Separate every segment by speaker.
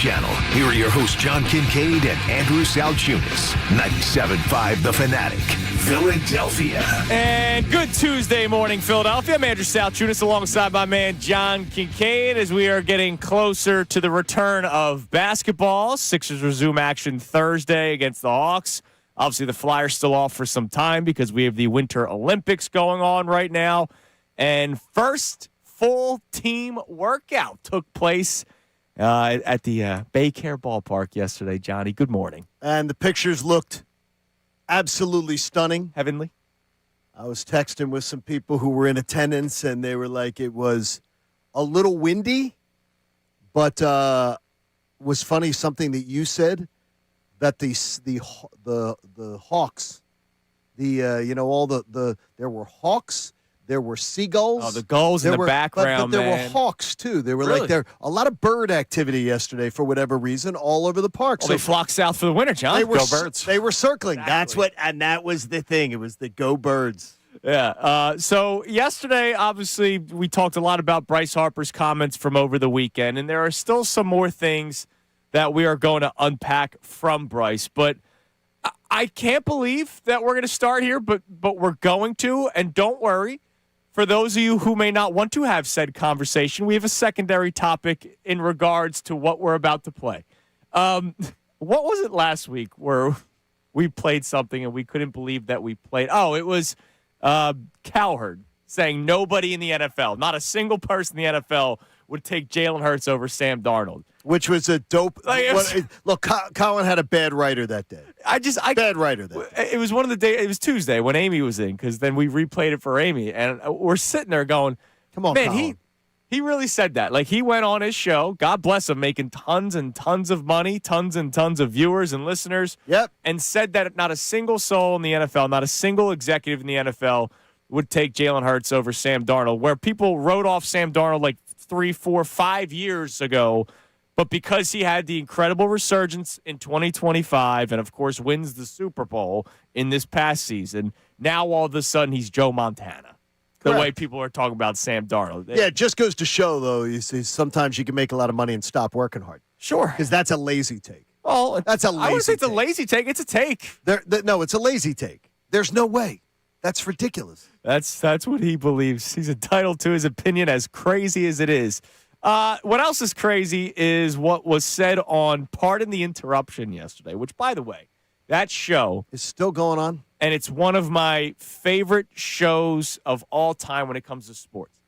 Speaker 1: channel. Here are your hosts, John Kincade and Andrew Salciunas. 97.5 The Fanatic, Philadelphia.
Speaker 2: And good Tuesday morning, Philadelphia. I'm Andrew Salciunas alongside my man, John Kincade, as we are getting closer to the return of basketball. Sixers resume action Thursday against the Hawks. Obviously, the Flyers still off for some time because we have the Winter Olympics going on right now. And first full team workout took place at the Baycare Ballpark yesterday. Johnny, good morning.
Speaker 3: And the pictures looked absolutely stunning.
Speaker 2: Heavenly.
Speaker 3: I was texting with some people who were in attendance, and they were like, it was a little windy, but was funny something that you said, that the Hawks, there were Hawks. There were seagulls.
Speaker 2: Oh, the gulls in the background,
Speaker 3: but there were hawks, too. There were
Speaker 2: really?
Speaker 3: A lot of bird activity yesterday for whatever reason all over the park.
Speaker 2: Well, they flocked south for the winter, John.
Speaker 3: Go Birds. They were circling.
Speaker 2: Exactly.
Speaker 3: That was the thing. It was the Go Birds.
Speaker 2: Yeah. So yesterday, obviously, we talked a lot about Bryce Harper's comments from over the weekend, and there are still some more things that we are going to unpack from Bryce. But I can't believe that we're going to start here, but we're going to, and don't worry. For those of you who may not want to have said conversation, we have a secondary topic in regards to what we're about to play. What was it last week where we played something and we couldn't believe that we played? Oh, it was Cowherd saying nobody in the NFL, not a single person in the NFL would take Jalen Hurts over Sam Darnold.
Speaker 3: Which was a dope. Look, Colin had a bad writer that day. Bad writer that day.
Speaker 2: It was one of the days. It was Tuesday when Amy was in, because then we replayed it for Amy, and we're sitting there going,
Speaker 3: "Come on,
Speaker 2: man,
Speaker 3: Colin."
Speaker 2: He really said that. Like, he went on his show. God bless him, making tons and tons of money, tons and tons of viewers and listeners.
Speaker 3: Yep.
Speaker 2: And said that not a single soul in the NFL, not a single executive in the NFL would take Jalen Hurts over Sam Darnold. Where people wrote off Sam Darnold like 3, 4, 5 years ago. But because he had the incredible resurgence in 2025 and, of course, wins the Super Bowl in this past season, now all of a sudden he's Joe Montana. The way people are talking about Sam Darnold.
Speaker 3: Yeah, it just goes to show, though, you see, sometimes you can make a lot of money and stop working hard.
Speaker 2: Sure.
Speaker 3: Because that's a lazy take.
Speaker 2: Well,
Speaker 3: that's a lazy take.
Speaker 2: I wouldn't say it's a lazy take. It's a take.
Speaker 3: No, it's a lazy take. There's no way. That's ridiculous.
Speaker 2: That's what he believes. He's entitled to his opinion, as crazy as it is. What else is crazy is what was said on Pardon the Interruption yesterday, which, by the way, that show
Speaker 3: is still going on.
Speaker 2: And it's one of my favorite shows of all time when it comes to sports.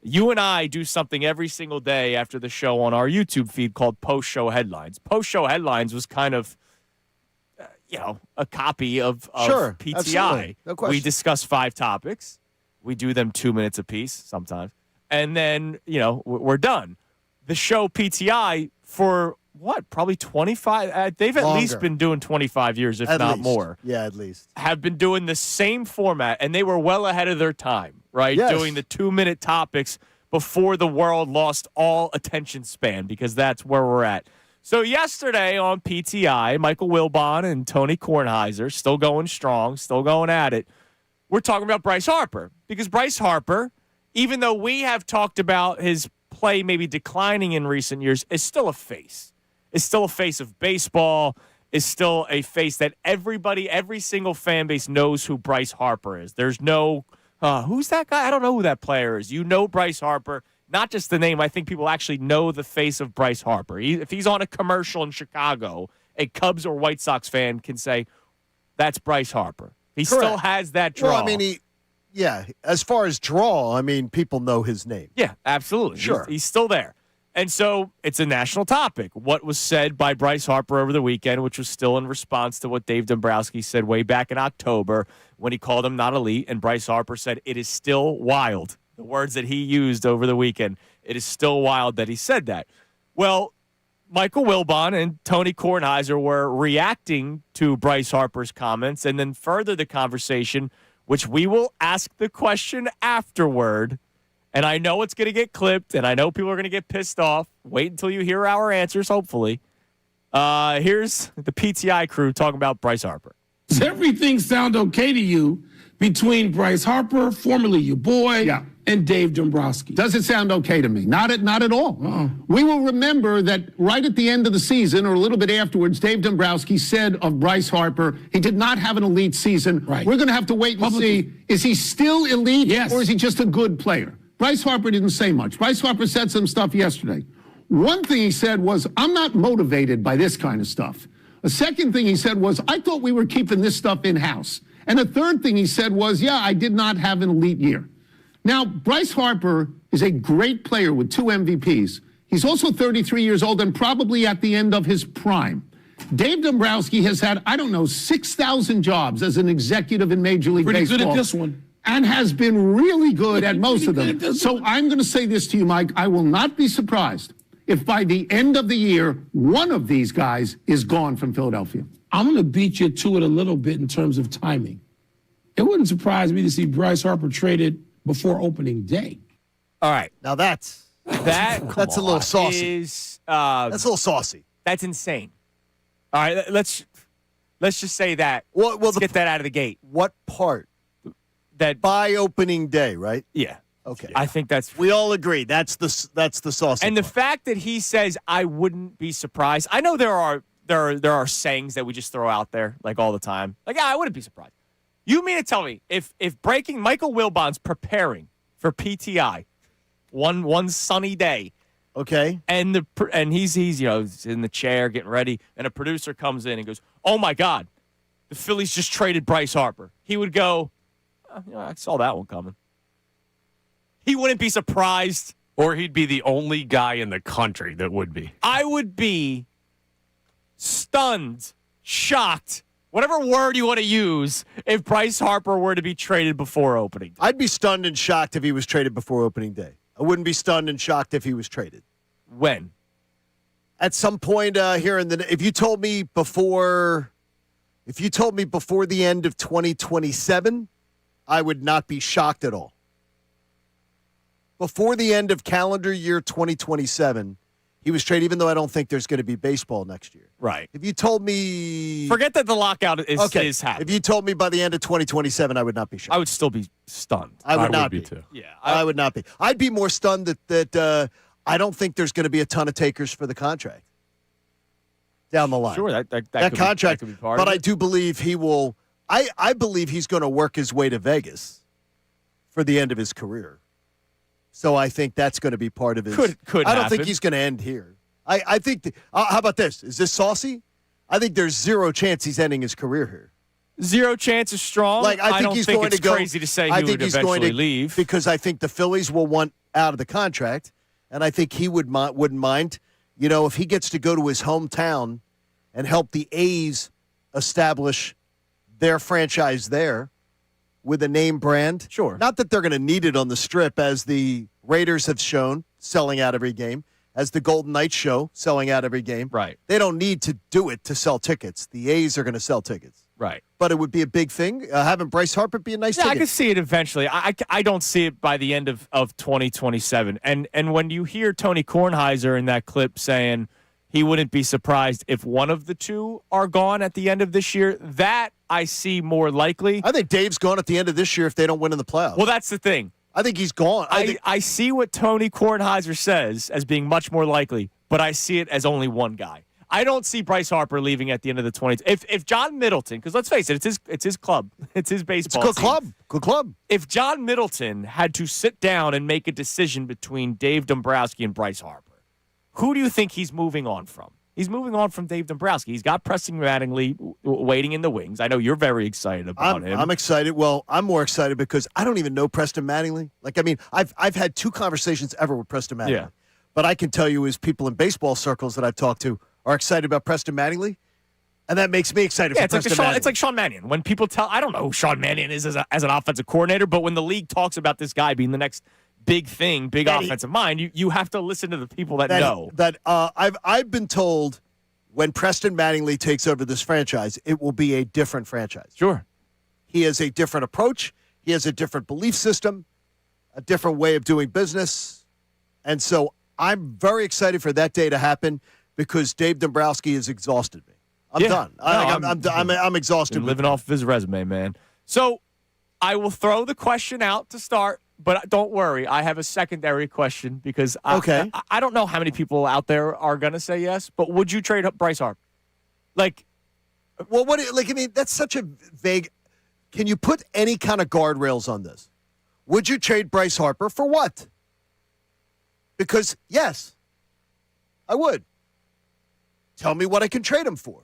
Speaker 2: You and I do something every single day after the show on our YouTube feed called Post-Show Headlines. Post-Show Headlines was kind of, a copy of
Speaker 3: sure,
Speaker 2: PTI.
Speaker 3: Absolutely. No question.
Speaker 2: We discuss 5 topics. We do them 2 minutes apiece sometimes. And then, we're done. The show PTI for probably 25? They've at least been doing 25 years, if not more.
Speaker 3: Yeah, at least.
Speaker 2: Have been doing the same format, and they were well ahead of their time, right?
Speaker 3: Yes.
Speaker 2: Doing the 2-minute topics before the world lost all attention span, because that's where we're at. So yesterday on PTI, Michael Wilbon and Tony Kornheiser, still going strong, still going at it. We're talking about Bryce Harper, because Bryce Harper, even though we have talked about his play maybe declining in recent years, is still a face. Is still a face of baseball, is still a face that every single fan base knows who Bryce Harper is. There's no, who's that guy? I don't know who that player is. You know Bryce Harper, not just the name. I think people actually know the face of Bryce Harper. If he's on a commercial in Chicago, a Cubs or White Sox fan can say, that's Bryce Harper. He
Speaker 3: Correct.
Speaker 2: Still has that draw.
Speaker 3: Well, I mean, as far as draw, I mean, people know his name.
Speaker 2: Yeah, absolutely.
Speaker 3: Sure.
Speaker 2: He's still there. And so it's a national topic. What was said by Bryce Harper over the weekend, which was still in response to what Dave Dombrowski said way back in October when he called him not elite, and Bryce Harper said, it is still wild. The words that he used over the weekend, it is still wild that he said that. Well, Michael Wilbon and Tony Kornheiser were reacting to Bryce Harper's comments, and then further the conversation, which we will ask the question afterward. And I know it's going to get clipped, and I know people are going to get pissed off. Wait until you hear our answers, hopefully. Here's the PTI crew talking about Bryce Harper.
Speaker 4: Does everything sound okay to you between Bryce Harper, formerly your boy, and Dave Dombrowski.
Speaker 5: Does it sound okay to me? Not at all. We will remember that right at the end of the season or a little bit afterwards, Dave Dombrowski said of Bryce Harper, he did not have an elite season.
Speaker 4: Right.
Speaker 5: We're going to have to wait and see, is he still elite or is he just a good player? Bryce Harper didn't say much. Bryce Harper said some stuff yesterday. One thing he said was, I'm not motivated by this kind of stuff. A second thing he said was, I thought we were keeping this stuff in-house. And a third thing he said was, yeah, I did not have an elite year. Now, Bryce Harper is a great player with 2 MVPs. He's also 33 years old and probably at the end of his prime. Dave Dombrowski has had, 6,000 jobs as an executive in Major League Baseball.
Speaker 4: Pretty good at this one.
Speaker 5: And has been really good at most of them. So I'm going to say this to you, Mike. I will not be surprised if by the end of the year, one of these guys is gone from Philadelphia.
Speaker 4: I'm going to beat you to it a little bit in terms of timing. It wouldn't surprise me to see Bryce Harper traded before opening day.
Speaker 2: All right.
Speaker 3: Now that's a little saucy. That's a little saucy.
Speaker 2: That's insane. All right, let's just say that.
Speaker 3: Well,
Speaker 2: let's get that out of the gate.
Speaker 3: What part?
Speaker 2: That
Speaker 3: by opening day, right?
Speaker 2: Yeah.
Speaker 3: Okay.
Speaker 2: I think that's.
Speaker 3: We all agree that's the saucy.
Speaker 2: And
Speaker 3: part.
Speaker 2: the fact that he says I wouldn't be surprised. I know there are sayings that we just throw out there like all the time. Like, yeah, I wouldn't be surprised. You mean to tell me if breaking Michael Wilbon's preparing for PTI one sunny day,
Speaker 3: okay,
Speaker 2: and he's in the chair getting ready, and a producer comes in and goes, "Oh my God, the Phillies just traded Bryce Harper." He would go, "I saw that one coming." He wouldn't be surprised,
Speaker 6: or he'd be the only guy in the country that would be.
Speaker 2: I would be stunned, shocked. Whatever word you want to use, if Bryce Harper were to be traded before opening day.
Speaker 3: I'd be stunned and shocked if he was traded before opening day. I wouldn't be stunned and shocked if he was traded.
Speaker 2: When?
Speaker 3: At some point here if you told me before the end of 2027, I would not be shocked at all. Before the end of calendar year 2027, he was traded, even though I don't think there's going to be baseball next year.
Speaker 2: Right.
Speaker 3: If you told me...
Speaker 2: Forget that the lockout is happening.
Speaker 3: If you told me by the end of 2027, I would not be shocked.
Speaker 2: I would still be stunned.
Speaker 3: I would not be.
Speaker 6: Too.
Speaker 2: Yeah.
Speaker 3: I would not be. I'd be more stunned that I don't think there's going to be a ton of takers for the contract down the line.
Speaker 2: Sure, that
Speaker 3: contract
Speaker 2: could be part
Speaker 3: but
Speaker 2: of it.
Speaker 3: I do believe he will... I believe he's going to work his way to Vegas for the end of his career. So I think that's going to be part of his.
Speaker 2: Could
Speaker 3: I don't
Speaker 2: happen.
Speaker 3: think he's going to end here. I think. How about this? Is this saucy? I think there's zero chance he's ending his career here.
Speaker 2: Zero chance is strong.
Speaker 3: Like I think
Speaker 2: don't
Speaker 3: he's going
Speaker 2: it's
Speaker 3: to go.
Speaker 2: crazy to say
Speaker 3: I
Speaker 2: he
Speaker 3: think
Speaker 2: would
Speaker 3: he's
Speaker 2: eventually
Speaker 3: going to
Speaker 2: leave
Speaker 3: because I think the Phillies will want out of the contract, and I think he wouldn't mind. If he gets to go to his hometown and help the A's establish their franchise there with a name brand.
Speaker 2: Sure.
Speaker 3: Not that they're going to need it on the Strip, as the Raiders have shown, selling out every game, as the Golden Knights show, selling out every game.
Speaker 2: Right.
Speaker 3: They don't need to do it to sell tickets. The A's are going to sell tickets.
Speaker 2: Right.
Speaker 3: But it would be a big thing. Having Bryce Harper be a nice
Speaker 2: Yeah,
Speaker 3: ticket.
Speaker 2: I can see it eventually. I don't see it by the end of 2027. And when you hear Tony Kornheiser in that clip saying he wouldn't be surprised if one of the two are gone at the end of this year, that I see more likely.
Speaker 3: I think Dave's gone at the end of this year if they don't win in the playoffs.
Speaker 2: Well, that's the thing.
Speaker 3: I think he's gone.
Speaker 2: I see what Tony Kornheiser says as being much more likely, but I see it as only one guy. I don't see Bryce Harper leaving at the end of the 20s. If John Middleton, because let's face it, it's his club, it's his baseball
Speaker 3: It's a good
Speaker 2: team.
Speaker 3: club. Good club.
Speaker 2: If John Middleton had to sit down and make a decision between Dave Dombrowski and Bryce Harper, who do you think he's moving on from? He's moving on from Dave Dombrowski. He's got Preston Mattingly waiting in the wings. I know you're very excited about him.
Speaker 3: I'm excited. Well, I'm more excited because I don't even know Preston Mattingly. I've had 2 conversations ever with Preston Mattingly.
Speaker 2: Yeah.
Speaker 3: But I can tell you is people in baseball circles that I've talked to are excited about Preston Mattingly, and that makes me excited for Preston Mattingly.
Speaker 2: It's like Sean Mannion. When people I don't know who Sean Mannion is as an offensive coordinator, but when the league talks about this guy being the next big thing, offensive mind, you have to listen to the people that know.
Speaker 3: I've been told when Preston Mattingly takes over this franchise, it will be a different franchise.
Speaker 2: Sure.
Speaker 3: He has a different approach. He has a different belief system, a different way of doing business. And so I'm very excited for that day to happen because Dave Dombrowski has exhausted me. I'm done. I'm exhausted.
Speaker 2: Living off of his resume, man. So I will throw the question out to start. But don't worry, I have a secondary question because
Speaker 3: Okay.
Speaker 2: I don't know how many people out there are going to say yes, but would you trade up Bryce Harper? Like,
Speaker 3: Well, that's such a vague. Can you put any kind of guardrails on this? Would you trade Bryce Harper for what? Because, yes, I would. Tell me what I can trade him for.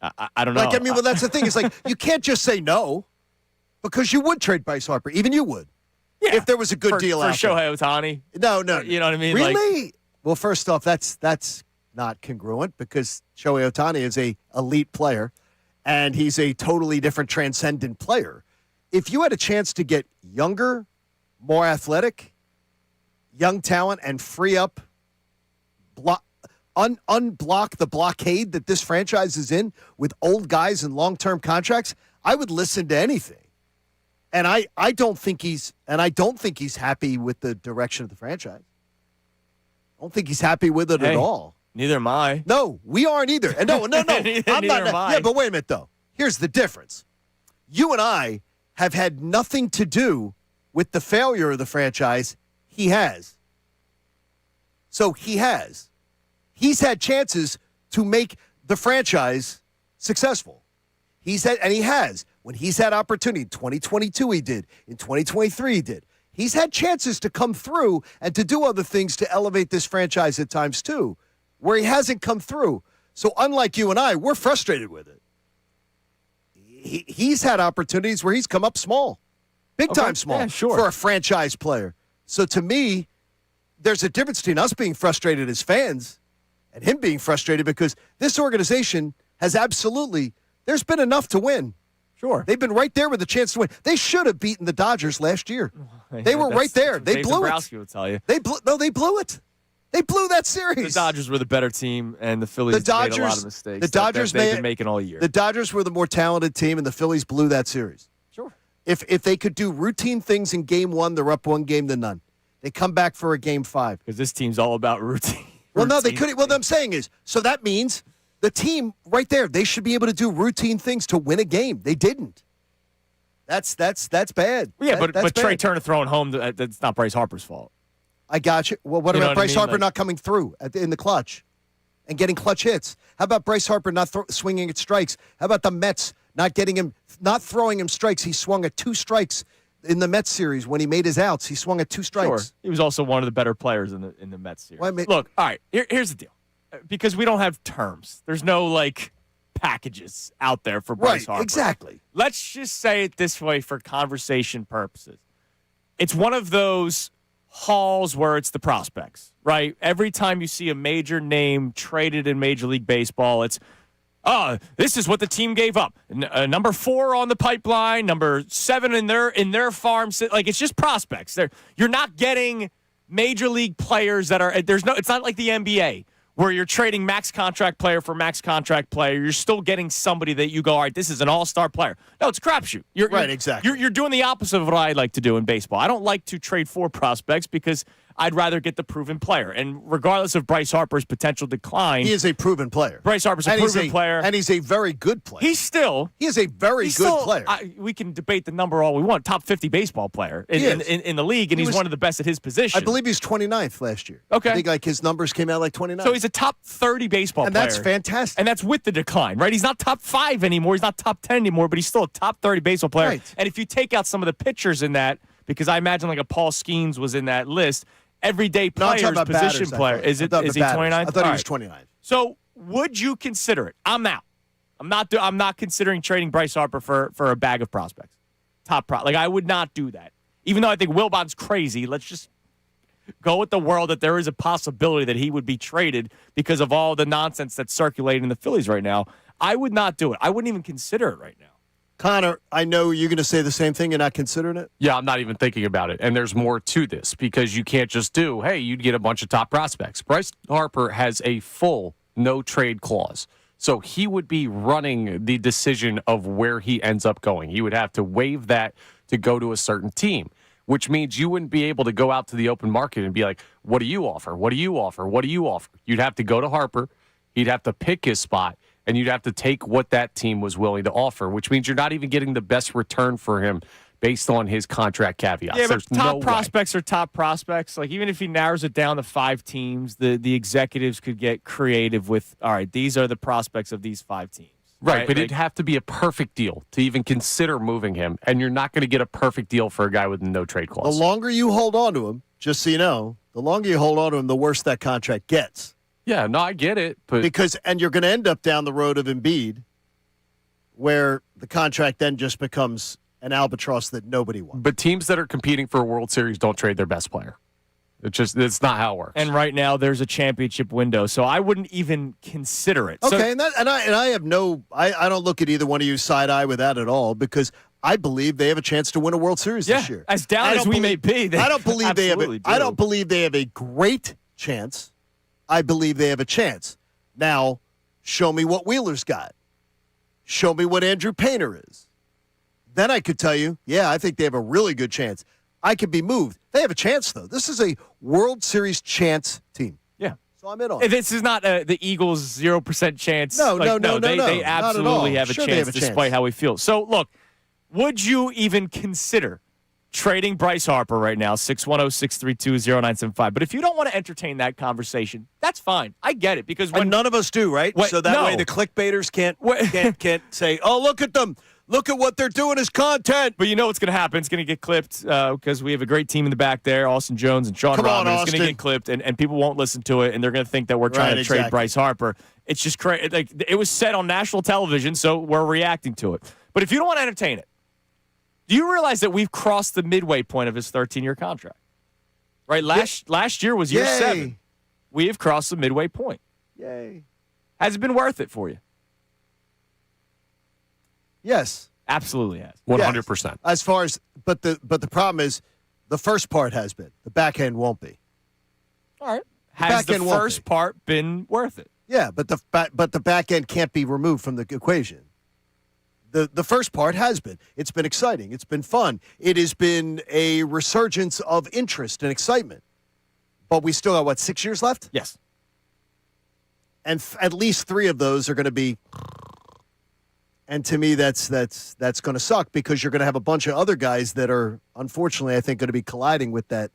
Speaker 2: I don't know.
Speaker 3: Well, that's the thing. It's like, you can't just say no because you would trade Bryce Harper. Even you would.
Speaker 2: Yeah.
Speaker 3: If there was a good deal
Speaker 2: for
Speaker 3: out there.
Speaker 2: Shohei Ohtani.
Speaker 3: No.
Speaker 2: You know what I mean?
Speaker 3: Really? Well, first off, that's not congruent because Shohei Ohtani is a elite player, and he's a totally different transcendent player. If you had a chance to get younger, more athletic, young talent, and free up, unblock the blockade that this franchise is in with old guys and long-term contracts, I would listen to anything. And I don't think he's happy with the direction of the franchise. I don't think he's happy with it at all.
Speaker 2: Neither am I.
Speaker 3: No, we aren't either. And no.
Speaker 2: Neither am I.
Speaker 3: Yeah, but wait a minute though. Here's the difference. You and I have had nothing to do with the failure of the franchise. He has. So he has. He's had chances to make the franchise successful. He has. When he's had opportunity, in 2022 he did, in 2023 he did. He's had chances to come through and to do other things to elevate this franchise at times too, where he hasn't come through. So unlike you and I, we're frustrated with it. He's had opportunities where he's come up small, big time small, for a franchise player. So to me, there's a difference between us being frustrated as fans and him being frustrated because this organization has there's been enough to win.
Speaker 2: Sure.
Speaker 3: They've been right there with a chance to win. They should have beaten the Dodgers last year. They were right there. They blew it.
Speaker 2: Dombrowski would tell you.
Speaker 3: They blew it. They blew that series.
Speaker 2: The Dodgers were the better team, and the Phillies made a lot of mistakes.
Speaker 3: The Dodgers
Speaker 2: they've been making all year.
Speaker 3: The Dodgers were the more talented team, and the Phillies blew that series.
Speaker 2: Sure.
Speaker 3: If they could do routine things in Game 1, they're up 1-0 They come back for a Game 5.
Speaker 2: Because this team's all about routine.
Speaker 3: Well, no, they couldn't. Well, what I'm saying is, so that means the team right there, they should be able to do routine things to win a game. They didn't. That's bad.
Speaker 2: Yeah,
Speaker 3: that's
Speaker 2: but Trey
Speaker 3: bad.
Speaker 2: Turner throwing home, that's not Bryce Harper's fault.
Speaker 3: I got you. Well, what about Bryce Harper not coming through in the clutch and getting clutch hits? How about Bryce Harper not swinging at strikes? How about the Mets not throwing him strikes? He swung at 2 strikes in the Mets series when he made his outs. He swung at 2 strikes.
Speaker 2: Sure. He was also one of the better players in the Mets series. Look, all right, here's the deal. Because we don't have terms. There's no, packages out there for Bryce Harper.
Speaker 3: Exactly.
Speaker 2: Let's just say it this way for conversation purposes. It's one of those halls where it's the prospects, right? Every time you see a major name traded in Major League Baseball, it's, this is what the team gave up. Number 4 on the pipeline, number 7 in their farm. It's just prospects. You're not getting major league players that are it's not like the NBA where you're trading max contract player for max contract player. You're still getting somebody that you go, all right, this is an all-star player. No, it's a crapshoot.
Speaker 3: Exactly.
Speaker 2: You're doing the opposite of what I like to do in baseball. I don't like to trade for prospects because I'd rather get the proven player. And regardless of Bryce Harper's potential decline,
Speaker 3: he is a proven player.
Speaker 2: Bryce Harper's a proven player.
Speaker 3: And he's a very good player.
Speaker 2: He is
Speaker 3: a very good player.
Speaker 2: We can debate the number all we want. Top 50 baseball player in the league, and he's one of the best at his position.
Speaker 3: I believe he's 29th last year.
Speaker 2: Okay.
Speaker 3: I think his numbers came out 29.
Speaker 2: So he's a top 30 baseball player.
Speaker 3: And that's fantastic.
Speaker 2: And that's with the decline, right? He's not top 5 anymore. He's not top 10 anymore, but he's still a top 30 baseball player.
Speaker 3: Right.
Speaker 2: And if you take out some of the pitchers in that, because I imagine a Paul Skeens was in that list, everyday players, position player. Is he 29th?
Speaker 3: I thought he was 29th.
Speaker 2: So would you consider it? I'm out. I'm not considering trading Bryce Harper for a bag of prospects. I would not do that. Even though I think Wilbon's crazy, let's just go with the world that there is a possibility that he would be traded because of all the nonsense that's circulating in the Phillies right now. I would not do it. I wouldn't even consider it right now.
Speaker 3: Connor, I know you're going to say the same thing. You're not considering it?
Speaker 6: Yeah, I'm not even thinking about it. And there's more to this because you can't just do, hey, you'd get a bunch of top prospects. Bryce Harper has a full no-trade clause. So he would be running the decision of where he ends up going. He would have to waive that to go to a certain team, which means you wouldn't be able to go out to the open market and be like, what do you offer? What do you offer? What do you offer? You'd have to go to Harper. He'd have to pick his spot. And you'd have to take what that team was willing to offer, which means you're not even getting the best return for him based on his contract caveats.
Speaker 2: Yeah, but
Speaker 6: There's
Speaker 2: top
Speaker 6: no
Speaker 2: prospects are top prospects. Like, even if he narrows it down to 5 teams, the executives could get creative with, all right, these are the prospects of these 5 teams.
Speaker 6: Right, but it'd have to be a perfect deal to even consider moving him, and you're not going to get a perfect deal for a guy with no trade clause.
Speaker 3: The longer you hold on to him, just so you know, the longer you hold on to him, the worse that contract gets.
Speaker 6: Yeah, no, I get it. But
Speaker 3: And you're going to end up down the road of Embiid, where the contract then just becomes an albatross that nobody wants.
Speaker 6: But teams that are competing for a World Series don't trade their best player. It's not how it works.
Speaker 2: And right now there's a championship window, so I wouldn't even consider it.
Speaker 3: Okay, I don't look at either one of you side eye with that at all, because I believe they have a chance to win a World Series this year.
Speaker 2: As down as we may be,
Speaker 3: I don't believe they have
Speaker 2: absolutely
Speaker 3: I don't believe they have a great chance. I believe they have a chance. Now, show me what Wheeler's got. Show me what Andrew Painter is. Then I could tell you, yeah, I think they have a really good chance. I could be moved. They have a chance, though. This is a World Series chance team.
Speaker 2: Yeah.
Speaker 3: So I'm in on it.
Speaker 2: This is not the Eagles' 0% chance.
Speaker 3: No.
Speaker 2: They absolutely have a
Speaker 3: Sure, they
Speaker 2: chance
Speaker 3: have a
Speaker 2: despite
Speaker 3: chance.
Speaker 2: how we feel. So, look, would you even consider trading Bryce Harper right now? 610-632-0975. But if you don't want to entertain that conversation, that's fine. I get it, because
Speaker 3: And none of us do, right? So that way the clickbaiters can't say, "Oh, look at them. Look at what they're doing as content."
Speaker 2: But you know what's going to happen. It's going to get clipped because we have a great team in the back there, Austin Jones and Sean Robin. It's going to get clipped, and people won't listen to it, and they're going to think that we're trying to trade Bryce Harper. It's just crazy. Like, it was said on national television, so we're reacting to it. But if you don't want to entertain it, do you realize that we've crossed the midway point of his 13-year contract? Right? Last year was year 7. We have crossed the midway point.
Speaker 3: Yay.
Speaker 2: Has it been worth it for you?
Speaker 3: Yes.
Speaker 2: Absolutely has.
Speaker 6: 100%.
Speaker 3: As far as, but the problem is, the first part has been. The back end won't be.
Speaker 2: All right. Has the
Speaker 3: back end won't
Speaker 2: first
Speaker 3: be.
Speaker 2: part been worth it?
Speaker 3: Yeah, but the back end can't be removed from the equation. The first part has been. It's been exciting. It's been fun. It has been a resurgence of interest and excitement. But we still got, 6 years left?
Speaker 2: Yes.
Speaker 3: And at least 3 of those are going to be. And to me, that's going to suck, because you're going to have a bunch of other guys that are, unfortunately, I think, going to be colliding with that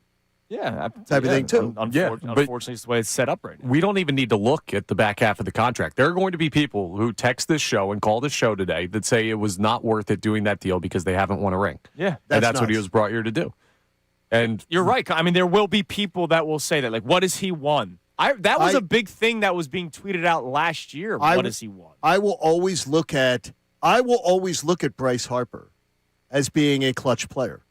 Speaker 3: type of thing too.
Speaker 2: Unfortunately, it's the way it's set up right now.
Speaker 6: We don't even need to look at the back half of the contract. There are going to be people who text this show and call this show today that say it was not worth it doing that deal because they haven't won a ring.
Speaker 2: Yeah.
Speaker 6: And that's what he was brought here to do. And
Speaker 2: you're right. I mean, there will be people that will say that. Like, what has he won? That was a big thing that was being tweeted out last year. What has he won?
Speaker 3: I will always look at Bryce Harper as being a clutch player.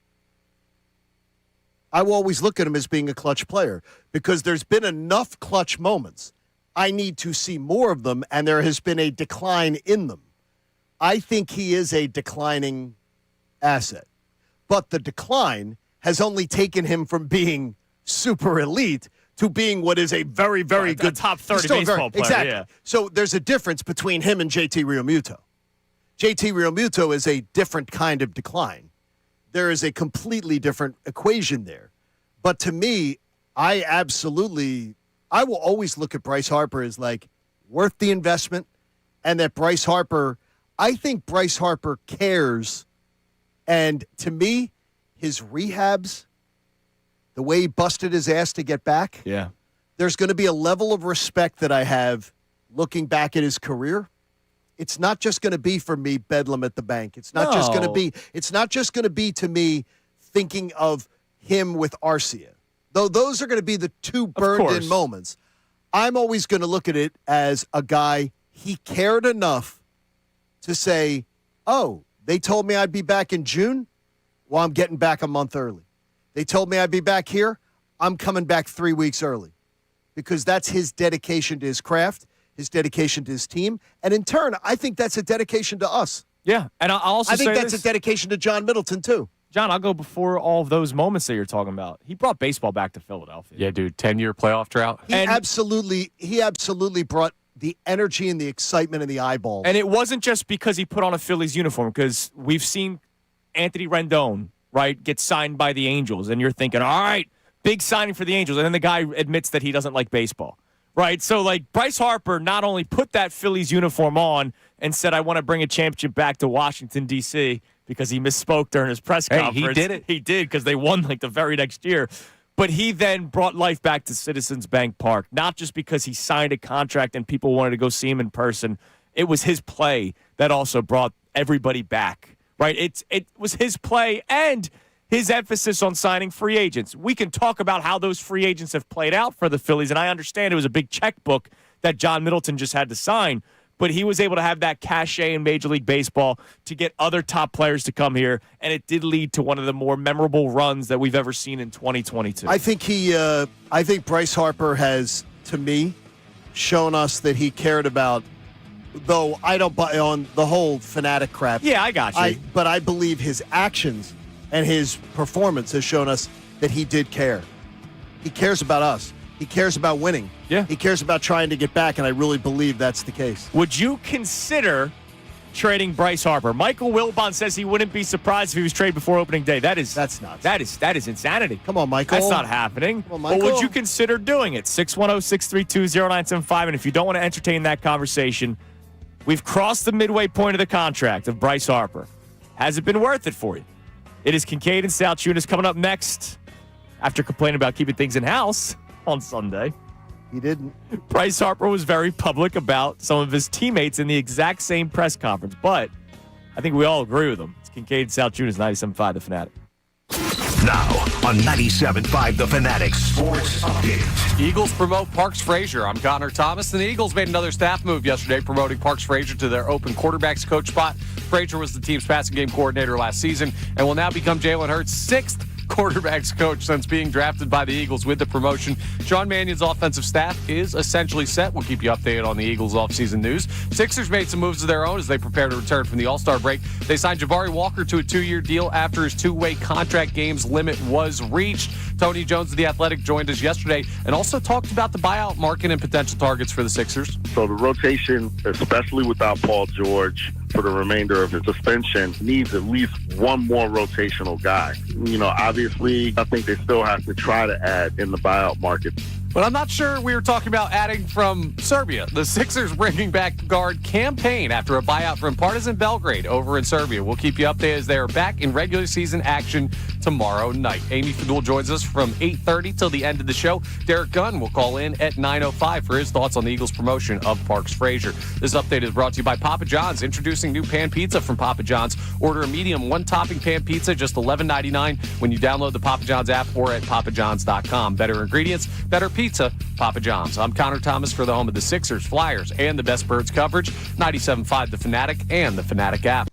Speaker 3: I will always look at him as being a clutch player, because there's been enough clutch moments. I need to see more of them, and there has been a decline in them. I think he is a declining asset. But the decline has only taken him from being super elite to being what is a very, very good
Speaker 2: top 30 baseball player.
Speaker 3: Exactly.
Speaker 2: Yeah.
Speaker 3: So there's a difference between him and JT Realmuto. JT Realmuto is a different kind of decline. There is a completely different equation there. But to me, I will always look at Bryce Harper as like worth the investment, and that I think Bryce Harper cares. And to me, his rehabs, the way he busted his ass to get back, there's going to be a level of respect that I have looking back at his career. It's not just going to be for me Bedlam at the bank. It's not just going to be to me thinking of him with Arcia. Though those are going to be the 2 burned-in moments. I'm always going to look at it as a guy, he cared enough to say, oh, they told me I'd be back in June? Well, I'm getting back a month early. They told me I'd be back here? I'm coming back 3 weeks early. Because that's his dedication to his craft, his dedication to his team, and in turn, I think that's a dedication to us.
Speaker 2: Yeah, and I
Speaker 3: think that's a dedication to John Middleton, too.
Speaker 2: John, I'll go before all of those moments that you're talking about. He brought baseball back to Philadelphia.
Speaker 6: yeah, dude, 10-year playoff drought.
Speaker 3: He absolutely brought the energy and the excitement and the eyeballs.
Speaker 2: And it wasn't just because he put on a Phillies uniform, because we've seen Anthony Rendon, right, get signed by the Angels, and you're thinking, all right, big signing for the Angels, and then the guy admits that he doesn't like baseball. Right, so like Bryce Harper not only put that Phillies uniform on and said, I want to bring a championship back to Washington, D.C., because he misspoke during his press
Speaker 6: Hey,
Speaker 2: conference.
Speaker 6: he did it.
Speaker 2: He did because they won like the very next year. But he then brought life back to Citizens Bank Park, not just because he signed a contract and people wanted to go see him in person. It was his play that also brought everybody back, right? It was his play and his emphasis on signing free agents. We can talk about how those free agents have played out for the Phillies, and I understand it was a big checkbook that John Middleton just had to sign, but he was able to have that cachet in Major League Baseball to get other top players to come here, and it did lead to one of the more memorable runs that we've ever seen in 2022.
Speaker 3: I think Bryce Harper has, to me, shown us that he cared about, though I don't buy on the whole Fanatic crap.
Speaker 2: Yeah, I got you.
Speaker 3: But I believe his actions and his performance has shown us that he did care. He cares about us. He cares about winning.
Speaker 2: Yeah.
Speaker 3: He cares about trying to get back, and I really believe that's the case.
Speaker 2: Would you consider trading Bryce Harper? Michael Wilbon says he wouldn't be surprised if he was traded before opening day. That's nuts. That is insanity.
Speaker 3: Come on, Michael.
Speaker 2: That's not happening.
Speaker 3: Come on,
Speaker 2: But
Speaker 3: Michael.
Speaker 2: would you consider doing it? 610-632-0975. And if you don't want to entertain that conversation, we've crossed the midway point of the contract of Bryce Harper. Has it been worth it for you? It is Kincade and Salciunas coming up next after complaining about keeping things in-house on Sunday.
Speaker 3: He didn't.
Speaker 2: Bryce Harper was very public about some of his teammates in the exact same press conference, but I think we all agree with him. It's Kincade Salciunas, 97.5 The Fanatic.
Speaker 1: Now on 97.5 The Fanatic Sports Update.
Speaker 6: Eagles promote Parks Frazier. I'm Connor Thomas, and the Eagles made another staff move yesterday, promoting Parks Frazier to their open quarterbacks coach spot. Frazier was the team's passing game coordinator last season and will now become Jalen Hurts' sixth quarterbacks coach since being drafted by the Eagles. With the promotion, Sean Mannion's offensive staff is essentially set. We'll keep you updated on the Eagles offseason news. Sixers made some moves of their own as they prepare to return from the All-Star break. They signed Jabari Walker to a 2-year deal after his two-way contract games limit was reached. Tony Jones of The Athletic joined us yesterday and also talked about the buyout market and potential targets for the Sixers.
Speaker 7: So the rotation, especially without Paul George for the remainder of his suspension, needs at least one more rotational guy. You know, obviously, I think they still have to try to add in the buyout market.
Speaker 6: But I'm not sure we were talking about adding from Serbia. The Sixers bringing back guard Cam Payne after a buyout from Partizan Belgrade over in Serbia. We'll keep you updated as they are back in regular season action tomorrow night. Amy Fadul joins us from 8:30 till the end of the show. Derek Gunn will call in at 9:05 for his thoughts on the Eagles' promotion of Parks Frazier. This update is brought to you by Papa John's, introducing new pan pizza from Papa John's. Order a medium one-topping pan pizza, just $11.99 when you download the Papa John's app or at papajohns.com. Better ingredients, better pizza, Papa John's. I'm Connor Thomas for the home of the Sixers, Flyers, and the best Birds coverage, 97.5 The Fanatic and the Fanatic app.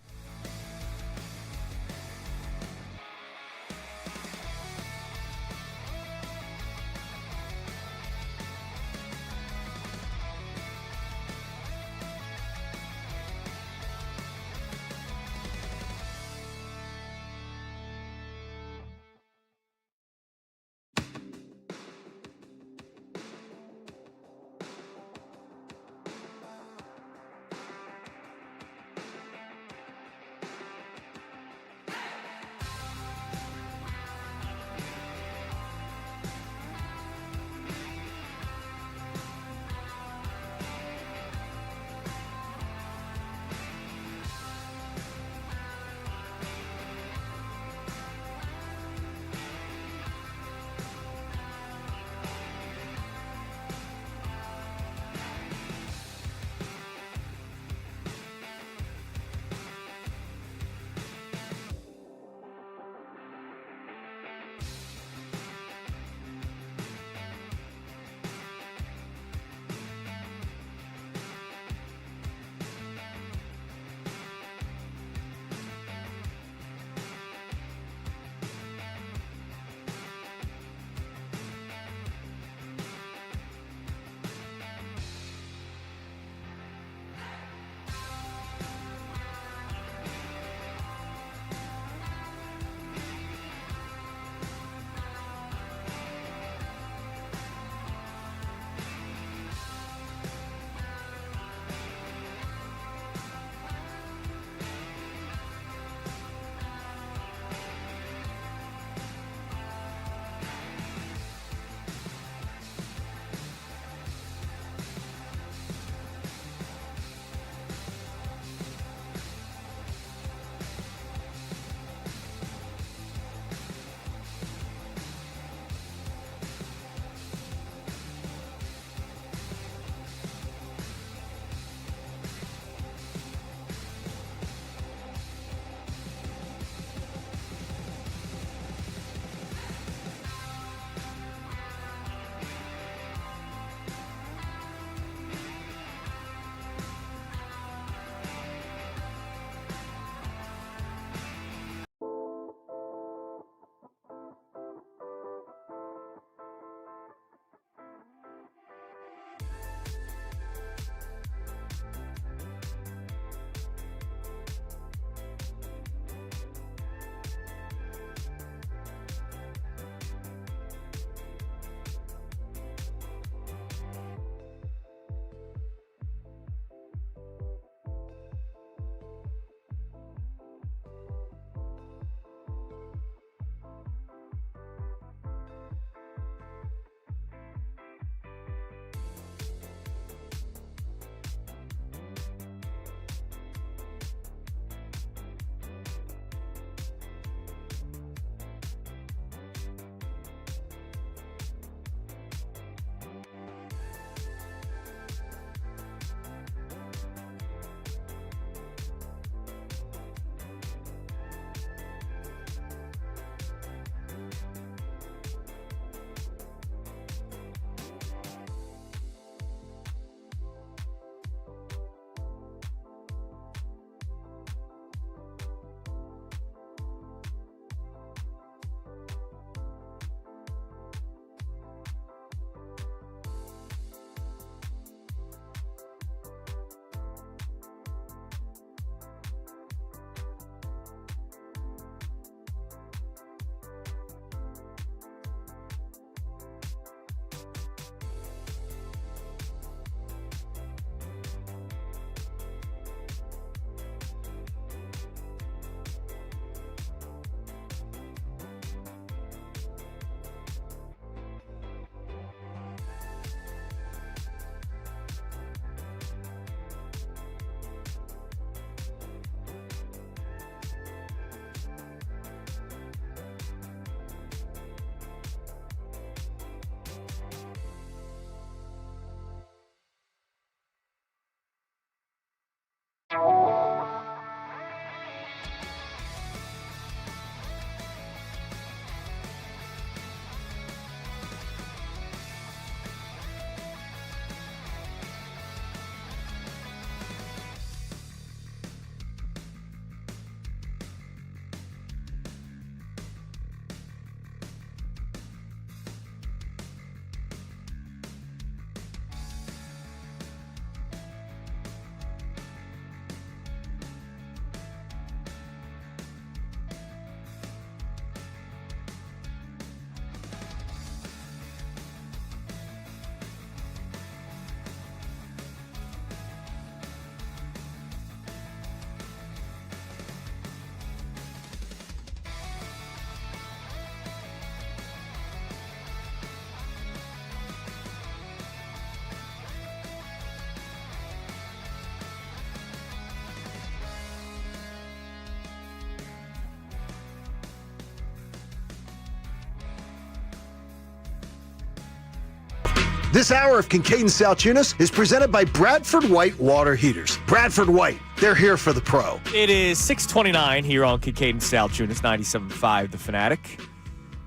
Speaker 3: This hour of Kincade Salciunas is presented by Bradford White Water Heaters. Bradford White, they're here for the pro.
Speaker 2: It is 6:29 here on Kincade Salciunas, 97.5 The Fanatic.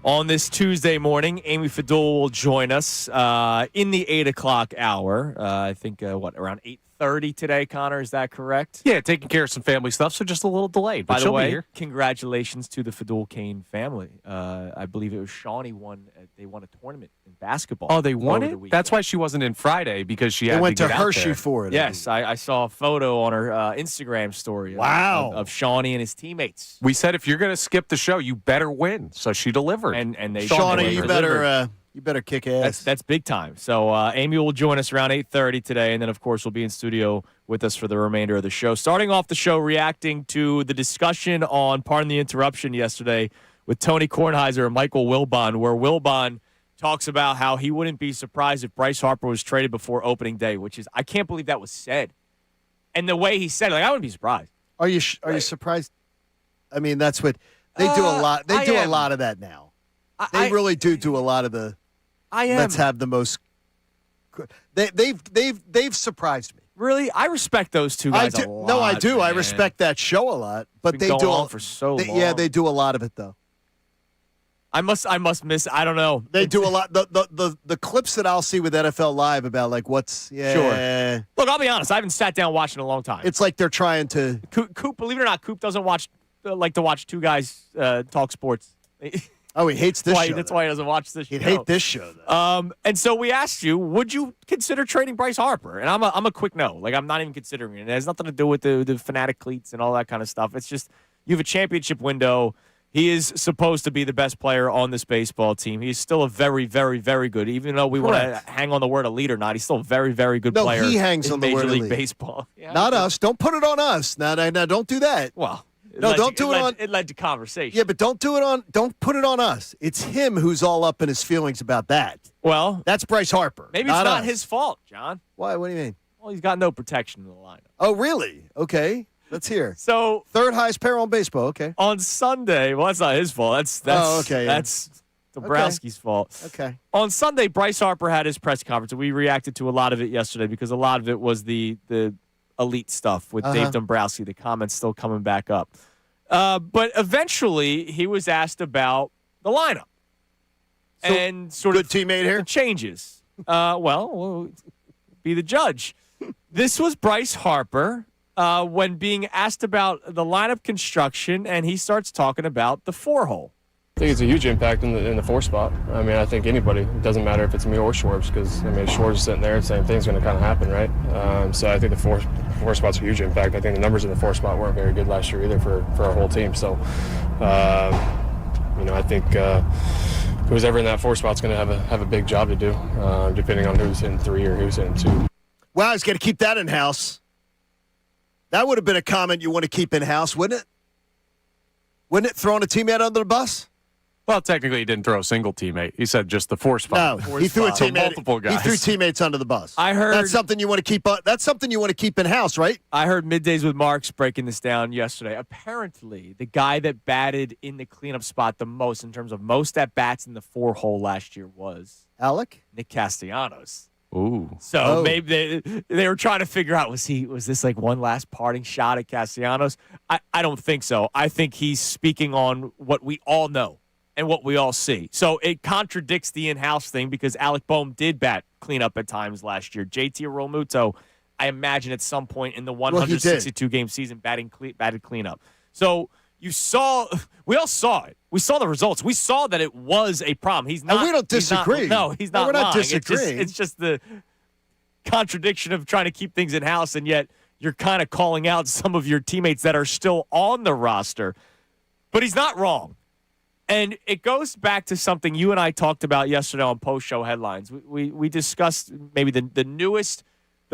Speaker 2: On this Tuesday morning, Amy Fadul will join us in the 8 o'clock hour. I think, around 8:30 today, Connor, is that correct?
Speaker 6: Yeah, taking care of some family stuff, so just a little delayed. But
Speaker 2: By the
Speaker 6: she'll be
Speaker 2: way,
Speaker 6: here.
Speaker 2: congratulations to the Fadul Kane family. I believe it was Shawnee they won a tournament in basketball.
Speaker 6: Oh, they won
Speaker 2: over
Speaker 6: it?
Speaker 2: the weekend.
Speaker 6: That's why she wasn't in Friday, because she
Speaker 3: They
Speaker 6: had
Speaker 3: went
Speaker 6: to
Speaker 3: to
Speaker 6: get out
Speaker 3: Hershey
Speaker 6: there.
Speaker 3: for it.
Speaker 2: Yes, I saw a photo on her Instagram story.
Speaker 3: Wow.
Speaker 2: Of Shawnee and his teammates.
Speaker 6: We said if you're going to skip the show, you better win. So she delivered.
Speaker 2: And they
Speaker 3: Shawnee,
Speaker 2: delivered.
Speaker 3: you better kick ass.
Speaker 2: That's big time. So Amy will join us around 8:30 today, and then of course we'll be in studio with us for the remainder of the show. Starting off the show, reacting to the discussion on Pardon the Interruption yesterday with Tony Kornheiser and Michael Wilbon, where Wilbon talks about how he wouldn't be surprised if Bryce Harper was traded before opening day, which is, I can't believe that was said. And the way he said it, I wouldn't be surprised.
Speaker 3: Are you surprised? I mean, that's what they do a lot. They do a lot of that now. They really do a lot of the.
Speaker 2: I am.
Speaker 3: Let's have the most. They've surprised me.
Speaker 2: Really, I respect those two guys a lot.
Speaker 3: No, I do. I
Speaker 2: man.
Speaker 3: respect that show a lot, but
Speaker 2: Been
Speaker 3: they
Speaker 2: going
Speaker 3: do
Speaker 2: on for so long.
Speaker 3: Yeah, they do a lot of it though.
Speaker 2: I must miss. I don't know.
Speaker 3: They do a lot. The clips that I'll see with NFL Live about like what's
Speaker 2: Sure. Look, I'll be honest. I haven't sat down watching in a long time.
Speaker 3: It's like they're trying to.
Speaker 2: Coop, believe it or not, Coop doesn't like to watch two guys talk sports.
Speaker 3: Oh, he hates this show.
Speaker 2: That's why he doesn't watch this show.
Speaker 3: He'd hate this show, though.
Speaker 2: And so we asked you, would you consider trading Bryce Harper? And I'm a quick no. Like, I'm not even considering it. It has nothing to do with the Fanatic cleats and all that kind of stuff. It's just you have a championship window. He is supposed to be the best player on this baseball team. He's still a very, very, very good. Even though we want to hang on the word elite or not, he's still a very, very good player.
Speaker 3: No, he hangs
Speaker 2: in
Speaker 3: on the
Speaker 2: Major
Speaker 3: word
Speaker 2: League
Speaker 3: elite.
Speaker 2: Baseball. Yeah,
Speaker 3: Not us. Don't put it on us. No, don't do that.
Speaker 2: Well, it led to conversation.
Speaker 3: Yeah, but don't put it on us. It's him who's all up in his feelings about that.
Speaker 2: Well,
Speaker 3: that's Bryce Harper.
Speaker 2: Maybe it's not
Speaker 3: us.
Speaker 2: his fault, John.
Speaker 3: Why? What do you mean?
Speaker 2: Well, he's got no protection in the lineup.
Speaker 3: Oh, really? Okay. Let's hear.
Speaker 2: So
Speaker 3: third highest pair on baseball. Okay.
Speaker 2: On Sunday, well, that's not his fault. That's Dombrowski's fault.
Speaker 3: Okay.
Speaker 2: On Sunday, Bryce Harper had his press conference, and we reacted to a lot of it yesterday because a lot of it was the elite stuff with Dave Dombrowski. The comments still coming back up. But eventually, he was asked about the lineup and sort
Speaker 3: good
Speaker 2: of
Speaker 3: teammate here
Speaker 2: changes. We'll be the judge. This was Bryce Harper. When being asked about the lineup construction, and he starts talking about the 4-hole.
Speaker 8: I think it's a huge impact in the 4 spot. I mean, I think anybody, it doesn't matter if it's me or Schwartz, because, I mean, Schwartz is sitting there, the same thing's going to kind of happen, right? So I think the 4 spot's a huge impact. I think the numbers in the 4 spot weren't very good last year either for our whole team. So, I think who's ever in that 4 spot's going to have a big job to do, depending on who's in 3 or who's in 2.
Speaker 3: Wow, he's got to keep that in-house. That would have been a comment you want to keep in-house, wouldn't it? Wouldn't it? Throwing a teammate under the bus?
Speaker 6: Well, technically, he didn't throw a single teammate. He said just the 4 spot.
Speaker 3: No, he threw a teammate.
Speaker 6: Multiple guys.
Speaker 3: He threw teammates under the bus.
Speaker 2: I heard
Speaker 3: that's something you want to keep. That's something you want to keep in-house, right?
Speaker 2: I heard Middays with Marks breaking this down yesterday. Apparently, the guy that batted in the cleanup spot the most in terms of most at-bats in the 4-hole last year was
Speaker 3: Alec?
Speaker 2: Nick Castellanos.
Speaker 6: Ooh.
Speaker 2: So maybe they were trying to figure out, was this like one last parting shot at Castellanos? I don't think so. I think he's speaking on what we all know and what we all see. So it contradicts the in-house thing because Alec Boehm did bat cleanup at times last year. JT Realmuto, I imagine at some point in the 162-game season batted cleanup. So we all saw it. We saw the results. We saw that it was a problem. He's not.
Speaker 3: And we don't disagree.
Speaker 2: He's not
Speaker 3: we're not
Speaker 2: lying.
Speaker 3: disagreeing.
Speaker 2: It's just the contradiction of trying to keep things in house, and yet you're kind of calling out some of your teammates that are still on the roster. But he's not wrong. And it goes back to something you and I talked about yesterday on post-show headlines. We discussed maybe the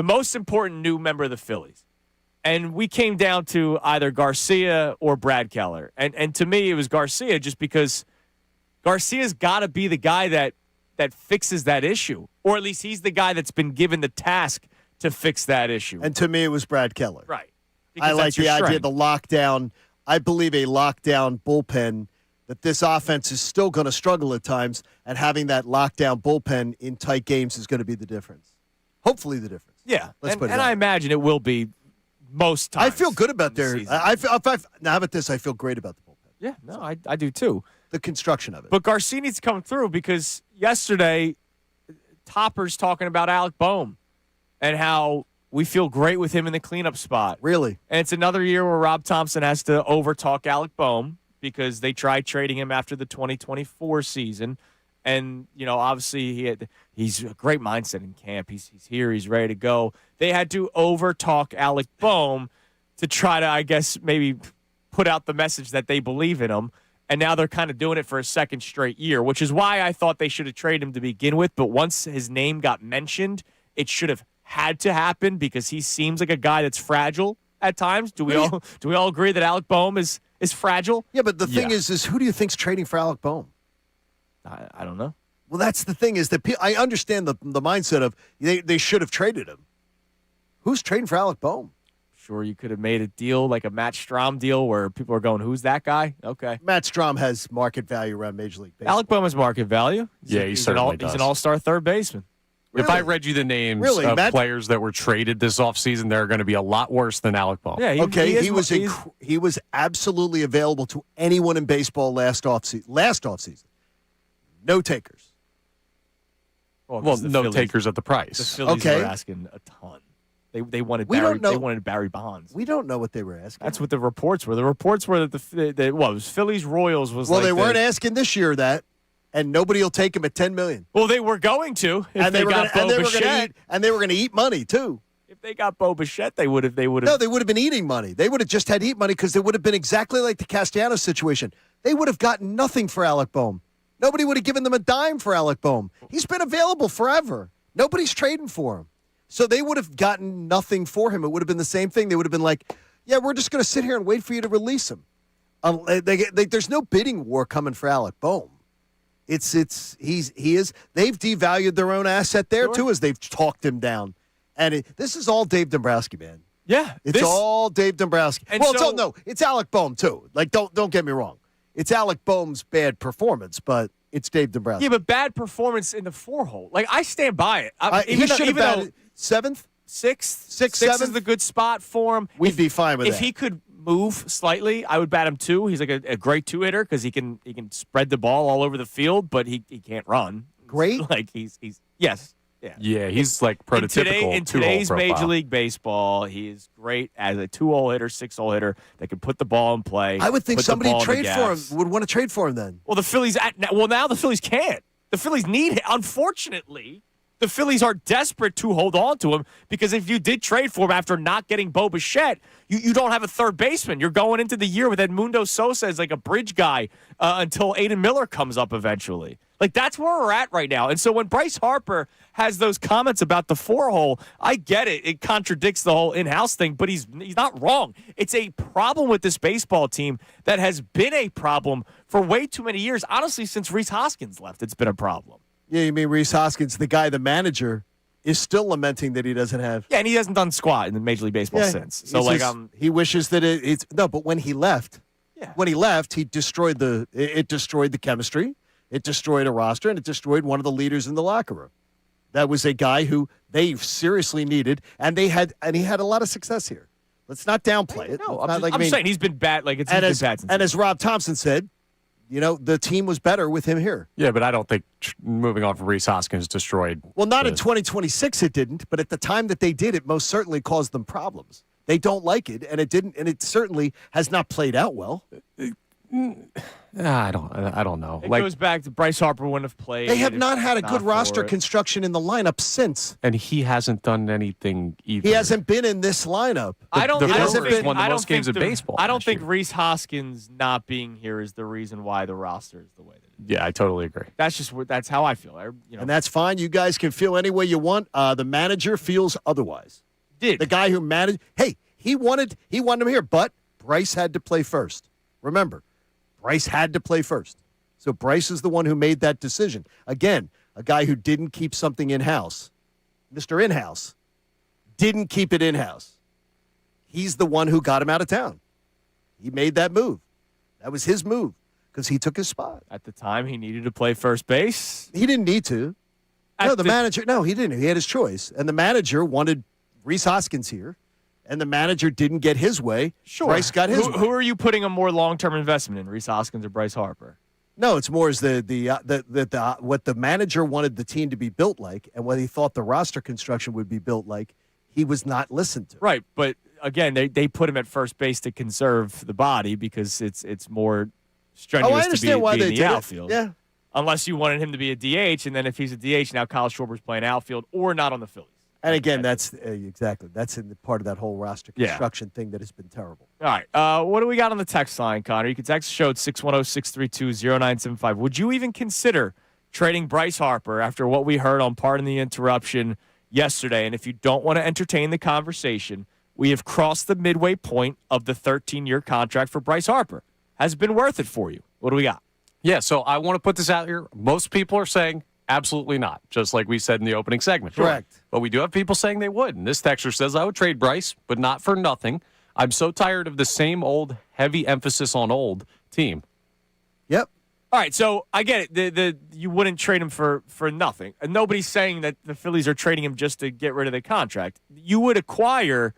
Speaker 2: most important new member of the Phillies. And we came down to either Garcia or Brad Keller. And to me, it was Garcia just because Garcia's got to be the guy that fixes that issue. Or at least he's the guy that's been given the task to fix that issue.
Speaker 3: And to me, it was Brad Keller.
Speaker 2: Right.
Speaker 3: I like the idea of the lockdown. I believe a lockdown bullpen that this offense is still going to struggle at times, and having that lockdown bullpen in tight games is going to be the difference. Hopefully the difference.
Speaker 2: Yeah,
Speaker 3: Let's put it
Speaker 2: and
Speaker 3: that
Speaker 2: I
Speaker 3: way.
Speaker 2: imagine it will be most times.
Speaker 3: I feel good about
Speaker 2: this
Speaker 3: their.
Speaker 2: season.
Speaker 3: Now, how about this? I feel great about the bullpen.
Speaker 2: Yeah, no, I do too.
Speaker 3: The construction of it.
Speaker 2: But Garcini's come through because yesterday, Topper's talking about Alec Boehm and how we feel great with him in the cleanup spot.
Speaker 3: Really?
Speaker 2: And it's another year where Rob Thompson has to overtalk Alec Boehm because they tried trading him after the 2024 season. And, obviously he's a great mindset in camp. He's here. He's ready to go. They had to overtalk Alec Boehm to try to, I guess, maybe put out the message that they believe in him. And now they're kind of doing it for a second straight year, which is why I thought they should have traded him to begin with. But once his name got mentioned, it should have had to happen because he seems like a guy that's fragile at times. Do we all agree that Alec Boehm is fragile?
Speaker 3: Yeah, but the thing is who do you think's trading for Alec Boehm?
Speaker 2: I don't know.
Speaker 3: Well, that's the thing is that I understand the mindset of they should have traded him. Who's trading for Alec Boehm?
Speaker 2: Sure, you could have made a deal like a Matt Strahm deal where people are going, who's that guy? Okay.
Speaker 3: Matt Strahm has market value around Major League Baseball.
Speaker 2: Alec Boehm has market value.
Speaker 6: He certainly does.
Speaker 2: He's an all-star third baseman.
Speaker 6: If I read you the names of players that were traded this offseason, they're going to be a lot worse than Alec Boehm.
Speaker 2: Yeah,
Speaker 3: he was absolutely available to anyone in baseball last offseason. No takers.
Speaker 6: Well, no takers at the price.
Speaker 2: The Phillies were asking a ton. They wanted They wanted Barry Bonds.
Speaker 3: We don't know what they were asking.
Speaker 2: That's what the reports were. The reports were that it was Phillies Royals was.
Speaker 3: Well,
Speaker 2: like
Speaker 3: they weren't asking this year that, and nobody will take him at $10 million.
Speaker 2: Well, they were going to if
Speaker 3: and
Speaker 2: they got Bo Bichette.
Speaker 3: And they were going to eat money too.
Speaker 2: If they got Bo Bichette, they would have.
Speaker 3: No, they would have been eating money. They would have just had to eat money because they would have been exactly like the Castellanos situation. They would have gotten nothing for Alec Boehm. Nobody would have given them a dime for Alec Boehm. He's been available forever. Nobody's trading for him. So they would have gotten nothing for him. It would have been the same thing. They would have been like, yeah, we're just going to sit here and wait for you to release him. There's no bidding war coming for Alec Boehm. They've devalued their own asset there too as they've talked him down. And this is all Dave Dombrowski, man.
Speaker 2: Yeah.
Speaker 3: It's all Dave Dombrowski. It's Alec Boehm too. Like don't get me wrong. It's Alec Boehm's bad performance, but it's Dave Dombrowski.
Speaker 2: Yeah, but bad performance in the 4-hole. Like, I stand by it.
Speaker 3: He should have batted 7th?
Speaker 2: Sixth,
Speaker 3: 7th
Speaker 2: is the good spot for him.
Speaker 3: We'd be fine with that.
Speaker 2: If he could move slightly, I would bat him 2. He's like a great 2-hitter because he can spread the ball all over the field, but he can't run.
Speaker 3: Great?
Speaker 2: Like, he's yes.
Speaker 6: Yeah, he's like prototypical.
Speaker 2: In today's Major League Baseball, he is great as a 2-hole hitter, 6-hole hitter that can put the ball in play.
Speaker 3: I would think somebody would want to trade for him then.
Speaker 2: Well, now the Phillies can't. The Phillies need him. Unfortunately, the Phillies are desperate to hold on to him because if you did trade for him after not getting Bo Bichette, you don't have a third baseman. You're going into the year with Edmundo Sosa as like a bridge guy until Aiden Miller comes up eventually. Like, that's where we're at right now. And so when Bryce Harper has those comments about the 4-hole, I get it. It contradicts the whole in-house thing, but he's not wrong. It's a problem with this baseball team that has been a problem for way too many years. Honestly, since Rhys Hoskins left, it's been a problem.
Speaker 3: Yeah, you mean Rhys Hoskins, the manager, is still lamenting that he doesn't have.
Speaker 2: Yeah, and he hasn't done squat in the Major League Baseball since. So
Speaker 3: he wishes that it's no. But when he left, he destroyed the chemistry. It destroyed a roster, and it destroyed one of the leaders in the locker room. That was a guy who they seriously needed, and he had a lot of success here. Let's not downplay it.
Speaker 2: No, I'm saying he's been bad. Like it's been bad since.
Speaker 3: And as Rob Thompson said, the team was better with him here.
Speaker 6: Yeah, but I don't think moving on from Rhys Hoskins destroyed.
Speaker 3: Well, not in 2026 it didn't, but at the time that they did, it most certainly caused them problems. They don't like it, and it didn't, and it certainly has not played out well.
Speaker 6: I don't know.
Speaker 2: It goes back to Bryce Harper wouldn't have played.
Speaker 3: They have not had a good roster construction in the lineup since.
Speaker 6: And he hasn't done anything either.
Speaker 3: He hasn't been in this lineup.
Speaker 6: Won the most games of baseball.
Speaker 2: I don't think Rhys Hoskins not being here is the reason why the roster is the way that it is.
Speaker 6: Yeah, I totally agree.
Speaker 2: That's how I feel.
Speaker 3: And that's fine. You guys can feel any way you want. The manager feels otherwise. The guy who managed, he wanted him here, but Bryce had to play first. Remember, Bryce had to play first. So Bryce is the one who made that decision. Again, a guy who didn't keep something in-house. Mr. In-house didn't keep it in-house. He's the one who got him out of town. He made that move. That was his move. because he took his spot.
Speaker 2: At the time, he needed to play first base.
Speaker 3: He didn't need to. The manager. No, he didn't. He had his choice, and the manager wanted Rhys Hoskins here, and the manager didn't get his way.
Speaker 2: Sure.
Speaker 3: Bryce got his way.
Speaker 2: Who are you putting a more long-term investment in, Rhys Hoskins or Bryce Harper?
Speaker 3: No, it's more as what the manager wanted the team to be built like, and what he thought the roster construction would be built like. He was not listened to.
Speaker 2: Right, but again, they put him at first base to conserve the body because it's more strenuous
Speaker 3: I understand
Speaker 2: to be
Speaker 3: why
Speaker 2: in
Speaker 3: they
Speaker 2: the
Speaker 3: did
Speaker 2: outfield.
Speaker 3: it. Yeah.
Speaker 2: Unless you wanted him to be a DH, and then if he's a DH, now Kyle Schwarber's playing outfield or not on the Phillies.
Speaker 3: And again, that's exactly. That's in the part of that whole roster construction thing that has been terrible.
Speaker 2: All right. What do we got on the text line, Connor? You can text the show at 610-632-0975. Would you even consider trading Bryce Harper after what we heard on Pardon the Interruption yesterday? And if you don't want to entertain the conversation, we have crossed the midway point of the 13-year contract for Bryce Harper. Has it been worth it for you? What do we got?
Speaker 6: Yeah, so I want to put this out here. Most people are saying absolutely not, just like we said in the opening segment.
Speaker 3: Correct.
Speaker 6: But we do have people saying they would. And this texter says, I would trade Bryce, but not for nothing. I'm so tired of the same old, heavy emphasis on old team.
Speaker 3: Yep.
Speaker 2: All right, so I get it. You wouldn't trade him for nothing. And nobody's saying that the Phillies are trading him just to get rid of the contract. You would acquire...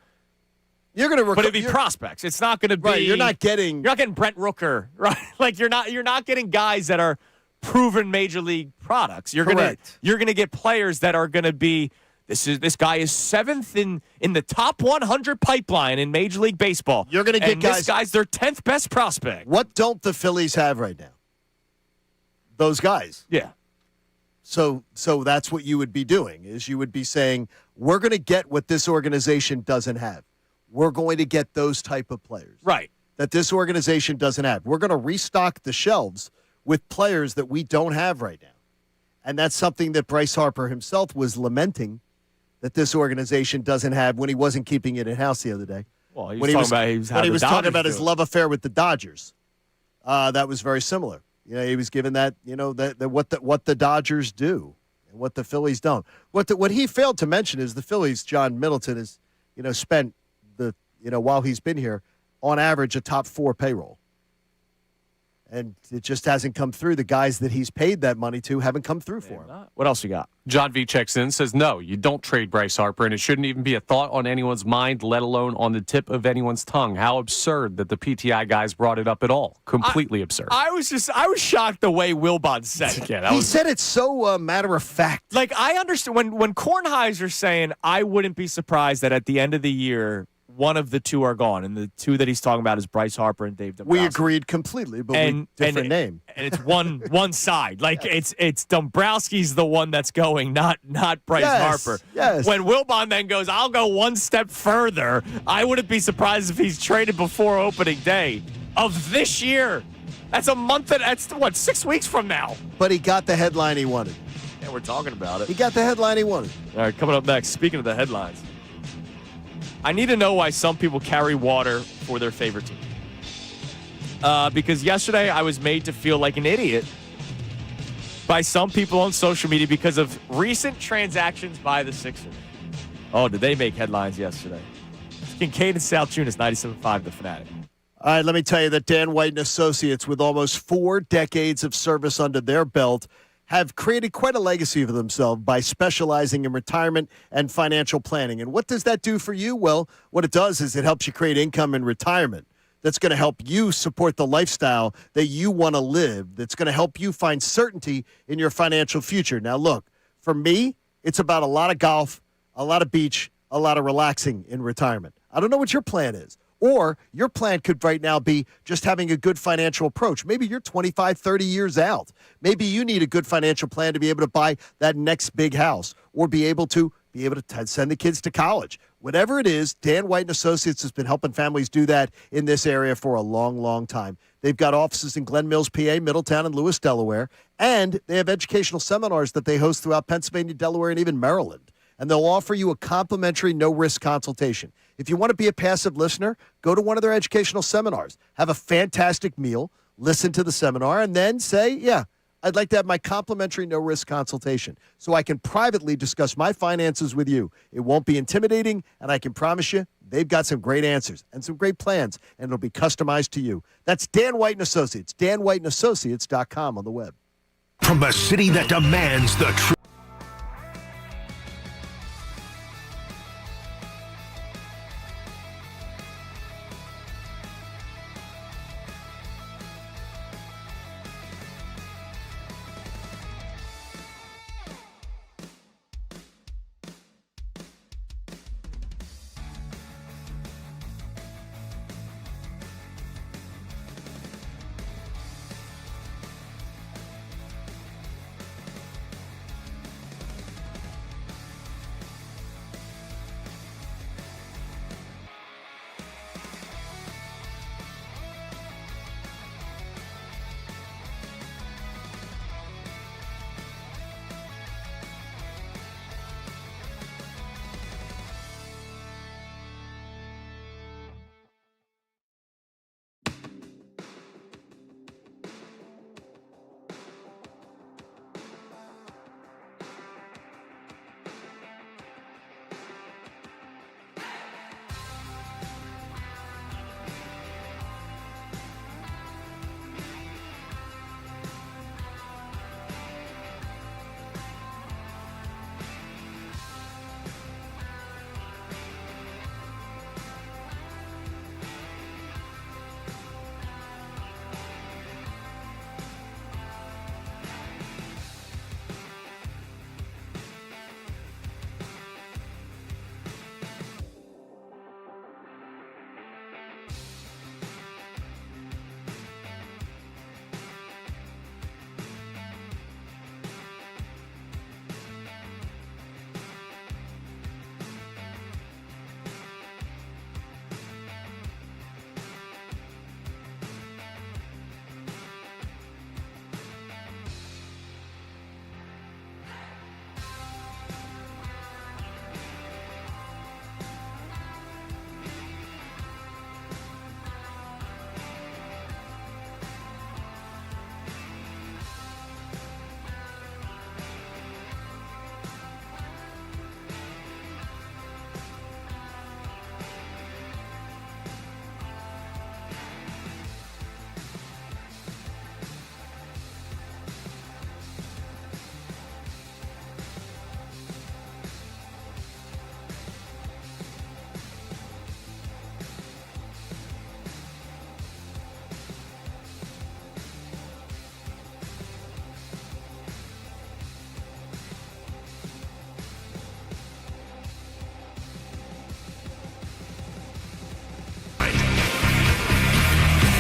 Speaker 3: You're going to,
Speaker 2: but it'd be prospects. It's not going to be.
Speaker 3: Right, you're not getting
Speaker 2: Brent Rooker, right? Like you're not getting guys that are proven major league products. You're gonna get players that are going to be. This guy is 7th in the top 100 pipeline in Major League Baseball.
Speaker 3: You're going to get guys.
Speaker 2: This guy's their 10th best prospect.
Speaker 3: What don't the Phillies have right now? Those guys.
Speaker 2: Yeah.
Speaker 3: So that's what you would be doing. Is you would be saying we're going to get what this organization doesn't have. We're going to get those type of players.
Speaker 2: Right.
Speaker 3: That this organization doesn't have. We're going to restock the shelves with players that we don't have right now. And that's something that Bryce Harper himself was lamenting that this organization doesn't have when he wasn't keeping it in-house the other day.
Speaker 2: Well,
Speaker 3: when he was talking about his love affair with the Dodgers. That was very similar. He was given that, what the Dodgers do and what the Phillies don't. What he failed to mention is the Phillies, John Middleton, has, spent while he's been here, on average, a top 4 payroll. And it just hasn't come through. The guys that he's paid that money to haven't come through for him.
Speaker 2: What else you got?
Speaker 6: John V checks in, says, no, you don't trade Bryce Harper, and it shouldn't even be a thought on anyone's mind, let alone on the tip of anyone's tongue. How absurd that the PTI guys brought it up at all. Completely absurd.
Speaker 2: I was shocked the way Wilbon said it.
Speaker 3: He said it so matter of fact.
Speaker 2: Like, I understand when Kornheiser's saying, I wouldn't be surprised that at the end of the year, one of the two are gone, and the two that he's talking about is Bryce Harper and Dave Dombrowski.
Speaker 3: We agreed completely, but different name.
Speaker 2: And it's one side. Like it's Dombrowski's the one that's going, not Bryce Harper.
Speaker 3: Yes.
Speaker 2: When Wilbon then goes, I'll go one step further. I wouldn't be surprised if he's traded before opening day of this year. That's 6 weeks from now.
Speaker 3: But he got the headline he wanted.
Speaker 2: And we're talking about it.
Speaker 3: He got the headline he wanted.
Speaker 2: All right, coming up next, speaking of the headlines. I need to know why some people carry water for their favorite team. Because yesterday I was made to feel like an idiot by some people on social media because of recent transactions by the Sixers. Oh, did they make headlines yesterday? It's Kincade Salciunas, 97.5 The Fanatic.
Speaker 3: All right, let me tell you that Dan White and Associates, with almost 4 decades of service under their belt, have created quite a legacy for themselves by specializing in retirement and financial planning. And what does that do for you? Well, what it does is it helps you create income in retirement that's going to help you support the lifestyle that you want to live, that's going to help you find certainty in your financial future. Now, look, for me, it's about a lot of golf, a lot of beach, a lot of relaxing in retirement. I don't know what your plan is. Or your plan could right now be just having a good financial approach. Maybe you're 25, 30 years out. Maybe you need a good financial plan to be able to buy that next big house or be able to send the kids to college. Whatever it is, Dan White and Associates has been helping families do that in this area for a long, long time. They've got offices in Glen Mills, PA, Middletown, and Lewis, Delaware. And they have educational seminars that they host throughout Pennsylvania, Delaware, and even Maryland. And they'll offer you a complimentary, no-risk consultation. If you want to be a passive listener, go to one of their educational seminars. Have a fantastic meal, listen to the seminar, and then say, yeah, I'd like to have my complimentary no-risk consultation so I can privately discuss my finances with you. It won't be intimidating, and I can promise you they've got some great answers and some great plans, and it'll be customized to you. That's Dan White and Associates, danwhiteandassociates.com on the web.
Speaker 1: From the city that demands the truth.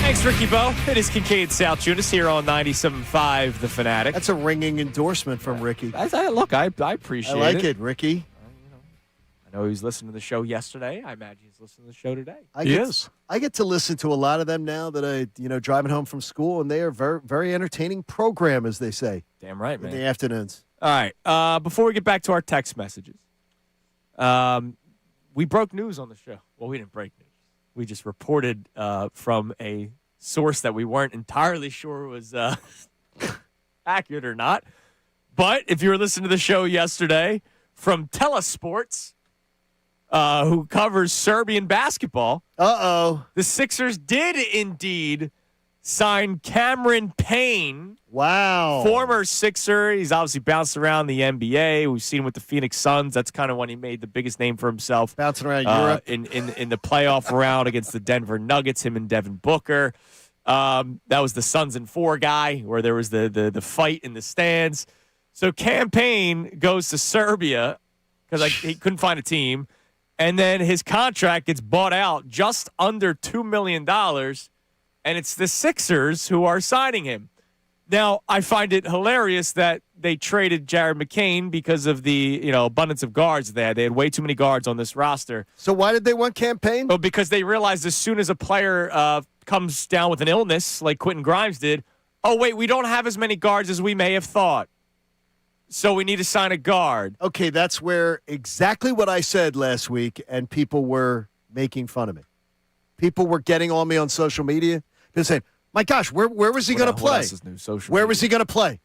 Speaker 2: Thanks, Ricky Bo. It is Kincade Salciunas here on 97.5 The Fanatic.
Speaker 3: That's a ringing endorsement from Ricky.
Speaker 2: I appreciate it.
Speaker 3: I like it, Ricky.
Speaker 2: I know he was listening to the show yesterday. I imagine he's listening to the show today.
Speaker 3: I get to listen to a lot of them now that driving home from school, and they are very, very entertaining program, as they say.
Speaker 2: Damn right, man.
Speaker 3: In the afternoons.
Speaker 2: All right. Before we get back to our text messages, we broke news on the show. Well, we didn't break news. We just reported from a source that we weren't entirely sure was accurate or not. But if you were listening to the show yesterday from Telesports, who covers Serbian basketball, the Sixers did indeed sign Cameron Payne.
Speaker 3: Wow.
Speaker 2: Former Sixer. He's obviously bounced around the NBA. We've seen him with the Phoenix Suns. That's kind of when he made the biggest name for himself.
Speaker 3: Bouncing around Europe.
Speaker 2: In the playoff round against the Denver Nuggets, him and Devin Booker. That was the Suns in 4 guy where there was the fight in the stands. So Cam Payne goes to Serbia because he couldn't find a team. And then his contract gets bought out just under $2 million. And it's the Sixers who are signing him. Now, I find it hilarious that they traded Jared McCain because of the abundance of guards they had. They had way too many guards on this roster.
Speaker 3: So why did they want Cam Payne?
Speaker 2: Oh, because they realized as soon as a player comes down with an illness, like Quentin Grimes did, oh, wait, we don't have as many guards as we may have thought. So we need to sign a guard.
Speaker 3: Okay, that's where exactly what I said last week, and people were making fun of me. People were getting on me on social media. They're saying, my gosh, where was he going to play?
Speaker 2: What else is new? Social
Speaker 3: Where
Speaker 2: media.
Speaker 3: was he going to play?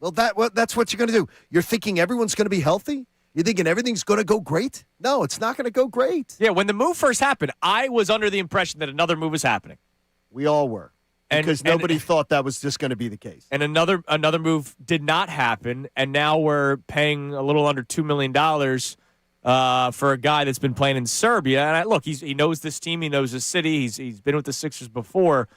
Speaker 3: Well, that's what you're going to do. You're thinking everyone's going to be healthy? You're thinking everything's going to go great? No, it's not going to go great.
Speaker 2: Yeah, when the move first happened, I was under the impression that another move was happening.
Speaker 3: We all were. Because nobody thought that was just going to be the case.
Speaker 2: And another move did not happen, and now we're paying a little under $2 million for a guy that's been playing in Serbia. And look, he knows this team. He knows this city. He's been with the Sixers before.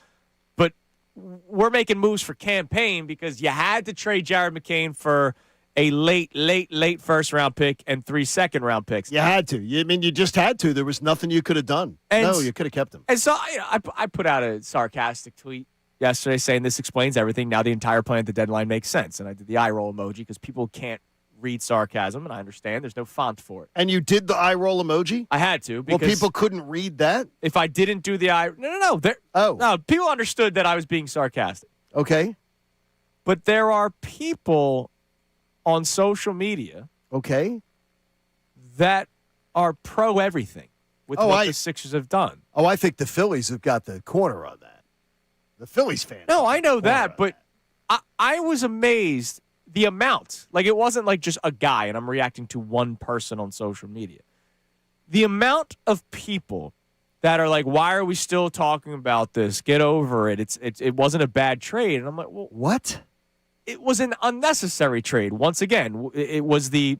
Speaker 2: But we're making moves for campaign because you had to trade Jared McCain for a late first-round pick and 3 second-round picks.
Speaker 3: You had to. You just had to. There was nothing you could have done. No, you could have kept him.
Speaker 2: And so I put out a sarcastic tweet yesterday saying this explains everything. Now the entire plan at the deadline makes sense. And I did the eye roll emoji because people can't read sarcasm, and I understand. There's no font for it.
Speaker 3: And you did the eye roll emoji?
Speaker 2: I had to. Because
Speaker 3: well, people couldn't read that?
Speaker 2: If I didn't do the eye... No. No, people understood that I was being sarcastic.
Speaker 3: Okay.
Speaker 2: But there are people on social media that are pro everything with what the Sixers have done.
Speaker 3: Oh, I think the Phillies have got the corner on that. The Phillies fans.
Speaker 2: No, I know that, but I was amazed the amount. Like, it wasn't like just a guy, and I'm reacting to one person on social media. The amount of people that are like, why are we still talking about this? Get over it. It wasn't a bad trade. And I'm like, well,
Speaker 3: what?
Speaker 2: It was an unnecessary trade. Once again, it was the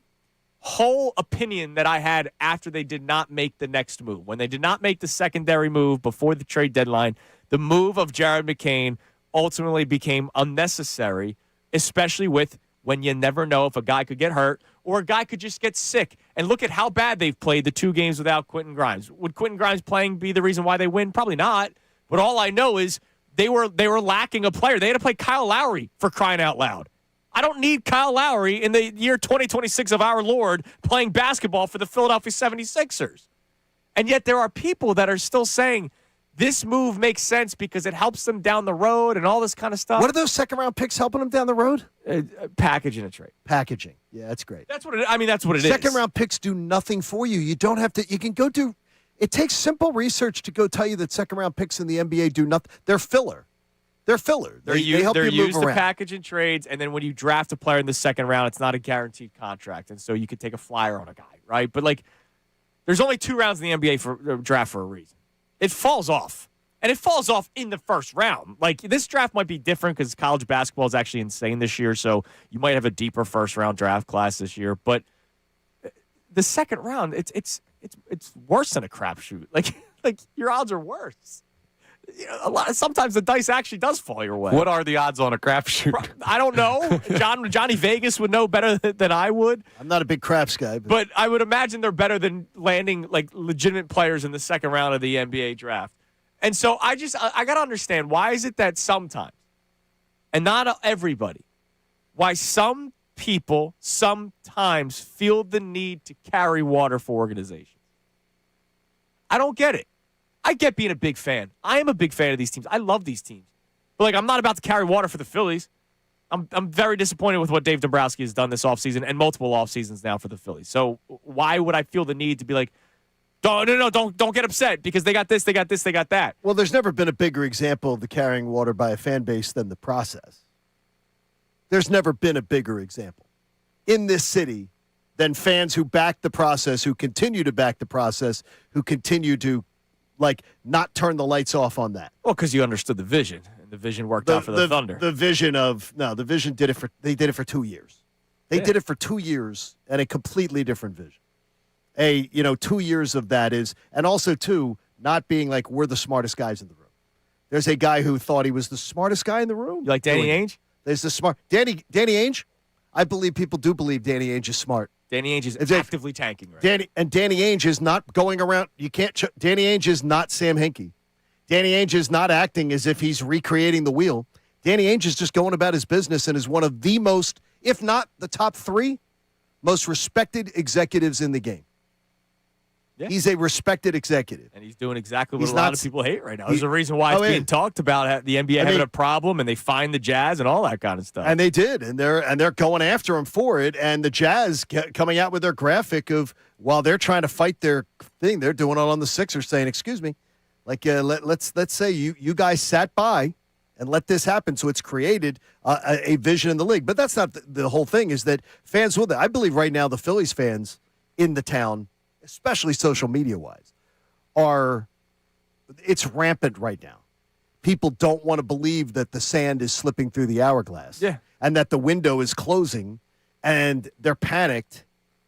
Speaker 2: whole opinion that I had after they did not make the next move. When they did not make the secondary move before the trade deadline, the move of Jared McCain ultimately became unnecessary, especially with when you never know if a guy could get hurt or a guy could just get sick. And look at how bad they've played the 2 games without Quentin Grimes. Would Quentin Grimes playing be the reason why they win? Probably not. But all I know is they were lacking a player. They had to play Kyle Lowry, for crying out loud. I don't need Kyle Lowry in the year 2026 of our Lord playing basketball for the Philadelphia 76ers. And yet there are people that are still saying this move makes sense because it helps them down the road and all this kind of stuff.
Speaker 3: What are those second-round picks helping them down the road?
Speaker 2: Packaging a trade.
Speaker 3: Packaging. Yeah, that's great.
Speaker 2: That's what it is.
Speaker 3: Second-round picks do nothing for you. You don't have to – you can go do – it takes simple research to go tell you that second-round picks in the NBA do nothing. They're filler. They're filler. They help you move
Speaker 2: used
Speaker 3: around.
Speaker 2: to package in trades, and then when you draft a player in the second round, it's not a guaranteed contract, and so you could take a flyer on a guy, right? But, like, there's only 2 rounds in the NBA for draft for a reason. It falls off, and it falls off in the first round. Like, this draft might be different because college basketball is actually insane this year, so you might have a deeper first-round draft class this year. But the second round, it's worse than a crapshoot. Like your odds are worse. Sometimes the dice actually does fall your way.
Speaker 6: What are the odds on a crapshoot?
Speaker 2: I don't know. Johnny Vegas would know better than I would.
Speaker 3: I'm not a big craps guy.
Speaker 2: But I would imagine they're better than landing like legitimate players in the second round of the NBA draft. And so I got to understand, why is it that sometimes, and not everybody, why some people sometimes feel the need to carry water for organizations? I don't get it. I get being a big fan. I am a big fan of these teams. I love these teams. But, I'm not about to carry water for the Phillies. I'm very disappointed with what Dave Dombrowski has done this offseason and multiple offseasons now for the Phillies. So why would I feel the need to be like, don't get upset because they got this, they got this, they got that?
Speaker 3: Well, there's never been a bigger example of the carrying water by a fan base than the process. There's never been a bigger example in this city than fans who back the process, who continue to back the process, who continue to not turn the lights off on that.
Speaker 2: Well, because you understood the vision, and the vision worked out for the Thunder.
Speaker 3: The vision they did it for 2 years. They did it for 2 years, and a completely different vision. 2 years of that is, and also, too, not being like, we're the smartest guys in the room. There's a guy who thought he was the smartest guy in the room.
Speaker 2: You like Danny Ainge?
Speaker 3: There's the smart. Danny Ainge? I believe people do believe Danny Ainge is smart.
Speaker 2: Danny Ainge is actively tanking right now.
Speaker 3: Danny Ainge is not going around. Danny Ainge is not Sam Hinkie. Danny Ainge is not acting as if he's recreating the wheel. Danny Ainge is just going about his business and is one of the most, if not the top 3, most respected executives in the game. Yeah. He's a respected executive.
Speaker 2: And he's doing exactly what a lot of people hate right now. There's a reason why it's being talked about, the NBA having a problem, and they find the Jazz and all that kind of stuff.
Speaker 3: And they did, and they're going after him for it. And the Jazz coming out with their graphic of, while they're trying to fight their thing, they're doing it on the Sixers, saying, excuse me, let's say you guys sat by and let this happen. So it's created a vision in the league. But that's not the whole thing, is that fans will. I believe right now the Phillies fans in the town, especially social media-wise, it's rampant right now. People don't want to believe that the sand is slipping through the hourglass.
Speaker 2: Yeah.
Speaker 3: And that the window is closing, and they're panicked,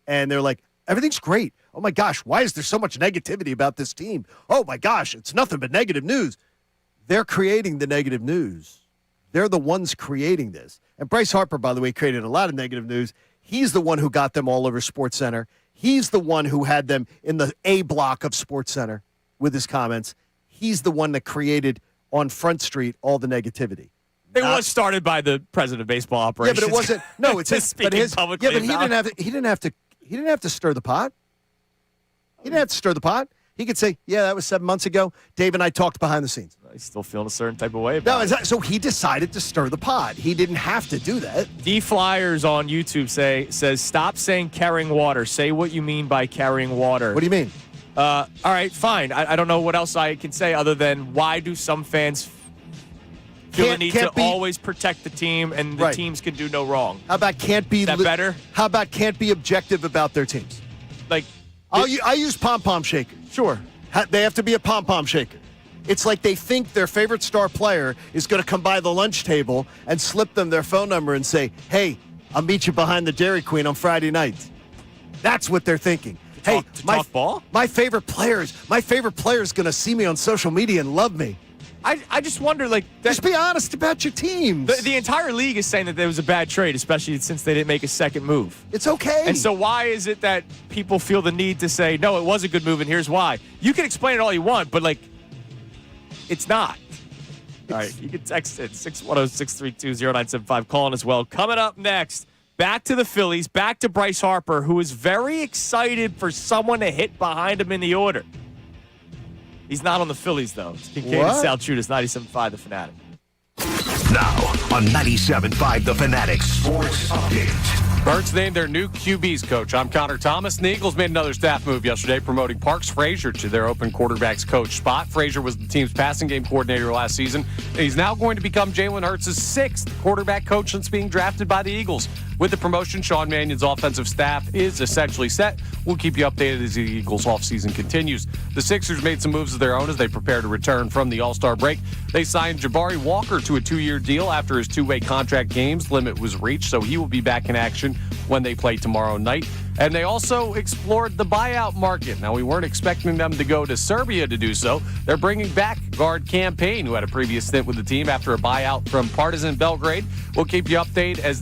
Speaker 3: and they're like, everything's great. Oh, my gosh, why is there so much negativity about this team? Oh, my gosh, it's nothing but negative news. They're creating the negative news. They're the ones creating this. And Bryce Harper, by the way, created a lot of negative news. He's the one who got them all over SportsCenter. He's the one who had them in the A block of SportsCenter with his comments. He's the one that created on Front Street all the negativity.
Speaker 2: It was started by the president of baseball operations.
Speaker 3: Yeah, but it wasn't. No, it's his.
Speaker 2: Speaking
Speaker 3: but his.
Speaker 2: publicly
Speaker 3: Yeah, but
Speaker 2: about
Speaker 3: he didn't have to stir the pot. He didn't have to stir the pot. He could say, "Yeah, that was 7 months ago. Dave and I talked behind the scenes."
Speaker 2: He's still feeling a certain type of way about it.
Speaker 3: So he decided to stir the pot. He didn't have to do that.
Speaker 2: D Flyers on YouTube says stop saying carrying water. Say what you mean by carrying water.
Speaker 3: What do you mean?
Speaker 2: All right, fine. I don't know what else I can say other than why do some fans feel the need to always protect the team and the teams can do no wrong?
Speaker 3: How about can't be?
Speaker 2: Is that better?
Speaker 3: How about can't be objective about their teams?
Speaker 2: Like,
Speaker 3: I use pom-pom shakers.
Speaker 2: Sure.
Speaker 3: They have to be a pom-pom shaker. It's like they think their favorite star player is going to come by the lunch table and slip them their phone number and say, "Hey, I'll meet you behind the Dairy Queen on Friday night." That's what they're thinking. Hey,
Speaker 2: talk ball?
Speaker 3: My favorite player is going to see me on social media and love me.
Speaker 2: I just wonder,
Speaker 3: just be honest about your teams.
Speaker 2: The entire league is saying that there was a bad trade, especially since they didn't make a second move.
Speaker 3: It's okay.
Speaker 2: And so why is it that people feel the need to say, no, it was a good move, and here's why? You can explain it all you want, but, it's not. All right, you can text it, 610-632-0975. Calling as well. Coming up next, back to the Phillies, back to Bryce Harper, who is very excited for someone to hit behind him in the order. He's not on the Phillies, though. It's Kincade Salciunas, 97.5 The Fanatic.
Speaker 1: Now on 97.5 The Fanatic Sports Update.
Speaker 6: Birds named their new QB's coach. I'm Connor Thomas. And the Eagles made another staff move yesterday, promoting Parks Frazier to their open quarterback's coach spot. Frazier was the team's passing game coordinator last season. And he's now going to become Jalen Hurts' sixth quarterback coach since being drafted by the Eagles. With the promotion, Sean Mannion's offensive staff is essentially set. We'll keep you updated as the Eagles' offseason continues. The Sixers made some moves of their own as they prepare to return from the All-Star break. They signed Jabari Walker to a 2-year deal after his two-way contract games limit was reached, so he will be back in action when they play tomorrow night. And they also explored the buyout market. Now, we weren't expecting them to go to Serbia to do so. They're bringing back guard Cam Payne, who had a previous stint with the team after a buyout from Partizan Belgrade. We'll keep you updated as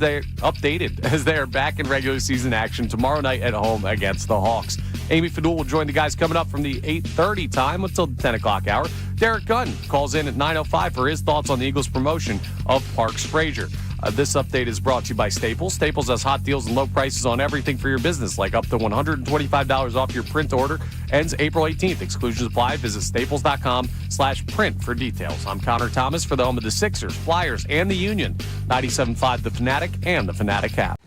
Speaker 6: they are back in regular season action tomorrow night at home against the Hawks. Amy Fadul will join the guys coming up from the 8:30 time until the 10 o'clock hour. Derek Gunn calls in at 9:05 for his thoughts on the Eagles' promotion of Parks Frazier. This update is brought to you by Staples. Staples has hot deals and low prices on everything for your business, like up to $125 off your print order. Ends April 18th. Exclusions apply. Visit staples.com/print for details. I'm Connor Thomas for the home of the Sixers, Flyers, and the Union. 97.5 The Fanatic and the Fanatic app.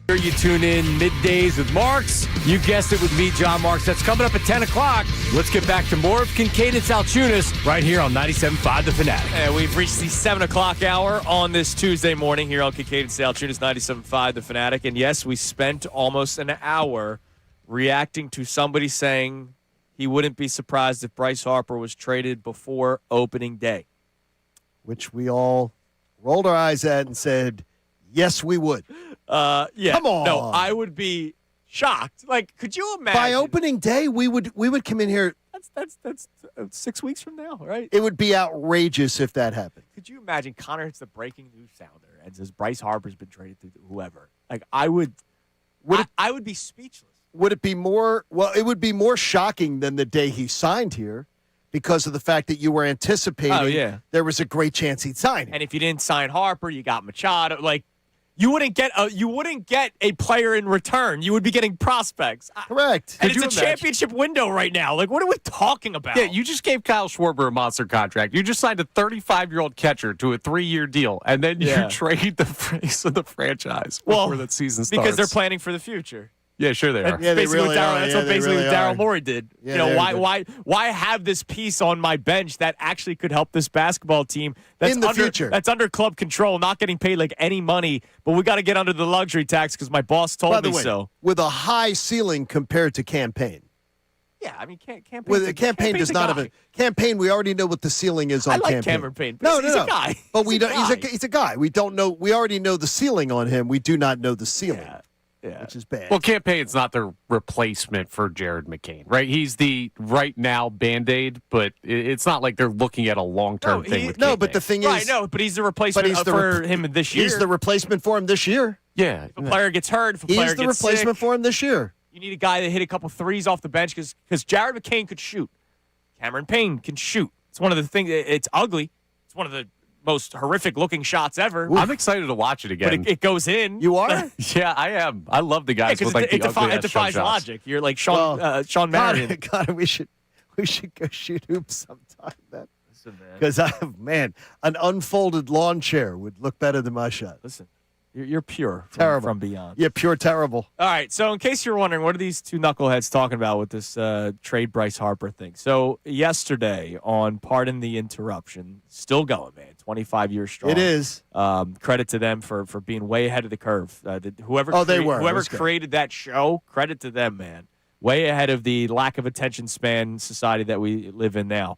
Speaker 9: Here you tune in Middays with Marks. You guessed it with me, John Marks. That's coming up at 10 o'clock. Let's get back to more of Kincade Salciunas right here on 97.5 The Fanatic.
Speaker 2: And we've reached the 7 o'clock hour on this Tuesday morning here on Kincade Salciunas, 97.5 The Fanatic. And yes, we spent almost an hour reacting to somebody saying he wouldn't be surprised if Bryce Harper was traded before opening day.
Speaker 3: Which we all rolled our eyes at and said, yes, we would.
Speaker 2: Yeah.
Speaker 3: Come on.
Speaker 2: No, I would be shocked. Like, could you imagine?
Speaker 3: By opening day, we would come in here.
Speaker 2: That's 6 weeks from now, right?
Speaker 3: It would be outrageous if that happened.
Speaker 2: Could you imagine Connor hits the breaking news sounder and says Bryce Harper's been traded to whoever? Like, I would be speechless.
Speaker 3: Would it be more? Well, it would be more shocking than the day he signed here, because of the fact that you were anticipating there was a great chance he'd sign him.
Speaker 2: And if you didn't sign Harper, you got Machado. Like, you wouldn't get a player in return. You would be getting prospects.
Speaker 3: Correct.
Speaker 2: And it's a championship window right now. Like, what are we talking about?
Speaker 6: Yeah, you just gave Kyle Schwarber a monster contract. You just signed a 35-year-old catcher to a 3-year deal, and then you trade the face of the franchise before that season starts.
Speaker 2: Because they're planning for the future.
Speaker 6: Yeah, sure they are.
Speaker 3: Yeah, they really are.
Speaker 2: That's what basically
Speaker 3: really
Speaker 2: Daryl Morey did.
Speaker 3: Yeah,
Speaker 2: why have this piece on my bench that actually could help this basketball team that's
Speaker 3: in the future?
Speaker 2: That's under club control, not getting paid like any money, but we got to get under the luxury tax because my boss told me so.
Speaker 3: With a high ceiling compared to Campaign.
Speaker 2: Yeah, I mean, Campaign.
Speaker 3: Well, Campaign does not have a Campaign. We already know what the ceiling is on Campaign.
Speaker 2: I like Cameron Payne.
Speaker 3: No,
Speaker 2: he's a guy.
Speaker 3: But he's a guy. We don't know. We already know the ceiling on him. We do not know the ceiling.
Speaker 2: Yeah.
Speaker 3: Which is bad.
Speaker 6: Well, Campaign's not the replacement for Jared McCain, right? He's the right now Band-Aid, but it's not like they're looking at a long-term thing with Campaign.
Speaker 3: But the thing is...
Speaker 2: Right, no, but he's the replacement for him this year.
Speaker 3: He's the replacement for him this year.
Speaker 6: Yeah.
Speaker 2: If a player gets hurt, if a player gets sick...
Speaker 3: He's the replacement for him this year.
Speaker 2: You need a guy that hit a couple threes off the bench because Jared McCain could shoot. Cameron Payne can shoot. It's one of the things... It's ugly. It's one of the most horrific looking shots ever.
Speaker 6: Oof. I'm excited to watch it again.
Speaker 2: But it goes in.
Speaker 3: You are?
Speaker 6: Yeah, I am. I love the guys with like
Speaker 2: it
Speaker 6: the ugly
Speaker 2: defies logic. You're like Sean Marion.
Speaker 3: God, we should go shoot hoops sometime, man.
Speaker 2: Listen, man.
Speaker 3: Because an unfolded lawn chair would look better than my shot.
Speaker 2: Listen. You're pure
Speaker 3: terrible
Speaker 2: from beyond.
Speaker 3: Yeah, pure terrible.
Speaker 2: All right, so in case you're wondering, what are these two knuckleheads talking about with this trade Bryce Harper thing? So yesterday on Pardon the Interruption, still going, man, 25 years strong.
Speaker 3: It is.
Speaker 2: Credit to them for being way ahead of the curve. Whoever created that show, credit to them, man. Way ahead of the lack of attention span society that we live in now.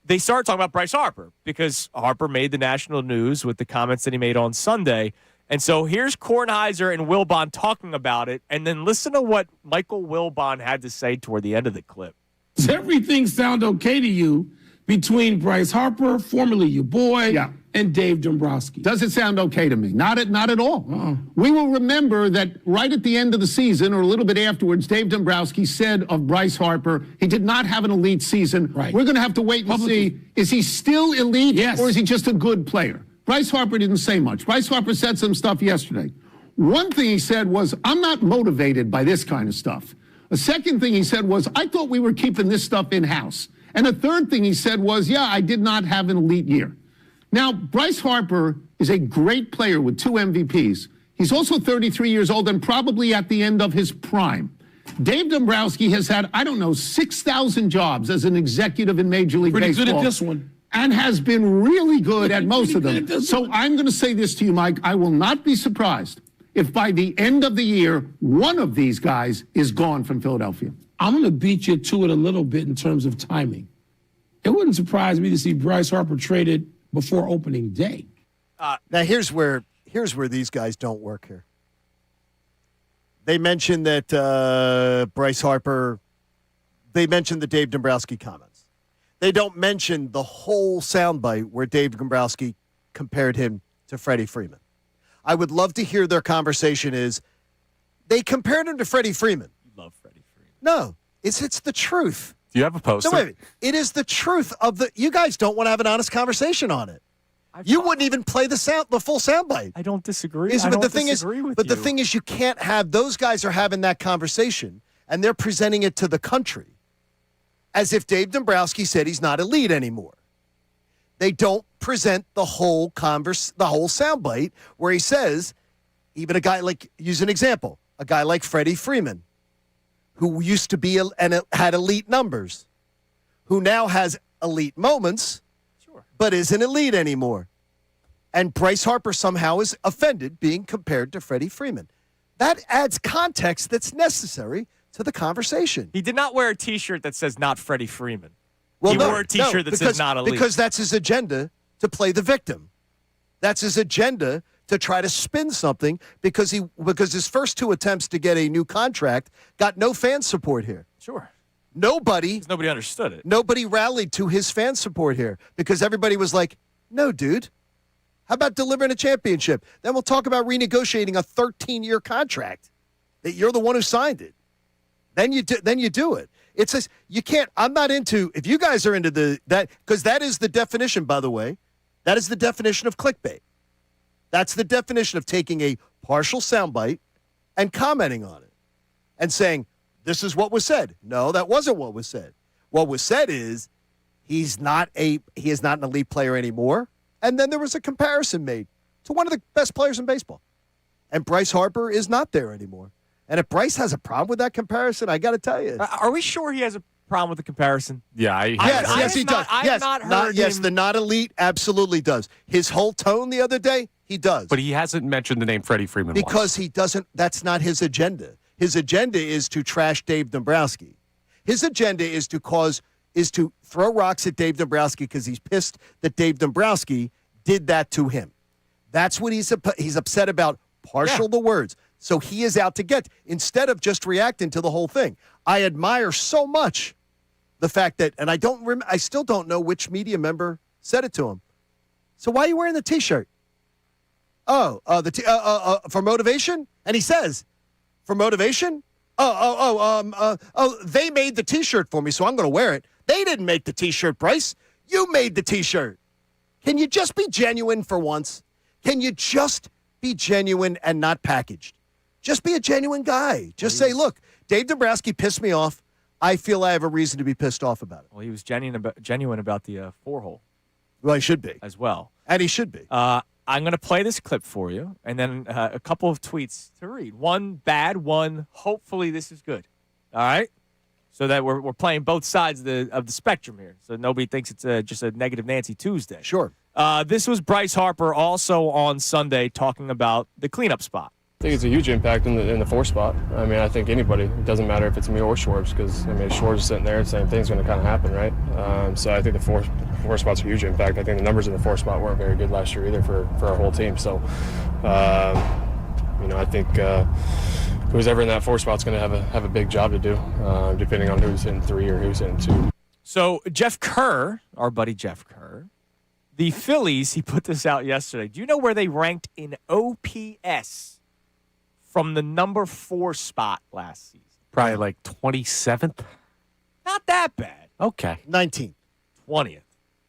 Speaker 2: They started talking about Bryce Harper because Harper made the national news with the comments that he made on Sunday. And so here's Kornheiser and Wilbon talking about it, and then listen to what Michael Wilbon had to say toward the end of the clip.
Speaker 4: Does everything sound okay to you between Bryce Harper, formerly your boy, and Dave Dombrowski?
Speaker 5: Does it sound okay to me? Not at all. We will remember that right at the end of the season or a little bit afterwards, Dave Dombrowski said of Bryce Harper, he did not have an elite season.
Speaker 4: Right.
Speaker 5: We're going to have to wait and see, is he still elite or is he just a good player? Bryce Harper didn't say much. Bryce Harper said some stuff yesterday. One thing he said was, I'm not motivated by this kind of stuff. A second thing he said was, I thought we were keeping this stuff in-house. And a third thing he said was, I did not have an elite year. Now, Bryce Harper is a great player with 2 MVPs. He's also 33 years old and probably at the end of his prime. Dave Dombrowski has had, 6,000 jobs as an executive in Major League Baseball.
Speaker 4: Pretty good at this one.
Speaker 5: And has been really good at most of them. So I'm going to say this to you, Mike. I will not be surprised if by the end of the year, one of these guys is gone from Philadelphia.
Speaker 4: I'm going to beat you to it a little bit in terms of timing. It wouldn't surprise me to see Bryce Harper traded before opening day.
Speaker 3: Now, here's where these guys don't work here. They mentioned that Bryce Harper, they mentioned the Dave Dombrowski comments. They don't mention the whole soundbite where Dave Dombrowski compared him to Freddie Freeman. I would love to hear their conversation is, they compared him to Freddie Freeman.
Speaker 2: You love Freddie Freeman.
Speaker 3: No, it's the truth.
Speaker 6: Do you have a poster?
Speaker 3: No, wait, it is the truth of the, you guys don't want to have an honest conversation on it. You wouldn't even play the full soundbite.
Speaker 2: I don't disagree.
Speaker 3: But the thing is, you can't have, those guys are having that conversation, and they're presenting it to the country as if Dave Dombrowski said he's not elite anymore. They don't present the whole soundbite where he says even a guy like, use an example, a guy like Freddie Freeman, who used to be and had elite numbers, who now has elite moments, but isn't elite anymore. And Bryce Harper somehow is offended being compared to Freddie Freeman. That adds context that's necessary to the conversation.
Speaker 2: He did not wear a T-shirt that says "Not Freddie Freeman."
Speaker 3: Well,
Speaker 2: he
Speaker 3: no,
Speaker 2: wore a T-shirt that says "Not elite."
Speaker 3: Because that's his agenda to play the victim. That's his agenda to try to spin something because his first 2 attempts to get a new contract got no fan support here.
Speaker 2: Sure.
Speaker 3: Nobody
Speaker 2: understood it.
Speaker 3: Nobody rallied to his fan support here because everybody was like, "No, dude. How about delivering a championship? Then we'll talk about renegotiating a 13-year contract that you're the one who signed it. Then you do it. It says you can't. I'm not into. If you guys are into that, because that is the definition, by the way. That is the definition of clickbait. That's the definition of taking a partial soundbite and commenting on it and saying this is what was said. No, that wasn't what was said. What was said is he is not an elite player anymore. And then there was a comparison made to one of the best players in baseball. And Bryce Harper is not there anymore. And if Bryce has a problem with that comparison, I got to tell you.
Speaker 2: Are we sure he has a problem with the comparison?
Speaker 6: Yeah.
Speaker 3: Yes, he does.
Speaker 2: I have not heard him.
Speaker 3: Yes, the not elite absolutely does. His whole tone the other day, he does.
Speaker 6: But he hasn't mentioned the name Freddie Freeman
Speaker 3: because he doesn't. That's not his agenda. His agenda is to trash Dave Dombrowski. His agenda is to throw rocks at Dave Dombrowski because he's pissed that Dave Dombrowski did that to him. That's what he's upset about. Partial the words. So he is out to get instead of just reacting to the whole thing. I admire so much the fact that, and I still don't know which media member said it to him. So why are you wearing the T-shirt? For motivation? And he says, for motivation? They made the T-shirt for me, so I'm going to wear it. They didn't make the T-shirt, Bryce. You made the T-shirt. Can you just be genuine for once? Can you just be genuine and not packaged? Just be a genuine guy. Just say, look, Dave Dombrowski pissed me off. I feel I have a reason to be pissed off about it.
Speaker 2: Well, he was genuine about the 4-hole.
Speaker 3: Well, he should be.
Speaker 2: As well.
Speaker 3: And he should be.
Speaker 2: I'm going to play this clip for you, and then a couple of tweets to read. One bad, one hopefully this is good. All right? So that we're playing both sides of the spectrum here, so nobody thinks it's just a negative Nancy Tuesday.
Speaker 3: Sure.
Speaker 2: This was Bryce Harper also on Sunday talking about the cleanup spot.
Speaker 8: I think it's a huge impact in the 4 spot. I mean, I think anybody. It doesn't matter if it's me or Schwartz because, I mean, Schwartz is sitting there and same thing's going to kind of happen, right? So I think the 4 spot's a huge impact. I think the numbers in the 4 spot weren't very good last year either for our whole team. So, I think who's ever in that 4 spot's going to have a big job to do, depending on who's in 3 or who's in 2.
Speaker 2: So Jeff Kerr, our buddy Jeff Kerr, the Phillies, he put this out yesterday. Do you know where they ranked in OPS from the number 4 spot last season?
Speaker 6: Probably like 27th.
Speaker 2: Not that bad.
Speaker 6: Okay.
Speaker 3: 19th.
Speaker 2: 20th.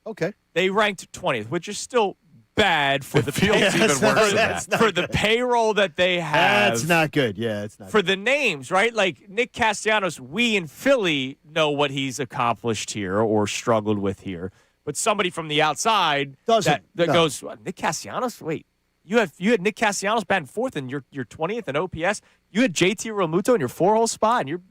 Speaker 3: Okay.
Speaker 2: They ranked 20th, which is still bad for the
Speaker 6: feels even worse than that.
Speaker 2: For the payroll that they have.
Speaker 3: That's not good. Yeah, it's not
Speaker 2: for
Speaker 3: good.
Speaker 2: the names, right? Like Nick Castellanos, we in Philly know what he's accomplished here or struggled with here. But somebody from the outside that goes, what, Nick Castellanos? Wait, you had Nick Castellanos batting 4th and you're 20th in OPS. You had JT Realmuto in your 4-hole spot and you're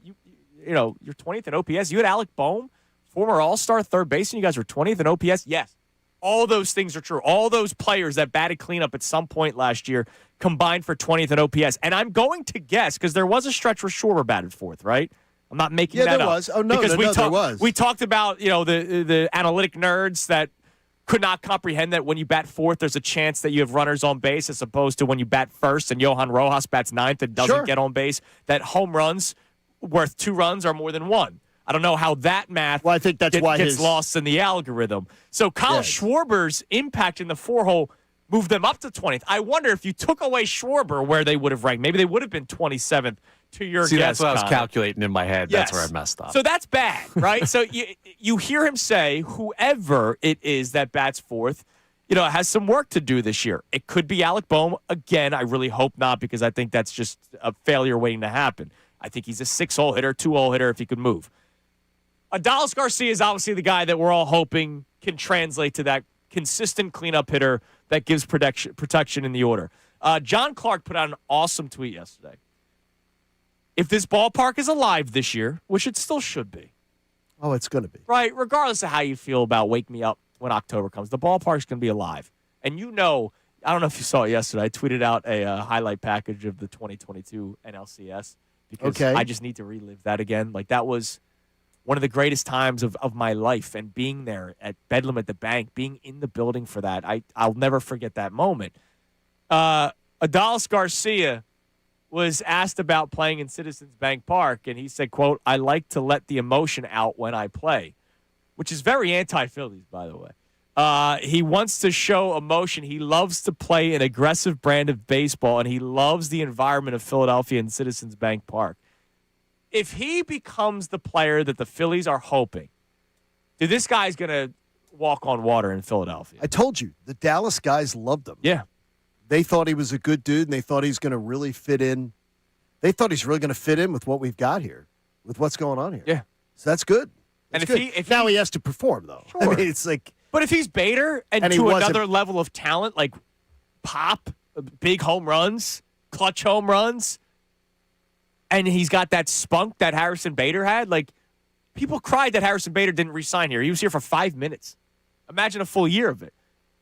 Speaker 2: 20th in OPS. You had Alec Boehm, former All-Star third baseman. You guys were 20th in OPS. Yes, all those things are true. All those players that batted cleanup at some point last year combined for 20th in OPS. And I'm going to guess because there was a stretch where Schwarber batted 4th, right? I'm not making that up.
Speaker 3: Yeah, there was. Oh, no, there was.
Speaker 2: We talked about, the analytic nerds that could not comprehend that when you bat 4th, there's a chance that you have runners on base as opposed to when you bat 1st and Johan Rojas bats 9th and doesn't get on base, that home runs worth 2 runs are more than 1. I don't know how that math
Speaker 3: I think that's why
Speaker 2: gets lost in the algorithm. So Kyle Schwarber's impact in the 4-hole moved them up to 20th. I wonder if you took away Schwarber, where they would have ranked. Maybe they would have been 27th to your guess.
Speaker 6: That's what I was
Speaker 2: Connor.
Speaker 6: calculating in my head.
Speaker 2: Yes.
Speaker 6: That's where I messed up.
Speaker 2: So that's bad, right? So you hear him say, whoever it is that bats 4th, has some work to do this year. It could be Alec Boehm. Again, I really hope not because I think that's just a failure waiting to happen. I think he's a 6-hole hitter, 2-hole hitter if he could move. Adolis Garcia is obviously the guy that we're all hoping can translate to that consistent cleanup hitter that gives protection in the order. John Clark put out an awesome tweet yesterday. If this ballpark is alive this year, which it still should be.
Speaker 3: Oh, it's going to be.
Speaker 2: Right, regardless of how you feel about Wake Me Up when October comes, the ballpark's going to be alive. And you know, I don't know if you saw it yesterday, I tweeted out a highlight package of the 2022 NLCS because I just need to relive that again. Like, that was one of the greatest times of my life, and being there at Bedlam at the Bank, being in the building for that, I'll never forget that moment. Adalis Garcia was asked about playing in Citizens Bank Park, and he said, quote, "I like to let the emotion out when I play," which is very anti-Phillies, by the way. He wants to show emotion. He loves to play an aggressive brand of baseball, and he loves the environment of Philadelphia and Citizens Bank Park. If he becomes the player that the Phillies are hoping, dude, this guy's going to walk on water in Philadelphia.
Speaker 3: I told you, the Dallas guys loved him.
Speaker 2: Yeah.
Speaker 3: They thought he was a good dude, and they thought he's going to really fit in. They thought he's really going to fit in with what we've got here, with what's going on here.
Speaker 2: Yeah.
Speaker 3: So that's good.
Speaker 2: And
Speaker 3: That's good. Now he has to perform, though.
Speaker 2: Sure.
Speaker 3: I mean, it's like.
Speaker 2: But if he's Bader and
Speaker 3: he
Speaker 2: to
Speaker 3: wasn't-
Speaker 2: another level of talent, like pop, big home runs, clutch home runs, and he's got that spunk that Harrison Bader had, like, people cried that Harrison Bader didn't re-sign here. He was here for 5 minutes. Imagine a full year of it.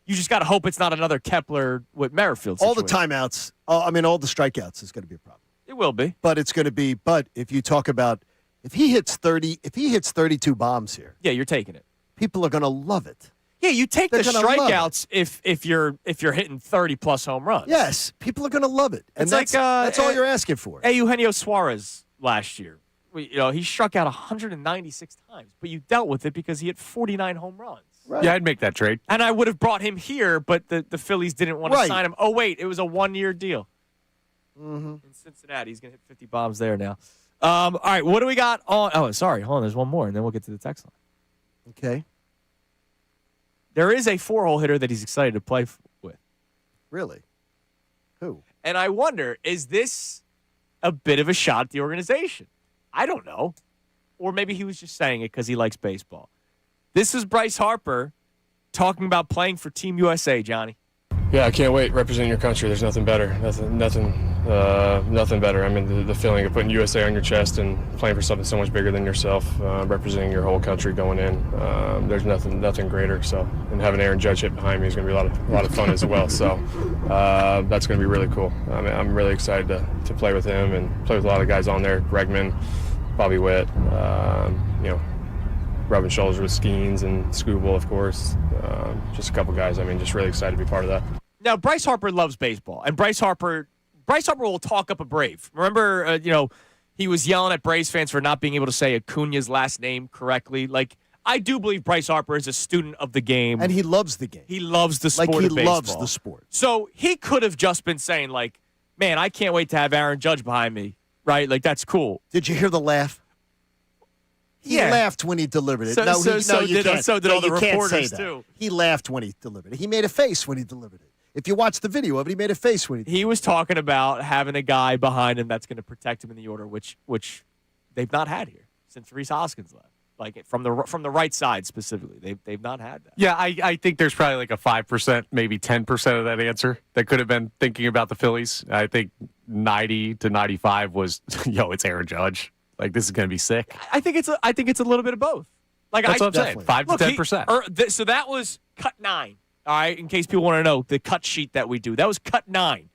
Speaker 2: You just got to hope it's not another Kepler with Merrifield situation.
Speaker 3: All the timeouts, all the strikeouts is going to be a problem.
Speaker 2: It will be.
Speaker 3: But it's going to be, but if you talk about, if he hits 32 bombs here,
Speaker 2: Yeah, you're taking it.
Speaker 3: people are going to love it.
Speaker 2: Yeah, you take
Speaker 3: They're
Speaker 2: the
Speaker 3: gonna love
Speaker 2: strikeouts if you're hitting 30-plus home runs.
Speaker 3: Yes, people are going to love it. And
Speaker 2: It's
Speaker 3: that's,
Speaker 2: like,
Speaker 3: that's all you're asking for.
Speaker 2: Eugenio Suarez last year. He struck out 196 times, but you dealt with it because he hit 49 home runs.
Speaker 3: Right.
Speaker 6: Yeah, I'd make that trade.
Speaker 2: And I would have brought him here, but the Phillies didn't want to
Speaker 3: Right.
Speaker 2: sign him. Oh, wait, it was a one-year deal.
Speaker 3: Mm-hmm.
Speaker 2: In Cincinnati, he's going to hit 50 bombs there now. All right, what do we got on? Oh, sorry. Hold on, there's one more, and then we'll get to the text line.
Speaker 3: Okay.
Speaker 2: There is a four-hole hitter that he's excited to play with.
Speaker 3: Really? Who?
Speaker 2: And I wonder, is this a bit of a shot at the organization? I don't know. Or maybe he was just saying it because he likes baseball. This is Bryce Harper talking about playing for Team USA, Johnny.
Speaker 8: Yeah, I can't wait representing your country. There's nothing better. Nothing better. I mean, the feeling of putting USA on your chest and playing for something so much bigger than yourself, representing your whole country going in. There's nothing greater. So, and having Aaron Judge hit behind me is going to be a lot of fun as well. So, that's going to be really cool. I'm really excited to play with him and play with a lot of guys on there. Bregman, Bobby Witt, rubbing shoulders with Skeens and Scooble, of course. Just a couple guys. I mean, just really excited to be part of that.
Speaker 2: Now, Bryce Harper loves baseball, and Bryce Harper will talk up a Brave. Remember, he was yelling at Braves fans for not being able to say Acuna's last name correctly. Like, I do believe Bryce Harper is a student of the game.
Speaker 3: And he loves the game.
Speaker 2: He loves the sport
Speaker 3: Like, he
Speaker 2: of baseball.
Speaker 3: loves the sport.
Speaker 2: So he could have just been saying, like, man, I can't wait to have Aaron Judge behind me, right? Like, that's cool.
Speaker 3: Did you hear the laugh? He laughed when he delivered it.
Speaker 2: So-
Speaker 3: no,
Speaker 2: so-
Speaker 3: you
Speaker 2: so did-
Speaker 3: can't.
Speaker 2: so did all the
Speaker 3: you can't
Speaker 2: reporters,
Speaker 3: say that.
Speaker 2: too.
Speaker 3: He laughed when he delivered it. He made a face when he delivered it. If you watch the video of it, he made a face when
Speaker 2: He was talking about having a guy behind him that's going to protect him in the order, which they've not had here since Rhys Hoskins left. Like, from the right side specifically, they've not had that.
Speaker 6: Yeah, I think there's probably like a 5%, maybe 10% of that answer that could have been thinking about the Phillies. I think 90 to 95 was, it's Aaron Judge. Like, this is going to be sick.
Speaker 2: I think it's a little bit of both. Like,
Speaker 6: That's what I'm saying. 5 to 10%.
Speaker 2: So that was cut 9. All right, in case people want to know the cut sheet that we do, that was cut 9.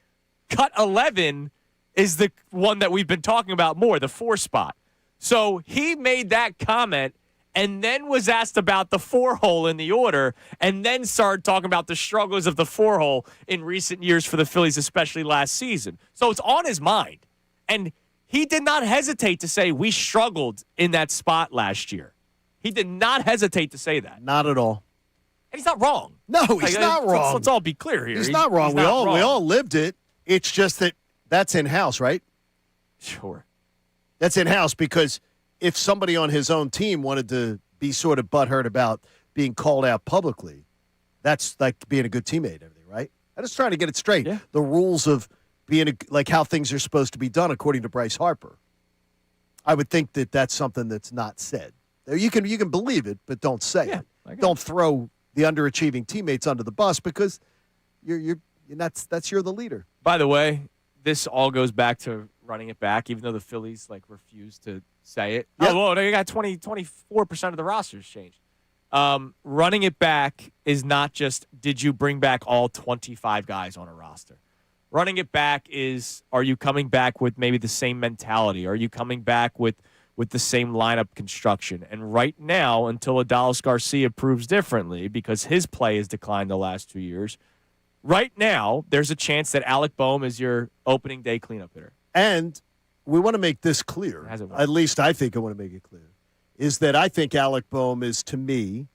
Speaker 2: Cut 11 is the one that we've been talking about more, the 4 spot. So he made that comment and then was asked about the 4-hole in the order and then started talking about the struggles of the 4-hole in recent years for the Phillies, especially last season. So it's on his mind. And he did not hesitate to say we struggled in that spot last year. He did not hesitate to say that.
Speaker 3: Not at all.
Speaker 2: And he's not wrong.
Speaker 3: No, he's not wrong.
Speaker 2: Let's all be clear here.
Speaker 3: He's not wrong.
Speaker 2: He's
Speaker 3: we
Speaker 2: not wrong.
Speaker 3: all lived it. It's just that that's in-house, right?
Speaker 2: Sure.
Speaker 3: That's in-house because if somebody on his own team wanted to be sort of butthurt about being called out publicly, that's like being a good teammate and everything, right? I'm just trying to get it straight.
Speaker 2: Yeah.
Speaker 3: The rules of being like how things are supposed to be done according to Bryce Harper. I would think that that's something that's not said. You can believe it, but don't say it.
Speaker 2: I got
Speaker 3: Don't throw the underachieving teammates under the bus because you're you're the leader.
Speaker 2: By the way, this all goes back to running it back, even though the Phillies refuse to say it.
Speaker 3: Yep.
Speaker 2: Oh, well, they got 24% of the rosters changed. Running it back is not just did you bring back all 25 guys on a roster. Running it back is, are you coming back with maybe the same mentality? Are you coming back with the same lineup construction? And right now, until Adalis Garcia proves differently, because his play has declined the last 2 years, right now there's a chance that Alec Boehm is your opening day cleanup hitter.
Speaker 3: And we want to make this clear, at least I think I want to make it clear, is that I think Alec Boehm is, to me,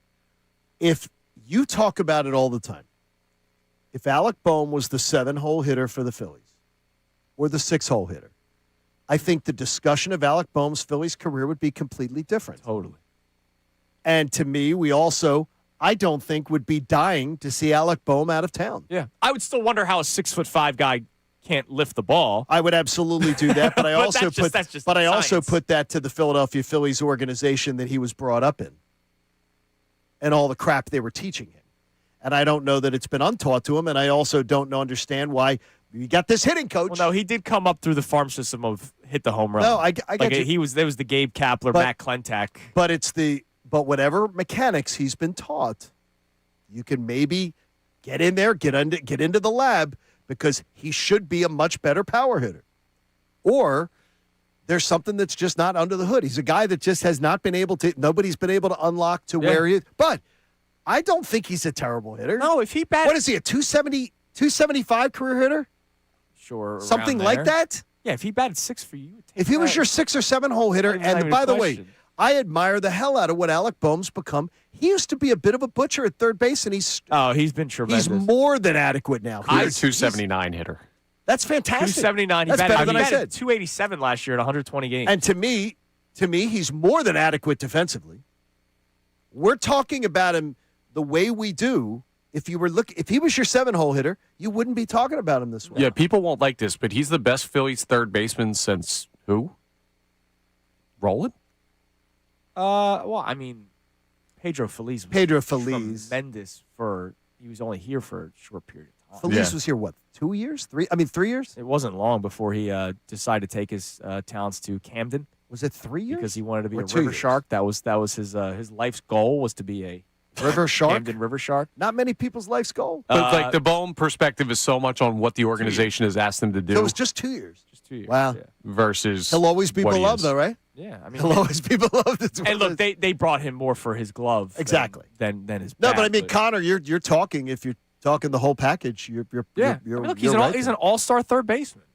Speaker 3: if you talk about it all the time, if Alec Boehm was the 7-hole hitter for the Phillies or the 6-hole hitter, I think the discussion of Alec Boehm's Phillies career would be completely different.
Speaker 2: Totally.
Speaker 3: And to me, we also, I don't think, would be dying to see Alec Boehm out of town.
Speaker 2: Yeah. I would still wonder how a 6'5" guy can't lift the ball.
Speaker 3: I would absolutely do that, but I
Speaker 2: But
Speaker 3: also
Speaker 2: that's just
Speaker 3: I also
Speaker 2: science.
Speaker 3: put that to the Philadelphia Phillies organization that he was brought up in and all the crap they were teaching him. And I don't know that it's been untaught to him, and I also don't understand why you got this hitting coach.
Speaker 2: Well, no, he did come up through the farm system of hit the home run.
Speaker 3: No, I get you.
Speaker 2: There was the Gabe Kapler, Matt Klentak.
Speaker 3: But whatever mechanics he's been taught, you can maybe get in there, get into the lab, because he should be a much better power hitter. Or there's something that's just not under the hood. He's a guy that just has not been able to, nobody's been able to unlock to where he is. But I don't think he's a terrible hitter.
Speaker 2: No, if he batted.
Speaker 3: What is he, a 275 career hitter?
Speaker 2: Sure.
Speaker 3: Something
Speaker 2: around
Speaker 3: like
Speaker 2: there.
Speaker 3: that?
Speaker 2: Yeah, if he batted 6 for you.
Speaker 3: If he was your 6 or 7 hole hitter,
Speaker 2: Not even
Speaker 3: and by the way,
Speaker 2: question.
Speaker 3: I admire the hell out of what Alec Boehm's become. He used to be a bit of a butcher at third base, and he's
Speaker 2: been tremendous.
Speaker 3: He's more than adequate now.
Speaker 6: He's a 279 hitter.
Speaker 3: That's fantastic.
Speaker 2: 279.
Speaker 3: That's better than I said.
Speaker 2: 287 last year in 120 games.
Speaker 3: And to me, he's more than adequate defensively. We're talking about him the way we do. If he was your 7-hole hitter, you wouldn't be talking about him this way.
Speaker 6: Yeah, people won't like this, but he's the best Phillies third baseman since who? Roland?
Speaker 2: Well, I mean, Pedro Feliz was tremendous he was only here for a short period of time.
Speaker 3: Feliz was here, what, 2 years? 3 years?
Speaker 2: It wasn't long before he decided to take his talents to Camden.
Speaker 3: Was it 3 years?
Speaker 2: Because he wanted to be
Speaker 3: Or
Speaker 2: a
Speaker 3: 2
Speaker 2: river
Speaker 3: years?
Speaker 2: shark. That was his life's goal was to be a
Speaker 3: River shark?
Speaker 2: Camden river shark.
Speaker 3: Not many people's life's goal.
Speaker 6: But the Boehm perspective is so much on what the organization has asked them to do.
Speaker 3: So it was just 2 years.
Speaker 2: Just 2 years.
Speaker 3: Wow.
Speaker 2: Yeah.
Speaker 6: Versus
Speaker 3: He'll always be
Speaker 6: what he
Speaker 3: beloved,
Speaker 6: is.
Speaker 3: though, right?
Speaker 2: Yeah, I mean,
Speaker 3: He'll always be beloved.
Speaker 2: and look, they brought him more for his glove,
Speaker 3: Exactly.
Speaker 2: than his.
Speaker 3: No,
Speaker 2: bat,
Speaker 3: but I mean, Connor, you're talking. If you're talking the whole package, you're
Speaker 2: I mean, look, he's
Speaker 3: right
Speaker 2: an all-star third baseman.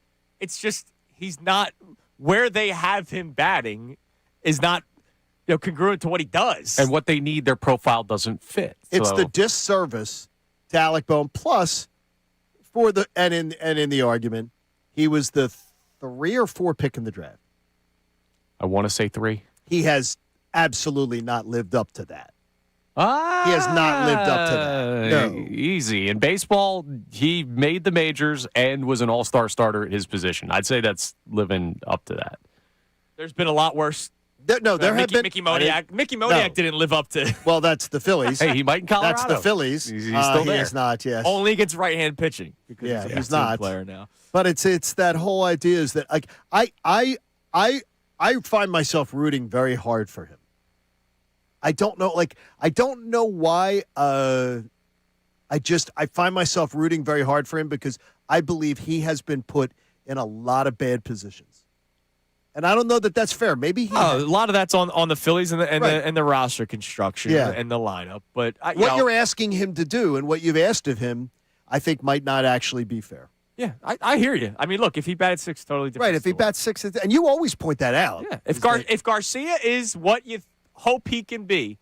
Speaker 2: It's just he's not where they have him batting is not congruent to what he does.
Speaker 6: And what they need, their profile doesn't fit.
Speaker 3: It's
Speaker 6: So-
Speaker 3: the disservice to Alec Boehm. Plus, in the argument, he was the 3 or 4 pick in the draft.
Speaker 6: I want to say 3.
Speaker 3: He has absolutely not lived up to that. He has not lived up to that. No.
Speaker 6: Easy. In baseball, he made the majors and was an all-star starter at his position. I'd say that's living up to that.
Speaker 2: There's been a lot worse.
Speaker 3: There have been
Speaker 2: Mickey Moniak. Mickey Moniak didn't live up to.
Speaker 3: Well, that's the Phillies.
Speaker 6: Hey, he might in Colorado.
Speaker 3: That's the Phillies.
Speaker 6: He's still there.
Speaker 3: He is not. Yes.
Speaker 2: Only against right-hand pitching because
Speaker 3: Yeah,
Speaker 2: he's a
Speaker 3: he's
Speaker 2: platoon
Speaker 3: not.
Speaker 2: player now.
Speaker 3: But it's that whole idea is that like I find myself rooting very hard for him. I don't know why. I find myself rooting very hard for him because I believe he has been put in a lot of bad positions, and I don't know that that's fair. Maybe
Speaker 2: a lot of that's on the Phillies and the roster construction
Speaker 3: Yeah.
Speaker 2: and the lineup. But
Speaker 3: you're asking him to do and what you've asked of him, I think might not actually be fair.
Speaker 2: Yeah, I hear you. I mean, look, if he batted 6, totally different.
Speaker 3: Right? If he
Speaker 2: story.
Speaker 3: bats 6, and you always point that out.
Speaker 2: Yeah. If Garcia is what you hope he can be,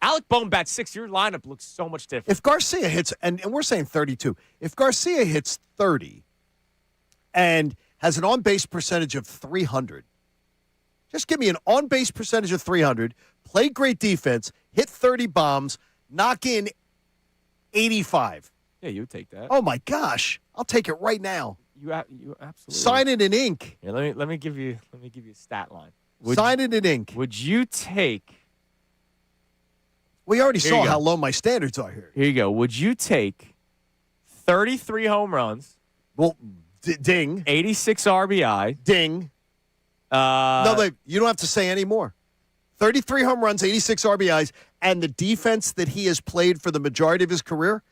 Speaker 2: Alec Boehm bats 6, your lineup looks so much different.
Speaker 3: If Garcia hits, and we're saying 32, if Garcia hits 30 and has an on-base percentage of 300, just give me an on-base percentage of 300, play great defense, hit 30 bombs, knock in 85.
Speaker 2: Yeah, you would take that.
Speaker 3: Oh, my gosh. I'll take it right now.
Speaker 2: You absolutely
Speaker 3: Sign it in ink.
Speaker 2: Yeah, let me give you a stat line.
Speaker 3: Sign it in ink.
Speaker 2: Would you take
Speaker 3: We already
Speaker 2: Here you
Speaker 3: saw
Speaker 2: go.
Speaker 3: how low my standards are here.
Speaker 2: Here you go. Would you take 33 home runs,
Speaker 3: Well, ding,
Speaker 2: 86 RBI?
Speaker 3: ding. No, you don't have to say any more. 33 home runs, 86 RBIs, and the defense that he has played for the majority of his career,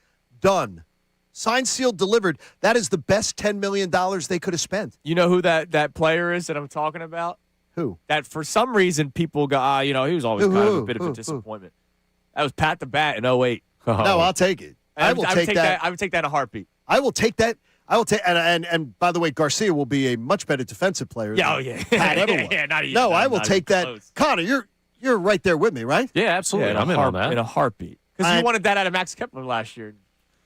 Speaker 3: done. Signed, sealed, delivered. That is the best $10 million they could have spent.
Speaker 2: You know who that player is that I'm talking about?
Speaker 3: Who?
Speaker 2: That for some reason people go, he was always kind of a bit of a disappointment. That was Pat the Bat in 08.
Speaker 3: No, I'll take it. I will take that.
Speaker 2: I would take that in a heartbeat.
Speaker 3: I will take that. And by the way, Garcia will be a much better defensive player.
Speaker 2: Yeah,
Speaker 3: than Pat ever was.
Speaker 2: yeah, not even.
Speaker 3: No, I will
Speaker 2: not
Speaker 3: take
Speaker 2: even
Speaker 3: that.
Speaker 2: close.
Speaker 3: Connor, you're right there with me, right?
Speaker 6: Yeah, absolutely.
Speaker 2: Yeah,
Speaker 6: I'm in on that.
Speaker 2: In a heartbeat. Because you wanted that out of Max Kepler last year.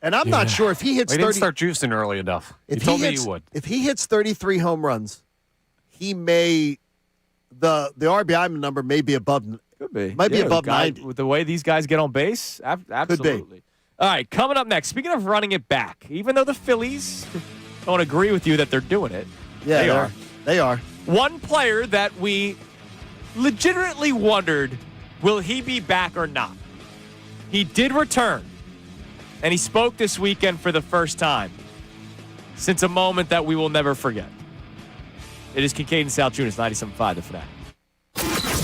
Speaker 3: And I'm not sure if he hits
Speaker 6: We
Speaker 3: 30.
Speaker 6: didn't start juicing early enough. You told me you would.
Speaker 3: If he hits 33 home runs, he may the RBI number may be above.
Speaker 2: Could be.
Speaker 3: Might be above 90.
Speaker 2: With the way these guys get on base, absolutely. All right, coming up next, speaking of running it back, even though the Phillies don't agree with you that they're doing it,
Speaker 3: Yeah,
Speaker 2: they are.
Speaker 3: They are.
Speaker 2: One player that we legitimately wondered, will he be back or not? He did return, and he spoke this weekend for the first time since a moment that we will never forget. It is Kincade Salciunas, 97.5 The Fanatic.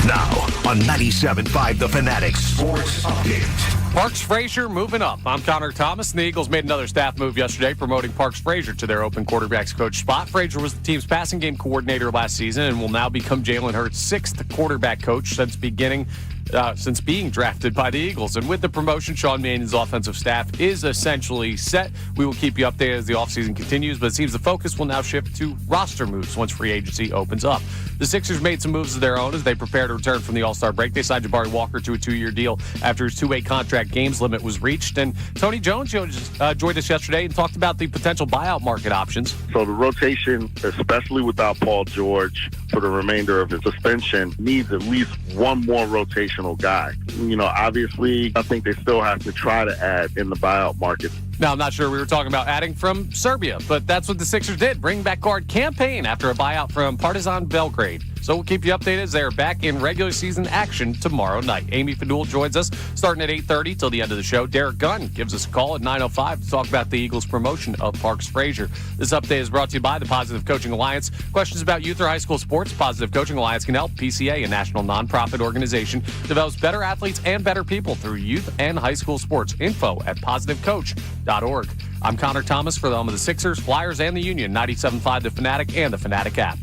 Speaker 1: Now on 97.5 The Fanatic Sports Update.
Speaker 6: Parks Frazier moving up. I'm Connor Thomas, and the Eagles made another staff move yesterday, promoting Parks Frazier to their open quarterbacks coach spot. Frazier was the team's passing game coordinator last season and will now become Jalen Hurts' sixth quarterback coach since being drafted by the Eagles. And with the promotion, Sean Mannion's offensive staff is essentially set. We will keep you updated as the offseason continues, but it seems the focus will now shift to roster moves once free agency opens up. The Sixers made some moves of their own as they prepare to return from the All-Star break. They signed Jabari Walker to a 2-year deal after his two-way contract games limit was reached. And Tony Jones joined us yesterday and talked about the potential buyout market options.
Speaker 7: So the rotation, especially without Paul George for the remainder of his suspension, needs at least one more rotational guy. Obviously, I think they still have to try to add in the buyout market.
Speaker 6: Now, I'm not sure we were talking about adding from Serbia, but that's what the Sixers did. Bring back guard Campaign after a buyout from Partizan Belgrade. So we'll keep you updated as they're back in regular season action tomorrow night. Amy Fadul joins us starting at 8:30 till the end of the show. Derek Gunn gives us a call at 9:05 to talk about the Eagles' promotion of Parks Frazier. This update is brought to you by the Positive Coaching Alliance. Questions about youth or high school sports? Positive Coaching Alliance can help. PCA, a national nonprofit organization, develops better athletes and better people through youth and high school sports. Info at positivecoach.org. I'm Connor Thomas for the home of the Sixers, Flyers, and the Union. 97.5 The Fanatic and the Fanatic app.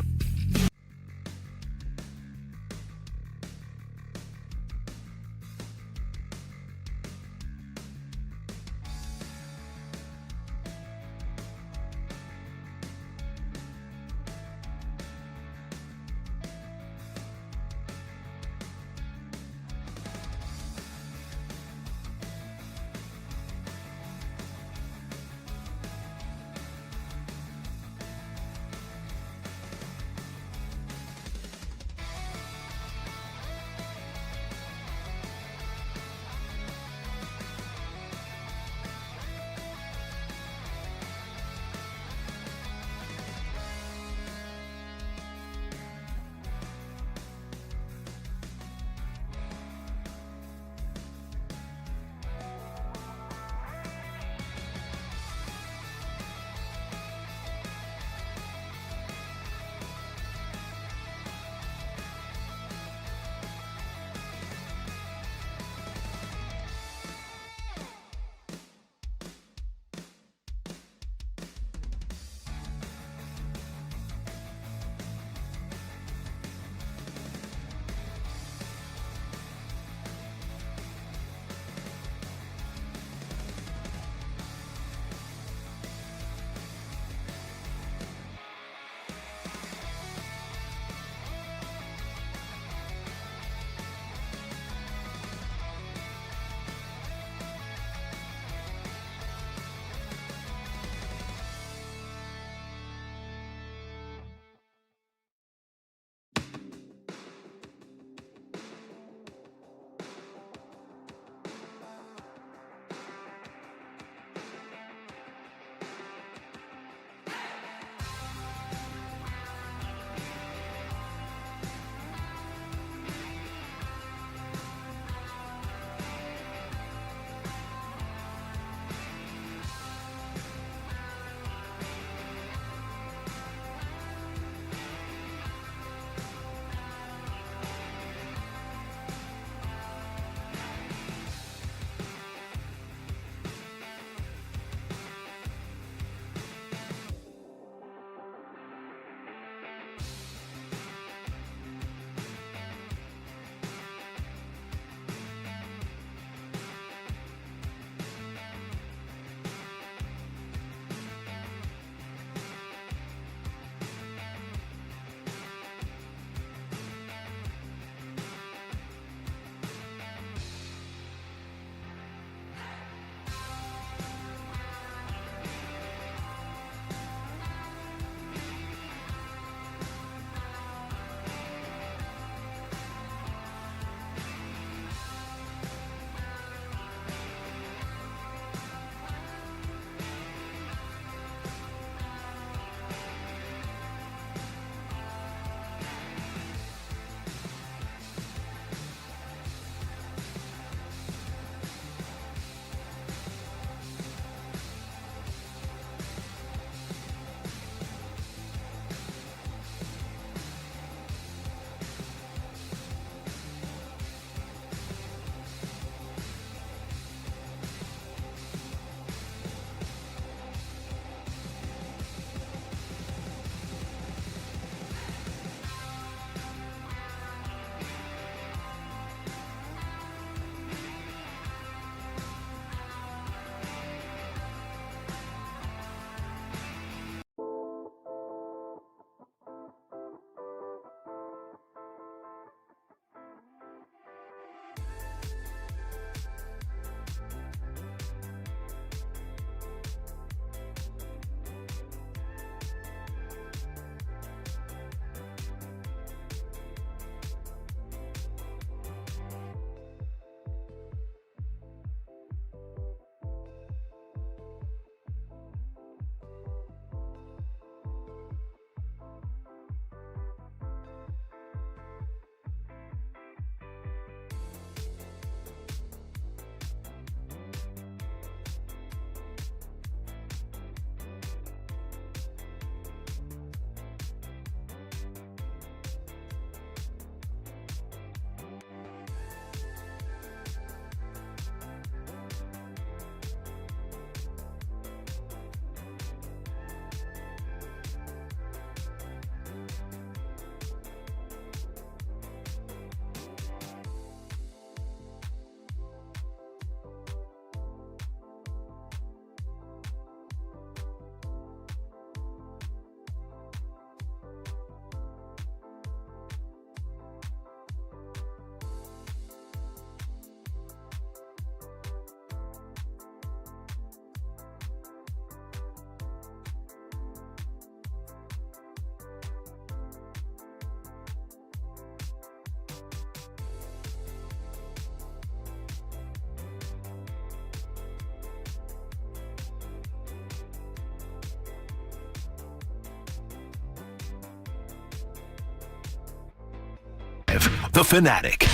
Speaker 1: The Fanatic.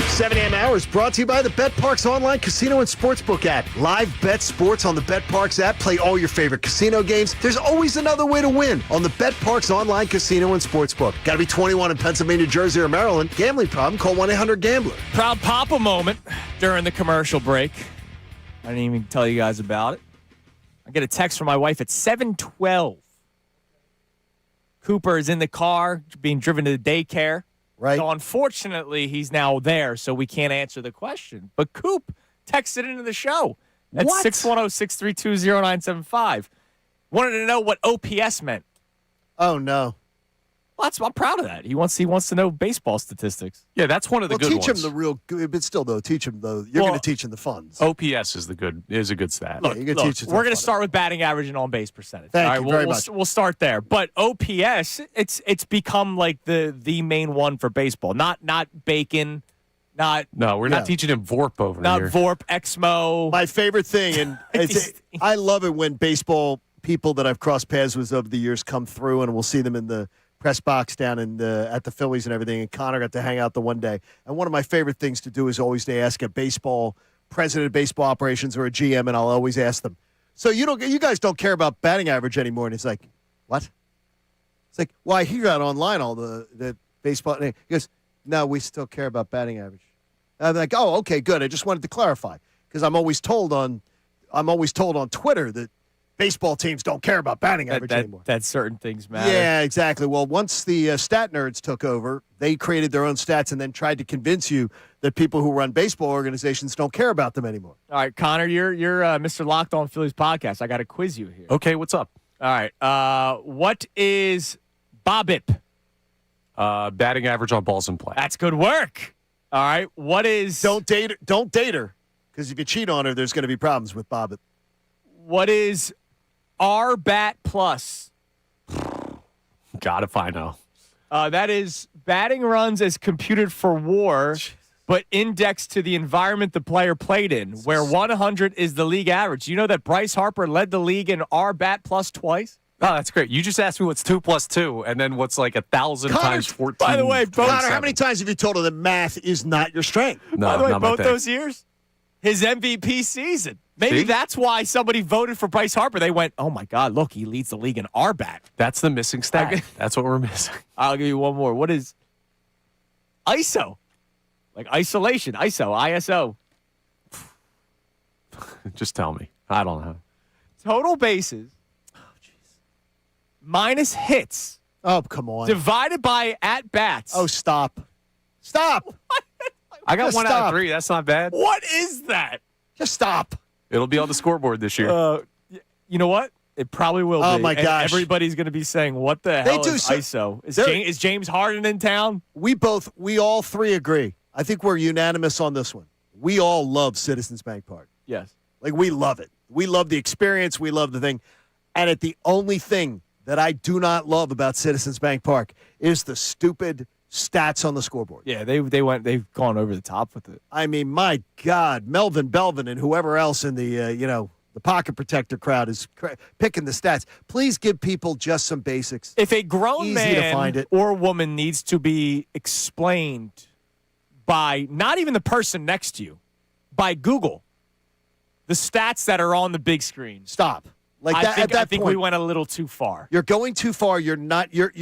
Speaker 3: 7 a.m. hours brought to you by the BetParks online casino and sportsbook app. Live bet sports on the BetParks app. Play all your favorite casino games. There's always another way to win on the BetParks online casino and sportsbook. Got to be 21 in Pennsylvania, Jersey, or Maryland. Gambling problem? Call 1-800-GAMBLER.
Speaker 2: Proud Papa moment during the commercial break. I didn't even tell you guys about it. I get a text from my wife at 7:12. Cooper is in the car being driven to the daycare.
Speaker 3: Right.
Speaker 2: So unfortunately, he's now there, so we can't answer the question. But Coop texted into the show at 610-632-0975. Wanted to know what OPS meant.
Speaker 3: Oh, no.
Speaker 2: Well, I'm proud of that. He wants to know baseball statistics.
Speaker 6: Yeah, that's one of the good
Speaker 3: teach
Speaker 6: ones.
Speaker 3: him the real good, but still, though, teach him, though. You're going to teach him the funds.
Speaker 6: OPS is a good stat.
Speaker 3: Look,
Speaker 2: We're going to start with batting average and on-base percentage.
Speaker 3: Thank you very
Speaker 2: we'll,
Speaker 3: much.
Speaker 2: We'll start there. But OPS, it's become like the main one for baseball. Not Bacon, not
Speaker 6: No, we're not teaching him VORP over
Speaker 2: not
Speaker 6: here.
Speaker 2: VORP, Exmo.
Speaker 3: My favorite thing, and I love it when baseball people that I've crossed paths with over the years come through, and we'll see them in the press box down at the Phillies and everything. And Connor got to hang out the one day. And one of my favorite things to do is always to ask a baseball president of baseball operations or a GM, and I'll always ask them, so you guys don't care about batting average anymore? And he's like, what? It's like, well, I hear that online, all the baseball. And he goes, no, we still care about batting average. And I'm like, oh, okay, good. I just wanted to clarify because I'm always told on Twitter that baseball teams don't care about batting average anymore.
Speaker 2: That certain things matter.
Speaker 3: Yeah, exactly. Well, once the stat nerds took over, they created their own stats and then tried to convince you that people who run baseball organizations don't care about them anymore.
Speaker 2: All right, Connor, you're Mr. Locked On Phillies podcast. I got to quiz you here.
Speaker 6: Okay, what's up?
Speaker 2: All right. What is BOBIP?
Speaker 6: Batting average on balls in play.
Speaker 2: That's good work. All right. What is
Speaker 3: Don't date her because if you cheat on her, there's going to be problems with BOBIP.
Speaker 2: What is RBAT plus?
Speaker 6: God, if I know.
Speaker 2: That is batting runs as computed for WAR, but indexed to the environment the player played in, where 100 is the league average. You know that Bryce Harper led the league in RBAT plus twice?
Speaker 6: Oh, that's great. You just asked me what's 2 + 2, and then what's like 1,000 times 14.
Speaker 2: By the way,
Speaker 3: Connor, how many times have you told her that math is not your strength?
Speaker 6: No,
Speaker 2: By the way,
Speaker 6: not my
Speaker 2: both
Speaker 6: thing.
Speaker 2: those years, his MVP season. Maybe
Speaker 6: See?
Speaker 2: that's why somebody voted for Bryce Harper. They went, oh, my God, look, he leads the league in RBAT.
Speaker 6: That's the missing stat. That's what we're missing.
Speaker 2: I'll give you one more. What is ISO? Like isolation, ISO.
Speaker 6: Just tell me. I don't know.
Speaker 2: Total bases minus hits
Speaker 3: Oh, come on.
Speaker 2: divided by at-bats.
Speaker 3: Oh, stop. Stop.
Speaker 6: I got
Speaker 3: Just
Speaker 6: 1 out
Speaker 3: stop.
Speaker 6: of 3. That's not bad.
Speaker 2: What is that?
Speaker 3: Just stop.
Speaker 6: It'll be on the scoreboard this year.
Speaker 2: You know what? It probably will
Speaker 3: Oh,
Speaker 2: be.
Speaker 3: my
Speaker 2: And
Speaker 3: gosh.
Speaker 2: everybody's going to be saying, what the hell
Speaker 3: do
Speaker 2: is
Speaker 3: so-
Speaker 2: ISO?
Speaker 3: They're-
Speaker 2: Is James Harden in town?
Speaker 3: We all three agree. I think we're unanimous on this one. We all love Citizens Bank Park.
Speaker 2: Yes.
Speaker 3: Like, we love it. We love the experience. We love the thing. And the only thing that I do not love about Citizens Bank Park is the stupid stats on the scoreboard.
Speaker 2: Yeah, they've gone over the top with it.
Speaker 3: I mean, my God, Melvin Belvin and whoever else in the the pocket protector crowd is picking the stats. Please give people just some basics.
Speaker 2: If a grown
Speaker 3: Easy to find
Speaker 2: man
Speaker 3: it.
Speaker 2: or woman needs to be explained by not even the person next to you, by Google, the stats that are on the big screen.
Speaker 3: Stop. Like
Speaker 2: I
Speaker 3: that,
Speaker 2: think,
Speaker 3: at that
Speaker 2: I think
Speaker 3: point,
Speaker 2: we went a little too far.
Speaker 3: you're going too far. You're not. You're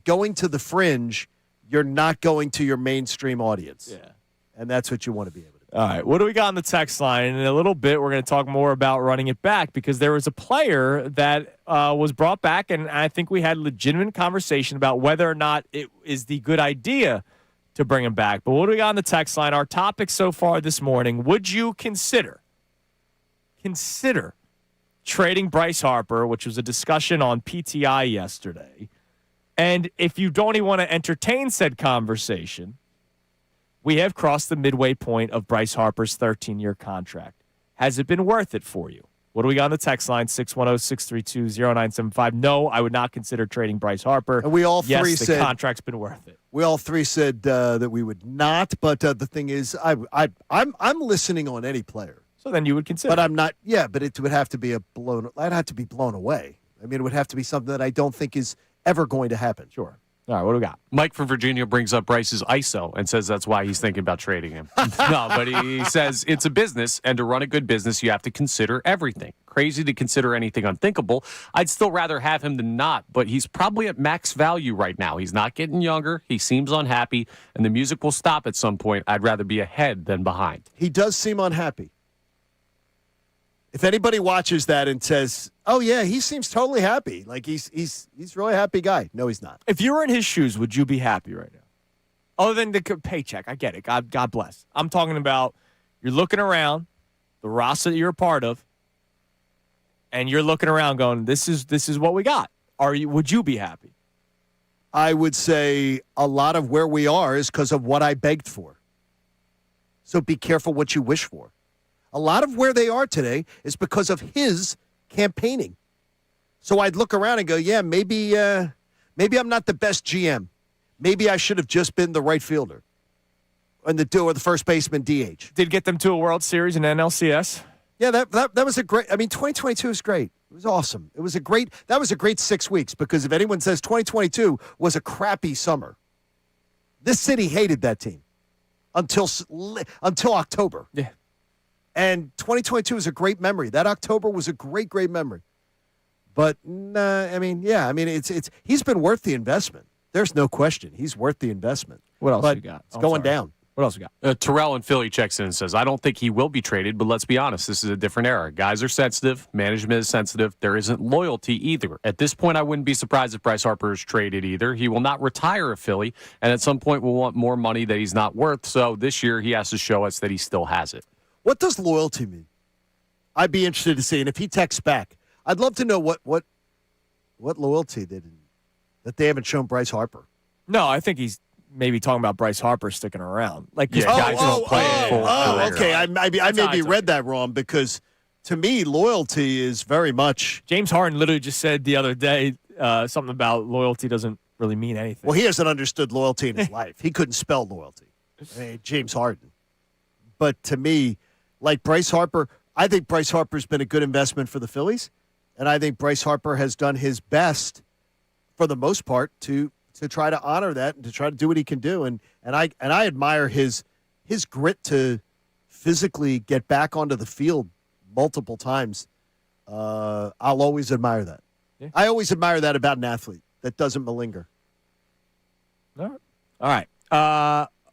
Speaker 3: going to the fringe. You're not going to your mainstream audience.
Speaker 2: Yeah.
Speaker 3: And that's what you want to be able to do.
Speaker 2: All right. What do we got on the text line? And in a little bit, we're going to talk more about running it back because there was a player that was brought back, and I think we had a legitimate conversation about whether or not it is the good idea to bring him back. But what do we got on the text line? Our topic so far this morning, would you consider trading Bryce Harper, which was a discussion on PTI yesterday? And if you don't even want to entertain said conversation, we have crossed the midway point of Bryce Harper's 13-year contract. Has it been worth it for you? What do we got on the text line? 610-632-0975. No, I would not consider trading Bryce Harper.
Speaker 3: And we all
Speaker 2: yes,
Speaker 3: three
Speaker 2: the
Speaker 3: said
Speaker 2: contract's been worth it.
Speaker 3: We all three said that we would not. But the thing is, I'm listening on any player.
Speaker 2: So then you would consider.
Speaker 3: But I'm not. Yeah, but it would have to be I'd have to be blown away. I mean, it would have to be something that I don't think is ever going to happen.
Speaker 2: Sure. All right, what do we got?
Speaker 6: Mike from Virginia brings up Bryce's ISO and says that's why he's thinking about trading him. No, but he says it's a business, and to run a good business, you have to consider everything. Crazy to consider anything unthinkable. I'd still rather have him than not, but he's probably at max value right now. He's not getting younger. He seems unhappy, and the music will stop at some point. I'd rather be ahead than behind.
Speaker 3: He does seem unhappy. If anybody watches that and says, "Oh yeah, he seems totally happy," like he's really a happy guy. No, he's not.
Speaker 2: If you were in his shoes, would you be happy right now? Other than the paycheck, I get it. God bless. I'm talking about you're looking around the roster that you're a part of, and you're looking around going, "This is what we got." Would you be happy?
Speaker 3: I would say a lot of where we are is because of what I begged for. So be careful what you wish for. A lot of where they are today is because of his campaigning. So I'd look around and go, yeah, maybe I'm not the best GM. Maybe I should have just been the right fielder or the first baseman DH.
Speaker 2: Did get them to a World Series and NLCS.
Speaker 3: Yeah, that was a great. I mean, 2022 was great. It was awesome. That was a great 6 weeks because if anyone says 2022 was a crappy summer, this city hated that team until October.
Speaker 2: Yeah.
Speaker 3: And 2022 is a great memory. That October was a great memory. But it's he's been worth the investment. There's no question. He's worth the investment.
Speaker 2: What else
Speaker 3: but
Speaker 2: you got?
Speaker 3: It's going down.
Speaker 2: What else we got?
Speaker 6: Terrell in Philly checks in and says, I don't think he will be traded, but let's be honest, this is a different era. Guys are sensitive. Management is sensitive. There isn't loyalty either. At this point, I wouldn't be surprised if Bryce Harper is traded either. He will not retire a Philly, and at some point will want more money that he's not worth. So this year, he has to show us that he still has it.
Speaker 3: What does loyalty mean? I'd be interested to see. And if he texts back, I'd love to know what loyalty that they haven't shown Bryce Harper.
Speaker 2: No, I think he's maybe talking about Bryce Harper sticking around. Like,
Speaker 6: guys don't play
Speaker 3: okay. I maybe read that wrong because to me, loyalty is very much.
Speaker 2: James Harden literally just said the other day something about loyalty doesn't really mean anything.
Speaker 3: Well, he hasn't understood loyalty in his life. He couldn't spell loyalty. I mean, James Harden. But to me, like Bryce Harper, I think Bryce Harper's been a good investment for the Phillies, and I think Bryce Harper has done his best, for the most part, to try to honor that and to try to do what he can do. And I admire his grit to physically get back onto the field multiple times. I'll always admire that. Yeah. I always admire that about an athlete that doesn't malinger.
Speaker 2: All right.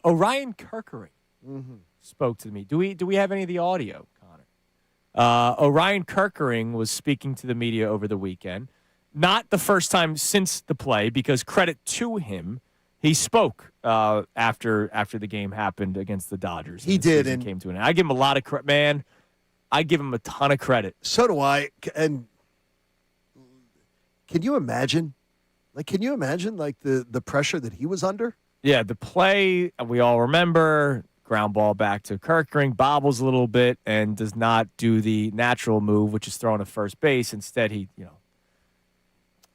Speaker 2: Orion Kirkering.
Speaker 3: Mm-hmm.
Speaker 2: Spoke to me. Do we have any of the audio, Connor? Orion Kirkering was speaking to the media over the weekend. Not the first time since the play, because credit to him, he spoke after the game happened against the Dodgers.
Speaker 3: He did, and
Speaker 2: came to an end. I give him a lot of credit, man. I give him a ton of credit.
Speaker 3: So do I. And can you imagine? The pressure that he was under?
Speaker 2: Yeah, the play we all remember. Ground ball back to Kirkering, bobbles a little bit, and does not do the natural move, which is throwing to first base. Instead, he,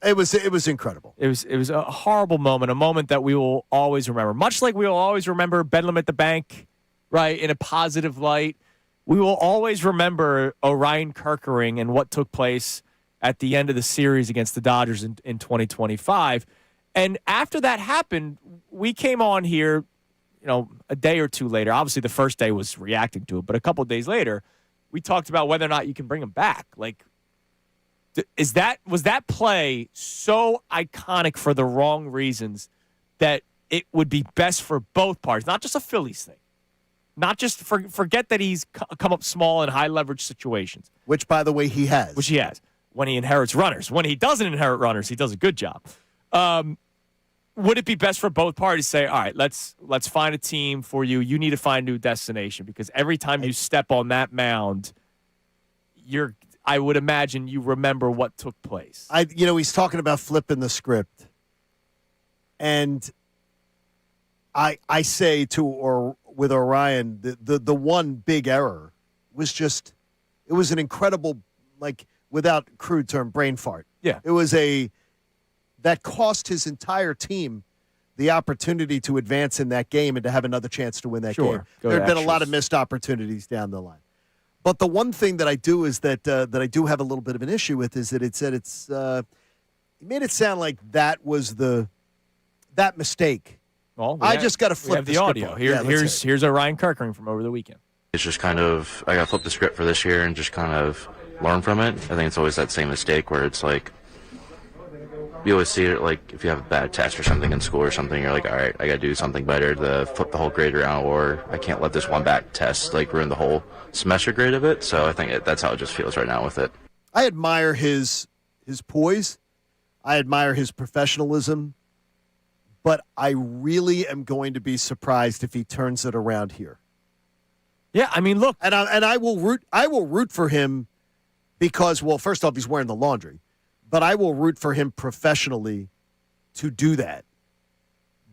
Speaker 3: It was incredible.
Speaker 2: It was a horrible moment, a moment that we will always remember. Much like we will always remember Bedlam at the Bank, right, in a positive light. We will always remember Orion Kirkering and what took place at the end of the series against the Dodgers in 2025. And after that happened, we came on here, a day or two later. Obviously, the first day was reacting to it, but a couple of days later, we talked about whether or not you can bring him back. Like, was that play so iconic for the wrong reasons that it would be best for both parties, not just a Phillies thing, not just forget that he's come up small in high leverage situations,
Speaker 3: which, by the way, he has.
Speaker 2: Which he has when he inherits runners. When he doesn't inherit runners, he does a good job. Would it be best for both parties to say, all right, let's find a team for you. You need to find a new destination, because every time you step on that mound, I would imagine you remember what took place.
Speaker 3: He's talking about flipping the script. And I say with Orion, the one big error was just, it was an incredible, without crude term, brain fart.
Speaker 2: Yeah.
Speaker 3: It was that cost his entire team the opportunity to advance in that game and to have another chance to win that game. There have been a lot of missed opportunities down the line. But the one thing that I do is that I do have a little bit of an issue with is that it said he made it sound like that was the that mistake.
Speaker 2: Well,
Speaker 3: I just got to flip
Speaker 2: the audio. Here's Orion Kirkering from over the weekekend.
Speaker 10: It's just kind of, I got to flip the script for this year and just kind of learn from it. I think it's always that same mistake where it's like, you always see it like if you have a bad test or something in school or something, you're like, all right, I got to do something better to flip the whole grade around, or I can't let this one bad test like ruin the whole semester grade of it. So I think that's how it just feels right now with it.
Speaker 3: I admire his poise. I admire his professionalism. But I really am going to be surprised if he turns it around here.
Speaker 2: Yeah, I mean, look,
Speaker 3: and I will root for him because, well, first off, he's wearing the laundry, but I will root for him professionally to do that.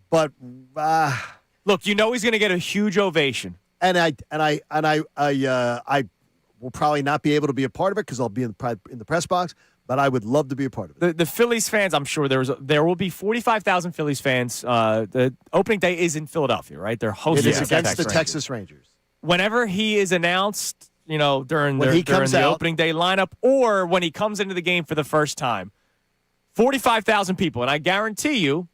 Speaker 3: But
Speaker 2: look, he's going to get a huge ovation,
Speaker 3: and I will probably not be able to be a part of it because I'll be in the press box. But I would love to be a part of it.
Speaker 2: The Phillies fans, I'm sure there will be 45,000 Phillies fans. The opening day is in Philadelphia, right? They're hosting
Speaker 3: it is against the Texas Rangers.
Speaker 2: Whenever he is announced, during the opening day lineup, or when he comes into the game for the first time, 45,000 people, and I guarantee you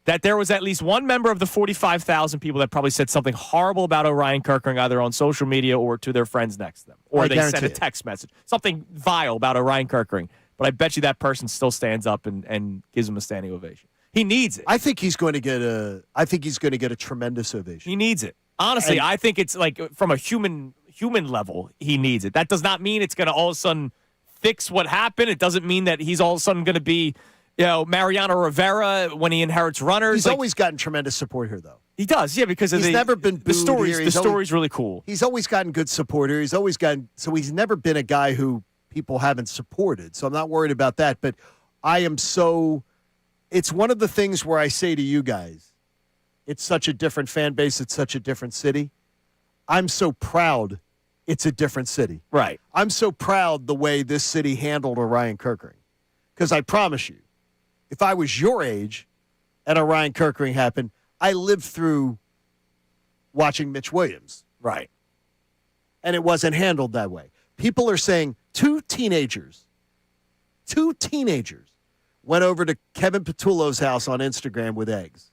Speaker 2: that there was at least one member of the 45,000 people that probably said something horrible about Orion Kirkering, either on social media or to their friends next to them, or they sent a text message, something vile about Orion Kirkering. But I bet you that person still stands up and gives him a standing ovation. He needs it.
Speaker 3: I think he's going to get a tremendous ovation.
Speaker 2: He needs it. Honestly, I think it's like from a human level, he needs it. That does not mean it's going to all of a sudden fix what happened. It doesn't mean that he's all of a sudden going to be, Mariano Rivera when he inherits runners.
Speaker 3: He's always gotten tremendous support here, though.
Speaker 2: He does, yeah, because
Speaker 3: he's never been booed
Speaker 2: the stories.
Speaker 3: Here.
Speaker 2: The story's really cool.
Speaker 3: He's always gotten good support here. He's never been a guy who people haven't supported. So I'm not worried about that. But it's one of the things where I say to you guys, it's such a different fan base. It's such a different city. I'm so proud it's a different city.
Speaker 2: Right.
Speaker 3: I'm so proud the way this city handled Orion Kirkering. Because I promise you, if I was your age and Orion Kirkering happened, I lived through watching Mitch Williams.
Speaker 2: Right.
Speaker 3: And it wasn't handled that way. People are saying two teenagers went over to Kevin Patullo's house on Instagram with eggs.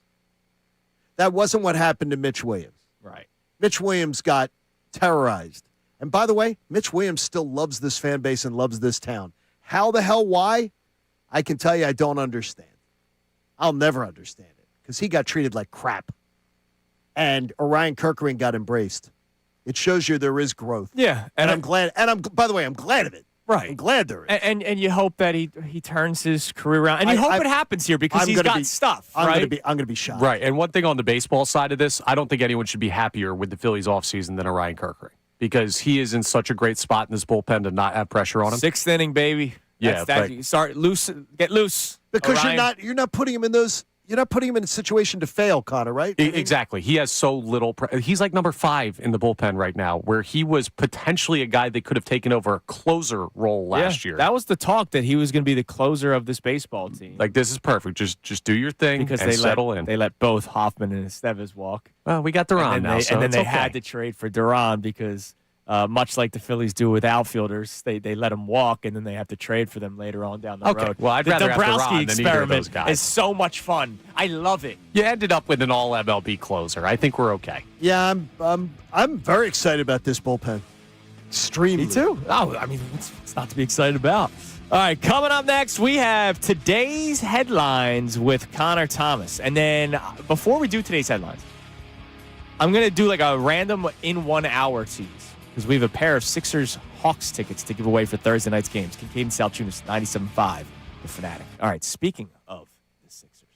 Speaker 3: That wasn't what happened to Mitch Williams.
Speaker 2: Right.
Speaker 3: Mitch Williams got terrorized. And by the way, Mitch Williams still loves this fan base and loves this town. How the hell, why? I can tell you I don't understand. I'll never understand it because he got treated like crap. And Orion Kirkering got embraced. It shows you there is growth.
Speaker 2: Yeah.
Speaker 3: And I'm glad. And by the way, I'm glad of it.
Speaker 2: Right.
Speaker 3: I'm glad there is.
Speaker 2: And you hope that he turns his career around. And you hope it happens here because he's got stuff, right?
Speaker 3: I'm going to be shocked.
Speaker 6: Right. And one thing on the baseball side of this, I don't think anyone should be happier with the Phillies offseason than Orion Kirkering because he is in such a great spot in this bullpen to not have pressure on him.
Speaker 2: Sixth inning, baby.
Speaker 6: Yeah.
Speaker 2: Start loose. Get loose.
Speaker 3: Because
Speaker 2: Orion.
Speaker 3: you're not putting him in those. You're not putting him in a situation to fail, Connor, right?
Speaker 6: Exactly. He has so little. He's like number 5 in the bullpen right now, where he was potentially a guy that could have taken over a closer role last year.
Speaker 2: That was the talk that he was going to be the closer of this baseball team.
Speaker 6: Like, this is perfect. Just do your thing because and settle in.
Speaker 2: They let both Hoffman and Estevez walk.
Speaker 6: Well, we got Duran now,
Speaker 2: and then they had to trade for Duran because much like the Phillies do with outfielders, they let them walk, and then they have to trade for them later on down the road.
Speaker 6: Well, I'd rather have Duran than either of those guys.
Speaker 2: Is so much fun. I love it.
Speaker 6: You ended up with an all MLB closer. I think we're okay.
Speaker 3: Yeah, I'm very excited about this bullpen. Extremely.
Speaker 2: Me too. Oh, I mean, it's not to be excited about. All right, coming up next, we have today's headlines with Connor Thomas. And then before we do today's headlines, I'm going to do like a random in 1 hour tease. Because we have a pair of Sixers-Hawks tickets to give away for Thursday night's games. Kincade Salciunas, 97.5, the Fanatic. All right, speaking of the Sixers,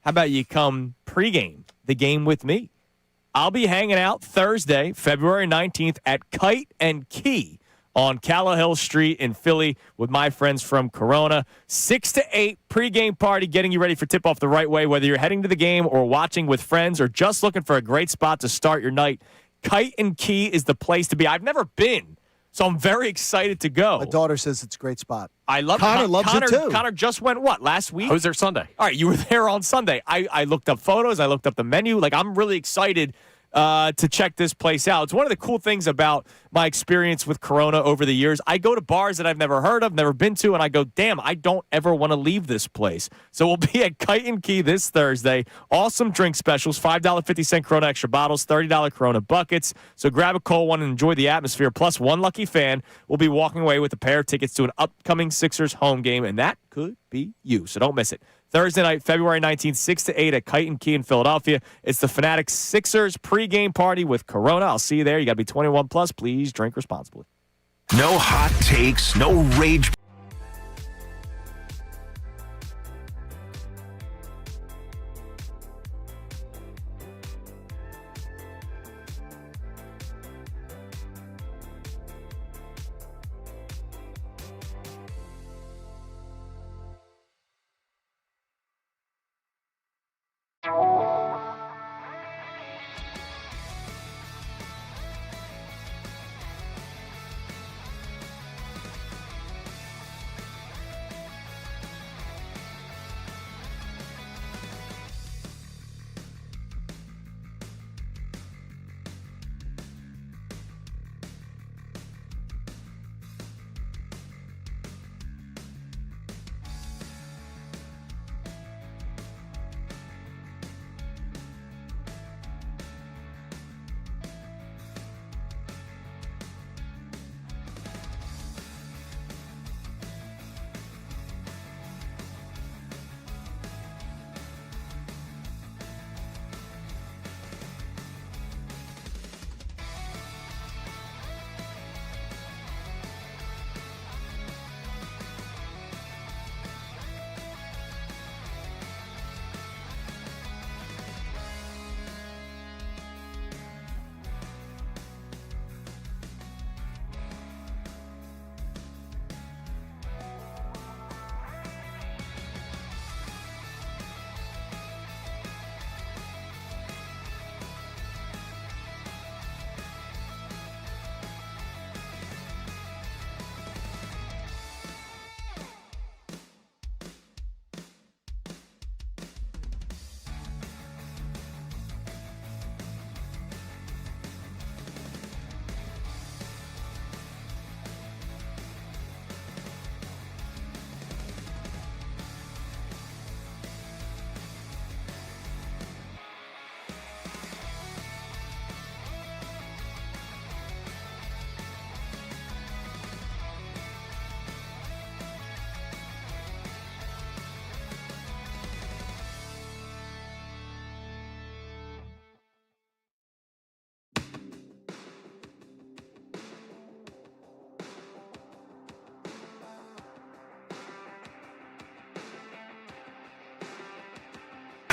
Speaker 2: how about you come pregame the game with me? I'll be hanging out Thursday, February 19th at Kite and Key on Callowhill Street in Philly with my friends from Corona. 6 to 8 pregame party, getting you ready for tip-off the right way, whether you're heading to the game or watching with friends or just looking for a great spot to start your night. Kite and Key is the place to be. I've never been, so I'm very excited to go.
Speaker 3: My daughter says it's a great spot.
Speaker 2: I love
Speaker 3: Connor loves it too.
Speaker 2: Connor just went, last week?
Speaker 6: I was there Sunday.
Speaker 2: All right, you were there on Sunday. I looked up photos. I looked up the menu. Like, I'm really excited to check this place out. It's one of the cool things about my experience with Corona over the years. I go to bars that I've never heard of, never been to, and I go, damn, I don't ever want to leave this place. So we'll be at Kite and Key this Thursday. Awesome drink specials, $5.50 Corona extra bottles, $30 Corona buckets. So grab a cold one and enjoy the atmosphere. Plus, one lucky fan will be walking away with a pair of tickets to an upcoming Sixers home game, and that could be you. So don't miss it. Thursday night, February 19th, 6 to 8 at Kite and Key in Philadelphia. It's the Fanatic Sixers pregame party with Corona. I'll see you there. You got to be 21 plus. Please drink responsibly.
Speaker 1: No hot takes, no rage.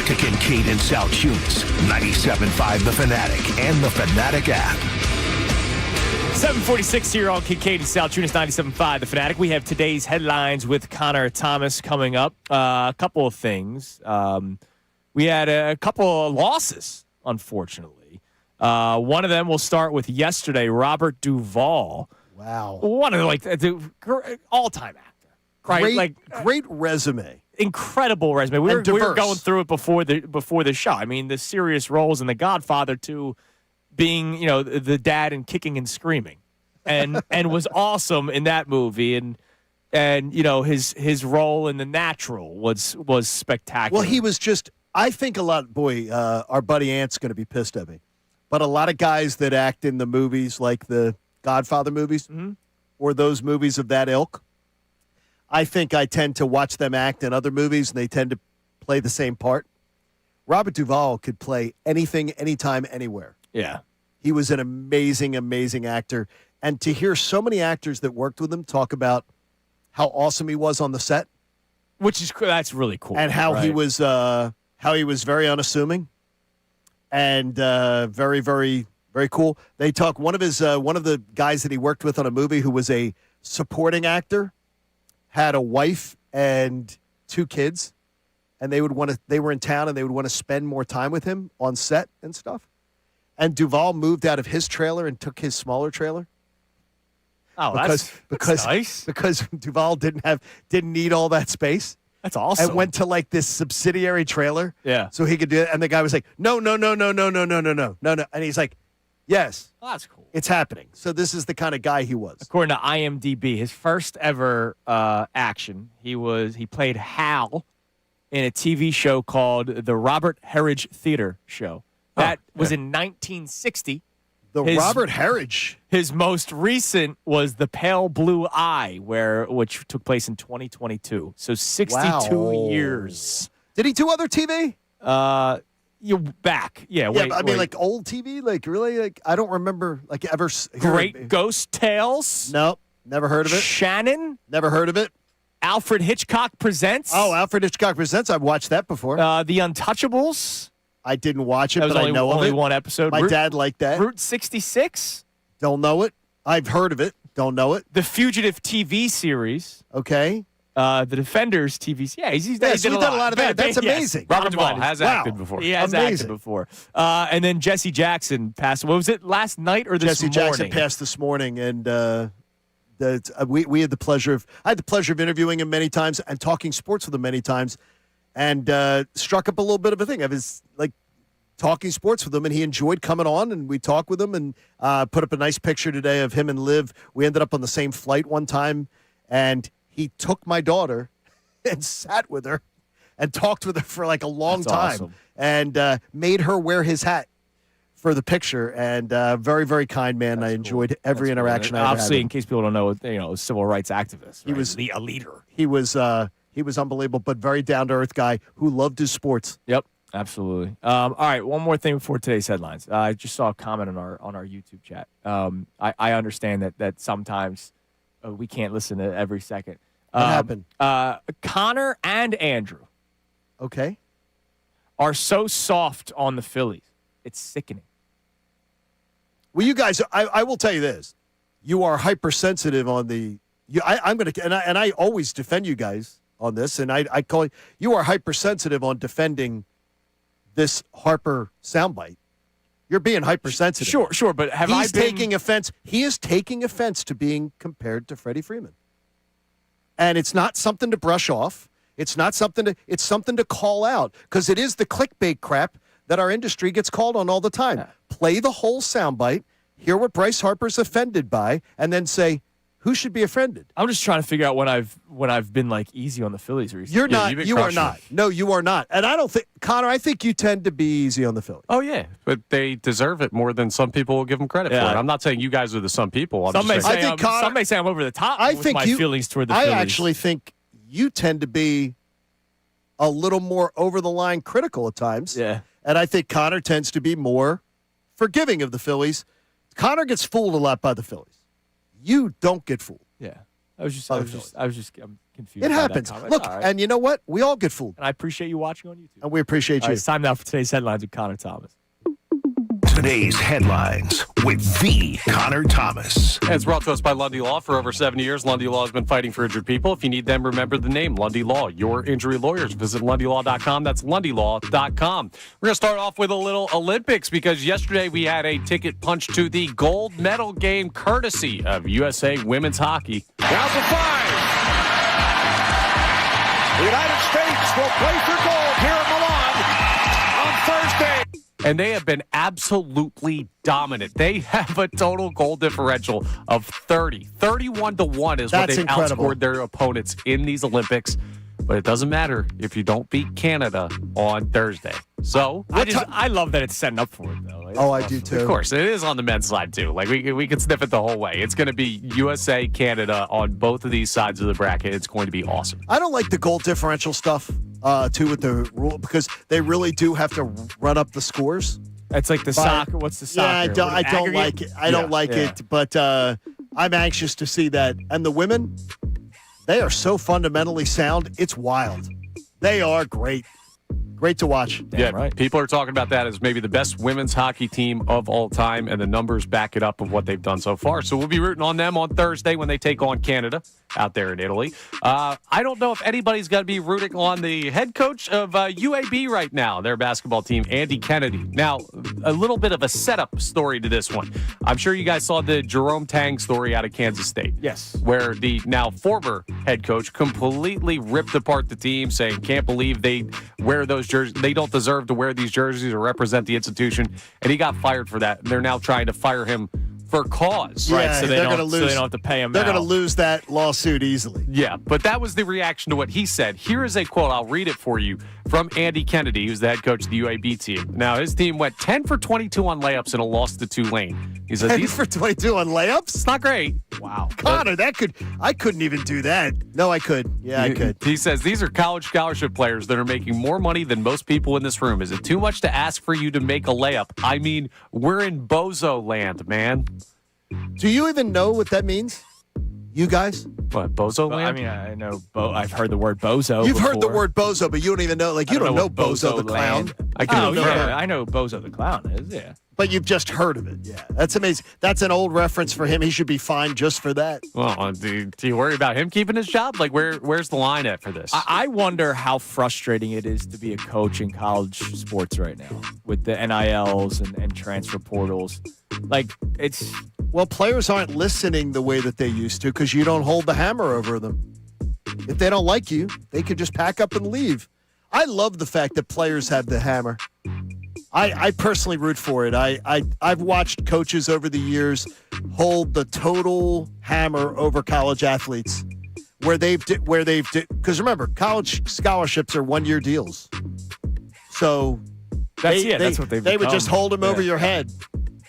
Speaker 1: To Kincade and Salciunas, 97.5 The Fanatic and the Fanatic app.
Speaker 2: 746 here on Kincade and Salciunas, 97.5 The Fanatic. We have today's headlines with Connor Thomas coming up. A couple of things. We had a couple of losses, unfortunately. One of them we'll start with yesterday. Robert Duvall.
Speaker 3: Wow.
Speaker 2: One of the all-time actor. Right?
Speaker 3: Great resume.
Speaker 2: Incredible resume. We were going through it before the show. I mean, the serious roles in The Godfather to being, the dad and kicking and screaming, and was awesome in that movie. And his role in The Natural was spectacular.
Speaker 3: Well, he was just. I think a lot. Boy, our buddy Ant's going to be pissed at me, but a lot of guys that act in the movies like the Godfather movies or those movies of that ilk. I think I tend to watch them act in other movies, and they tend to play the same part. Robert Duvall could play anything, anytime, anywhere.
Speaker 2: Yeah.
Speaker 3: He was an amazing, amazing actor. And to hear so many actors that worked with him talk about how awesome he was on the set.
Speaker 2: That's really cool.
Speaker 3: And how he was very unassuming and very, very, very cool. They talk, one of the guys that he worked with on a movie who was a supporting actor had a wife and 2 kids, and they were in town and they would want to spend more time with him on set and stuff. And Duvall moved out of his trailer and took his smaller trailer.
Speaker 2: Oh, that's nice.
Speaker 3: Because Duvall didn't need all that space.
Speaker 2: That's awesome.
Speaker 3: And went to like this subsidiary trailer.
Speaker 2: Yeah.
Speaker 3: So he could do it. And the guy was like, no. And he's like, yes.
Speaker 2: Oh, that's cool.
Speaker 3: It's happening. So this is the kind of guy he was.
Speaker 2: According to IMDb, his first ever action, he played Hal in a TV show called the Robert Herridge Theater Show. That was in 1960.
Speaker 3: Robert Herridge.
Speaker 2: His most recent was The Pale Blue Eye, which took place in 2022. So 62 years.
Speaker 3: Did he do other TV?
Speaker 2: You're back. Yeah,
Speaker 3: Yeah, I mean, like old TV? Like, really? Like, I don't remember, like, ever.
Speaker 2: Great Ghost Tales.
Speaker 3: Nope. Never heard of it.
Speaker 2: Shannon.
Speaker 3: Never heard of it.
Speaker 2: Alfred Hitchcock Presents.
Speaker 3: Oh, Alfred Hitchcock Presents. I've watched that before.
Speaker 2: The Untouchables.
Speaker 3: I didn't watch it,
Speaker 2: That was
Speaker 3: but
Speaker 2: only,
Speaker 3: I know
Speaker 2: only
Speaker 3: of it.
Speaker 2: one episode.
Speaker 3: My dad liked that.
Speaker 2: Route 66.
Speaker 3: Don't know it. I've heard of it. Don't know it.
Speaker 2: The Fugitive TV series.
Speaker 3: Okay.
Speaker 2: The Defenders TV. Yeah, he's
Speaker 3: so he did a lot of that. That's amazing.
Speaker 6: Robert Duvall has acted before.
Speaker 2: He has
Speaker 3: Amazing.
Speaker 2: acted before. And then Jesse Jackson passed. What was it, last night or this
Speaker 3: Jesse
Speaker 2: morning?
Speaker 3: Jackson passed this morning, and we had the pleasure of interviewing him many times and talking sports with him many times, and struck up a little bit of a thing. I was like talking sports with him, and he enjoyed coming on, and we talked with him, and put up a nice picture today of him and Liv. We ended up on the same flight one time, and he took my daughter and sat with her and talked with her for like a long
Speaker 2: That's
Speaker 3: time,
Speaker 2: awesome.
Speaker 3: and made her wear his hat for the picture, and very, very kind man. I enjoyed every interaction I ever had.
Speaker 2: Obviously, in case people don't know, a civil rights activist. Right?
Speaker 3: He was
Speaker 2: a leader.
Speaker 3: He was unbelievable, but very down to earth guy who loved his sports.
Speaker 2: Yep, absolutely. All right, one more thing before today's headlines. I just saw a comment on our YouTube chat. I understand that sometimes we can't listen to every second.
Speaker 3: What happened?
Speaker 2: Connor and Andrew
Speaker 3: Okay.
Speaker 2: are so soft on the Phillies. It's sickening.
Speaker 3: Well, you guys, I will tell you this: you are hypersensitive on the. I'm going to, and I always defend you guys on this, and I call you are hypersensitive on defending this Harper soundbite. You're being hypersensitive.
Speaker 2: Sure, but
Speaker 3: He's taking offense. He is taking offense to being compared to Freddie Freeman, and it's not something to brush off. It's not something to. It's something to call out because it is the clickbait crap that our industry gets called on all the time.
Speaker 2: Yeah.
Speaker 3: Play the whole soundbite, hear what Bryce Harper's offended by, and then say who should be offended.
Speaker 2: I'm just trying to figure out when I've been like easy on the Phillies recently.
Speaker 3: You're not.
Speaker 6: you've been
Speaker 3: You are
Speaker 6: crushing
Speaker 3: not. No, you are not. And I don't think, Connor. I think you tend to be easy on the Phillies.
Speaker 6: Oh, yeah. But they deserve it more than some people will give them credit
Speaker 2: Yeah.
Speaker 6: for it. I'm not saying you guys are the some people. I'm
Speaker 2: Some may
Speaker 6: just
Speaker 2: say
Speaker 6: saying,
Speaker 3: I think Connor-
Speaker 2: some may say I'm over the top
Speaker 3: I
Speaker 2: with
Speaker 3: think
Speaker 2: my feelings toward the
Speaker 3: I
Speaker 2: Phillies.
Speaker 3: actually think you tend to be a little more over the line critical at times.
Speaker 2: Yeah.
Speaker 3: And I think Connor tends to be more forgiving of the Phillies. Connor gets fooled a lot by the Phillies. You don't get fooled.
Speaker 2: Yeah. I'm confused.
Speaker 3: It
Speaker 2: by that
Speaker 3: happens.
Speaker 2: comment.
Speaker 3: Look,
Speaker 2: All right.
Speaker 3: and you know what? We all get fooled.
Speaker 2: And I appreciate you watching on YouTube.
Speaker 3: And we appreciate
Speaker 2: All
Speaker 3: you.
Speaker 2: right, it's time now for today's headlines with Connor Thomas.
Speaker 1: Today's headlines with the Connor Thomas.
Speaker 6: It's brought to us by Lundy Law. For over 70 years, Lundy Law has been fighting for injured people. If you need them, remember the name, Lundy Law. Your injury lawyers. Visit LundyLaw.com. That's LundyLaw.com. We're going to start off with a little Olympics because yesterday we had a ticket punch to the gold medal game courtesy of USA Women's Hockey.
Speaker 11: Down to 5. The United States will play for gold here in Milan on Thursday.
Speaker 6: And they have been absolutely dominant. They have a total goal differential of 30. 31-1 is what
Speaker 3: That's
Speaker 6: they've
Speaker 3: incredible.
Speaker 6: outscored their opponents in these Olympics. But it doesn't matter if you don't beat Canada on Thursday. So,
Speaker 2: I love that it's setting up for it, though. Like,
Speaker 3: Oh, I do too.
Speaker 6: of course, it is on the men's side, too. Like, we can sniff it the whole way. It's going to be USA, Canada on both of these sides of the bracket. It's going to be awesome.
Speaker 3: I don't like the goal differential stuff, too, with the rule, because they really do have to run up the scores.
Speaker 2: It's like the soccer. What's the soccer?
Speaker 3: Yeah, I don't like it. I don't like it, but I'm anxious to see that. And the women, they are so fundamentally sound. It's wild. They are great. Great to watch.
Speaker 6: Yeah,
Speaker 2: right.
Speaker 6: people are talking about that as maybe the best women's hockey team of all time, and the numbers back it up of what they've done so far. So we'll be rooting on them on Thursday when they take on Canada out there in Italy. I don't know if anybody's going to be rooting on the head coach of UAB right now, their basketball team, Andy Kennedy. Now, a little bit of a setup story to this one. I'm sure you guys saw the Jerome Tang story out of Kansas State.
Speaker 2: Yes.
Speaker 6: Where the now former head coach completely ripped apart the team, saying, can't believe they wear those jerseys. They don't deserve to wear these jerseys or represent the institution. And he got fired for that. And they're now trying to fire him for cause.
Speaker 2: Right,
Speaker 3: Yeah,
Speaker 2: so they
Speaker 3: they're
Speaker 2: don't
Speaker 3: gonna lose,
Speaker 2: have to pay him
Speaker 3: They're
Speaker 2: out.
Speaker 3: going to lose that lawsuit easily.
Speaker 6: Yeah, but that was the reaction to what he said. Here is a quote. I'll read it for you from Andy Kennedy, who's the head coach of the UAB team. Now, his team went 10 for 22 on layups and a loss to Tulane. He said,
Speaker 3: 10 for 22 on layups?
Speaker 6: It's not great.
Speaker 2: Wow.
Speaker 3: Connor, I couldn't even do that. No, I could. Yeah, I could.
Speaker 6: He says, these are college scholarship players that are making more money than most people in this room. Is it too much to ask for you to make a layup? I mean, we're in bozo land, man.
Speaker 3: Do you even know what that means? You guys?
Speaker 6: What, bozo land?
Speaker 2: I mean, I know. I've heard the word bozo.
Speaker 3: You've heard the
Speaker 2: before.
Speaker 3: word bozo, but you don't even know. Like, you don't know Bozo the Clown.
Speaker 6: I can
Speaker 2: yeah, I know Bozo the Clown is. Yeah.
Speaker 3: But you've just heard of it. Yeah. That's amazing. That's an old reference for him. He should be fined just for that.
Speaker 6: Well, do you worry about him keeping his job? Like, where's the line at for this?
Speaker 2: I wonder how frustrating it is to be a coach in college sports right now with the NILs and transfer portals. Like, it's.
Speaker 3: Well, players aren't listening the way that they used to because you don't hold the hammer over them. If they don't like you, they could just pack up and leave. I love the fact that players have the hammer. I personally root for it. I've watched coaches over the years hold the total hammer over college athletes because remember, college scholarships are 1-year deals. So
Speaker 2: That's what they've
Speaker 3: they would
Speaker 2: become.
Speaker 3: just hold them over your head.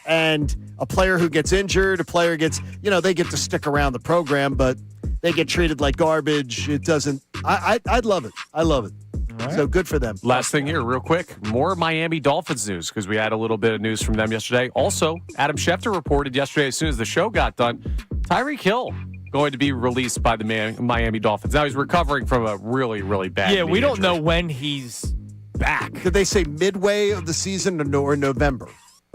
Speaker 3: And a player who gets injured, they get to stick around the program, but they get treated like garbage. It doesn't. I'd love it. I love it. Right. So good for them.
Speaker 6: Last thing here, real quick. More Miami Dolphins news because we had a little bit of news from them yesterday. Also, Adam Schefter reported yesterday as soon as the show got done, Tyreek Hill going to be released by the Miami Dolphins. Now he's recovering from a really, really bad knee
Speaker 2: we don't
Speaker 6: injury.
Speaker 2: know when he's back.
Speaker 3: Did they say midway of the season or November?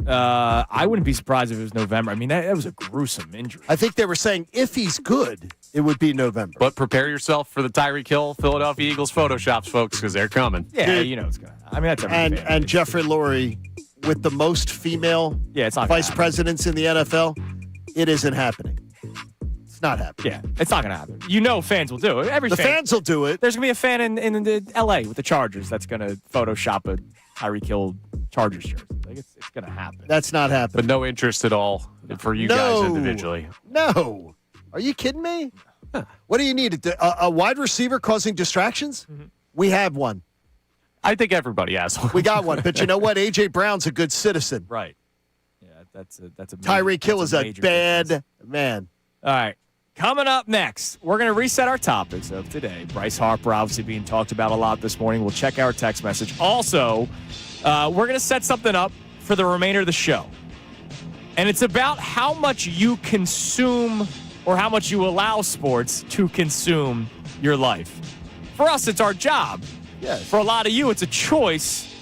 Speaker 2: I wouldn't be surprised if it was November. I mean, that was a gruesome injury.
Speaker 3: I think they were saying if he's good, it would be November.
Speaker 6: But prepare yourself for the Tyreek Hill Philadelphia Eagles photoshops, folks, because they're coming.
Speaker 2: Yeah, you know it's going to. I mean, that's every fan.
Speaker 3: And Jeffrey Lurie with the most female
Speaker 2: it's not
Speaker 3: vice presidents in the NFL, it isn't happening. It's not happening.
Speaker 2: Yeah, it's not going to happen. You know fans will do it.
Speaker 3: The fans will do it.
Speaker 2: There's going to be a fan in the L.A. with the Chargers that's going to Photoshop a Tyreek Hill Chargers jersey. Like it's going to happen.
Speaker 3: That's not happening.
Speaker 6: But no interest at all for you guys individually.
Speaker 3: No. Are you kidding me? What do you need? A wide receiver causing distractions? Mm-hmm. We have one.
Speaker 6: I think everybody has one.
Speaker 3: We got one. But you know what? A.J. Brown's a good citizen.
Speaker 2: Right. Yeah, that's a
Speaker 3: Tyreek Hill is a bad man.
Speaker 2: All right. Coming up next, we're going to reset our topics of today. Bryce Harper obviously being talked about a lot this morning. We'll check our text message. Also, we're going to set something up for the remainder of the show. And it's about how much you consume or how much you allow sports to consume your life. For us, it's our job.
Speaker 3: Yes.
Speaker 2: For a lot of you, it's a choice.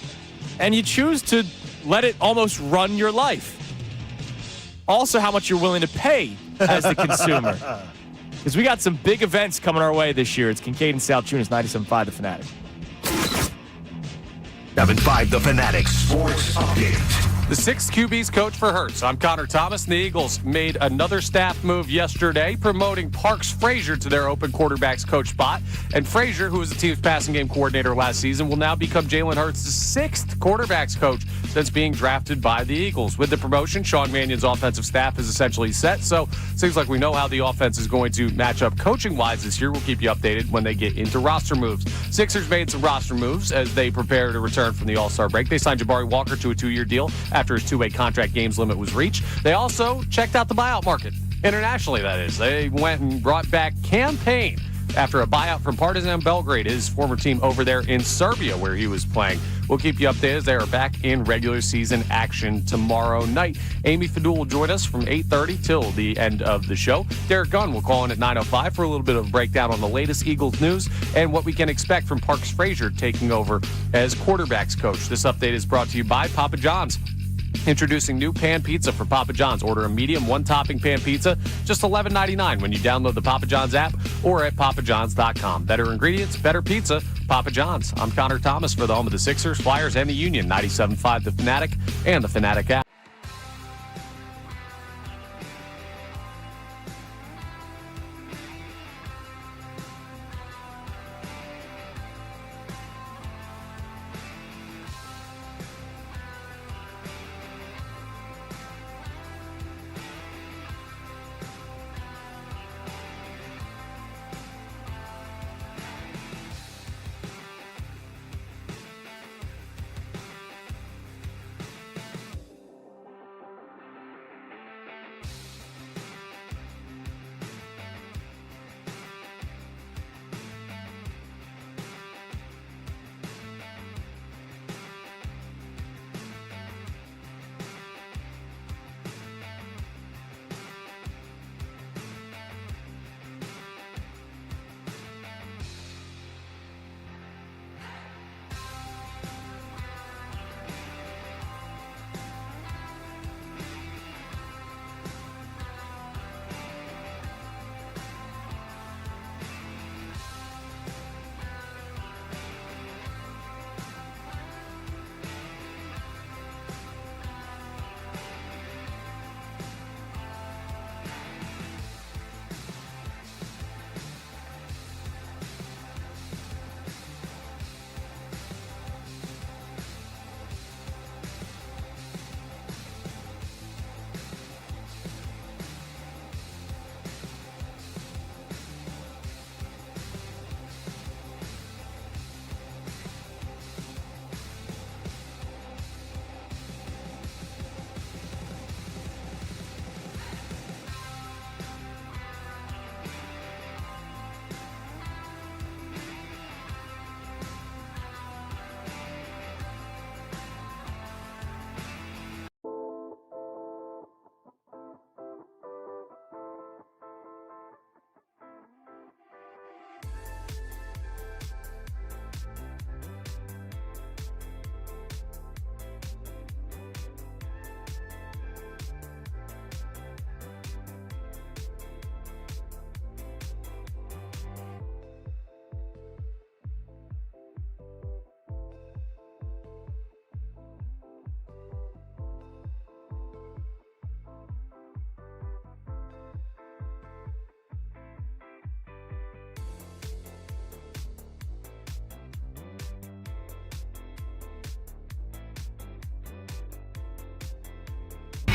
Speaker 2: And you choose to let it almost run your life. Also, how much you're willing to pay as the consumer. Because we got some big events coming our way this year. It's Kincade Salciunas, 97.5 The Fanatic.
Speaker 1: 97.5 The Fanatic Sports Update.
Speaker 6: The sixth QB's coach for Hurts. I'm Connor Thomas. And the Eagles made another staff move yesterday, promoting Parks Frazier to their open quarterbacks coach spot. And Frazier, who was the team's passing game coordinator last season, will now become Jalen Hurts' sixth quarterbacks coach since being drafted by the Eagles. With the promotion, Sean Mannion's offensive staff is essentially set. So seems like we know how the offense is going to match up coaching-wise this year. We'll keep you updated when they get into roster moves. Sixers made some roster moves as they prepare to return from the All-Star break. They signed Jabari Walker to a 2-year deal after his two-way contract games limit was reached. They also checked out the buyout market, internationally that is. They went and brought back Cam Payne after a buyout from Partizan Belgrade, his former team over there in Serbia where he was playing. We'll keep you updated as they are back in regular season action tomorrow night. Amy Fadul will join us from 8:30 till the end of the show. Derek Gunn will call in at 9:05 for a little bit of a breakdown on the latest Eagles news and what we can expect from Parks Frazier taking over as quarterbacks coach. This update is brought to you by Papa John's. Introducing new pan pizza for Papa John's. Order a medium one-topping pan pizza, just $11.99 when you download the Papa John's app or at papajohns.com. Better ingredients, better pizza, Papa John's. I'm Connor Thomas for the home of the Sixers, Flyers, and the Union, 97.5 The Fanatic and the Fanatic app.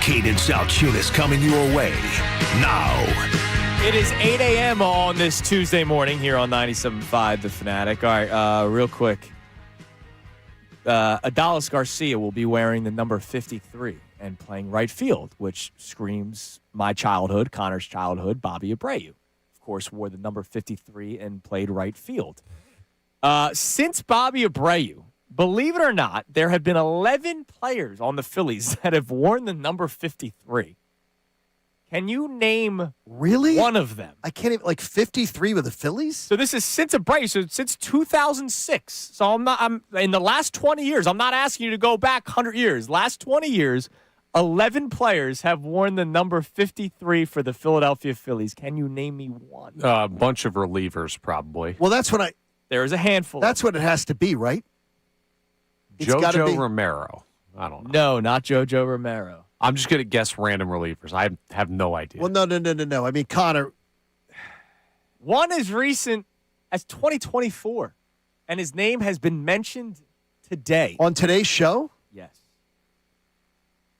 Speaker 1: Kincade Salciunas coming your way now.
Speaker 2: It is 8 a.m. on this Tuesday morning here on 97.5 The Fanatic. All right, real quick. Adalis Garcia will be wearing the number 53 and playing right field, which screams my childhood, Connor's childhood, Bobby Abreu. Of course, wore the number 53 and played right field. Since Bobby Abreu, believe it or not, there have been 11 players on the Phillies that have worn the number 53. Can you name one of them?
Speaker 3: I can't even, 53 with the Phillies?
Speaker 2: So this is since Abreu, so since 2006. So I'm in the last 20 years, I'm not asking you to go back 100 years. Last 20 years, 11 players have worn the number 53 for the Philadelphia Phillies. Can you name me one?
Speaker 6: A bunch of relievers, probably.
Speaker 3: Well, that's what
Speaker 2: There is a handful.
Speaker 3: That's what it has to be, right?
Speaker 6: Jojo Romero. I don't know.
Speaker 2: No, not Jojo Romero.
Speaker 6: I'm just going to guess random relievers. I have no idea.
Speaker 3: Well, no. I mean, Connor.
Speaker 2: One as recent as 2024, and his name has been mentioned today.
Speaker 3: On today's show?
Speaker 2: Yes.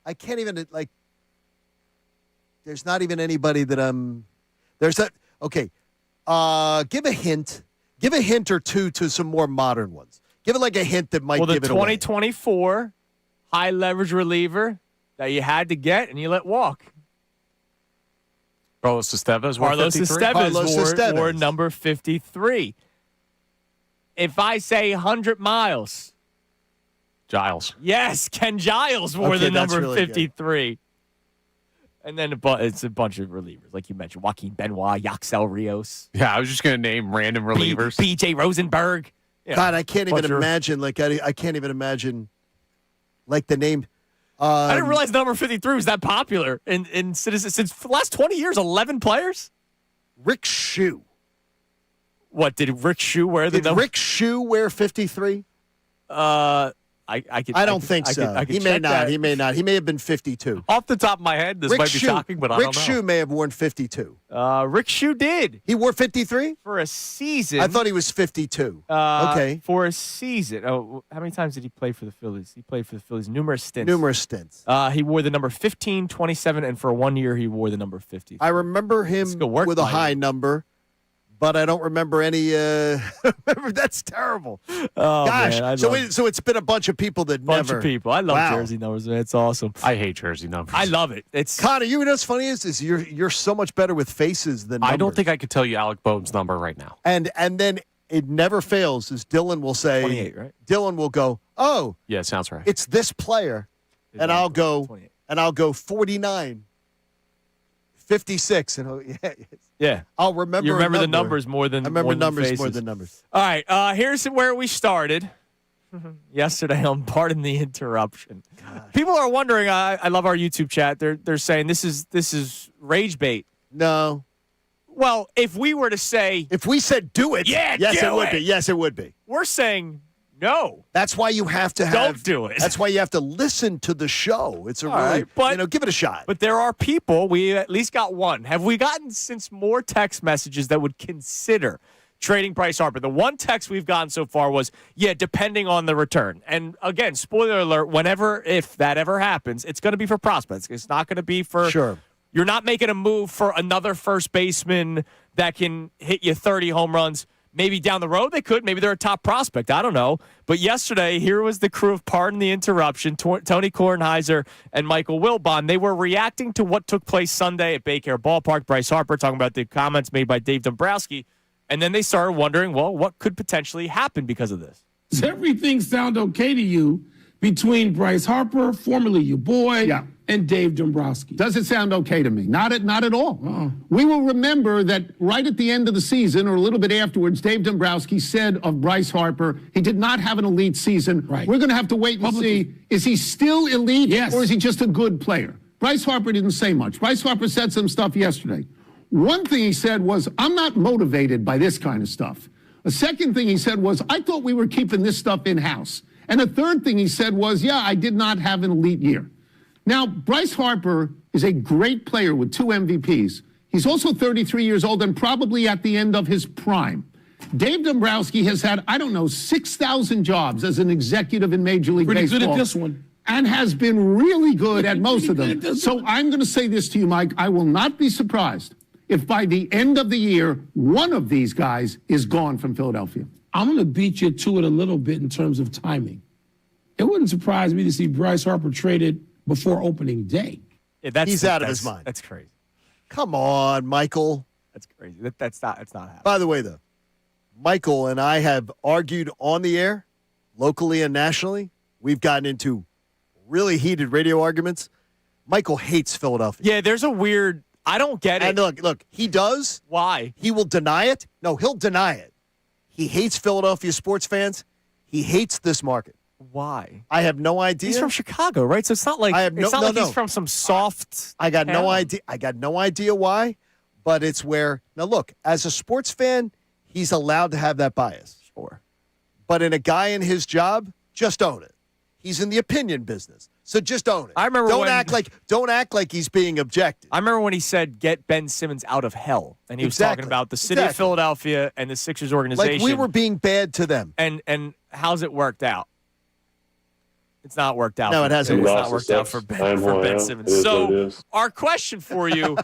Speaker 3: I can't even, there's not even anybody that okay. Give a hint. Give a hint or two to some more modern ones. Give it a hint that might give it away.
Speaker 2: The 2024 high leverage reliever that you had to get and you let walk.
Speaker 6: Carlos Estevez wore
Speaker 2: Carlos
Speaker 6: 53?
Speaker 2: Estevez wore number 53. If I say 100 miles.
Speaker 6: Giles.
Speaker 2: Yes, Ken Giles wore the number
Speaker 3: really
Speaker 2: 53. And then it's a bunch of relievers, like you mentioned. Joaquin Benoit, Yaxel Rios.
Speaker 6: Yeah, I was just going to name random relievers.
Speaker 2: B.J. Rosenberg.
Speaker 3: God, I can't even imagine. I can't even imagine, like, the name.
Speaker 2: I didn't realize number 53 was that popular in Citizens since the last 20 years. 11 players.
Speaker 3: Rick Shue.
Speaker 2: What did Rick Shue wear?
Speaker 3: Did Rick Shue wear 53? I don't think so. He may not.
Speaker 2: That.
Speaker 3: He may not. He may have been 52.
Speaker 6: Off the top of my head, this might be shocking, but I don't know.
Speaker 3: Rick Shue may have worn 52.
Speaker 2: Rick Shue did.
Speaker 3: He wore 53?
Speaker 2: For a season.
Speaker 3: I thought he was 52. Okay.
Speaker 2: For a season. Oh, how many times did he play for the Phillies? He played for the Phillies numerous stints. He wore the number 15, 27, and for 1 year he wore the number 50.
Speaker 3: I remember him with a high number. But I don't remember any. That's terrible.
Speaker 2: Oh,
Speaker 3: gosh!
Speaker 2: Man,
Speaker 3: so it's been a bunch of people that
Speaker 2: bunch
Speaker 3: never.
Speaker 2: of people. I love jersey numbers, man. It's awesome.
Speaker 6: I hate jersey numbers.
Speaker 2: I love it. It's
Speaker 3: Connor. You know what's funny is you're so much better with faces than numbers.
Speaker 6: I don't think I could tell you Alec Boehm's number right now.
Speaker 3: And then it never fails. As Dylan will say,
Speaker 2: 28, right?
Speaker 3: Dylan will go, oh,
Speaker 6: yeah, sounds right.
Speaker 3: It's this player, and I'll go 49. 56 and
Speaker 2: yeah,
Speaker 3: I'll remember.
Speaker 2: You remember the numbers more than
Speaker 3: I remember numbers
Speaker 2: more
Speaker 3: than numbers.
Speaker 2: All right, here's where we started yesterday on Pardon the Interruption. Gosh. People are wondering. I love our YouTube chat. They're saying this is rage bait.
Speaker 3: No.
Speaker 2: Well, if we were to say,
Speaker 3: if we said do it, yes, it would be. Yes, it would be.
Speaker 2: We're saying no.
Speaker 3: That's why you have to
Speaker 2: don't do it.
Speaker 3: That's why you have to listen to the show. It's a give it a shot.
Speaker 2: But there are people. We at least got one. Have we gotten since more text messages that would consider trading Bryce Harper? The one text we've gotten so far was, depending on the return. And again, spoiler alert, if that ever happens, it's going to be for prospects. It's not going to be for
Speaker 3: sure.
Speaker 2: You're not making a move for another first baseman that can hit you 30 home runs. Maybe down the road they could. Maybe they're a top prospect. I don't know. But yesterday, here was the crew of Pardon the Interruption, Tony Kornheiser and Michael Wilbon. They were reacting to what took place Sunday at Baycare Ballpark. Bryce Harper talking about the comments made by Dave Dombrowski. And then they started wondering, well, what could potentially happen because of this?
Speaker 4: Does everything sound okay to you between Bryce Harper, formerly your boy, and Dave Dombrowski?
Speaker 5: Does it sound okay to me? Not at all.
Speaker 4: Uh-uh.
Speaker 5: We will remember that right at the end of the season or a little bit afterwards, Dave Dombrowski said of Bryce Harper, he did not have an elite season.
Speaker 4: Right.
Speaker 5: We're going to have to wait and see, is he still elite or is he just a good player? Bryce Harper didn't say much. Bryce Harper said some stuff yesterday. One thing he said was, I'm not motivated by this kind of stuff. A second thing he said was, I thought we were keeping this stuff in-house. And the third thing he said was, I did not have an elite year. Now, Bryce Harper is a great player with 2 MVPs. He's also 33 years old and probably at the end of his prime. Dave Dombrowski has had, 6,000 jobs as an executive in Major League Baseball.
Speaker 4: Pretty good at this one.
Speaker 5: And has been really good at most of them. So I'm going to say this to you, Mike. I will not be surprised if by the end of the year, one of these guys is gone from Philadelphia.
Speaker 4: I'm going to beat you to it a little bit in terms of timing. It wouldn't surprise me to see Bryce Harper traded before opening day.
Speaker 2: Yeah,
Speaker 3: he's out of his mind.
Speaker 2: That's crazy.
Speaker 3: Come on, Michael.
Speaker 2: That's crazy. That's not happening.
Speaker 3: By the way, though, Michael and I have argued on the air, locally and nationally. We've gotten into really heated radio arguments. Michael hates Philadelphia.
Speaker 2: Yeah, there's a weird. I don't get it.
Speaker 3: And look, he does.
Speaker 2: Why?
Speaker 3: He will deny it. No, he'll deny it. He hates Philadelphia sports fans. He hates this market.
Speaker 2: Why?
Speaker 3: I have no idea.
Speaker 2: He's from Chicago, right? So it's not like he's from some soft.
Speaker 3: I got no
Speaker 2: town.
Speaker 3: idea. I got no idea why, but it's where now. Look, as a sports fan, he's allowed to have that bias.
Speaker 2: Sure.
Speaker 3: But in a guy in his job, just own it. He's in the opinion business, so just own it.
Speaker 2: I remember
Speaker 3: don't act like he's being objective.
Speaker 2: I remember when he said, "Get Ben Simmons out of hell," and he was talking about the city of Philadelphia and the Sixers organization.
Speaker 3: Like we were being bad to them.
Speaker 2: And how's it worked out? It's not worked out.
Speaker 3: No, it hasn't.
Speaker 2: It's not worked out for Ben Simmons. So our question for you,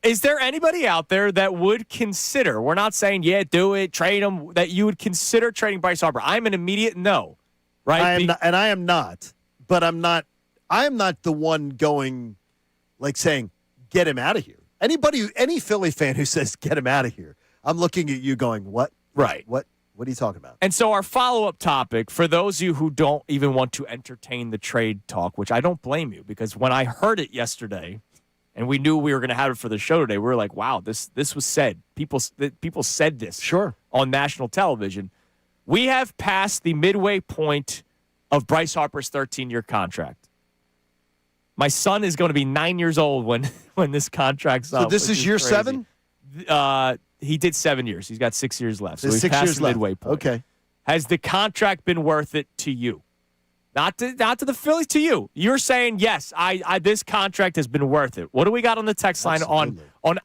Speaker 2: is there anybody out there that would consider? We're not saying do it, trade him. That you would consider trading Bryce Harper. I'm an immediate no. Right?
Speaker 3: I am not. But I'm not. I am not the one going, like saying, get him out of here. Any Philly fan who says get him out of here, I'm looking at you going, what?
Speaker 2: Right.
Speaker 3: What are you talking about?
Speaker 2: And so our follow-up topic, for those of you who don't even want to entertain the trade talk, which I don't blame you, because when I heard it yesterday and we knew we were going to have it for the show today, we were like, wow, this was said. People said this on national television. We have passed the midway point of Bryce Harper's 13-year contract. My son is going to be 9 years old when this contract's up.
Speaker 3: So this is year
Speaker 2: crazy.
Speaker 3: 7?
Speaker 2: He did 7 years. He's got 6 years left. So
Speaker 3: There's
Speaker 2: he's
Speaker 3: 6
Speaker 2: past
Speaker 3: years
Speaker 2: the
Speaker 3: left.
Speaker 2: midway point.
Speaker 3: Okay.
Speaker 2: Has the contract been worth it to you? Not to the Phillies, to you. You're saying, yes, I this contract has been worth it. What do we got on the text line on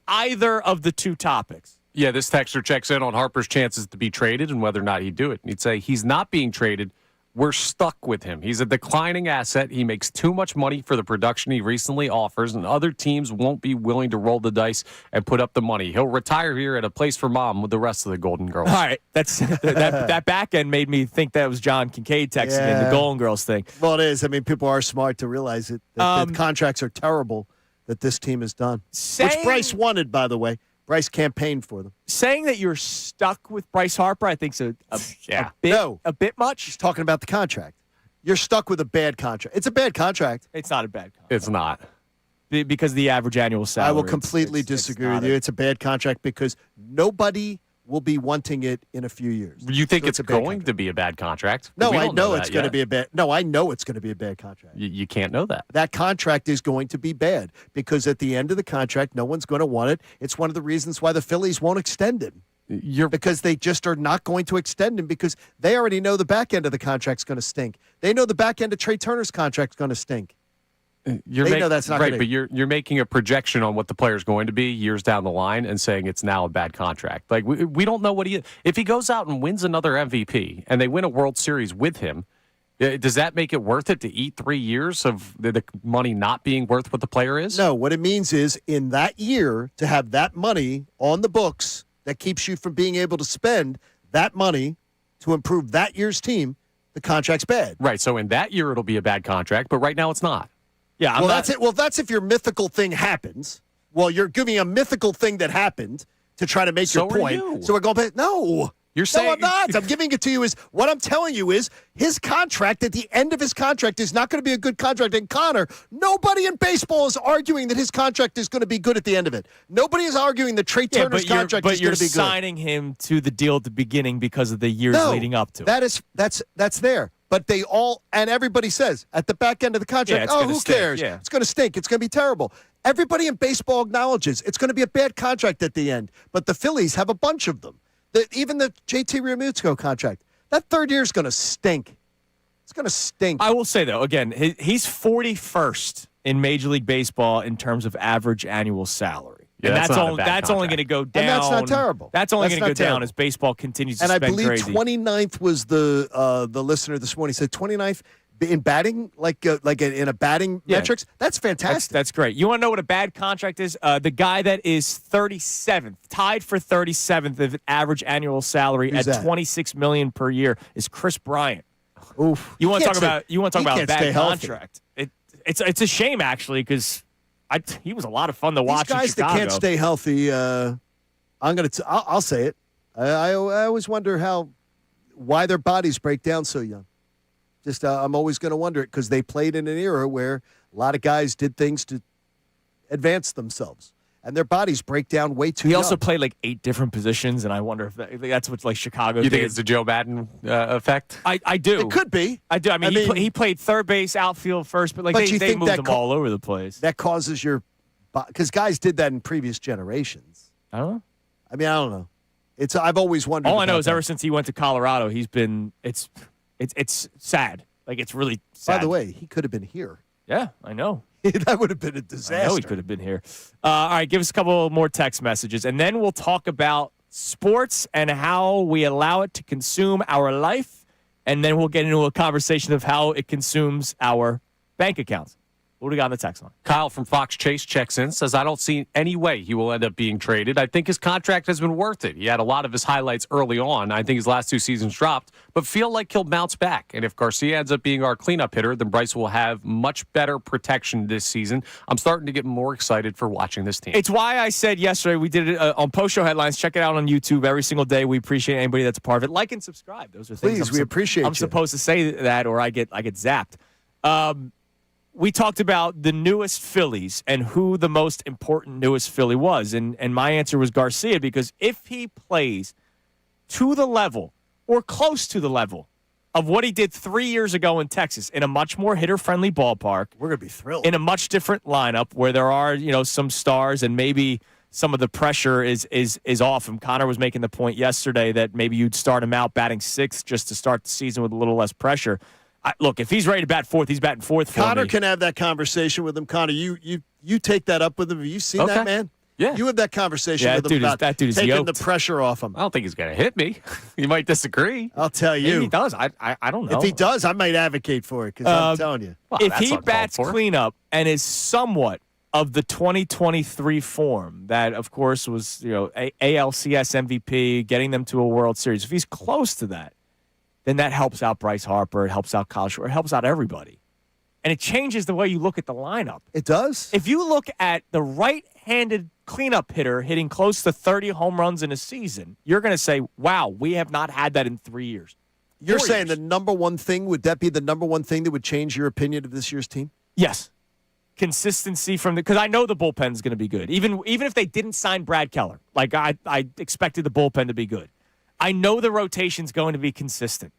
Speaker 2: either of the two topics?
Speaker 6: Yeah, this texter checks in on Harper's chances to be traded and whether or not he'd do it. And he'd say he's not being traded. We're stuck with him. He's a declining asset. He makes too much money for the production he recently offers, and other teams won't be willing to roll the dice and put up the money. He'll retire here at a place for mom with the rest of the Golden Girls.
Speaker 2: All right. That back end made me think that was John Kincade texting in the Golden Girls thing.
Speaker 3: Well, it is. I mean, people are smart to realize it. That the contracts are terrible that this team has done. Which Bryce wanted, by the way. Bryce campaigned for them.
Speaker 2: Saying that you're stuck with Bryce Harper, I think, is a bit much.
Speaker 3: He's talking about the contract. You're stuck with a bad contract. It's a bad contract.
Speaker 2: It's not a bad contract.
Speaker 6: It's not.
Speaker 2: Because the average annual salary.
Speaker 3: I will completely disagree with you. It's a bad contract because nobody will be wanting it in a few years.
Speaker 6: You think it's going to be a bad contract?
Speaker 3: No, I know it's going to be a bad. No, I know it's going to be a bad contract.
Speaker 6: You can't know that.
Speaker 3: That contract is going to be bad because at the end of the contract, no one's going to want it. It's one of the reasons why the Phillies won't extend him. Because they just are not going to extend him because they already know the back end of the contract's going to stink. They know the back end of Trey Turner's contract's going to stink. Know that's not
Speaker 6: right, but you're making a projection on what the player's going to be years down the line and saying it's now a bad contract. Like we don't know what he is. If he goes out and wins another MVP and they win a World Series with him, does that make it worth it to eat 3 years of the money not being worth what the player is?
Speaker 3: No, what it means is in that year to have that money on the books that keeps you from being able to spend that money to improve that year's team, the contract's bad.
Speaker 6: Right, so in that year it'll be a bad contract, but right now it's not.
Speaker 2: Yeah,
Speaker 3: that's it. Well, that's if your mythical thing happens. Well, you're giving a mythical thing that happened to try to make your point. So we're going back. No.
Speaker 6: You're saying
Speaker 3: no, I'm not. I'm giving it to you. What I'm telling you is his contract at the end of his contract is not going to be a good contract. And Connor, nobody in baseball is arguing that his contract is going to be good at the end of it. Nobody is arguing that Trey Turner's contract is going to be good.
Speaker 2: But you're signing him to the deal at the beginning because of the years leading up to it.
Speaker 3: That's there. But they all, and everybody says at the back end of the contract, who cares?
Speaker 2: Yeah.
Speaker 3: It's going to stink. It's going to be terrible. Everybody in baseball acknowledges it's going to be a bad contract at the end. But the Phillies have a bunch of them. Even the JT Realmuto contract, that third year is going to stink. It's going to stink.
Speaker 2: I will say, though, again, he's 41st in Major League Baseball in terms of average annual salary.
Speaker 6: Yeah,
Speaker 2: and that's only going to go down.
Speaker 3: And that's not terrible.
Speaker 2: That's only going to go down as baseball continues to spend crazy.
Speaker 3: And I believe 29th was the listener this morning. He said 29th in batting, in a batting metrics. That's fantastic.
Speaker 2: That's great. You want to know what a bad contract is? The guy that is 37th, tied for 37th of average annual salary at $26 million per year is Chris Bryant.
Speaker 3: Oof.
Speaker 2: You want to talk about a bad contract?
Speaker 3: Healthy.
Speaker 2: It's a shame actually because he was a lot of fun to watch.
Speaker 3: These guys
Speaker 2: in Chicago.
Speaker 3: that can't stay healthy, I'll say it. I always wonder why their bodies break down so young. Just I'm always going to wonder it because they played in an era where a lot of guys did things to advance themselves, and their bodies break down way too young.
Speaker 2: He also played like 8 different positions, and I wonder if that's what like Chicago did.
Speaker 6: You think it's the Joe Madden effect?
Speaker 2: I do.
Speaker 3: It could be.
Speaker 2: I do. I mean, he played third base, outfield, first, but they moved him all over the place.
Speaker 3: That causes because guys did that in previous generations.
Speaker 2: I don't know.
Speaker 3: I mean, I don't know. I've always wondered.
Speaker 2: All I know is ever since he went to Colorado, he's been it's sad. Like it's really sad.
Speaker 3: By the way, he could have been here.
Speaker 2: Yeah, I know.
Speaker 3: That would have been a disaster.
Speaker 2: I know he could have been here. All right, give us a couple more text messages, and then we'll talk about sports and how we allow it to consume our life, and then we'll get into a conversation of how it consumes our bank accounts. What do we got on the text line?
Speaker 6: Kyle from Fox Chase checks in, says, I don't see any way he will end up being traded. I think his contract has been worth it. He had a lot of his highlights early on. I think his last 2 seasons dropped, but feel like he'll bounce back. And if Garcia ends up being our cleanup hitter, then Bryce will have much better protection this season. I'm starting to get more excited for watching this team.
Speaker 2: It's why I said yesterday, we did it on post-show headlines. Check it out on YouTube every single day. We appreciate anybody that's a part of it. Like and subscribe. Those are things
Speaker 3: Please, we appreciate
Speaker 2: I'm
Speaker 3: you.
Speaker 2: supposed to say that, or I get zapped. We talked about the newest Phillies and who the most important newest Philly was. And my answer was Garcia, because if he plays to the level or close to the level of what he did 3 years ago in Texas in a much more hitter-friendly ballpark,
Speaker 3: we're going to be thrilled.
Speaker 2: In a much different lineup where there are, some stars and maybe some of the pressure is off. And Connor was making the point yesterday that maybe you'd start him out batting sixth just to start the season with a little less pressure. Look, if he's ready to bat fourth, he's batting fourth for
Speaker 3: Connor
Speaker 2: me.
Speaker 3: can have that conversation with him. Connor, you take that up with him. Have you seen that, man?
Speaker 6: Yeah.
Speaker 3: You have that conversation with him about
Speaker 2: that dude is
Speaker 3: taking
Speaker 2: yoked.
Speaker 3: the pressure off him.
Speaker 6: I don't think he's going to hit me. You might disagree.
Speaker 3: I'll tell you.
Speaker 2: Maybe he does. I don't know.
Speaker 3: If he does, I might advocate for it, because I'm telling you.
Speaker 6: Well,
Speaker 2: if
Speaker 6: that's
Speaker 2: he
Speaker 6: uncalled
Speaker 2: bats
Speaker 6: for.
Speaker 2: cleanup and is somewhat of the 2023 form that, of course, was ALCS MVP, getting them to a World Series, if he's close to that, then that helps out Bryce Harper. It helps out Kyle Schwarber. It helps out everybody. And it changes the way you look at the lineup.
Speaker 3: It does?
Speaker 2: If you look at the right-handed cleanup hitter hitting close to 30 home runs in a season, you're going to say, wow, we have not had that in 3 years.
Speaker 3: You're
Speaker 2: 4
Speaker 3: saying
Speaker 2: years.
Speaker 3: the number one thing, would that be the number one thing that would change your opinion of this year's team?
Speaker 2: Yes. Consistency from because I know the bullpen's going to be good. Even if they didn't sign Brad Keller, like I expected the bullpen to be good. I know the rotation's going to be consistent.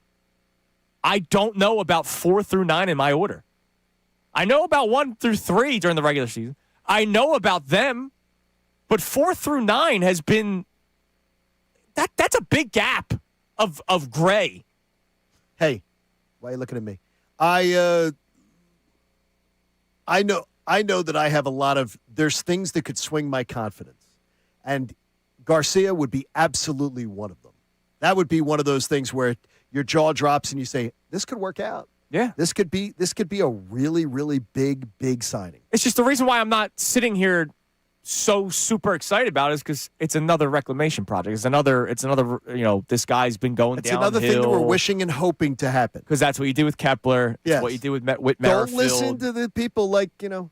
Speaker 2: I don't know about 4 through 9 in my order. I know about 1 through 3 during the regular season. I know about them, but 4 through 9 has been that's a big gap of gray.
Speaker 3: Hey, why are you looking at me? I know that I have a lot of there's things that could swing my confidence, and Garcia would be absolutely one of them. That would be one of those things where your jaw drops and you say, "This could work out."
Speaker 2: Yeah,
Speaker 3: this could be a really, really big signing.
Speaker 2: It's just the reason why I'm not sitting here so super excited about it is because it's another reclamation project. It's another. This guy's been going
Speaker 3: It's
Speaker 2: downhill.
Speaker 3: another thing that we're wishing and hoping to happen.
Speaker 2: Because that's what you do with Kepler.
Speaker 3: Yes.
Speaker 2: It's what you do with Whit
Speaker 3: Don't
Speaker 2: Merrifield.
Speaker 3: listen to the people like Connor,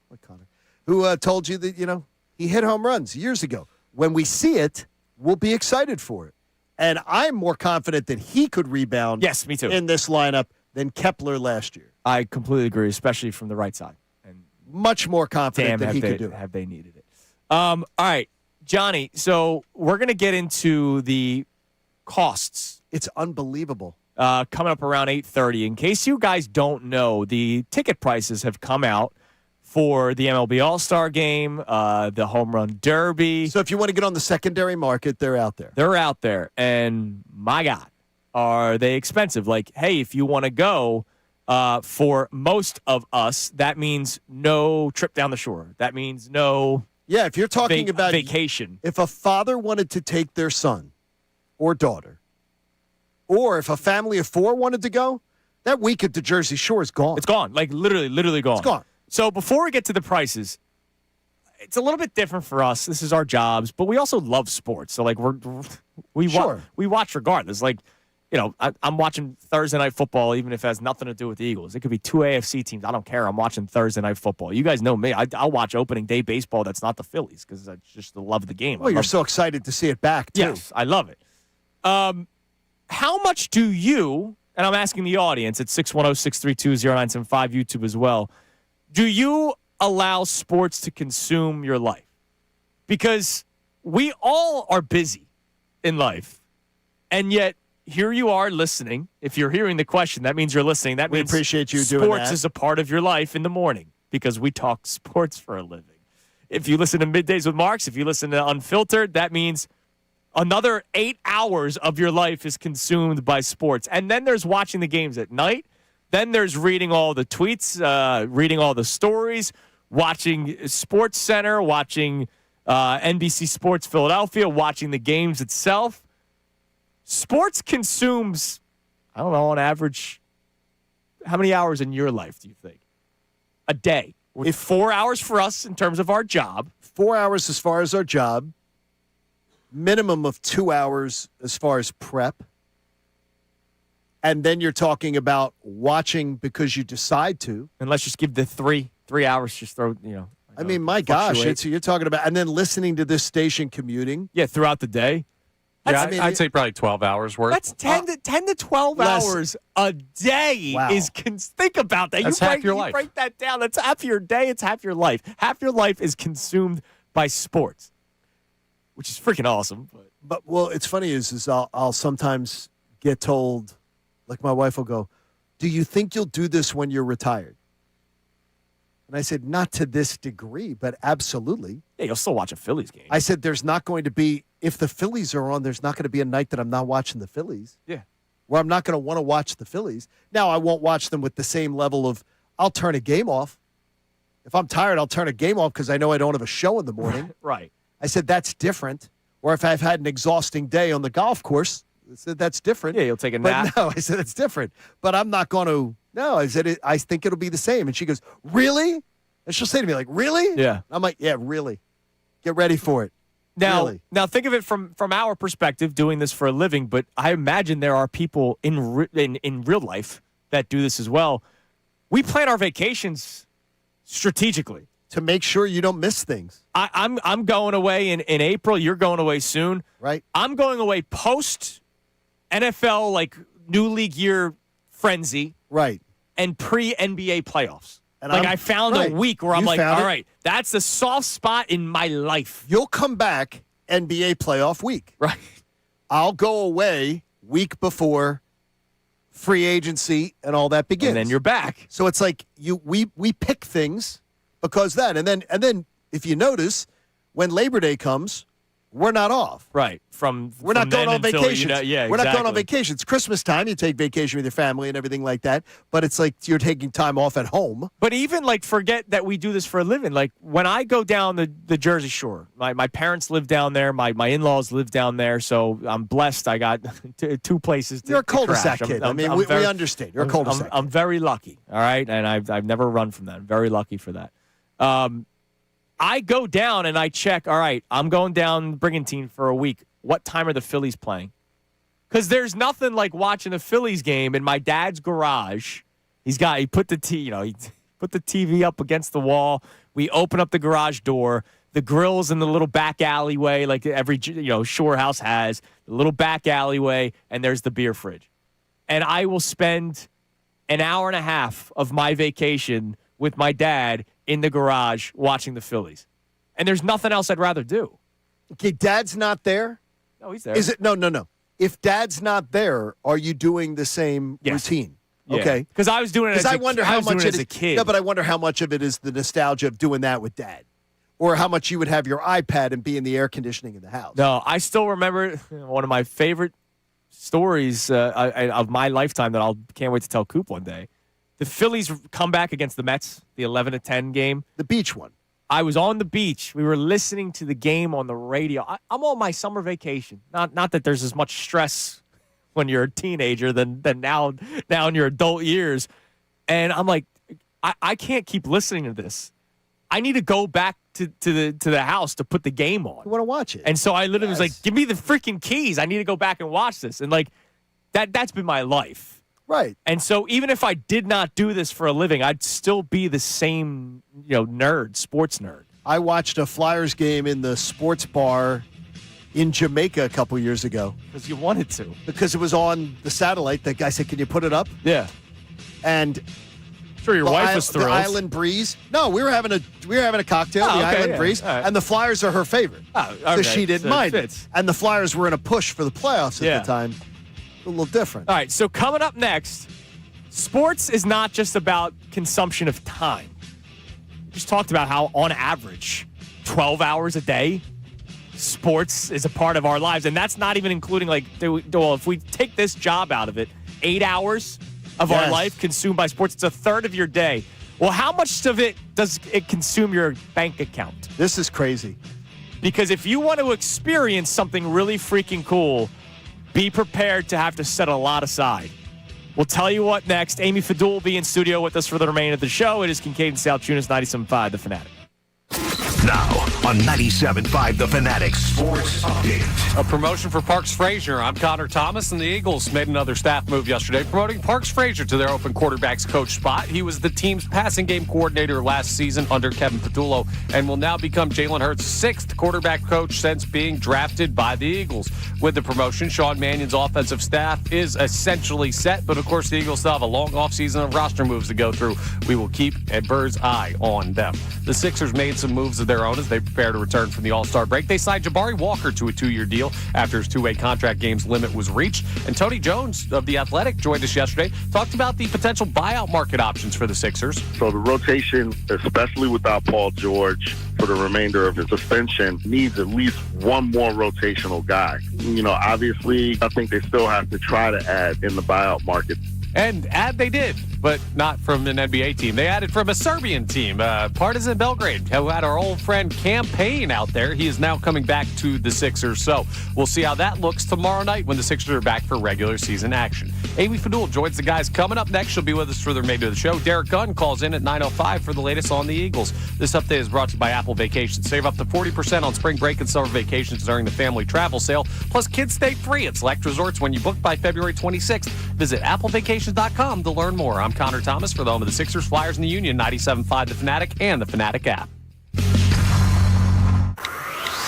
Speaker 3: who told you that, he hit home runs years ago. When we see it, we'll be excited for it. And I'm more confident that he could rebound
Speaker 2: Yes, me too.
Speaker 3: in this lineup than Kepler last year.
Speaker 2: I completely agree, especially from the right side. And
Speaker 3: Much more confident that
Speaker 2: have
Speaker 3: he
Speaker 2: they,
Speaker 3: could do it.
Speaker 2: have they needed it. All right, Johnny, so we're going to get into the costs.
Speaker 3: It's unbelievable.
Speaker 2: Coming up around 8:30. In case you guys don't know, the ticket prices have come out for the MLB All-Star Game, the Home Run Derby.
Speaker 3: So if you want to get on the secondary market, they're out there.
Speaker 2: They're out there, and my God, are they expensive? Like, hey, if you want to go, for most of us, that means no trip down the shore. That means no
Speaker 3: Yeah, if you're talking about
Speaker 2: vacation.
Speaker 3: If a father wanted to take their son or daughter, or if a family of 4 wanted to go, that week at the Jersey Shore is gone.
Speaker 2: It's gone, like literally gone.
Speaker 3: It's gone.
Speaker 2: So before we get to the prices, it's a little bit different for us. This is our jobs, but we also love sports. So like we watch regardless. Like, I'm watching Thursday Night Football, even if it has nothing to do with the Eagles. It could be 2 AFC teams. I don't care. I'm watching Thursday Night Football. You guys know me. I'll watch opening day baseball that's not the Phillies because I just love the game.
Speaker 3: Well, you're so excited to see it back, too.
Speaker 2: Yes, I love it. How much do you, and I'm asking the audience at 610-632-0975, YouTube as well, do you allow sports to consume your life? Because we all are busy in life, and yet here you are listening. If you're hearing the question, that means you're listening. That means
Speaker 3: appreciate you doing
Speaker 2: sports
Speaker 3: that.
Speaker 2: is a part of your life in the morning because we talk sports for a living. If you listen to Middays with Marks, if you listen to Unfiltered, that means another 8 hours of your life is consumed by sports. And then there's watching the games at night. Then there's reading all the tweets, reading all the stories, watching Sports Center, watching NBC Sports Philadelphia, watching the games itself. Sports consumes, I don't know, on average, how many hours in your life do you think? A day. If 4 hours for us in terms of our job.
Speaker 3: 4 hours as far as our job. Minimum of 2 hours as far as prep. And then you're talking about watching because you decide to.
Speaker 2: And let's just give the 3 hours, just throw,
Speaker 3: I mean, my gosh, you're talking about, and then listening to this station commuting.
Speaker 2: Yeah, throughout the day.
Speaker 6: Yeah, I'd say probably 12 hours worth.
Speaker 2: That's 10 to 12 hours a day.
Speaker 3: Wow.
Speaker 2: Think about that.
Speaker 6: That's half your life.
Speaker 2: You break that down. That's half your day. It's half your life. Half your life is consumed by sports, which is freaking awesome.
Speaker 3: But well, it's funny is I'll sometimes get told, like my wife will go, "Do you think you'll do this when you're retired?" And I said, "Not to this degree, but absolutely."
Speaker 2: Yeah, you'll still watch a Phillies game.
Speaker 3: I said, "There's not going to be, if the Phillies are on, there's not going to be a night that I'm not watching the Phillies."
Speaker 2: Yeah.
Speaker 3: Where I'm not going to want to watch the Phillies. Now, I won't watch them with the same level of, I'll turn a game off. If I'm tired, I'll turn a game off because I know I don't have a show in the morning.
Speaker 2: Right.
Speaker 3: I said, that's different. Or if I've had an exhausting day on the golf course, I said, that's different.
Speaker 2: Yeah, you'll take a nap.
Speaker 3: But no, I said, it's different. But I'm not going to, no, I said, I think it'll be the same. And she goes, really? And she'll say to me, like, really?
Speaker 2: Yeah.
Speaker 3: I'm like, yeah, really. Get ready for it.
Speaker 2: Now think of it from our perspective, doing this for a living. But I imagine there are people in real life that do this as well. We plan our vacations strategically
Speaker 3: to make sure you don't miss things.
Speaker 2: I'm going away in April. You're going away soon,
Speaker 3: right?
Speaker 2: I'm going away post NFL, like new league year frenzy,
Speaker 3: right?
Speaker 2: And pre NBA playoffs.
Speaker 3: And
Speaker 2: I found a week where I'm like, all
Speaker 3: it?
Speaker 2: right, that's the soft spot in my life.
Speaker 3: You'll come back NBA playoff week.
Speaker 2: Right.
Speaker 3: I'll go away week before free agency and all that begins.
Speaker 2: And then you're back.
Speaker 3: So it's like we pick things because that. And then if you notice, when Labor Day comes, we're not off.
Speaker 2: Right.
Speaker 3: We're not going on vacation. We're not going on
Speaker 2: exactly.
Speaker 3: vacation. It's Christmas time. You take vacation with your family and everything like that. But it's like you're taking time off at home.
Speaker 2: But even forget that we do this for a living. Like when I go down the Jersey Shore, my parents live down there. My in-laws live down there. So I'm blessed. I got two places to
Speaker 3: You're a cul-de-sac
Speaker 2: crash.
Speaker 3: kid. We understand. You're a cul-de-sac.
Speaker 2: I'm very lucky. All right. And I've never run from that. I'm very lucky for that. I go down and I check, all right, I'm going down Brigantine for a week. What time are the Phillies playing? Because there's nothing like watching a Phillies game in my dad's garage. He put the TV up against the wall. We open up the garage door. The grill's in the little back alleyway, like every shore house has, the little back alleyway, and there's the beer fridge. And I will spend an hour and a half of my vacation with my dad in the garage watching the Phillies. And there's nothing else I'd rather do.
Speaker 3: Okay, Dad's not there?
Speaker 2: No, he's there.
Speaker 3: Is it? No. If Dad's not there, are you doing the same routine?
Speaker 2: Yeah.
Speaker 3: Okay.
Speaker 2: Because I was doing it
Speaker 3: I wonder how much
Speaker 2: as a kid.
Speaker 3: No, but I wonder how much of it is the nostalgia of doing that with Dad. Or how much you would have your iPad and be in the air conditioning in the house.
Speaker 2: No, I still remember one of my favorite stories of my lifetime that I can't wait to tell Coop one day. The Phillies come back against the Mets, the 11-10 game.
Speaker 3: The beach one.
Speaker 2: I was on the beach. We were listening to the game on the radio. I'm on my summer vacation. Not that there's as much stress when you're a teenager than now in your adult years. And I'm like, I can't keep listening to this. I need to go back to the house to put the game on.
Speaker 3: You want to watch it.
Speaker 2: And so I literally was like, give me the freaking keys. I need to go back and watch this. And that's been my life.
Speaker 3: Right.
Speaker 2: And so even if I did not do this for a living, I'd still be the same, sports nerd.
Speaker 3: I watched a Flyers game in the sports bar in Jamaica a couple years ago.
Speaker 2: Because you wanted to.
Speaker 3: Because it was on the satellite. The guy said, can you put it up?
Speaker 2: Yeah.
Speaker 3: And
Speaker 2: sure, your wife was thrilled.
Speaker 3: The Island Breeze. No, we were having a cocktail, the Island Breeze, and the Flyers are her favorite.
Speaker 2: Oh,
Speaker 3: so
Speaker 2: okay.
Speaker 3: she didn't mind it.
Speaker 2: Fits.
Speaker 3: And the Flyers were in a push for the playoffs at the time. A little different.
Speaker 2: All right, so coming up next, sports is not just about consumption of time. We just talked about how, on average, 12 hours a day, sports is a part of our lives. And that's not even including, if we take this job out of it, 8 hours of our life consumed by sports. It's a third of your day. Well, how much of it does it consume your bank account?
Speaker 3: This is crazy.
Speaker 2: Because if you want to experience something really freaking cool, be prepared to have to set a lot aside. We'll tell you what next. Amy Fadul will be in studio with us for the remainder of the show. It is Kincade and Salciunas, 97.5 The Fanatic.
Speaker 1: Now on 97.5 The Fanatic Sports Update.
Speaker 6: A promotion for Parks Frazier. I'm Connor Thomas, and the Eagles made another staff move yesterday, promoting Parks Frazier to their open quarterbacks coach spot. He was the team's passing game coordinator last season under Kevin Patullo and will now become Jalen Hurts' sixth quarterback coach since being drafted by the Eagles. With the promotion, Sean Mannion's offensive staff is essentially set, but of course the Eagles still have a long offseason of roster moves to go through. We will keep a bird's eye on them. The Sixers made some moves of their own as they prepare to return from the All-Star break. They signed Jabari Walker to a 2-year deal after his two-way contract games limit was reached. And Tony Jones of The Athletic joined us yesterday, talked about the potential buyout market options for the Sixers.
Speaker 7: So the rotation, especially without Paul George for the remainder of his suspension, needs at least one more rotational guy. You know, obviously, I think they still have to try to add in the buyout market.
Speaker 6: And add they did, but not from an NBA team. They added from a Serbian team, Partizan Belgrade, who had our old friend Cam Payne out there. He is now coming back to the Sixers. So we'll see how that looks tomorrow night when the Sixers are back for regular season action. Amy Fadul joins the guys coming up next. She'll be with us for the remainder of the show. Derek Gunn calls in at 9:05 for the latest on the Eagles. This update is brought to you by Apple Vacations. Save up to 40% on spring break and summer vacations during the family travel sale. Plus, kids stay free at select resorts when you book by February 26th. Visit applevacations.com to learn more. I'm Connor Thomas for the home of the Sixers, Flyers, and the Union, 97.5 The Fanatic and the Fanatic app.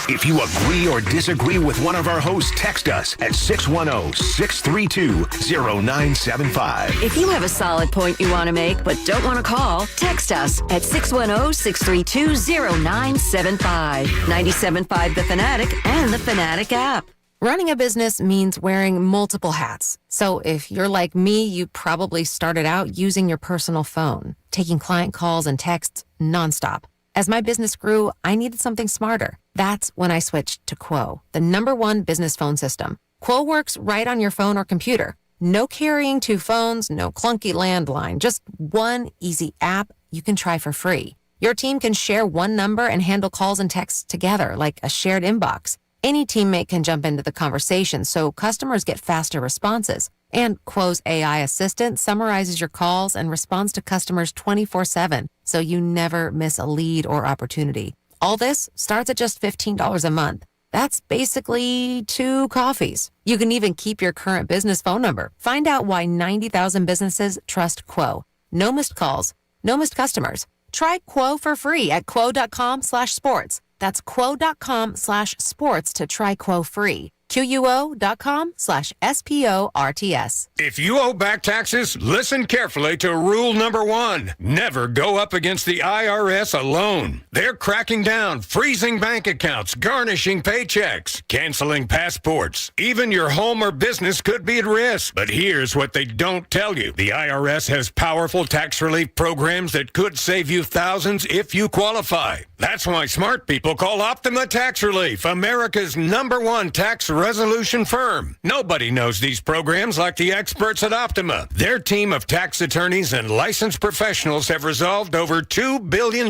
Speaker 1: If you agree or disagree with one of our hosts, text us at 610-632-0975.
Speaker 12: If you have a solid point you want to make but don't want to call, text us at 610-632-0975. 97.5 The Fanatic and the Fanatic app. Running a business means wearing multiple hats. So if you're like me, you probably started out using your personal phone, taking client calls and texts nonstop. As my business grew, I needed something smarter. That's when I switched to Quo, the #1 business phone system. Quo works right on your phone or computer. No carrying two phones, no clunky landline, just one easy app you can try for free. Your team can share one number and handle calls and texts together like a shared inbox. Any teammate can jump into the conversation, so customers get faster responses. And Quo's AI assistant summarizes your calls and responds to customers 24/7, so you never miss a lead or opportunity. All this starts at just $15 a month. That's basically 2 coffees. You can even keep your current business phone number. Find out why 90,000 businesses trust Quo. No missed calls, no missed customers. Try Quo for free at quo.com/sports. That's quo.com/sports to try Quo free. QUO.com/SPORTS.
Speaker 13: If you owe back taxes, listen carefully to rule number 1. Never go up against the IRS alone. They're cracking down, freezing bank accounts, garnishing paychecks, canceling passports. Even your home or business could be at risk. But here's what they don't tell you. The IRS has powerful tax relief programs that could save you thousands if you qualify. That's why smart people call Optima Tax Relief, America's #1 tax resolution firm. Nobody knows these programs like the experts at Optima. Their team of tax attorneys and licensed professionals have resolved over $2 billion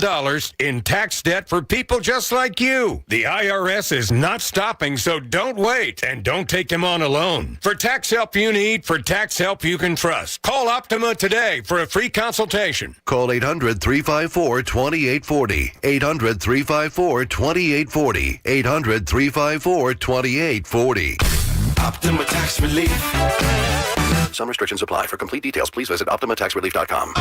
Speaker 13: in tax debt for people just like you. The IRS is not stopping, so don't wait and don't take them on alone. For tax help you need, for tax help you can trust, call Optima today for a free consultation.
Speaker 14: Call 800-354-2840. 800-354-2840. 800-354-2840.
Speaker 1: Optima Tax Relief.
Speaker 14: Some restrictions apply. For complete details, please visit OptimaTaxRelief.com.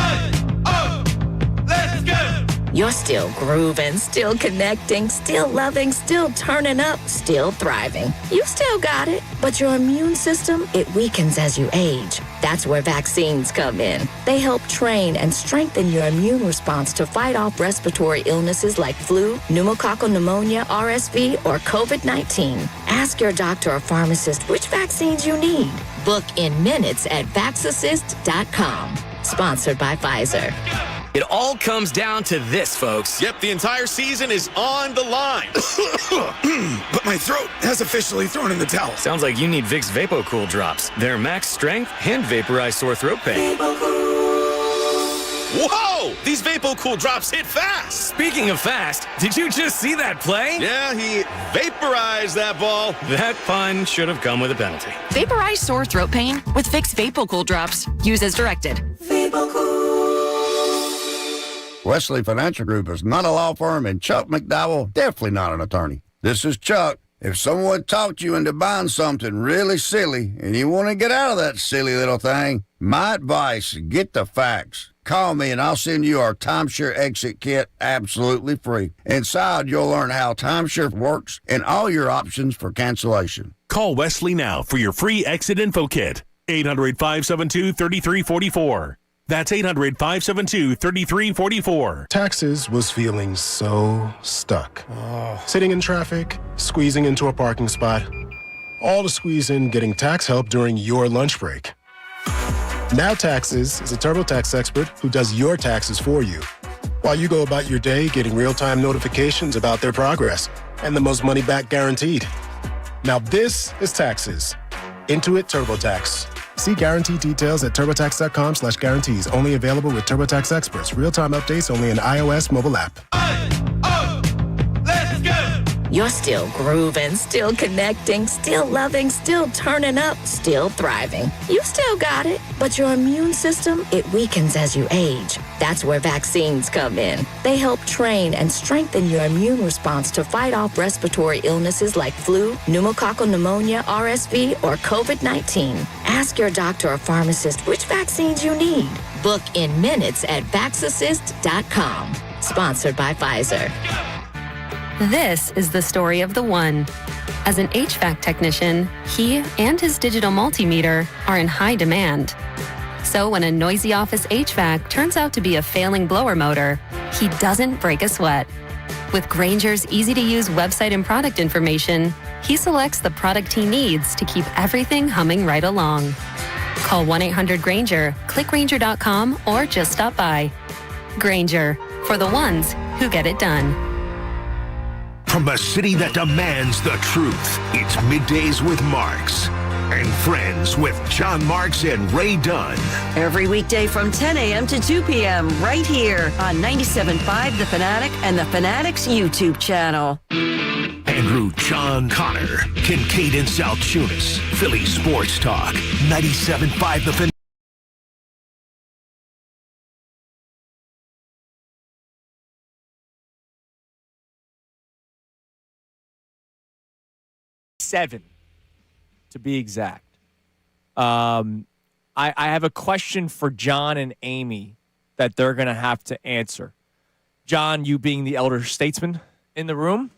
Speaker 15: Let's go! You're still grooving, still connecting, still loving, still turning up, still thriving. You still got it, but your immune system, it weakens as you age. That's where vaccines come in. They help train and strengthen your immune response to fight off respiratory illnesses like flu, pneumococcal pneumonia, RSV, or COVID-19. Ask your doctor or pharmacist which vaccines you need. Book in minutes at Vaxassist.com. Sponsored by Pfizer.
Speaker 16: It all comes down to this, folks.
Speaker 17: Yep, the entire season is on the line.
Speaker 18: But my throat has officially thrown in the towel.
Speaker 16: Sounds like you need Vicks VapoCool drops. They're max strength and vaporize sore throat pain.
Speaker 17: Whoa! Whoa, these VapoCool drops hit fast.
Speaker 16: Speaking of fast, did you just see that play?
Speaker 17: Yeah, he vaporized that ball.
Speaker 16: That pun should have come with a penalty.
Speaker 19: Vaporize sore throat pain with Vicks VapoCool drops. Use as directed.
Speaker 20: Wesley Financial Group is not a law firm, and Chuck McDowell definitely not an attorney. This is Chuck. If someone talked you into buying something really silly and you want to get out of that silly little thing, my advice, get the facts. Call me and I'll send you our timeshare exit kit absolutely free. Inside, you'll learn how timeshare works and all your options for cancellation.
Speaker 21: Call Wesley now for your free exit info kit. 800-572-3344. That's 800-572-3344.
Speaker 22: Taxes was feeling so stuck. Sitting in traffic, squeezing into a parking spot, all to squeeze in getting tax help during your lunch break. Now Taxes is a TurboTax expert who does your taxes for you, while you go about your day getting real-time notifications about their progress and the most money back guaranteed. Now this is Taxes. Intuit TurboTax. See guarantee details at TurboTax.com/guarantees. Only available with TurboTax experts. Real-time updates only in iOS mobile app.
Speaker 15: You're still grooving, still connecting, still loving, still turning up, still thriving. You still got it, but your immune system, it weakens as you age. That's where vaccines come in. They help train and strengthen your immune response to fight off respiratory illnesses like flu, pneumococcal pneumonia, RSV, or COVID-19. Ask your doctor or pharmacist which vaccines you need. Book in minutes at vaxassist.com. Sponsored by Pfizer.
Speaker 23: This is the story of the one. As an HVAC technician, he and his digital multimeter are in high demand. So when a noisy office HVAC turns out to be a failing blower motor, he doesn't break a sweat. With Grainger's easy-to-use website and product information, he selects the product he needs to keep everything humming right along. Call 1-800-GRAINGER, click Grainger.com, or just stop by. Grainger, for the ones who get it done.
Speaker 1: From the city that demands the truth, it's Middays with Marks and Friends with John Marks and Ray Dunn.
Speaker 24: Every weekday from 10 a.m. to 2 p.m. right here on 97.5 The Fanatic and The Fanatic's YouTube channel.
Speaker 1: Andrew John Connor, Kincade Salciunas, Philly Sports Talk, 97.5 The Fanatic.
Speaker 2: Seven, to be exact. I have a question for John and Amy that they're going to have to answer. John, you being the elder statesman in the room.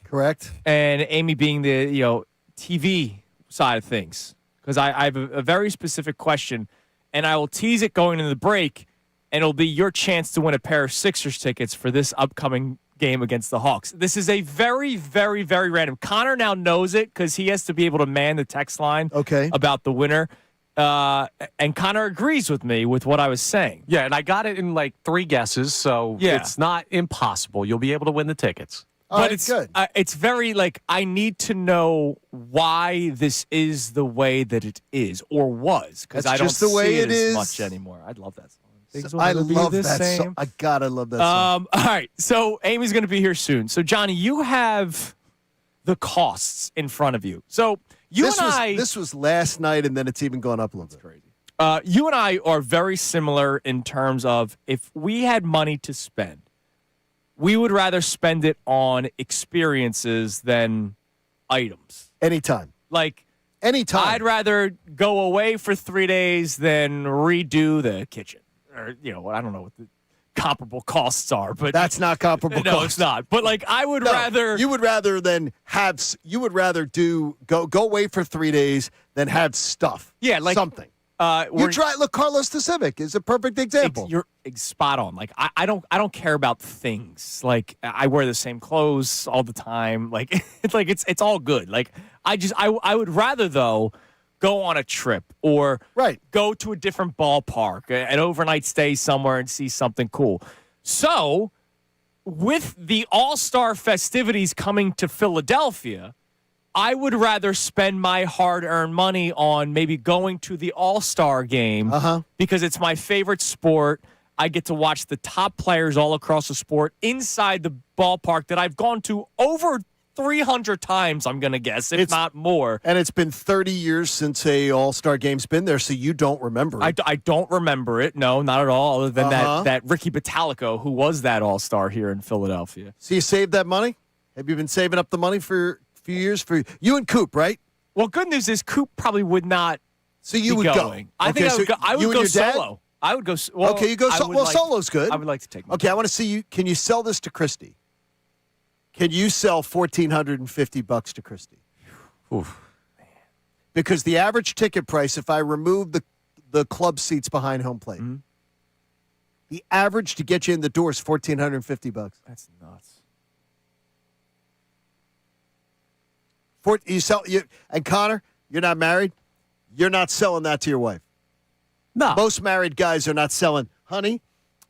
Speaker 3: Correct.
Speaker 2: And Amy being the TV side of things. Because I have a very specific question, and I will tease it going into the break, and it'll be your chance to win a pair of Sixers tickets for this upcoming game against the Hawks. This is a very, very, very random. Connor now knows it because he has to be able to man the text line about the winner. And Connor agrees with me with what I was saying.
Speaker 6: Yeah, and I got it in like 3 guesses, so it's not impossible. You'll be able to win the tickets.
Speaker 2: But it's good. It's very I need to know why this is the way that it is or was, because I don't
Speaker 3: just the way
Speaker 2: see it
Speaker 3: is.
Speaker 2: as much anymore. I'd love that song.
Speaker 3: I love that song. I gotta love that song.
Speaker 2: All right, so Amy's going to be here soon. So Johnny, you have the costs in front of you. So
Speaker 3: This was last night, and then it's even gone up a little bit.
Speaker 2: Crazy. You and I are very similar in terms of if we had money to spend, we would rather spend it on experiences than items.
Speaker 3: Anytime. Anytime.
Speaker 2: I'd rather go away for 3 days than redo the kitchen. Or, I don't know what the comparable costs are, but
Speaker 3: that's not comparable.
Speaker 2: No, it's not. But I would rather.
Speaker 3: You would rather than have. You would rather go away for 3 days than have stuff.
Speaker 2: Yeah,
Speaker 3: something. You try. Look, Carlos the Civic is a perfect example.
Speaker 2: You're spot on. I don't care about things. I wear the same clothes all the time. It's all good. I would rather though go on a trip or go to a different ballpark, an overnight stay somewhere and see something cool. So, with the All-Star festivities coming to Philadelphia, I would rather spend my hard-earned money on maybe going to the All-Star game because it's my favorite sport. I get to watch the top players all across the sport inside the ballpark that I've gone to over 300 times, I'm going to guess, if not more.
Speaker 3: And it's been 30 years since a All-Star game's been there, so you don't remember it.
Speaker 2: I don't remember it. No, not at all, other than that Ricky Bottalico, who was that All-Star here in Philadelphia.
Speaker 3: So you saved that money? Have you been saving up the money for a few years? For you and Coop, right?
Speaker 2: Well, good news is Coop probably would not
Speaker 3: So you would
Speaker 2: going.
Speaker 3: go.
Speaker 2: I think I would go. I would go solo. I would go. Well,
Speaker 3: okay, you go solo. Well, solo's good.
Speaker 2: I would like to take my
Speaker 3: Okay, I want to see you. Can you sell this to Christy? Can you sell $1,450 to Christy?
Speaker 2: Oof.
Speaker 3: Because the average ticket price, if I remove the club seats behind home plate, the average to get you in the door is $1,450.
Speaker 2: That's nuts.
Speaker 3: And Connor, you're not married. You're not selling that to your wife.
Speaker 2: No.
Speaker 3: Most married guys are not selling. Honey,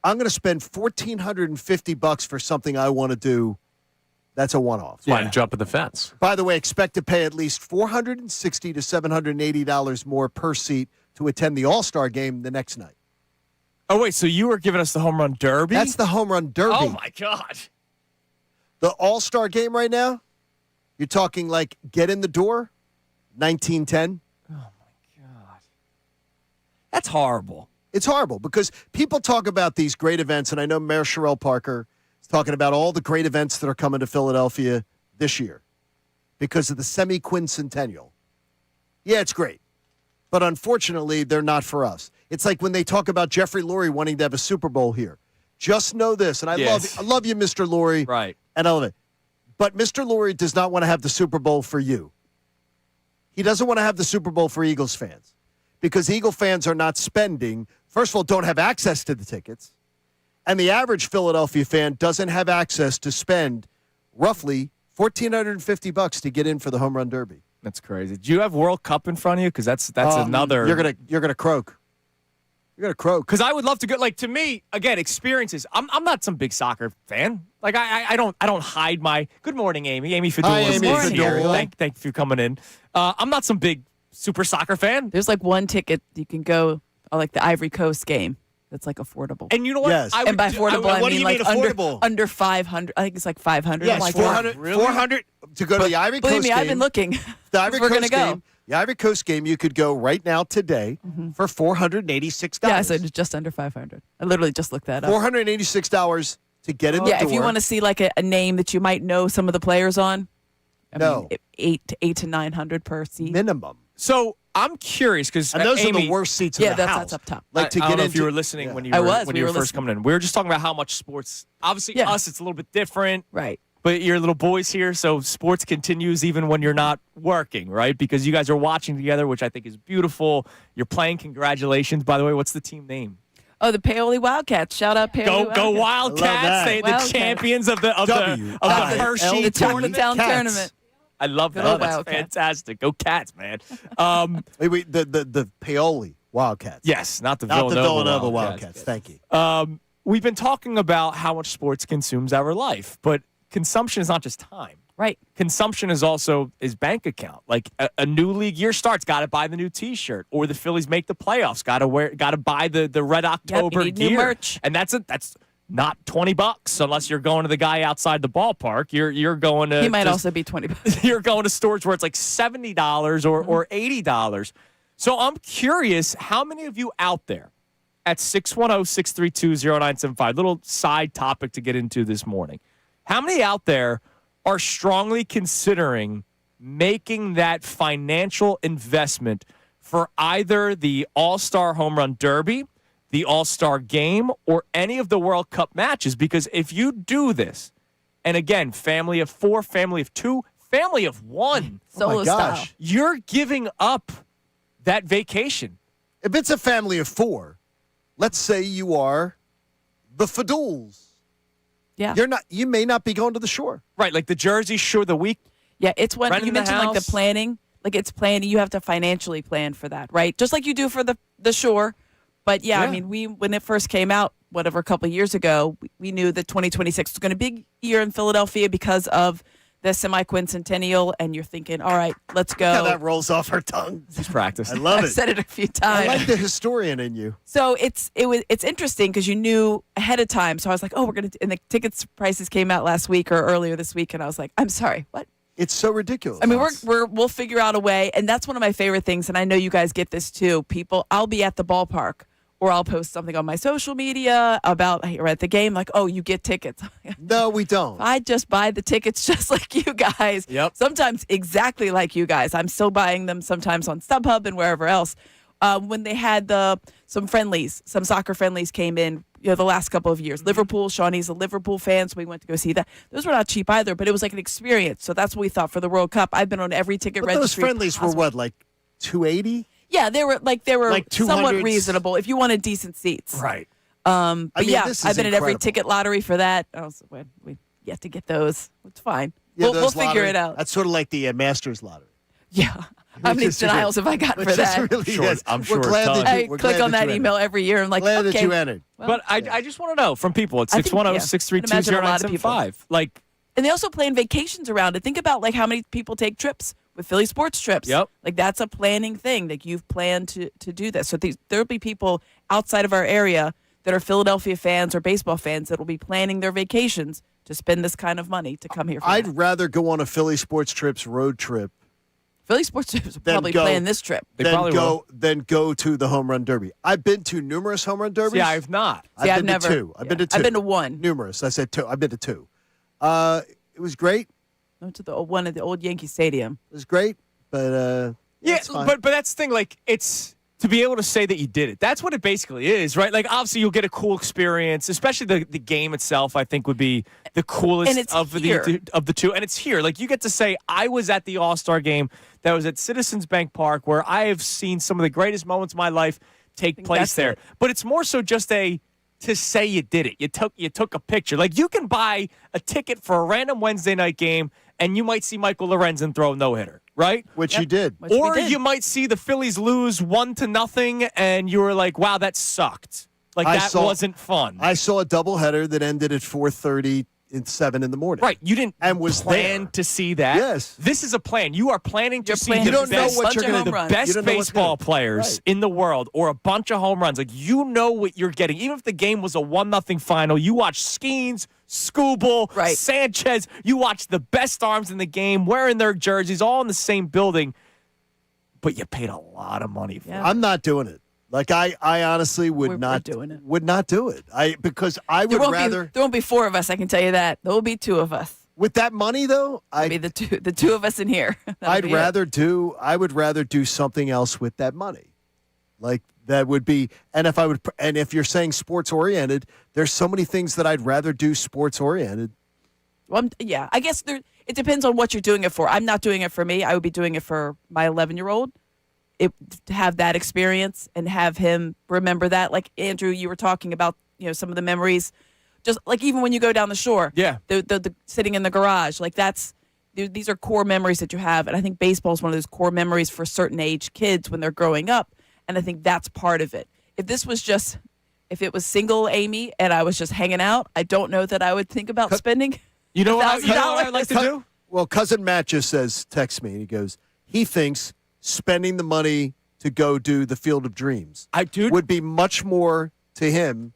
Speaker 3: I'm going to spend $1,450 for something I want to do. That's a one-off.
Speaker 6: Why jump at the fence?
Speaker 3: By the way, expect to pay at least $460 to $780 more per seat to attend the All-Star game the next night.
Speaker 2: Oh, wait, so you were giving us the home run derby?
Speaker 3: That's the home run derby.
Speaker 2: Oh, my God.
Speaker 3: The All-Star game right now, you're talking like get in the door, 1910.
Speaker 2: Oh, my God. That's horrible.
Speaker 3: It's horrible because people talk about these great events, and I know Mayor Sherelle Parker is talking about all the great events that are coming to Philadelphia this year because of the semi-quincentennial. Yeah, it's great. But unfortunately, they're not for us. It's like when they talk about Jeffrey Lurie wanting to have a Super Bowl here. Just know this, and I love you, Mr. Lurie.
Speaker 2: Right.
Speaker 3: And I love it. But Mr. Lurie does not want to have the Super Bowl for you. He doesn't want to have the Super Bowl for Eagles fans because Eagle fans are not spending, first of all, don't have access to the tickets, and the average Philadelphia fan doesn't have access to spend roughly $1,450 to get in for the home run derby.
Speaker 2: That's crazy. Do you have World Cup in front of you? Because that's another.
Speaker 3: You're gonna croak. You're gonna croak.
Speaker 2: Because I would love to go. Like to me, again, experiences. I'm not some big soccer fan. Like I don't hide my. Good morning, Amy. Amy Fadula.
Speaker 3: Hi, Amy Fadula.
Speaker 2: Thank you for coming in. I'm not some big super soccer fan.
Speaker 8: There's like one ticket you can go, like the Ivory Coast game. That's like affordable.
Speaker 2: And you know what?
Speaker 3: Yes.
Speaker 8: And by affordable, I
Speaker 3: what do
Speaker 8: mean
Speaker 3: you
Speaker 8: like
Speaker 3: mean affordable?
Speaker 8: under 500. I think it's like 500.
Speaker 3: Yes,
Speaker 8: like
Speaker 3: 400,
Speaker 8: that.
Speaker 3: 400 to go to the Ivory Coast
Speaker 8: Believe me,
Speaker 3: game.
Speaker 8: I've been looking.
Speaker 3: The Ivory
Speaker 8: We're
Speaker 3: Coast
Speaker 8: gonna go.
Speaker 3: game. The Ivory Coast game, you could go right now today for $486.
Speaker 8: Yeah, so it's just under 500. I literally just looked that up.
Speaker 3: $486 to get in the door.
Speaker 8: Yeah, if you want to see like a name that you might know some of the players on, I
Speaker 3: No.
Speaker 8: mean, eight to 900 per seat.
Speaker 3: minimum.
Speaker 2: So I'm curious because
Speaker 3: And those
Speaker 2: Amy,
Speaker 3: are the worst seats in the house.
Speaker 8: That's up top.
Speaker 3: Like to
Speaker 2: I
Speaker 3: get
Speaker 2: don't know
Speaker 3: into,
Speaker 2: if you were listening when you
Speaker 8: I
Speaker 2: were,
Speaker 8: was.
Speaker 2: when
Speaker 8: We
Speaker 2: you were
Speaker 8: were
Speaker 2: first coming in. We were just talking about how much sports. Obviously,
Speaker 8: Yeah.
Speaker 2: us, it's a little bit different.
Speaker 8: Right.
Speaker 2: But you're little boys here, so sports continues even when you're not working, right? Because you guys are watching together, which I think is beautiful. You're playing. Congratulations. By the way, what's the team name?
Speaker 8: Oh, the Paoli Wildcats. Shout out Paoli Wildcats.
Speaker 2: Go Wildcats! They the
Speaker 8: Wildcats.
Speaker 2: champions of the Hershey
Speaker 8: The
Speaker 2: tournament.
Speaker 8: town tournament.
Speaker 2: I love that.
Speaker 8: Good old
Speaker 2: That's
Speaker 8: Wildcats.
Speaker 2: fantastic. Go Cats, man.
Speaker 3: Wait, the Paoli Wildcats.
Speaker 2: Yes, not the
Speaker 3: Not
Speaker 2: Villanova,
Speaker 3: the Villanova
Speaker 2: Wildcats.
Speaker 3: Wildcats. Thank you.
Speaker 2: We've been talking about how much sports consumes our life, but consumption is not just time.
Speaker 8: Right.
Speaker 2: Consumption is also bank account. Like a new league year starts, got to buy the new T-shirt, or the Phillies make the playoffs, got to buy the Red October
Speaker 8: you need
Speaker 2: gear.
Speaker 8: new merch.
Speaker 2: And that's not $20 unless you're going to the guy outside the ballpark. You're going to.
Speaker 8: He might also be $20.
Speaker 2: You're going to stores where it's like $70 or $80. So I'm curious, how many of you out there at 610-632-0975, little side topic to get into this morning. How many out there are strongly considering making that financial investment for either the All-Star Home Run Derby, the All-Star Game, or any of the World Cup matches? Because if you do this, and again, family of 4, family of 2, family of 1,
Speaker 8: Solo style.
Speaker 2: you're giving up that vacation.
Speaker 3: If it's a family of 4, let's say you are the Faduls.
Speaker 8: Yeah.
Speaker 3: You may not be going to the shore.
Speaker 2: Right, like the Jersey Shore, the week.
Speaker 8: Yeah, it's when
Speaker 2: Renting
Speaker 8: you
Speaker 2: the
Speaker 8: mentioned like the
Speaker 2: house.
Speaker 8: planning. Like it's planning. You have to financially plan for that, right? Just like you do for the shore. But yeah, I mean, when it first came out, whatever, a couple of years ago, we knew that 2026 was going to be a big year in Philadelphia because of the semi-quincentennial, and you're thinking, all right, let's go.
Speaker 3: How that rolls off her tongue.
Speaker 2: Just practice.
Speaker 3: I love it.
Speaker 8: I've said it a few times.
Speaker 3: I like the historian in you.
Speaker 8: So it's interesting because you knew ahead of time. So I was like, oh, we're going to, and the tickets prices came out last week or earlier this week. And I was like, I'm sorry, what?
Speaker 3: It's so ridiculous.
Speaker 8: I mean, we'll figure out a way. And that's one of my favorite things. And I know you guys get this too. People, I'll be at the ballpark or I'll post something on my social media about, hey, we're at the game, like, oh, you get tickets.
Speaker 3: No, we don't.
Speaker 8: I just buy the tickets just like you guys.
Speaker 2: Yep.
Speaker 8: Sometimes exactly like you guys. I'm still buying them sometimes on StubHub and wherever else. When they had some soccer friendlies came in, the last couple of years. Liverpool, Shawnee's a Liverpool fan, so we went to go see that. Those were not cheap either, but it was like an experience. So that's what we thought for the World Cup. I've been on every ticket registry.
Speaker 3: Those friendlies were what, like $280?
Speaker 8: Yeah, they were
Speaker 3: like
Speaker 8: somewhat reasonable if you wanted decent seats.
Speaker 2: Right.
Speaker 8: But I've been at every
Speaker 3: incredible.
Speaker 8: ticket lottery for that. We yet to get those. It's fine.
Speaker 3: Yeah,
Speaker 8: we'll figure it out.
Speaker 3: That's sort of like the Masters lottery.
Speaker 8: Yeah. How many denials have I got for that?
Speaker 2: I'm sure
Speaker 3: we're glad
Speaker 2: a ton.
Speaker 3: that
Speaker 8: I click on that email every year. I'm like,
Speaker 3: glad
Speaker 8: okay.
Speaker 3: that you entered.
Speaker 8: Well,
Speaker 2: But I just want to know from people. It's
Speaker 8: I think,
Speaker 2: 610-632-0975. Like,
Speaker 8: and they also plan vacations around it. Think about like how many people take trips with Philly sports trips.
Speaker 2: Yep.
Speaker 8: Like that's a planning thing. Like you've planned to do this. So there'll be people outside of our area that are Philadelphia fans or baseball fans that will be planning their vacations to spend this kind of money to come here.
Speaker 3: I'd rather go on a Philly Sports Trips road trip.
Speaker 8: Philly sports trips will
Speaker 3: Then
Speaker 8: probably
Speaker 3: go-
Speaker 8: plan this trip.
Speaker 3: Then go to the home run derby. I've been to numerous home run derbies.
Speaker 2: yeah, I've not.
Speaker 8: I've
Speaker 3: been
Speaker 8: never.
Speaker 3: to two. I've been to two.
Speaker 8: I've been to one.
Speaker 3: Numerous. I said two. I've been to two. It was great.
Speaker 8: I went to the one at the old Yankee Stadium.
Speaker 3: It was great, but
Speaker 2: Yeah,
Speaker 3: it's fine.
Speaker 2: but that's the thing. Like, it's to be able to say that you did it. That's what it basically is, right? Like, obviously, you'll get a cool experience, especially the game itself. I think would be the coolest
Speaker 8: And it's
Speaker 2: of
Speaker 8: here.
Speaker 2: the two, and it's here. Like, you get to say, I was at the All-Star game that was at Citizens Bank Park, where I have seen some of the greatest moments of my life take place
Speaker 8: that's
Speaker 2: there.
Speaker 8: it.
Speaker 2: But it's more so just to say you did it. You took a picture. Like, you can buy a ticket for a random Wednesday night game, and you might see Michael Lorenzen throw a no-hitter, right?
Speaker 3: Which you did.
Speaker 8: Which we
Speaker 2: Or
Speaker 8: did.
Speaker 2: you might see the Phillies lose 1-0, and you were like, "Wow, that sucked. Like that wasn't fun."
Speaker 3: I saw a doubleheader that ended at 4:30 and 7 in the morning.
Speaker 2: Right, you didn't
Speaker 3: and was
Speaker 2: plan
Speaker 3: there.
Speaker 2: to see that.
Speaker 3: Yes.
Speaker 2: This is a plan. You are planning to see
Speaker 8: planning
Speaker 2: the
Speaker 3: You don't know
Speaker 2: best,
Speaker 3: what you're
Speaker 8: bunch of
Speaker 3: going to
Speaker 8: home
Speaker 3: do.
Speaker 8: runs.
Speaker 3: You
Speaker 2: best
Speaker 3: don't know what's
Speaker 2: baseball
Speaker 3: gonna-
Speaker 2: players
Speaker 3: Right.
Speaker 2: in the world, or a bunch of home runs. Like, you know what you're getting. Even if the game was a 1-0 final, you watch Skeens, Skubal,
Speaker 8: Right.
Speaker 2: Sanchez. You watch the best arms in the game, wearing their jerseys, all in the same building. But you paid a lot of money for it.
Speaker 8: Yeah.
Speaker 3: I'm not doing it. Like I honestly would
Speaker 8: We're
Speaker 3: not
Speaker 8: doing it.
Speaker 3: Would not do it. Because I
Speaker 8: There
Speaker 3: would
Speaker 8: won't
Speaker 3: rather
Speaker 8: be 4 of us. I can tell you that. There will be 2 of us.
Speaker 3: with that money though.
Speaker 8: It'll be the two of us in here. That'll
Speaker 3: I would rather do something else with that money. Like that would be, and if you're saying sports oriented, there's so many things that I'd rather do sports oriented.
Speaker 8: Well, yeah, I guess it depends on what you're doing it for. I'm not doing it for me. I would be doing it for my 11-year-old. To have that experience and have him remember that. Like, Andrew, you were talking about, some of the memories. Just like even when you go down the shore.
Speaker 2: Yeah.
Speaker 8: The sitting in the garage. Like these are core memories that you have. And I think baseball is one of those core memories for certain age kids when they're growing up. And I think that's part of it. If it was single Amy and I was just hanging out, I don't know that I would think about spending
Speaker 2: You know what
Speaker 8: $1,000.
Speaker 2: I'd like to do?
Speaker 3: Well, cousin Matt just texts me and he goes, he thinks spending the money to go do the Field of Dreams would be much more to him,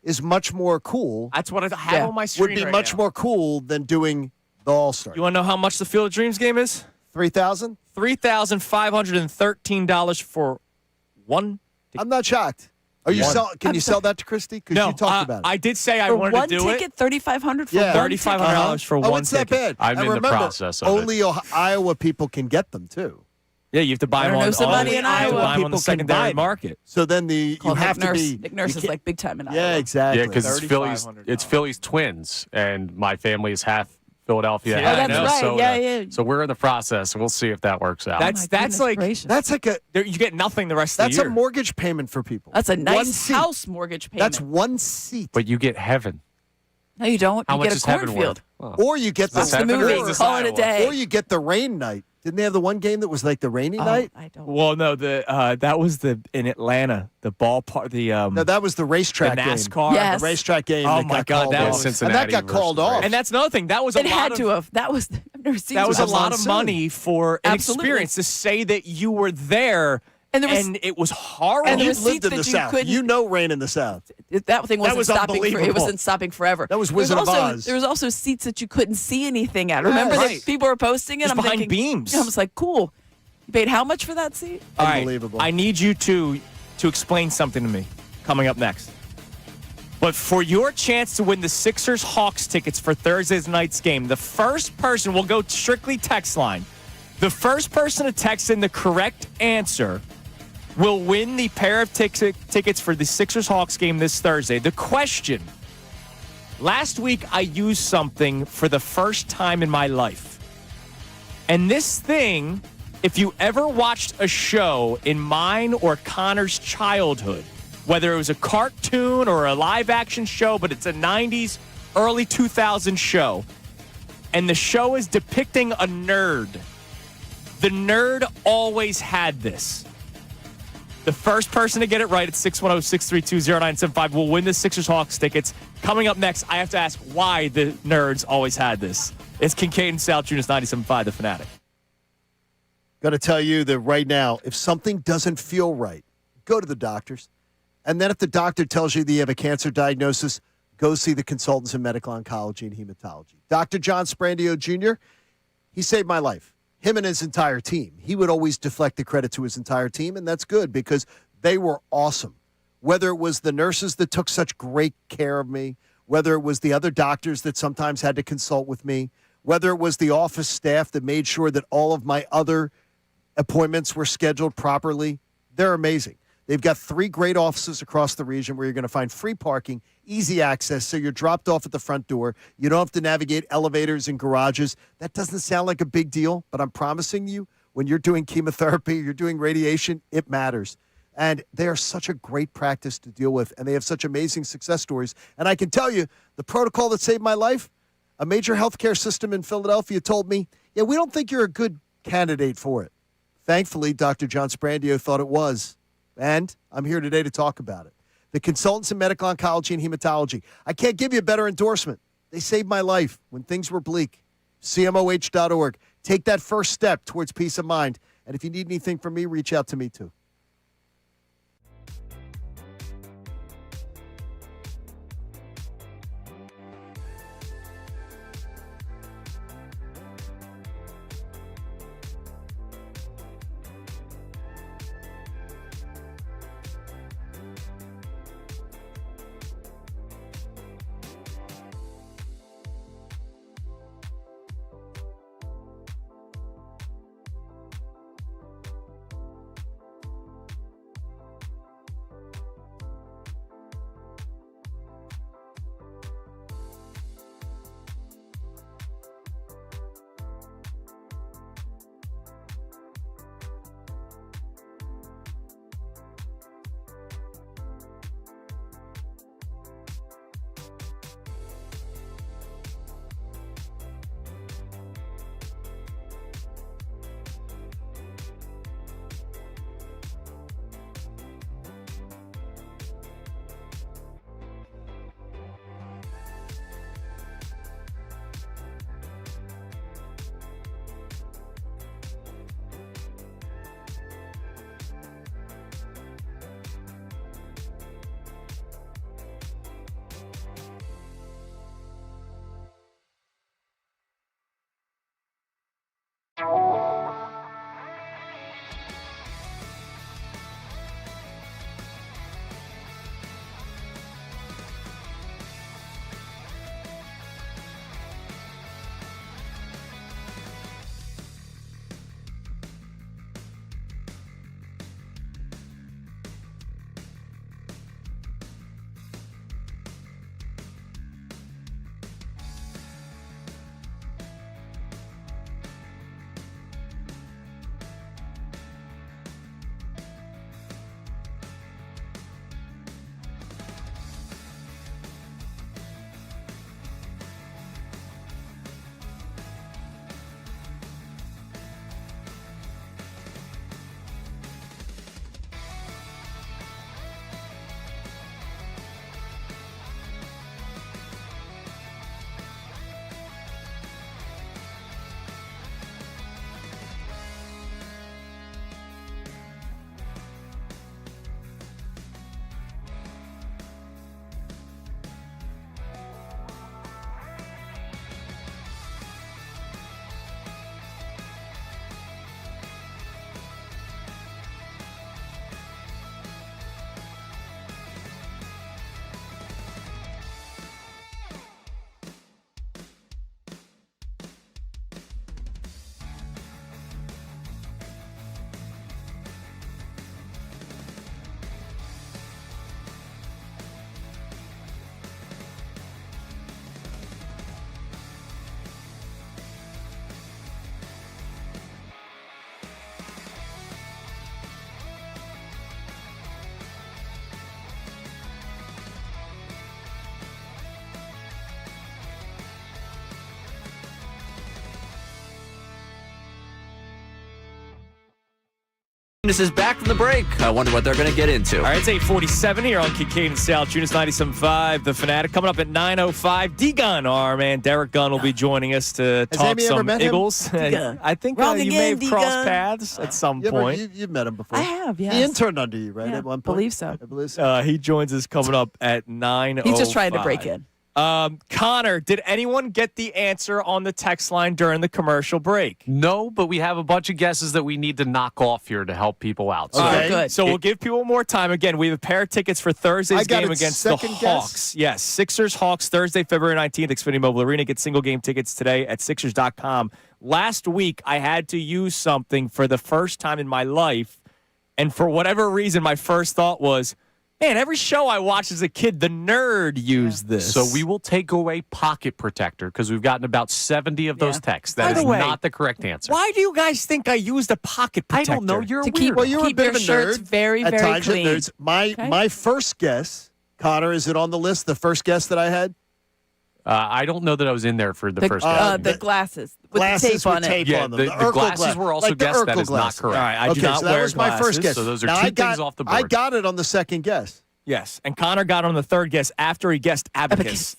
Speaker 3: is much more cool.
Speaker 2: That's what I have on my screen.
Speaker 3: Would be
Speaker 2: right
Speaker 3: much
Speaker 2: now.
Speaker 3: more cool than doing the All-Star.
Speaker 2: You want to know how much the Field of Dreams game is?
Speaker 3: $3,000?
Speaker 2: $3,513 for one.
Speaker 3: I'm not shocked. Can you sell that to Christy? Because
Speaker 2: No,
Speaker 3: you talked about it.
Speaker 2: I did say I
Speaker 8: For
Speaker 2: wanted
Speaker 8: one
Speaker 2: to do
Speaker 8: ticket,
Speaker 2: it.
Speaker 8: $3,500 for
Speaker 3: Yeah.
Speaker 8: one
Speaker 2: $3,500 for one
Speaker 3: it's
Speaker 2: ticket.
Speaker 3: not bad.
Speaker 6: I'm
Speaker 3: And
Speaker 6: in the
Speaker 3: remember,
Speaker 6: process of it.
Speaker 3: only Iowa people can get them too.
Speaker 2: Yeah, you have to buy
Speaker 8: I
Speaker 2: them
Speaker 8: don't
Speaker 2: on
Speaker 8: know somebody
Speaker 2: only
Speaker 8: in Iowa.
Speaker 2: buy them on the
Speaker 3: People can
Speaker 2: secondary
Speaker 3: buy them.
Speaker 2: market.
Speaker 3: So then you have to be.
Speaker 8: Nick Nurse is like big time in Iowa.
Speaker 3: Yeah, exactly.
Speaker 6: Yeah, because
Speaker 2: $3,500.
Speaker 6: it's Phillies twins, and my family is half Philadelphia.
Speaker 2: Yeah,
Speaker 6: half
Speaker 2: that's right.
Speaker 6: Minnesota.
Speaker 8: Yeah.
Speaker 6: So we're in the process, and we'll see if that works out.
Speaker 2: That's
Speaker 8: goodness
Speaker 2: like
Speaker 8: gracious.
Speaker 3: That's like
Speaker 2: you get nothing the rest of
Speaker 3: that's
Speaker 2: the
Speaker 3: a
Speaker 2: year.
Speaker 3: mortgage payment for people.
Speaker 8: That's a
Speaker 3: One
Speaker 8: nice
Speaker 3: seat.
Speaker 8: house mortgage payment.
Speaker 3: That's one seat.
Speaker 6: But you get heaven.
Speaker 8: No, you don't.
Speaker 6: How
Speaker 8: You
Speaker 6: much
Speaker 8: get
Speaker 6: is
Speaker 8: a
Speaker 6: heaven
Speaker 8: cornfield.
Speaker 6: worth?
Speaker 3: Or you get
Speaker 8: That's the
Speaker 6: heaven or
Speaker 8: movie.
Speaker 6: is this
Speaker 8: Call it a
Speaker 6: Iowa?
Speaker 8: day.
Speaker 3: Or you get the rain night. Didn't they have the one game that was like the rainy
Speaker 8: Oh,
Speaker 3: night?
Speaker 8: I don't.
Speaker 2: Well, no, that was in Atlanta, the ballpark,
Speaker 3: No, that was the racetrack
Speaker 2: the
Speaker 3: game.
Speaker 2: NASCAR.
Speaker 8: Yes.
Speaker 3: The racetrack game.
Speaker 2: Oh
Speaker 3: that
Speaker 2: my
Speaker 3: got
Speaker 2: God,
Speaker 3: called
Speaker 2: that
Speaker 3: off.
Speaker 2: was
Speaker 3: And that
Speaker 6: Cincinnati
Speaker 3: got
Speaker 6: versus
Speaker 3: called
Speaker 6: the
Speaker 3: off.
Speaker 6: Rays.
Speaker 2: And that's another thing. That was a
Speaker 8: It
Speaker 2: lot
Speaker 8: had
Speaker 2: of,
Speaker 8: to have. That was. partner seats.
Speaker 2: That was a
Speaker 8: which
Speaker 2: lot of money for an
Speaker 8: Absolutely.
Speaker 2: experience to say that you were there,
Speaker 8: And there was-
Speaker 2: it was horrible.
Speaker 8: and there
Speaker 3: You've
Speaker 8: was
Speaker 3: lived
Speaker 8: seats
Speaker 3: in
Speaker 8: that
Speaker 3: the
Speaker 8: you
Speaker 3: South.
Speaker 8: couldn't-
Speaker 3: You know rain in the South.
Speaker 8: That thing wasn't
Speaker 3: was
Speaker 8: stopping. It
Speaker 3: unbelievable.
Speaker 8: wasn't stopping forever.
Speaker 3: That was
Speaker 8: There
Speaker 3: Wizard of
Speaker 8: also,
Speaker 3: Oz.
Speaker 8: There was also seats that you couldn't see anything at. Remember
Speaker 3: Right.
Speaker 8: that people were posting it?
Speaker 2: Just
Speaker 8: I'm
Speaker 2: behind
Speaker 8: thinking,
Speaker 2: beams.
Speaker 8: I was like, cool. You paid how much for that seat?
Speaker 2: All right,
Speaker 3: Unbelievable.
Speaker 2: I need you to explain something to me coming up next. But for your chance to win the Sixers-Hawks tickets for Thursday night's game, the first person, we'll go strictly text line. The first person to text in the correct answer will win the pair of tickets for the Sixers-Hawks game this Thursday. The question, last week I used something for the first time in my life. And this thing, if you ever watched a show in mine or Connor's childhood, whether it was a cartoon or a live action show, but it's a 90s, early 2000s show, and the show is depicting a nerd, the nerd always had this. The first person to get it right at 610-632-0975 will win the Sixers-Hawks tickets. Coming up next, I have to ask why the nerds always had this. It's Kincade and Salciunas, 97.5 The Fanatic.
Speaker 3: Got to tell you that right now, if something doesn't feel right, go to the doctors. And then if the doctor tells you that you have a cancer diagnosis, go see the consultants in medical oncology and hematology. Dr. John Sprandio Jr., he saved my life. Him and his entire team. He would always deflect the credit to his entire team, and that's good because they were awesome. Whether it was the nurses that took such great care of me, whether it was the other doctors that sometimes had to consult with me, whether it was the office staff that made sure that all of my other appointments were scheduled properly, they're amazing. They've got 3 great offices across the region where you're going to find free parking, easy access, so you're dropped off at the front door. You don't have to navigate elevators and garages. That doesn't sound like a big deal, but I'm promising you, when you're doing chemotherapy, you're doing radiation, it matters. And they are such a great practice to deal with, and they have such amazing success stories. And I can tell you, the protocol that saved my life, a major healthcare system in Philadelphia told me, yeah, we don't think you're a good candidate for it. Thankfully, Dr. John Sprandio thought it was. And I'm here today to talk about it. The consultants in medical oncology and hematology. I can't give you a better endorsement. They saved my life when things were bleak. CMOH.org. Take that first step towards peace of mind. And if you need anything from me, reach out to me too.
Speaker 5: This is back from the break. I wonder what they're going to get into.
Speaker 2: All right, it's 8:47 here on Kincade Salciunas 97.5. The Fanatic coming up at 9:05. D-Gun, our man Derek Gunn will be joining us to talk
Speaker 3: Amy ever
Speaker 2: some
Speaker 3: met him?
Speaker 2: Eagles. I think
Speaker 8: Wrong
Speaker 2: you
Speaker 8: again,
Speaker 2: may have crossed
Speaker 8: D-Gun.
Speaker 2: paths at some point.
Speaker 3: You've met him before.
Speaker 8: I have, yes.
Speaker 3: He interned under you, right?
Speaker 8: Yeah,
Speaker 3: At one point?
Speaker 8: believe so.
Speaker 3: I believe so.
Speaker 2: He joins us coming up at 9:05.
Speaker 8: He's just trying to break in.
Speaker 2: Connor, did anyone get the answer on the text line during the commercial break?
Speaker 6: No, but we have a bunch of guesses that we need to knock off here to help people out. So
Speaker 3: Okay.
Speaker 8: Good.
Speaker 2: So we'll give people more time. Again, we have a pair of tickets for Thursday's game against the
Speaker 3: second
Speaker 2: Hawks.
Speaker 3: guess?
Speaker 2: Yes, Sixers-Hawks, Thursday, February 19th, Xfinity Mobile Arena. Get single game tickets today at Sixers.com. Last week, I had to use something for the first time in my life, and for whatever reason, my first thought was, man, every show I watched as a kid, the nerd used this.
Speaker 6: So we will take away Pocket Protector because we've gotten about 70 of those texts. That
Speaker 2: By the
Speaker 6: is
Speaker 2: way,
Speaker 6: not the correct answer.
Speaker 2: Why do you guys think I used a pocket protector?
Speaker 6: I don't know. You're a
Speaker 8: To
Speaker 6: weirdo.
Speaker 8: keep,
Speaker 3: Well, you're a
Speaker 8: keep
Speaker 3: bit
Speaker 8: your
Speaker 3: of a
Speaker 8: shirts
Speaker 3: nerd.
Speaker 8: very,
Speaker 3: At
Speaker 8: very
Speaker 3: times
Speaker 8: clean.
Speaker 3: Nerds. My first guess, Connor, is it on the list? The first guess that I had.
Speaker 6: I don't know that I was in there for the first guess.
Speaker 8: The glasses with
Speaker 3: Glasses
Speaker 8: the tape on
Speaker 3: with tape
Speaker 8: it.
Speaker 6: Yeah,
Speaker 3: on them.
Speaker 6: the
Speaker 3: Urkel
Speaker 6: glasses
Speaker 3: glass.
Speaker 6: were also
Speaker 3: Like the
Speaker 6: guessed. That
Speaker 3: Urkel
Speaker 6: is not
Speaker 3: glasses.
Speaker 6: correct.
Speaker 2: All right, I do
Speaker 3: Okay,
Speaker 2: not
Speaker 3: so that
Speaker 2: wear
Speaker 3: was my
Speaker 2: glasses.
Speaker 3: first guess.
Speaker 6: So those are
Speaker 3: Now,
Speaker 6: two
Speaker 3: I got,
Speaker 6: things off the board.
Speaker 3: I got it on the second guess.
Speaker 2: Yes, and Connor got on the third guess after he guessed abacus.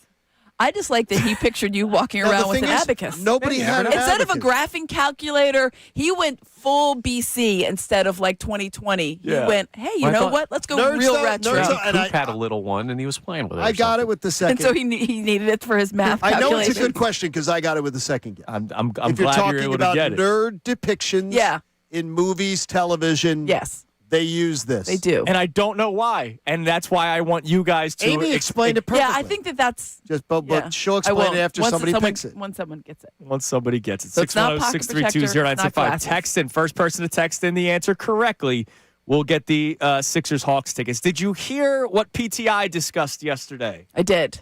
Speaker 8: I just like that he pictured you walking
Speaker 3: Now, the
Speaker 8: around with
Speaker 3: thing
Speaker 8: an
Speaker 3: is,
Speaker 8: abacus.
Speaker 3: Nobody had an
Speaker 8: Instead of a
Speaker 3: abacus.
Speaker 8: graphing calculator, he went full BC instead of like 2020.
Speaker 2: Yeah.
Speaker 8: He went, hey, you
Speaker 6: I
Speaker 8: know
Speaker 6: thought-
Speaker 8: what? Let's go
Speaker 3: Nerds
Speaker 8: real
Speaker 3: though-
Speaker 8: retro.
Speaker 3: nerds though- and
Speaker 6: Coop had a little one, and he was playing with it.
Speaker 3: I
Speaker 6: or
Speaker 3: got it
Speaker 6: something.
Speaker 3: with the second.
Speaker 8: And so he needed it for his math
Speaker 3: I know
Speaker 8: calculation.
Speaker 3: it's a good question because I got it with the second guess.
Speaker 2: I'm
Speaker 3: if
Speaker 2: glad
Speaker 3: you're
Speaker 2: you're
Speaker 3: talking
Speaker 2: able
Speaker 3: about
Speaker 2: to get it.
Speaker 3: nerd depictions
Speaker 8: Yeah.
Speaker 3: in movies, television,
Speaker 8: Yes,
Speaker 3: they use this.
Speaker 8: they do.
Speaker 2: And I don't know why, and that's why I want you guys to
Speaker 3: Amy explained it perfectly.
Speaker 8: Yeah, I think that's
Speaker 3: Just, but
Speaker 8: yeah.
Speaker 3: she'll
Speaker 8: I
Speaker 3: explain
Speaker 8: won't.
Speaker 3: it after
Speaker 8: Once
Speaker 3: somebody
Speaker 8: someone,
Speaker 3: picks it.
Speaker 8: Once someone gets it.
Speaker 2: once somebody gets it.
Speaker 8: So it's not pocket protector, it's not
Speaker 2: 610-632-0975.
Speaker 8: glasses.
Speaker 2: Text in. First person to text in the answer correctly will get the Sixers-Hawks tickets. Did you hear what PTI discussed yesterday?
Speaker 8: I did.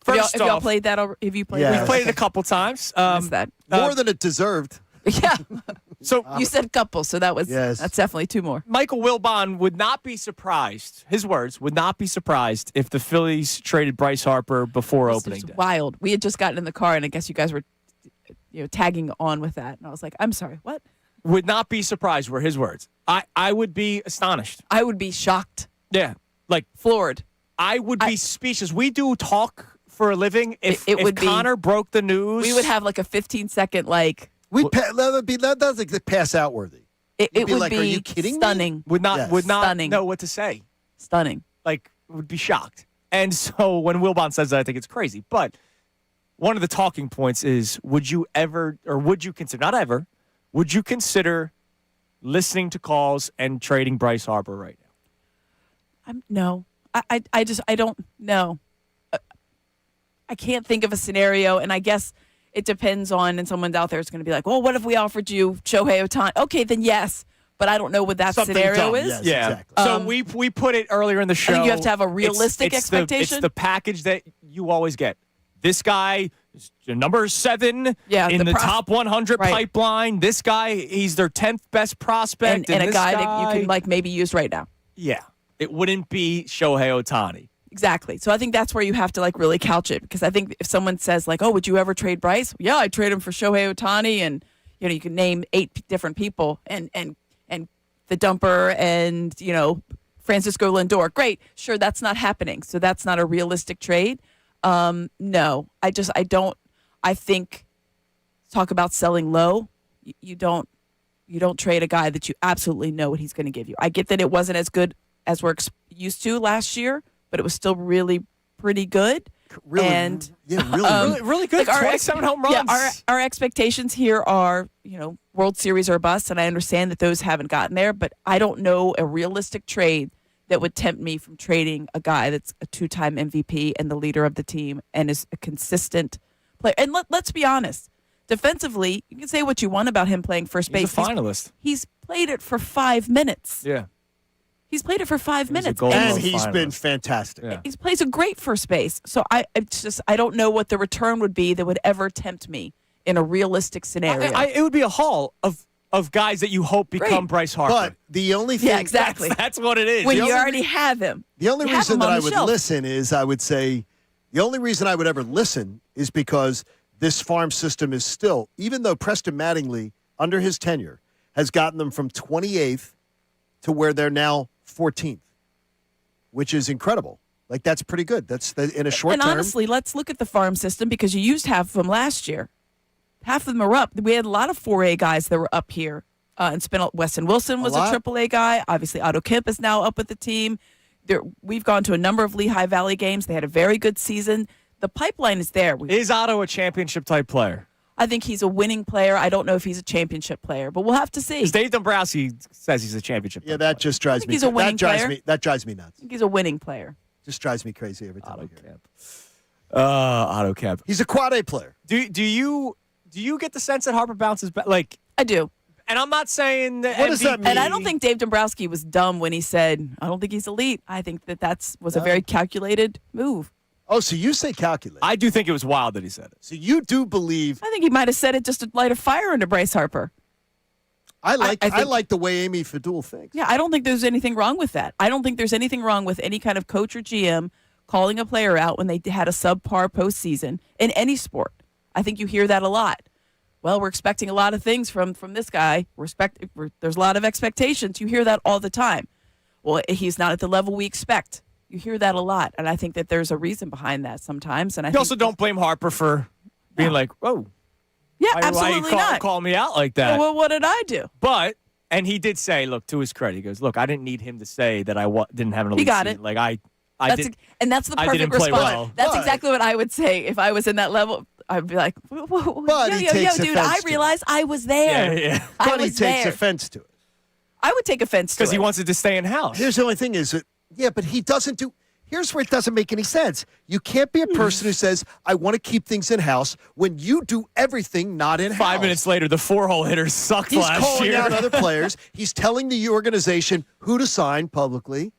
Speaker 2: First
Speaker 8: Have y'all
Speaker 2: off,
Speaker 8: played that? Have you played
Speaker 3: Yeah.
Speaker 8: that?
Speaker 2: we've played it a couple times.
Speaker 8: Missed that.
Speaker 3: More than it deserved.
Speaker 8: Yeah.
Speaker 2: So
Speaker 8: You said couple, so that was
Speaker 3: Yes.
Speaker 8: that's definitely two more.
Speaker 2: Michael Wilbon would not be surprised, his words, would not be surprised if the Phillies traded Bryce Harper before
Speaker 8: It's
Speaker 2: opening
Speaker 8: just
Speaker 2: day.
Speaker 8: wild. We had just gotten in the car, and I guess you guys were, tagging on with that, and I was like, I'm sorry, what?
Speaker 2: Would not be surprised were his words. I would be astonished.
Speaker 8: I would be shocked,
Speaker 2: Yeah. Like,
Speaker 8: floored.
Speaker 2: I would be speechless. We do talk for a living. If,
Speaker 8: It
Speaker 2: if
Speaker 8: would be-
Speaker 2: Connor broke the news,
Speaker 8: We would have like a 15-second like.
Speaker 3: That's like pass out worthy.
Speaker 8: It
Speaker 3: You'd be
Speaker 8: would
Speaker 3: like,
Speaker 8: be
Speaker 3: "Are you kidding me?"
Speaker 8: stunning.
Speaker 2: would not
Speaker 3: Yes.
Speaker 2: would not
Speaker 8: Stunning.
Speaker 2: know what to say.
Speaker 8: Stunning.
Speaker 2: Like, would be shocked. And so when Wilbon says that, I think it's crazy. But one of the talking points is, would you ever, or would you consider, not ever, would you consider listening to calls and trading Bryce Harper right now?
Speaker 8: No. I don't know. I can't think of a scenario, and I guess it depends on, and someone's out there is going to be like, well, what if we offered you Shohei Ohtani? Okay, then yes, but I don't know what that
Speaker 3: Something
Speaker 8: scenario
Speaker 3: dumb,
Speaker 8: is.
Speaker 3: yes.
Speaker 2: Yeah.
Speaker 3: Exactly.
Speaker 2: So we put it earlier in the show.
Speaker 8: I think you have to have a
Speaker 2: It's-
Speaker 8: realistic
Speaker 2: it's
Speaker 8: expectation.
Speaker 2: It's the package that you always get. This guy is number 7
Speaker 8: Yeah,
Speaker 2: in the
Speaker 8: the
Speaker 2: top 100
Speaker 8: right.
Speaker 2: pipeline. This guy, he's their 10th best prospect.
Speaker 8: and a
Speaker 2: this
Speaker 8: guy that you can like maybe use right now.
Speaker 2: Yeah. It wouldn't be Shohei Ohtani.
Speaker 8: Exactly. So I think that's where you have to like really couch it, because I think if someone says like, "Oh, would you ever trade Bryce?" Yeah, I'd trade him for Shohei Ohtani, and you can name 8 different people, and the dumper, and Francisco Lindor. Great, sure, that's not happening. So that's not a realistic trade. No, I don't. I think talk about selling low. You don't trade a guy that you absolutely know what he's going to give you. I get that it wasn't as good as we're used to last year, but it was still really pretty good.
Speaker 3: Really,
Speaker 8: and
Speaker 2: really good.
Speaker 8: like
Speaker 2: 27 home runs.
Speaker 8: Yeah, our expectations here are, World Series or bust, and I understand that those haven't gotten there, but I don't know a realistic trade that would tempt me from trading a guy that's a 2-time MVP and the leader of the team and is a consistent player. And let's be honest, defensively, you can say what you want about him playing first base.
Speaker 2: He's a finalist.
Speaker 8: He's played it for 5 minutes.
Speaker 2: Yeah.
Speaker 8: He's played it for 5 minutes.
Speaker 3: And he's been fantastic.
Speaker 2: Yeah.
Speaker 8: He plays a great first base. So I don't know what the return would be that would ever tempt me in a realistic scenario.
Speaker 2: It would be a haul of guys that you hope become Bryce Harper.
Speaker 3: But the only thing,
Speaker 8: yeah, exactly.
Speaker 2: That's what it is.
Speaker 8: When
Speaker 3: The
Speaker 8: you
Speaker 3: only
Speaker 8: already have him.
Speaker 3: The only
Speaker 8: You have
Speaker 3: reason
Speaker 8: him
Speaker 3: that
Speaker 8: on
Speaker 3: I
Speaker 8: the
Speaker 3: would
Speaker 8: shelf.
Speaker 3: listen is I would say the only reason I would ever listen is because this farm system is still, even though Preston Mattingly, under his tenure, has gotten them from 28th to where they're now 14th, which is incredible. Like, that's pretty good. That's in a short term.
Speaker 8: And honestly, let's look at the farm system because you used half of them last year. Half of them are up. We had a lot of 4A guys that were up here. And Weston Wilson was a AAA guy. Obviously, Otto Kemp is now up with the team. We've gone to a number of Lehigh Valley games. They had a very good season. The pipeline is there.
Speaker 2: Is Otto a championship-type player?
Speaker 8: I think he's a winning player. I don't know if he's a championship player, but we'll have to see.
Speaker 2: Because Dave Dombrowski says he's a championship player.
Speaker 3: Yeah, that just drives me.
Speaker 8: He's a winning
Speaker 3: player. That drives me nuts.
Speaker 8: I think he's a winning player.
Speaker 3: Just drives me crazy every time.
Speaker 2: Otto Kemp. Otto Kemp.
Speaker 3: He's a quad A player.
Speaker 2: Do you get the sense that Harper bounces back? Like,
Speaker 8: I do.
Speaker 2: And I'm not saying that.
Speaker 3: What does that mean?
Speaker 8: And I don't think Dave Dombrowski was dumb when he said, I don't think he's elite. I think that was a very calculated move.
Speaker 3: Oh, so you say calculate.
Speaker 2: I do think it was wild that he said it.
Speaker 3: So you do believe.
Speaker 8: I think he might have said it just to light a fire under Bryce Harper.
Speaker 3: I like the way Amy Fadul thinks.
Speaker 8: Yeah, I don't think there's anything wrong with that. I don't think there's anything wrong with any kind of coach or GM calling a player out when they had a subpar postseason in any sport. I think you hear that a lot. Well, we're expecting a lot of things from this guy. There's a lot of expectations. You hear that all the time. Well, he's not at the level we expect. You hear that a lot, and I think that there's a reason behind that sometimes. And I
Speaker 2: also don't blame Harper for being like, "Whoa,
Speaker 8: yeah,
Speaker 2: why
Speaker 8: absolutely
Speaker 2: you
Speaker 8: not.
Speaker 2: Call me out like that."
Speaker 8: Well, what did I do?
Speaker 2: And he did say, look, to his credit, he goes, "Look, I didn't need him to say that I didn't have an elite
Speaker 8: He got
Speaker 2: season.
Speaker 8: it.
Speaker 2: Like
Speaker 8: And that's the perfect
Speaker 2: play
Speaker 8: response.
Speaker 2: well.
Speaker 8: That's exactly what I would say if I was in that level. I'd be like,
Speaker 3: But he
Speaker 8: yo,
Speaker 3: takes
Speaker 8: dude,
Speaker 3: offense
Speaker 8: I
Speaker 3: to
Speaker 8: realized I was there.
Speaker 2: Yeah.
Speaker 3: But he takes offense to it.
Speaker 8: I would take offense to it.
Speaker 2: Because he wants it to stay in house.
Speaker 3: Here's the only thing is that, but he doesn't do. Here's where it doesn't make any sense. You can't be a person who says, I want to keep things in house when you do everything not in house.
Speaker 2: 5 minutes later, the 4-hole hitters sucked
Speaker 3: He's
Speaker 2: last
Speaker 3: calling
Speaker 2: year.
Speaker 3: out other players. He's telling the organization who to sign publicly.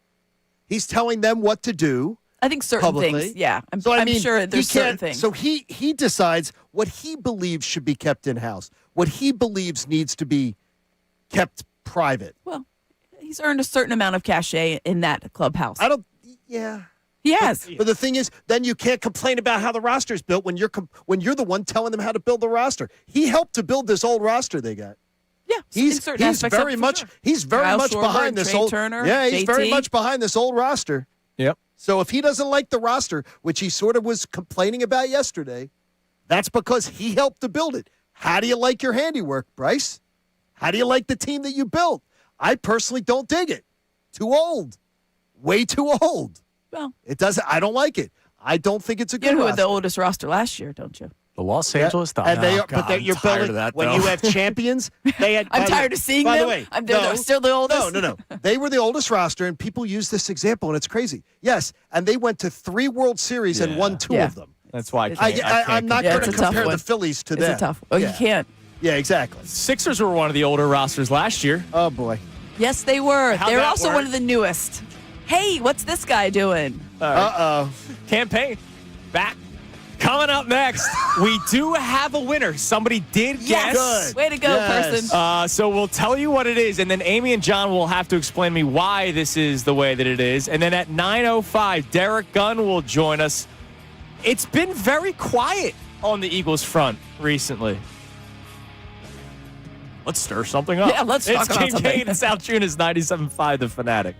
Speaker 3: He's telling them what to do.
Speaker 8: I think certain
Speaker 3: publicly.
Speaker 8: things, yeah. I'm
Speaker 3: mean,
Speaker 8: sure there's certain things.
Speaker 3: So he decides what he believes should be kept in-house, what he believes needs to be kept private.
Speaker 8: Well, he's earned a certain amount of cachet in that clubhouse.
Speaker 3: Yeah.
Speaker 8: He has.
Speaker 3: But the thing is, then you can't complain about how the roster's built when you're the one telling them how to build the roster. He helped to build this old roster they got.
Speaker 8: Yeah,
Speaker 3: he's very much behind this old
Speaker 8: Turner,
Speaker 3: he's
Speaker 8: JT.
Speaker 3: very much behind this old roster.
Speaker 2: Yep.
Speaker 3: So if he doesn't like the roster, which he sort of was complaining about yesterday, that's because he helped to build it. How do you like your handiwork, Bryce? How do you like the team that you built? I personally don't dig it. Too old. Way too old.
Speaker 8: Well,
Speaker 3: it doesn't. I don't like it. I don't think it's a good
Speaker 8: You know who
Speaker 3: roster.
Speaker 8: had the oldest roster last year, don't you?
Speaker 6: The Los Angeles Dodgers.
Speaker 3: And they are,
Speaker 2: God,
Speaker 3: but you're
Speaker 2: I'm tired
Speaker 3: building
Speaker 2: of that,
Speaker 3: when
Speaker 2: though.
Speaker 3: you have champions. They had.
Speaker 8: I'm
Speaker 3: by the
Speaker 8: tired
Speaker 3: way-
Speaker 8: of seeing
Speaker 3: by
Speaker 8: them.
Speaker 3: the way,
Speaker 8: They're still the oldest.
Speaker 3: No. They were the oldest roster, and people use this example, and it's crazy. Yes, and they went to 3 World Series and won 2 of them.
Speaker 2: That's why I can't.
Speaker 3: I'm not going to
Speaker 8: it's a tough
Speaker 3: compare the
Speaker 8: one.
Speaker 3: Phillies to
Speaker 8: It's
Speaker 3: them.
Speaker 8: a tough. Oh, you can't.
Speaker 3: Yeah, exactly.
Speaker 2: Sixers were one of the older rosters last year.
Speaker 3: Oh boy.
Speaker 8: Yes, they were.
Speaker 2: How'd
Speaker 8: They were
Speaker 2: that
Speaker 8: also
Speaker 2: work?
Speaker 8: one of the newest. Hey, what's this guy doing?
Speaker 2: Campaign back. Coming up next, we do have a winner. Somebody did
Speaker 8: Yes.
Speaker 2: guess.
Speaker 8: Way to go, person.
Speaker 2: So we'll tell you what it is, and then Amy and John will have to explain to me why this is the way that it is. And then at 9:05, Derek Gunn will join us. It's been very quiet on the Eagles front recently. Let's stir something up.
Speaker 8: Yeah, let's
Speaker 2: It's
Speaker 8: talk about
Speaker 2: Kincade
Speaker 8: something.
Speaker 2: Salciunas, 97.5 The Fanatic.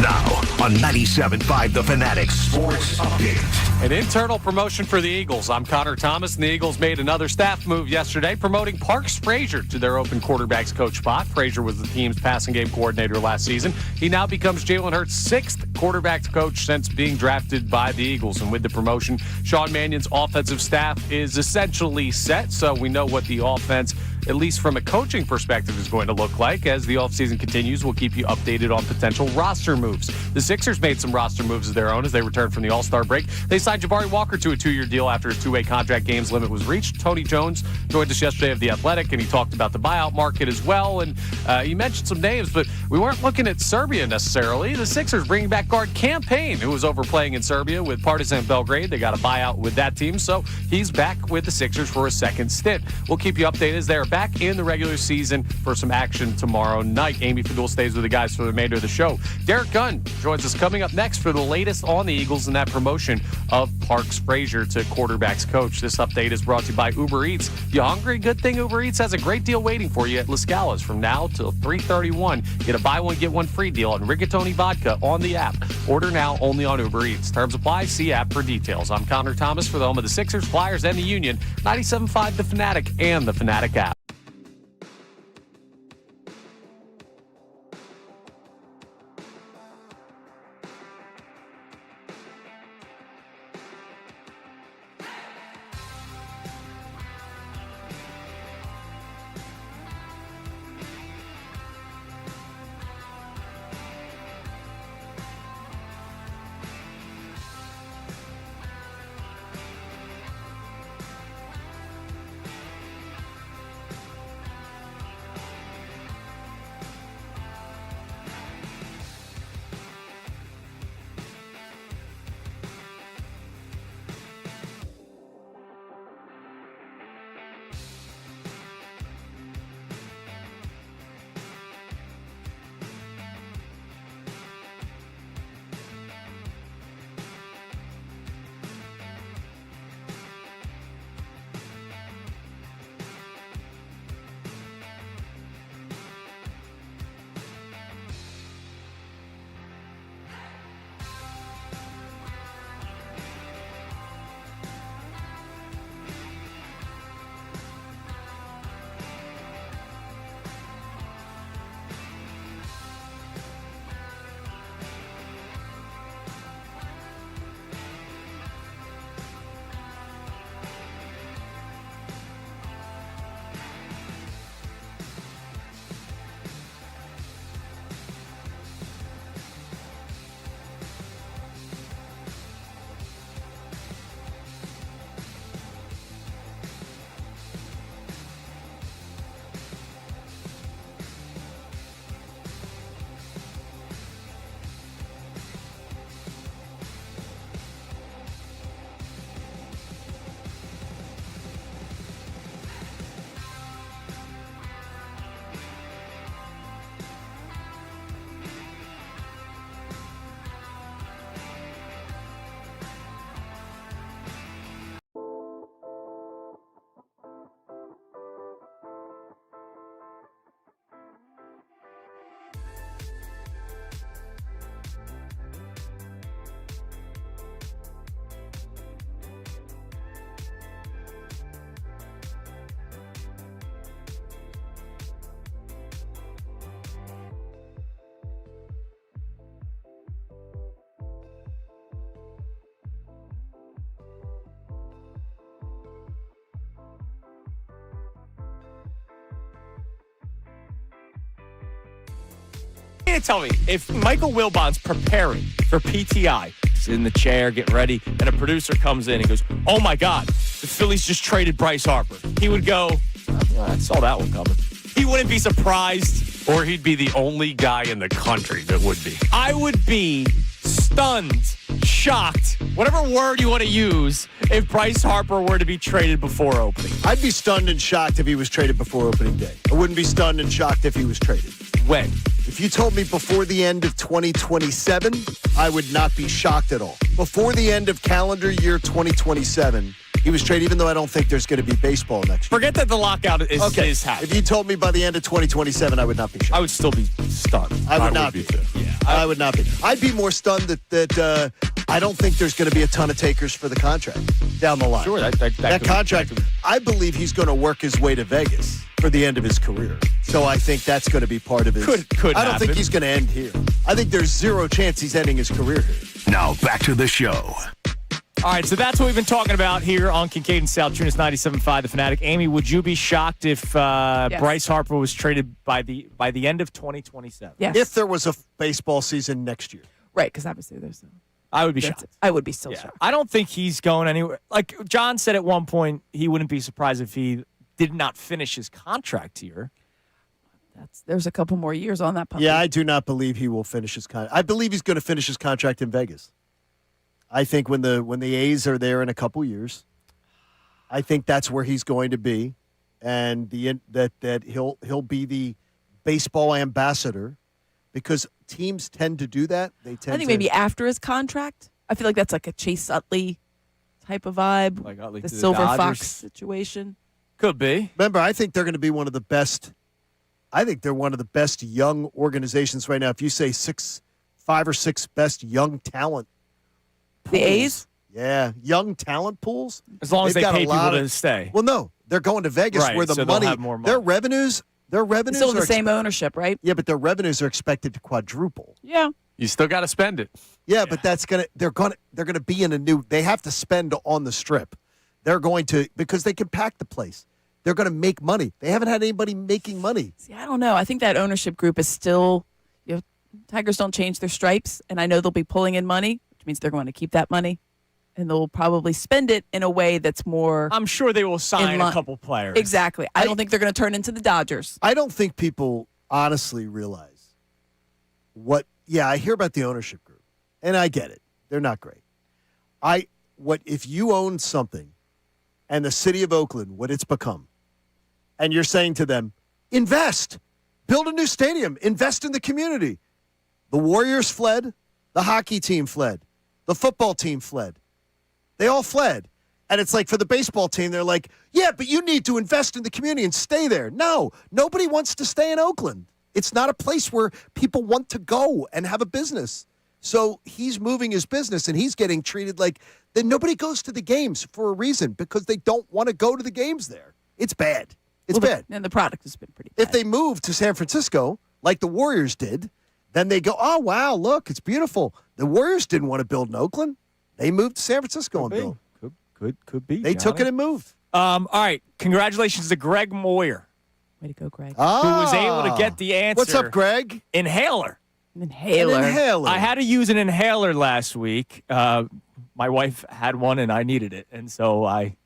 Speaker 1: Now on 97.5 The Fanatic Sports Update.
Speaker 6: An internal promotion for the Eagles. I'm Connor Thomas, and the Eagles made another staff move yesterday, promoting Parks Frazier to their open quarterbacks coach spot. Frazier was the team's passing game coordinator last season. He now becomes Jalen Hurts' 6th quarterbacks coach since being drafted by the Eagles. And with the promotion, Sean Mannion's offensive staff is essentially set, so we know what the offense, at least from a coaching perspective, is going to look like. As the offseason continues, we'll keep you updated on potential roster moves. The Sixers made some roster moves of their own as they returned from the All-Star break. They signed Jabari Walker to a 2-year deal after his 2-way contract games limit was reached. Tony Jones joined us yesterday of The Athletic, and he talked about the buyout market as well. And he mentioned some names, but we weren't looking at Serbia necessarily. The Sixers bringing back guard Cam Payne, who was overplaying in Serbia with Partizan Belgrade. They got a buyout with that team, so he's back with the Sixers for a second stint. We'll keep you updated as they're back in the regular season for some action tomorrow night. Amy Fadul stays with the guys for the remainder of the show. Derek Gunn joins us coming up next for the latest on the Eagles and that promotion of Parks Frazier to quarterbacks coach. This update is brought to you by Uber Eats. You hungry? Good thing Uber Eats has a great deal waiting for you at La Scala's from now till 3/31. Get a buy one, get one free deal on Rigatoni Vodka on the app. Order now only on Uber Eats. Terms apply. See app for details. I'm Connor Thomas for the home of the Sixers, Flyers, and the Union. 97.5 The Fanatic and the Fanatic app.
Speaker 2: Tell me, if Michael Wilbon's preparing for PTI, he's in the chair, getting ready, and a producer comes in and goes, "Oh my God, the Phillies just traded Bryce Harper," he would go, "I saw that one coming." He wouldn't be surprised.
Speaker 6: Or he'd be the only guy in the country that would be.
Speaker 2: I would be stunned, shocked, whatever word you want to use, if Bryce Harper were to be traded before opening.
Speaker 3: I'd be stunned and shocked if he was traded before opening day. I wouldn't be stunned and shocked if he was traded.
Speaker 2: When?
Speaker 3: If you told me before the end of 2027, I would not be shocked at all. Before the end of calendar year 2027, he was traded, even though I don't think there's going to be baseball next year.
Speaker 2: Forget that the lockout is happening.
Speaker 3: If you told me by the end of 2027, I would not be shocked.
Speaker 2: I would still be stunned.
Speaker 3: I would not be.
Speaker 2: Yeah,
Speaker 3: I would not be. I'd be more stunned that I don't think there's going to be a ton of takers for the contract down the line.
Speaker 2: Sure, that
Speaker 3: contract, I believe he's going to work his way to Vegas for the end of his career. So I think that's going to be part of his.
Speaker 2: Could
Speaker 3: I don't
Speaker 2: happen.
Speaker 3: think he's going to end here. I think there's zero chance he's ending his career here.
Speaker 1: Now back to the show.
Speaker 2: All right, so that's what we've been talking about here on Kincade Salciunas 97.5 The Fanatic. Amy, would you be shocked if Bryce Harper was traded by the end of 2027?
Speaker 8: Yes.
Speaker 3: If there was a baseball season next year.
Speaker 8: Right, because obviously there's
Speaker 2: I would be shocked.
Speaker 8: I would be still shocked.
Speaker 2: I don't think he's going anywhere. Like John said at one point, he wouldn't be surprised if he did not finish his contract here.
Speaker 8: There's a couple more years on that puppy.
Speaker 3: Yeah, I do not believe he will finish his contract. I believe he's going to finish his contract in Vegas. I think when the A's are there in a couple years, I think that's where he's going to be. and that he'll be the baseball ambassador because teams tend to do that. They tend.
Speaker 8: I think maybe after his contract. I feel like that's like a Chase Utley type of vibe,
Speaker 2: Like
Speaker 8: the
Speaker 2: the
Speaker 8: Silver
Speaker 2: Dodgers.
Speaker 8: Fox situation.
Speaker 2: Could be.
Speaker 3: Remember, I think they're going to be one of the best. I think they're one of the best young organizations right now. If you say 5 or 6 best young talent,
Speaker 8: The A's?
Speaker 3: Yeah, young talent pools.
Speaker 2: As long as
Speaker 3: They've
Speaker 2: they
Speaker 3: got a
Speaker 2: pay people
Speaker 3: lot
Speaker 2: to stay.
Speaker 3: Well, no, they're going to Vegas
Speaker 2: Right,
Speaker 3: where the
Speaker 2: so they'll
Speaker 3: money,
Speaker 2: have more money.
Speaker 3: their revenues
Speaker 8: Still
Speaker 3: are
Speaker 8: the same ownership, right?
Speaker 3: Yeah, but their revenues are expected to quadruple.
Speaker 8: Yeah.
Speaker 6: You still got to spend it.
Speaker 3: Yeah, but they're gonna be in a new. They have to spend on the Strip. They're going to because they can pack the place. They're going to make money. They haven't had anybody making money.
Speaker 8: See, I don't know. I think that ownership group is still, Tigers don't change their stripes, and I know they'll be pulling in money, which means they're going to keep that money, and they'll probably spend it in a way that's more.
Speaker 2: I'm sure they will sign a couple players.
Speaker 8: Exactly. I don't think they're going to turn into the Dodgers.
Speaker 3: I don't think people honestly realize what. Yeah, I hear about the ownership group, and I get it. They're not great. If you own something, and the city of Oakland, what it's become, and you're saying to them, invest, build a new stadium, invest in the community. The Warriors fled, the hockey team fled, the football team fled. They all fled. And it's like for the baseball team, they're like, yeah, but you need to invest in the community and stay there. No, nobody wants to stay in Oakland. It's not a place where people want to go and have a business. So he's moving his business and he's getting treated like then nobody goes to the games for a reason because they don't want to go to the games there. It's bad. It's bad.
Speaker 8: And the product has been pretty bad.
Speaker 3: If they move to San Francisco like the Warriors did, then they go, oh, wow, look, it's beautiful. The Warriors didn't want to build in Oakland. They moved to San Francisco and built.
Speaker 2: Could be.
Speaker 3: They took it and moved.
Speaker 2: All right. Congratulations to Greg Moyer,
Speaker 8: Way to go, Greg.
Speaker 2: who was able to get the answer.
Speaker 3: What's up, Greg?
Speaker 2: Inhaler.
Speaker 8: An inhaler.
Speaker 3: An inhaler.
Speaker 2: I had to use an inhaler last week. My wife had one and I needed it, and so I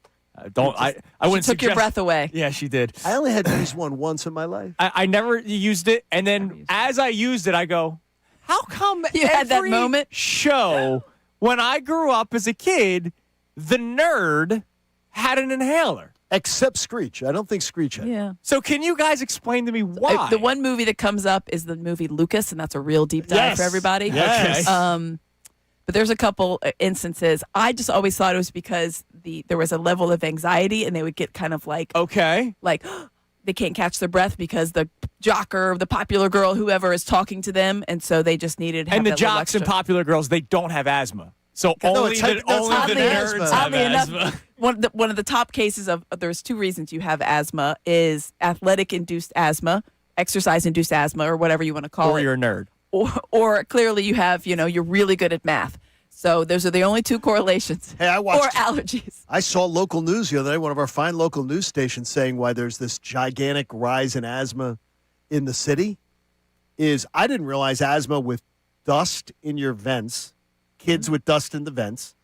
Speaker 2: wouldn't
Speaker 8: took your
Speaker 2: suggest-
Speaker 8: breath away.
Speaker 2: Yeah, she did.
Speaker 3: I only had to use one once in my life.
Speaker 2: I never used it, and then as I used it, I go, how come
Speaker 8: You had that moment?
Speaker 2: show when I grew up as a kid, the nerd had an inhaler?
Speaker 3: Except Screech. I don't think Screech had.
Speaker 8: Yeah.
Speaker 2: So can you guys explain to me why?
Speaker 8: The one movie that comes up is the movie Lucas, and that's a real deep dive for everybody.
Speaker 3: Yes.
Speaker 8: But there's a couple instances. I just always thought it was because there was a level of anxiety, and they would get kind of like they can't catch their breath because the jocker, the popular girl, whoever is talking to them, and so they just needed to have
Speaker 2: And the
Speaker 8: that little
Speaker 2: jocks and
Speaker 8: extra.
Speaker 2: popular girls, they don't have asthma. So only the nerds have
Speaker 8: Oddly enough,
Speaker 2: asthma.
Speaker 8: one of the top cases of there's 2 reasons you have asthma is athletic-induced asthma, exercise-induced asthma, or whatever you want to call it.
Speaker 2: Or you're a nerd.
Speaker 8: Or clearly you have, you're really good at math. So those are the only 2 correlations.
Speaker 3: Hey, I watched.
Speaker 8: Or allergies.
Speaker 3: I saw local news the other day, one of our fine local news stations saying why there's this gigantic rise in asthma in the city. I didn't realize asthma with dust in your vents, kids with dust in the vents,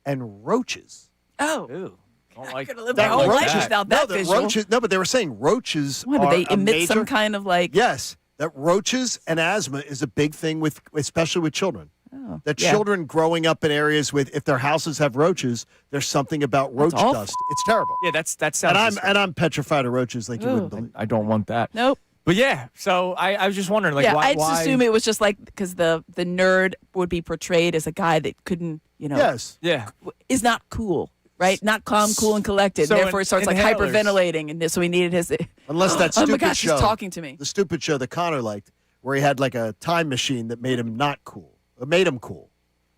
Speaker 3: and roaches.
Speaker 8: Oh.
Speaker 2: Ew.
Speaker 8: I'm going to live my whole life without that visual.
Speaker 3: Roaches. No, but they were saying roaches.
Speaker 8: What, do
Speaker 3: are
Speaker 8: they
Speaker 3: a
Speaker 8: emit
Speaker 3: major,
Speaker 8: some kind of like?
Speaker 3: Yes, that roaches and asthma is a big thing especially with children.
Speaker 8: Oh,
Speaker 3: That
Speaker 8: yeah.
Speaker 3: children growing up in areas if their houses have roaches, there's something about roach
Speaker 8: awful.
Speaker 3: dust. It's terrible.
Speaker 2: Yeah, that sounds.
Speaker 3: And I'm petrified of roaches like you wouldn't believe.
Speaker 2: I don't want that.
Speaker 8: Nope.
Speaker 2: But yeah, so I was just wondering,
Speaker 8: Yeah,
Speaker 2: why?
Speaker 8: I just assume it was just like because the nerd would be portrayed as a guy that couldn't,
Speaker 3: Yes.
Speaker 2: Yeah.
Speaker 8: is not cool, right? Not calm, cool, and collected.
Speaker 2: So
Speaker 8: Therefore, it starts like
Speaker 2: inhalers.
Speaker 8: hyperventilating, and so he needed his.
Speaker 3: Unless that
Speaker 8: oh
Speaker 3: stupid
Speaker 8: my gosh,
Speaker 3: show.
Speaker 8: he's talking to me.
Speaker 3: The stupid show that Connor liked, where he had like a time machine that made him not cool. It made him cool.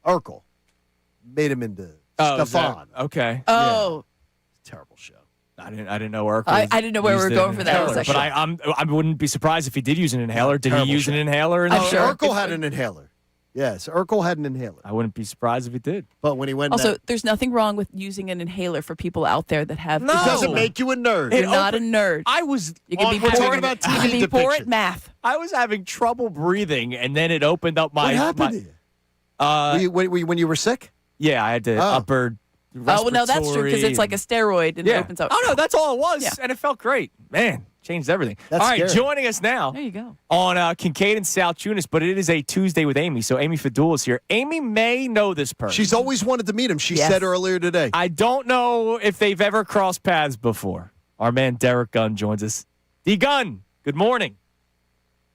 Speaker 3: Urkel made him into Stefan.
Speaker 2: Okay.
Speaker 8: Oh,
Speaker 3: Terrible show.
Speaker 2: I didn't know Urkel.
Speaker 8: I didn't know where we were
Speaker 2: used
Speaker 8: going
Speaker 2: an
Speaker 8: for that
Speaker 2: inhaler,
Speaker 8: section.
Speaker 2: But I wouldn't be surprised if he did use an inhaler. Did he
Speaker 3: Terrible
Speaker 2: use
Speaker 3: show.
Speaker 2: an inhaler? In
Speaker 8: I'm
Speaker 2: the
Speaker 8: sure.
Speaker 2: show?
Speaker 3: Urkel had an inhaler. Yes, Urkel had an inhaler.
Speaker 2: I wouldn't be surprised if he did.
Speaker 3: But when he went
Speaker 8: Also, there's nothing wrong with using an inhaler for people out there that have.
Speaker 2: No.
Speaker 3: it doesn't make you a nerd.
Speaker 8: You're not a nerd.
Speaker 2: I was.
Speaker 8: You can be
Speaker 3: we're
Speaker 8: poor.
Speaker 3: talking about
Speaker 8: You
Speaker 3: TV
Speaker 8: can be poor at
Speaker 3: depiction.
Speaker 8: math.
Speaker 2: I was having trouble breathing, and then it opened up my.
Speaker 3: What happened to you? When you were sick?
Speaker 2: Yeah, I had to upper.
Speaker 8: Oh, well, no, that's true because it's like a steroid and it opens up.
Speaker 2: Oh no, that's all it was,
Speaker 8: Yeah.
Speaker 2: and it felt great. Man, changed everything.
Speaker 3: That's
Speaker 2: all right,
Speaker 3: scary.
Speaker 2: joining us now
Speaker 8: There you go.
Speaker 2: on Kincade and Salciunas, but it is a Tuesday with Amy, so Amy Fadul is here. Amy may know this person.
Speaker 3: She's always wanted to meet him. She
Speaker 8: Yes.
Speaker 3: said earlier today.
Speaker 2: I don't know if they've ever crossed paths before. Our man Derek Gunn joins us. D Gunn, good morning.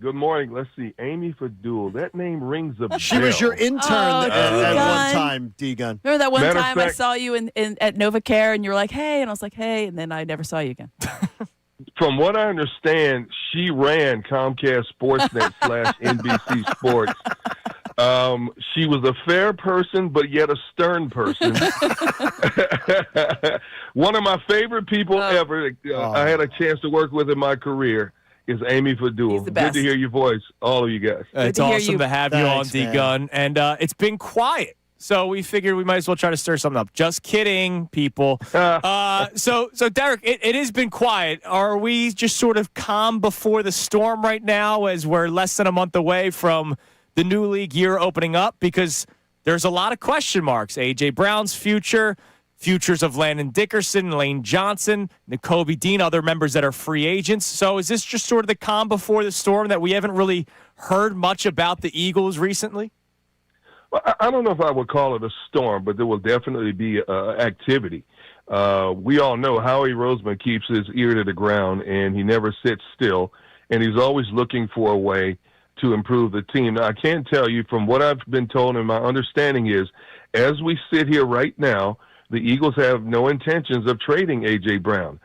Speaker 4: Good morning. Let's see. Amy Fadul. That name rings a bell.
Speaker 3: She was your intern at one time, D-Gun.
Speaker 8: Remember that one
Speaker 4: Matter of
Speaker 8: time I
Speaker 4: fact-
Speaker 8: saw you at NovaCare and you were like, hey, and I was like, hey, and then I never saw you again.
Speaker 4: From what I understand, she ran Comcast Sportsnet / NBC Sports. She was a fair person, but yet a stern person. One of my favorite people ever I had a chance to work with in my career is Amy Fadul.
Speaker 8: the
Speaker 4: Good
Speaker 8: best.
Speaker 4: to hear your voice, all of you guys.
Speaker 2: It's
Speaker 8: to hear
Speaker 2: awesome
Speaker 8: you.
Speaker 2: to have you on,
Speaker 3: Thanks,
Speaker 2: D
Speaker 3: man.
Speaker 2: Gun. And it's been quiet. So we figured we might as well try to stir something up. Just kidding, people. So Derek, it has been quiet. Are we just sort of calm before the storm right now as we're less than a month away from the new league year opening up? Because there's a lot of question marks. A.J. Brown's future, futures of Landon Dickerson, Lane Johnson, Nakobe Dean, other members that are free agents. So is this just sort of the calm before the storm that we haven't really heard much about the Eagles recently?
Speaker 4: Well, I don't know if I would call it a storm, but there will definitely be activity. We all know Howie Roseman keeps his ear to the ground, and he never sits still, and he's always looking for a way to improve the team. Now, I can tell you from what I've been told, and my understanding is, as we sit here right now, the Eagles have no intentions of trading A.J. Brown.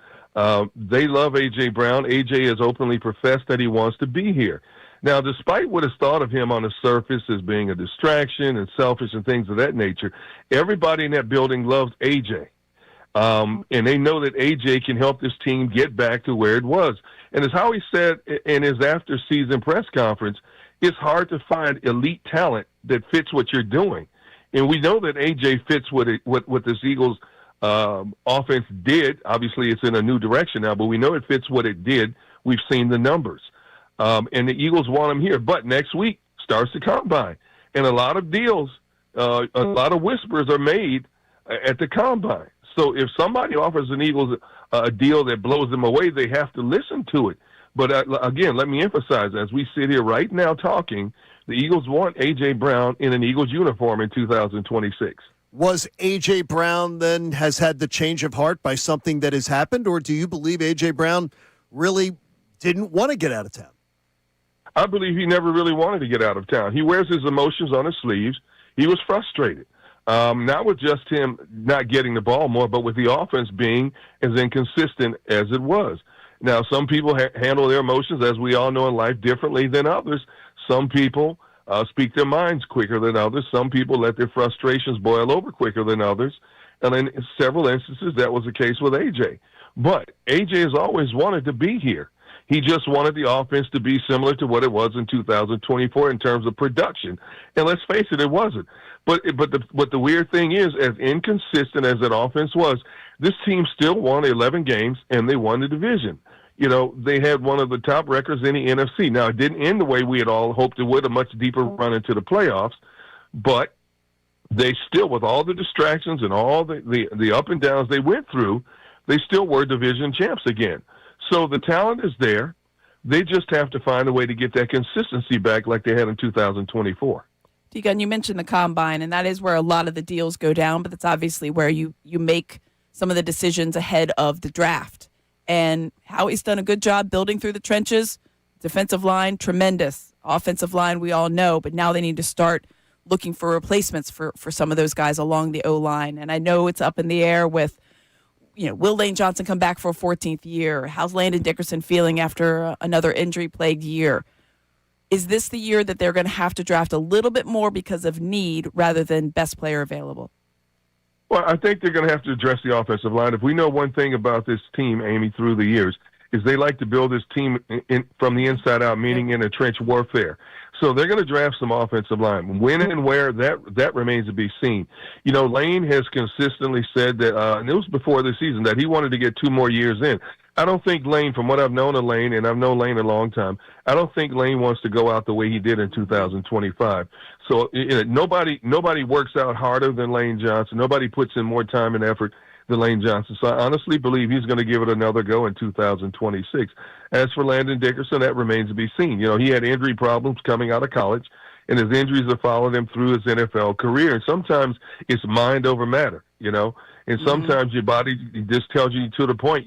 Speaker 4: They love A.J. Brown. A.J. has openly professed that he wants to be here. Now, despite what is thought of him on the surface as being a distraction and selfish and things of that nature, everybody in that building loves A.J. And they know that A.J. can help this team get back to where it was. And as Howie said in his after-season press conference, it's hard to find elite talent that fits what you're doing. And we know that A.J. fits what this Eagles offense did. Obviously, it's in a new direction now, but we know it fits what it did. We've seen the numbers. And the Eagles want him here. But next week starts the combine. And a lot of deals, a lot of whispers are made at the combine. So if somebody offers an Eagles a deal that blows them away, they have to listen to it. But again, let me emphasize, as we sit here right now talking, the Eagles want A.J. Brown in an Eagles uniform in 2026.
Speaker 3: Was A.J. Brown then has had the change of heart by something that has happened, or do you believe A.J. Brown really didn't want to get out of town?
Speaker 4: I believe he never really wanted to get out of town. He wears his emotions on his sleeves. He was frustrated, not with just him not getting the ball more, but with the offense being as inconsistent as it was. Now, some people handle their emotions, as we all know in life, differently than others. Some people speak their minds quicker than others. Some people let their frustrations boil over quicker than others. And in several instances, that was the case with A.J. But A.J. has always wanted to be here. He just wanted the offense to be similar to what it was in 2024 in terms of production. And let's face it, it wasn't. But the weird thing is, as inconsistent as that offense was, this team still won 11 games, and they won the division. You know, they had one of the top records in the NFC. Now, it didn't end the way we had all hoped it would, a much deeper run into the playoffs. But they still, with all the distractions and all the up and downs they went through, they still were division champs again. So the talent is there. They just have to find a way to get that consistency back like they had in 2024.
Speaker 8: D-Gun, you mentioned the combine, and that is where a lot of the deals go down, but that's obviously where you make some of the decisions ahead of the draft. And Howie's done a good job building through the trenches. Defensive line, tremendous. Offensive line, we all know, but now they need to start looking for replacements for some of those guys along the O-line. And I know it's up in the air with, will Lane Johnson come back for a 14th year? How's Landon Dickerson feeling after another injury-plagued year? Is this the year that they're going to have to draft a little bit more because of need rather than best player available?
Speaker 4: Well, I think they're going to have to address the offensive line. If we know one thing about this team, Amy, through the years, is they like to build this team from the inside out, meaning in a trench warfare. So they're going to draft some offensive line. When and where, that remains to be seen. Lane has consistently said that, and it was before the season, that he wanted to get 2 more years in. I don't think Lane, from what I've known of Lane, and I've known Lane a long time, I don't think Lane wants to go out the way he did in 2025. So nobody works out harder than Lane Johnson. Nobody puts in more time and effort than Lane Johnson. So I honestly believe he's going to give it another go in 2026. As for Landon Dickerson, that remains to be seen. He had injury problems coming out of college. and his injuries have followed him through his NFL career. And sometimes it's mind over matter, and sometimes your body just tells you to the point,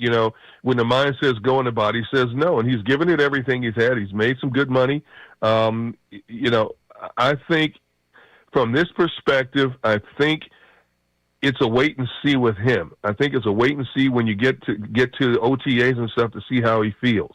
Speaker 4: when the mind says go and the body says no. And he's given it everything he's had. He's made some good money. I think from this perspective, I think it's a wait and see with him. I think it's a wait and see when you get to OTAs and stuff to see how he feels.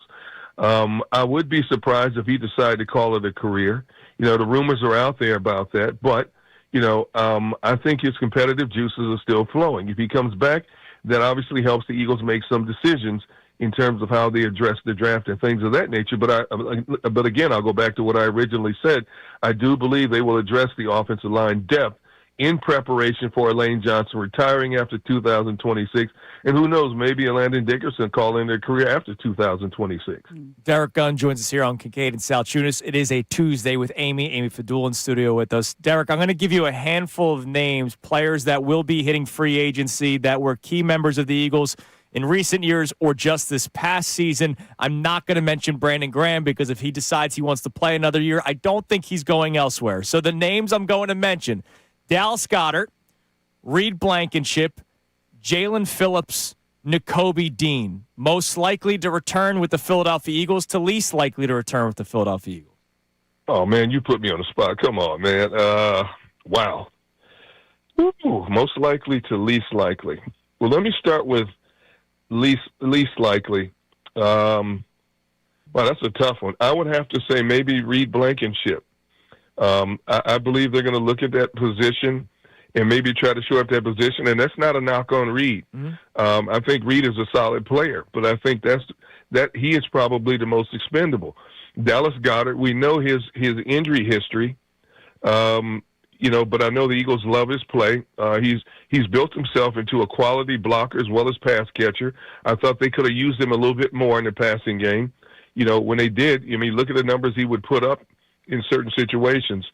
Speaker 4: I would be surprised if he decided to call it a career. The rumors are out there about that, but I think his competitive juices are still flowing. If he comes back, that obviously helps the Eagles make some decisions in terms of how they address the draft and things of that nature. But again, I'll go back to what I originally said. I do believe they will address the offensive line depth in preparation for Lane Johnson retiring after 2026. And who knows, maybe a Landon Dickerson calling their career after 2026.
Speaker 2: Derek Gunn joins us here on Kincade and Salciunas. It is a Tuesday with Amy Fadul in studio with us. Derek, I'm going to give you a handful of names, players that will be hitting free agency that were key members of the Eagles in recent years or just this past season. I'm not going to mention Brandon Graham because if he decides he wants to play another year, I don't think he's going elsewhere. So the names I'm going to mention: Dallas Goedert, Reed Blankenship, Jalen Phillips, Nakobe Dean. Most likely to return with the Philadelphia Eagles to least likely to return with the Philadelphia Eagles.
Speaker 4: Oh, man, you put me on the spot. Come on, man. Wow. Ooh, most likely to least likely. Well, let me start with least likely. Wow, that's a tough one. I would have to say maybe Reed Blankenship. I believe they're going to look at that position and maybe try to shore up that position. And that's not a knock on Reed. I think Reed is a solid player, but I think that he is probably the most expendable. Dallas Goedert, we know his injury history, but I know the Eagles love his play. He's built himself into a quality blocker as well as pass catcher. I thought they could have used him a little bit more in the passing game. When they did, look at the numbers he would put up in certain situations.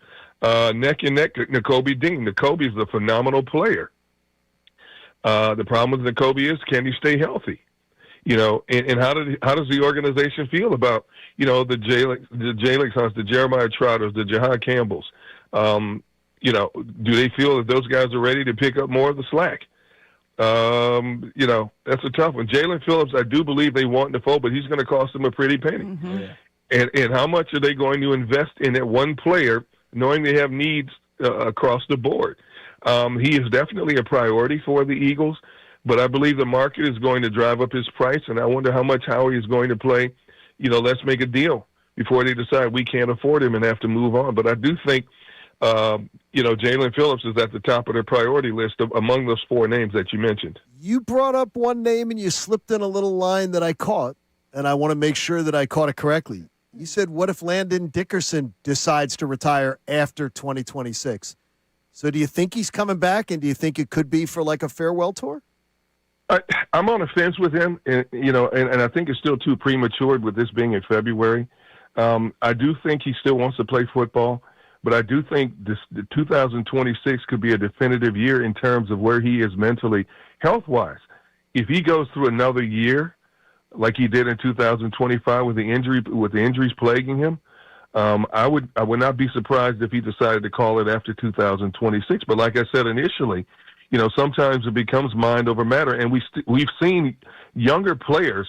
Speaker 4: Neck and neck, Nakobe Dean. Nakobe is a phenomenal player. The problem with Nakobe is, can he stay healthy? And how does the organization feel about, the Jalen Hunts, the Jeremiah Trotters, the Jahan Campbells? Do they feel that those guys are ready to pick up more of the slack? That's a tough one. Jalen Phillips, I do believe they want in the fold, but he's going to cost them a pretty penny.
Speaker 8: Mm-hmm.
Speaker 2: Yeah.
Speaker 4: And how much are they going to invest in that one player, knowing they have needs across the board? He is definitely a priority for the Eagles, but I believe the market is going to drive up his price, and I wonder how much Howie is going to play, let's make a deal before they decide we can't afford him and have to move on. But I do think, Jalen Phillips is at the top of their priority list among those four names that you mentioned.
Speaker 3: You brought up one name and you slipped in a little line that I caught, and I want to make sure that I caught it correctly. You said, what if Landon Dickerson decides to retire after 2026? So do you think he's coming back, and do you think it could be for like a farewell tour?
Speaker 4: I'm on the fence with him, and I think it's still too premature with this being in February. I do think he still wants to play football, but I do think the 2026 could be a definitive year in terms of where he is mentally, health-wise. If he goes through another year like he did in 2025 with the injuries plaguing him, I would not be surprised if he decided to call it after 2026. But like I said initially, sometimes it becomes mind over matter, and we've seen younger players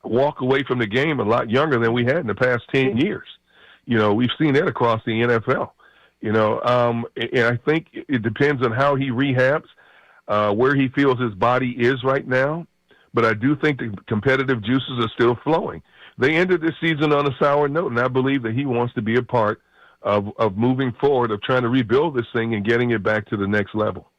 Speaker 4: walk away from the game a lot younger than we had in the past 10 years. We've seen that across the NFL. And I think it depends on how he rehabs, where he feels his body is right now. But I do think the competitive juices are still flowing. They ended this season on a sour note, and I believe that he wants to be a part of moving forward, of trying to rebuild this thing and getting it back to the next level.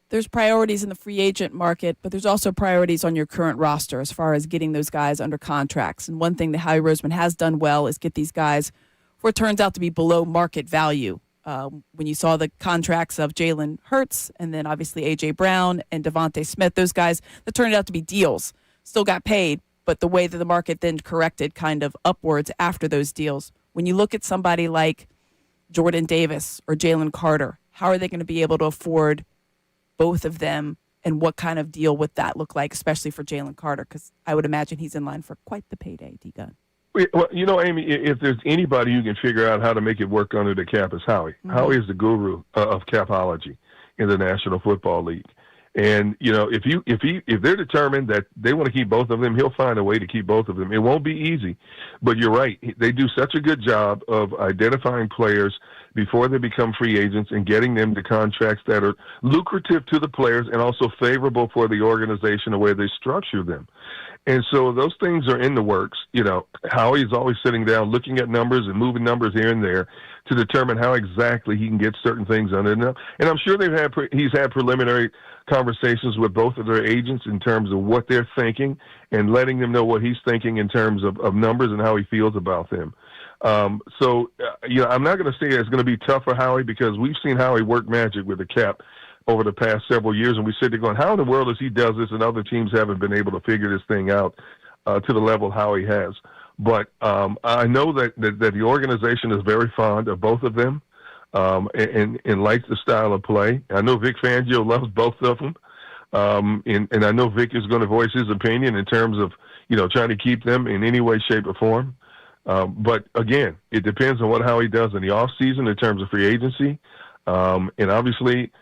Speaker 8: There's priorities in the free agent market, but there's also priorities on your current roster as far as getting those guys under contracts. And one thing that Howie Roseman has done well is get these guys what turns out to be below market value. When you saw the contracts of Jalen Hurts and then obviously A.J. Brown and Devontae Smith, those guys that turned out to be deals, still got paid, but the way that the market then corrected kind of upwards after those deals. When you look at somebody like Jordan Davis or Jalen Carter, how are they going to be able to afford both of them, and what kind of deal would that look like, especially for Jalen Carter? Because I would imagine he's in line for quite the payday, D-Gun.
Speaker 4: Well, you know, Amy, if there's anybody who can figure out how to make it work under the cap, is Howie. Mm-hmm. Howie is the guru of capology in the National Football League. And, you know, if they're determined that they want to keep both of them, he'll find a way to keep both of them. It won't be easy, but you're right. They do such a good job of identifying players before they become free agents and getting them to contracts that are lucrative to the players and also favorable for the organization the way they structure them. And so those things are in the works. You know, Howie's always sitting down looking at numbers and moving numbers here and there to determine how exactly he can get certain things under them. And I'm sure he's had preliminary conversations with both of their agents in terms of what they're thinking and letting them know what he's thinking in terms of numbers and how he feels about them. You know, I'm not going to say it's going to be tough for Howie because we've seen Howie work magic with the cap over the past several years, and we sit there going, how in the world does he does this and other teams haven't been able to figure this thing out to the level Howie has. But I know that the organization is very fond of both of them and likes the style of play. I know Vic Fangio loves both of them, and I know Vic is going to voice his opinion in terms of, you know, trying to keep them in any way, shape, or form. But, again, it depends on what Howie does in the offseason in terms of free agency. And obviously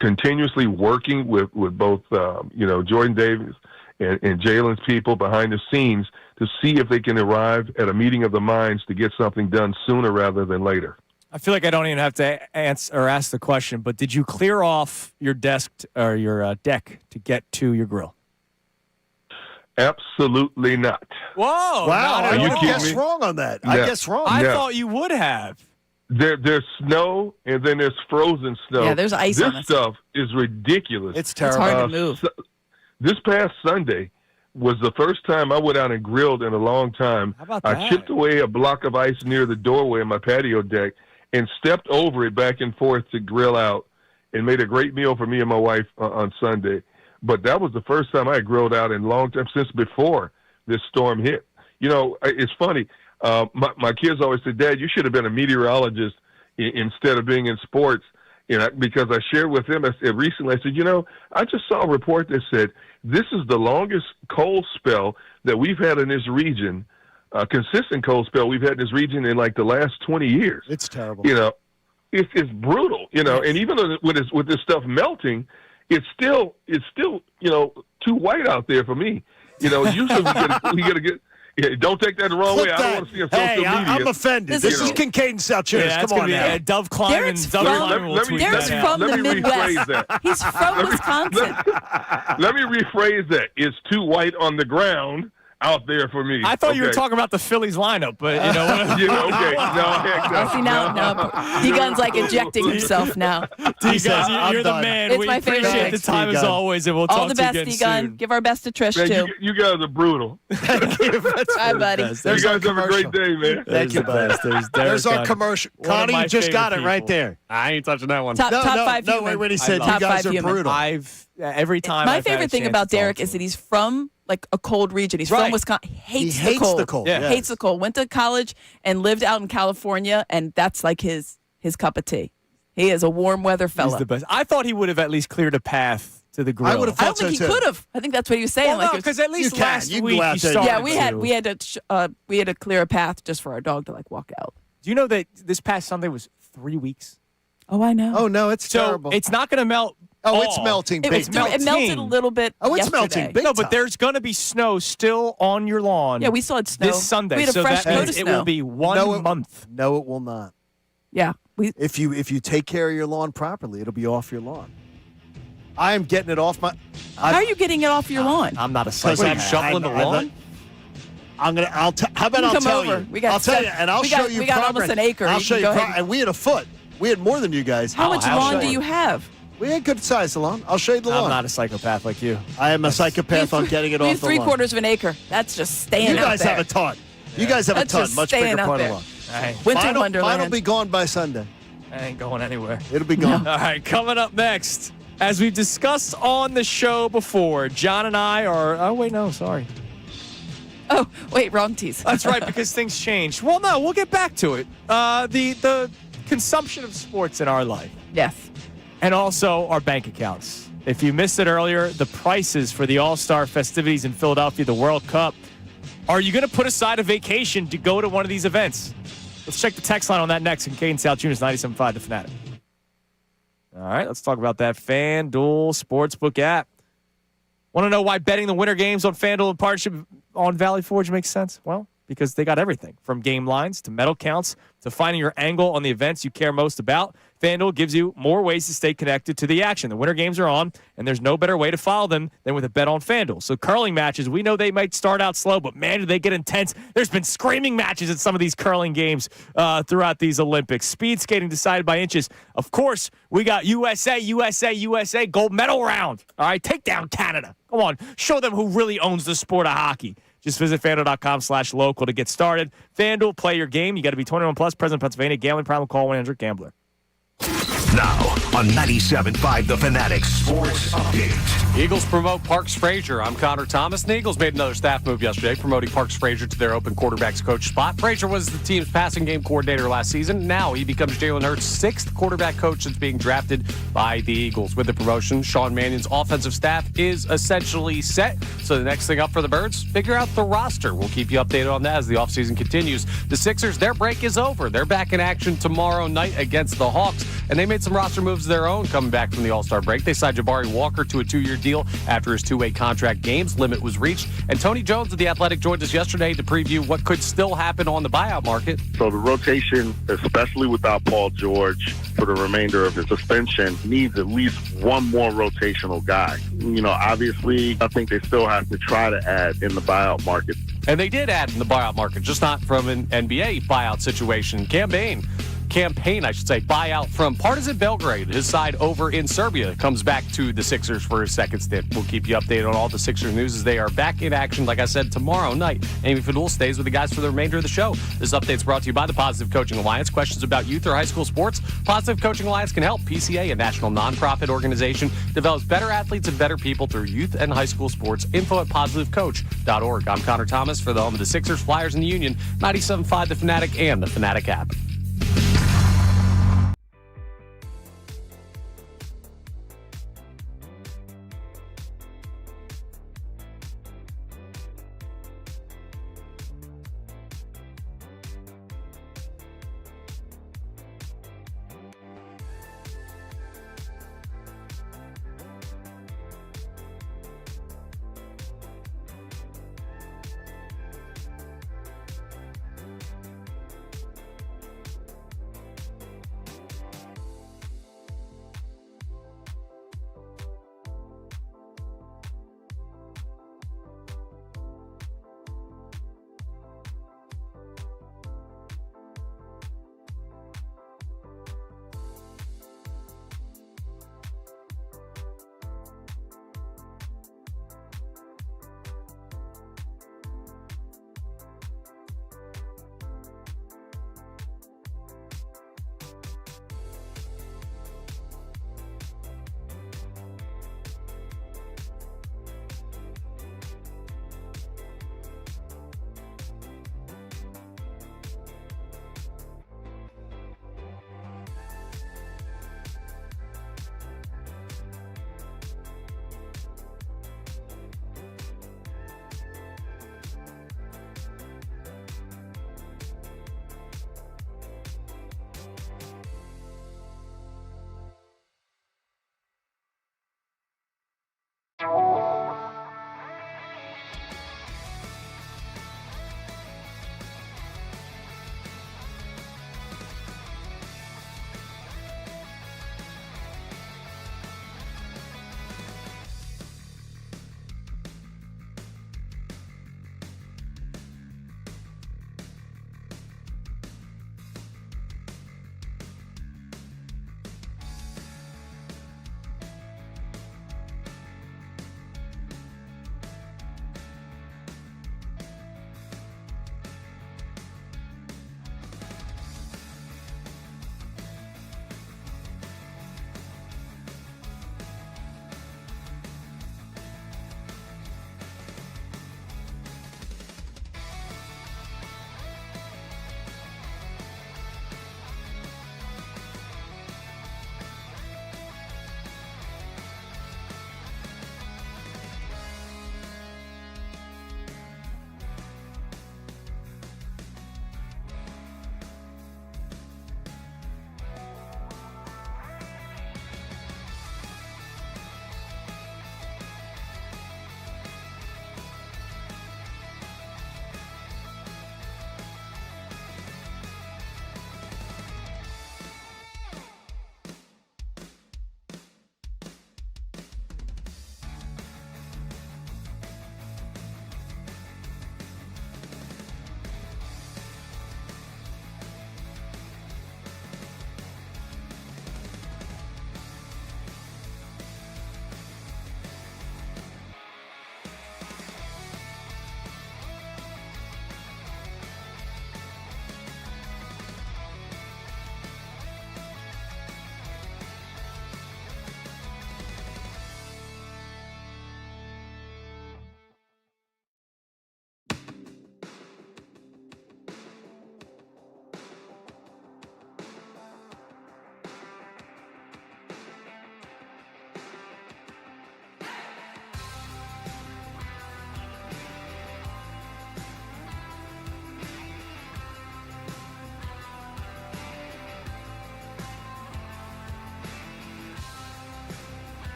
Speaker 4: continuously working with both, you know, Jordan Davis and Jalen's people behind the scenes to see if they can arrive at a meeting of the minds to get something done sooner rather than later.
Speaker 2: I feel like I don't even have to answer or ask the question, but did you clear off your desk or your deck to get to your grill?
Speaker 4: Absolutely not.
Speaker 2: Whoa!
Speaker 3: Wow, I guess
Speaker 4: me?
Speaker 3: wrong on that.
Speaker 4: No.
Speaker 3: I guess wrong.
Speaker 2: I thought you would have.
Speaker 4: There's snow, and then there's frozen snow.
Speaker 8: Yeah, there's ice on
Speaker 4: This
Speaker 8: this.
Speaker 4: stuff is ridiculous.
Speaker 3: It's terrible.
Speaker 8: It's hard to move.
Speaker 4: This past Sunday was the first time I went out and grilled in a long time.
Speaker 2: How about
Speaker 4: I
Speaker 2: that?
Speaker 4: chipped away a block of ice near the doorway of my patio deck and stepped over it back and forth to grill out and made a great meal for me and my wife on Sunday. But that was the first time I had grilled out in a long time since before this storm hit. You know, it's funny. My kids always said, Dad, you should have been a meteorologist instead of being in sports. You know, because I shared with them recently, I said, you know, I just saw a report that said this is the longest cold spell that we've had in this region, consistent cold spell we've had in this region in like the last 20 years.
Speaker 3: It's terrible.
Speaker 4: You know, it's brutal, you know, and even though with this stuff melting, it's still, you know, too white out there for me. You know, usually we gotta get. Yeah, don't take that the wrong way. I don't want to see on social media.
Speaker 3: I'm offended. This is Kincade Salciunas.
Speaker 2: Yeah,
Speaker 3: Come on now.
Speaker 2: Dove climbing.
Speaker 8: Derek's from the Midwest. He's from Wisconsin.
Speaker 4: Let me rephrase that. It's too white on the ground out there for me.
Speaker 2: I thought you were talking about the Phillies lineup, but you know what?
Speaker 4: Okay. No, heck no.
Speaker 8: See, now D-Gun's like ejecting himself now.
Speaker 2: D-Gun, you're the man.
Speaker 8: It's
Speaker 2: we
Speaker 8: my favorite.
Speaker 2: appreciate the time as always, and we'll
Speaker 8: all
Speaker 2: talk
Speaker 8: the
Speaker 2: to you
Speaker 8: best,
Speaker 2: again
Speaker 8: D-Gun.
Speaker 2: soon.
Speaker 8: Give our best to Trish,
Speaker 4: Man,
Speaker 8: too.
Speaker 4: you guys are brutal.
Speaker 8: Bye, buddy.
Speaker 4: You guys have a great day, man.
Speaker 3: Thank you, bud. There's our commercial. Connie, you just got it right there.
Speaker 6: I ain't touching that one.
Speaker 8: Top five
Speaker 3: no,
Speaker 8: human.
Speaker 3: wait, when he said you guys are brutal.
Speaker 2: Every time.
Speaker 8: My favorite thing about Derek is that he's from like a cold region. He's from Wisconsin. He hates the cold.
Speaker 3: Yeah.
Speaker 8: Hates the cold. Went to college and lived out in California, and that's like his cup of tea. He is a warm weather fella.
Speaker 2: He's the best. I thought he would have at least cleared a path to the grill.
Speaker 3: I would have
Speaker 8: I
Speaker 3: thought
Speaker 8: don't think
Speaker 3: so
Speaker 8: he
Speaker 3: too.
Speaker 8: could have. I think that's what he was saying.
Speaker 2: Well, no, because at least last
Speaker 3: You can
Speaker 2: week
Speaker 3: go out
Speaker 2: he
Speaker 3: there.
Speaker 2: started.
Speaker 8: yeah, we had to clear a path just for our dog to like walk out.
Speaker 2: Do you know that this past Sunday was 3 weeks?
Speaker 8: Oh, I know.
Speaker 3: Oh no, it's
Speaker 2: So
Speaker 3: terrible.
Speaker 2: it's not going to melt.
Speaker 3: Oh, it's melting.
Speaker 8: It,
Speaker 3: big time.
Speaker 8: it melted a little bit.
Speaker 3: Oh, it's
Speaker 8: yesterday.
Speaker 3: melting big
Speaker 2: No, but
Speaker 3: time.
Speaker 2: there's going to be snow still on your lawn.
Speaker 8: Yeah, we still had snow
Speaker 2: this Sunday.
Speaker 8: We had a
Speaker 2: so
Speaker 8: fresh
Speaker 2: that
Speaker 8: coat
Speaker 2: means
Speaker 8: of
Speaker 2: it
Speaker 8: snow.
Speaker 2: will be one month.
Speaker 3: No, it will not.
Speaker 8: Yeah,
Speaker 3: If you take care of your lawn properly, it'll be off your lawn. I am getting it off my.
Speaker 8: How are you getting it off your lawn?
Speaker 2: I'm not a
Speaker 3: Because
Speaker 2: psychopath.
Speaker 3: I'm
Speaker 6: shoveling the lawn?
Speaker 3: How about
Speaker 8: You
Speaker 3: I'll
Speaker 8: come
Speaker 3: tell
Speaker 8: over.
Speaker 3: you?
Speaker 8: We got
Speaker 3: I'll tell
Speaker 8: seven-
Speaker 3: you, and I'll
Speaker 8: we
Speaker 3: show
Speaker 8: got-
Speaker 3: you.
Speaker 8: we got
Speaker 3: progress.
Speaker 8: almost an acre.
Speaker 3: I'll
Speaker 8: You
Speaker 3: show
Speaker 8: can
Speaker 3: you.
Speaker 8: go ahead.
Speaker 3: And we had a foot. We had more than you guys.
Speaker 8: How much
Speaker 3: I'll
Speaker 8: lawn
Speaker 3: show
Speaker 8: do you have?
Speaker 3: We had good size lawn. I'll show you the lawn.
Speaker 2: I'm not a psychopath like you.
Speaker 3: I am a psychopath on getting it
Speaker 8: We
Speaker 3: off
Speaker 8: have
Speaker 3: the lawn.
Speaker 8: 3/4 of an acre. That's just staying
Speaker 3: You
Speaker 8: out
Speaker 3: guys
Speaker 8: there.
Speaker 3: have a ton. You guys have
Speaker 8: That's
Speaker 3: a ton.
Speaker 8: just
Speaker 3: Much
Speaker 8: staying
Speaker 3: bigger
Speaker 8: out
Speaker 3: part of
Speaker 8: there.
Speaker 3: lawn.
Speaker 8: Winter
Speaker 3: Mine will
Speaker 8: Wonderland.
Speaker 3: be gone by Sunday.
Speaker 2: I ain't going anywhere.
Speaker 3: It'll be gone.
Speaker 2: All right, coming up next, as we've discussed on the show before, John and I are. Oh wait, no, sorry.
Speaker 8: Oh, wait, wrong tease.
Speaker 2: That's right, because things changed. Well, no, we'll get back to it. The consumption of sports in our life.
Speaker 8: Yes.
Speaker 2: And also our bank accounts. If you missed it earlier, the prices for the All-Star festivities in Philadelphia, the World Cup, Are you going to put aside a vacation to go to one of these events? Let's check the text line on that next. Kincade Salciunas, 97.5 The Fanatic. All right, let's talk about that FanDuel Sportsbook app. Want to know why betting the winter games on FanDuel in partnership on Valley Forge makes sense? Well, because they got everything from game lines to medal counts to finding your angle on the events you care most about. FanDuel gives you more ways to stay connected to the action. The winter games are on, and there's no better way to follow them than with a bet on FanDuel. So curling matches, we know they might start out slow, but man, do they get intense. There's been screaming matches at some of these curling games throughout these Olympics. Speed skating decided by inches. Of course, we got USA, gold medal round. All right, take down Canada. Come on, show them who really owns the sport of hockey. Just visit FanDuel.com/local to get started. FanDuel, play your game. You got to be 21 plus, present in Pennsylvania. Gambling problem, call 1-800-GAMBLER.
Speaker 1: Now, on 97.5 The Fanatic Sports Update.
Speaker 6: Eagles promote Parks Frazier. I'm Connor Thomas. The Eagles made another staff move yesterday, promoting Parks Frazier to their open quarterbacks coach spot. Frazier was the team's passing game coordinator last season. Now he becomes Jalen Hurts' sixth quarterback coach since being drafted by the Eagles. With the promotion, Sean Mannion's offensive staff is essentially set. So the next thing up for the Birds, figure out the roster. We'll keep you updated on that as the offseason continues. The Sixers, their break is over. They're back in action tomorrow night against the Hawks, and they made some roster moves of their own coming back from the All-Star break. They signed Jabari Walker to a 2-year deal after his two-way contract games limit was reached. And Tony Jones of The Athletic joined us yesterday to preview what could still happen on the buyout market.
Speaker 7: So the rotation, especially without Paul George for the remainder of his suspension, needs at least one more rotational guy. You know, obviously, I think they still have to try to add in the buyout market.
Speaker 6: And they did add in the buyout market, just not from an NBA buyout situation. Campaign, buyout from Partizan Belgrade. His side over in Serbia comes back to the Sixers for his second stint. We'll keep you updated on all the Sixers news as they are back in action, like I said, tomorrow night. Amy Fadul stays with the guys for the remainder of the show. This update's brought to you by the Positive Coaching Alliance. Questions about youth or high school sports? Positive Coaching Alliance can help. PCA, a national nonprofit organization, develops better athletes and better people through youth and high school sports. Info at positivecoach.org. I'm Connor Thomas for the home of the Sixers, Flyers, and the Union. 97.5 The Fanatic and the Fanatic app.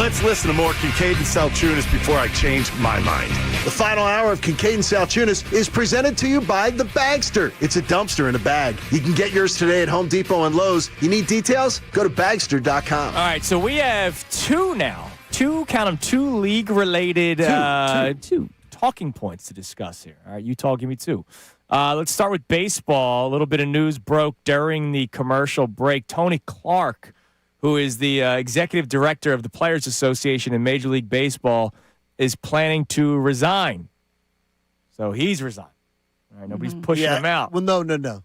Speaker 9: Let's listen to more Kincade and Salciunas before I change my mind.
Speaker 3: The final hour of Kincade and Salciunas is presented to you by The Bagster. It's a dumpster in a bag. You can get yours today at Home Depot and Lowe's. You need details? Go to Bagster.com.
Speaker 2: All right, so we have two league-related two talking points to discuss here. All right, you talk, give me two. Let's start with baseball. A little bit of news broke during the commercial break. Tony Clark, who is the executive director of the Players Association in Major League Baseball, is planning to resign. So he's resigned. All right, nobody's pushing him out.
Speaker 3: Well, no.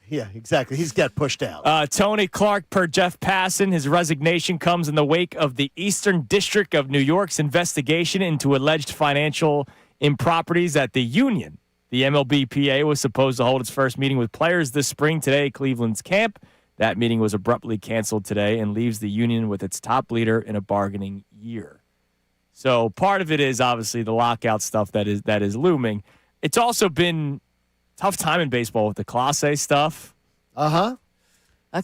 Speaker 3: Yeah, exactly. He's got pushed out.
Speaker 2: Tony Clark, per Jeff Passan, his resignation comes in the wake of the Eastern District of New York's investigation into alleged financial improprieties at the union. The MLBPA was supposed to hold its first meeting with players this spring today at Cleveland's camp. That meeting was abruptly canceled today and leaves the union with its top leader in a bargaining year. So part of it is obviously the lockout stuff that is looming. It's also been tough time in baseball with the Class A stuff.
Speaker 8: A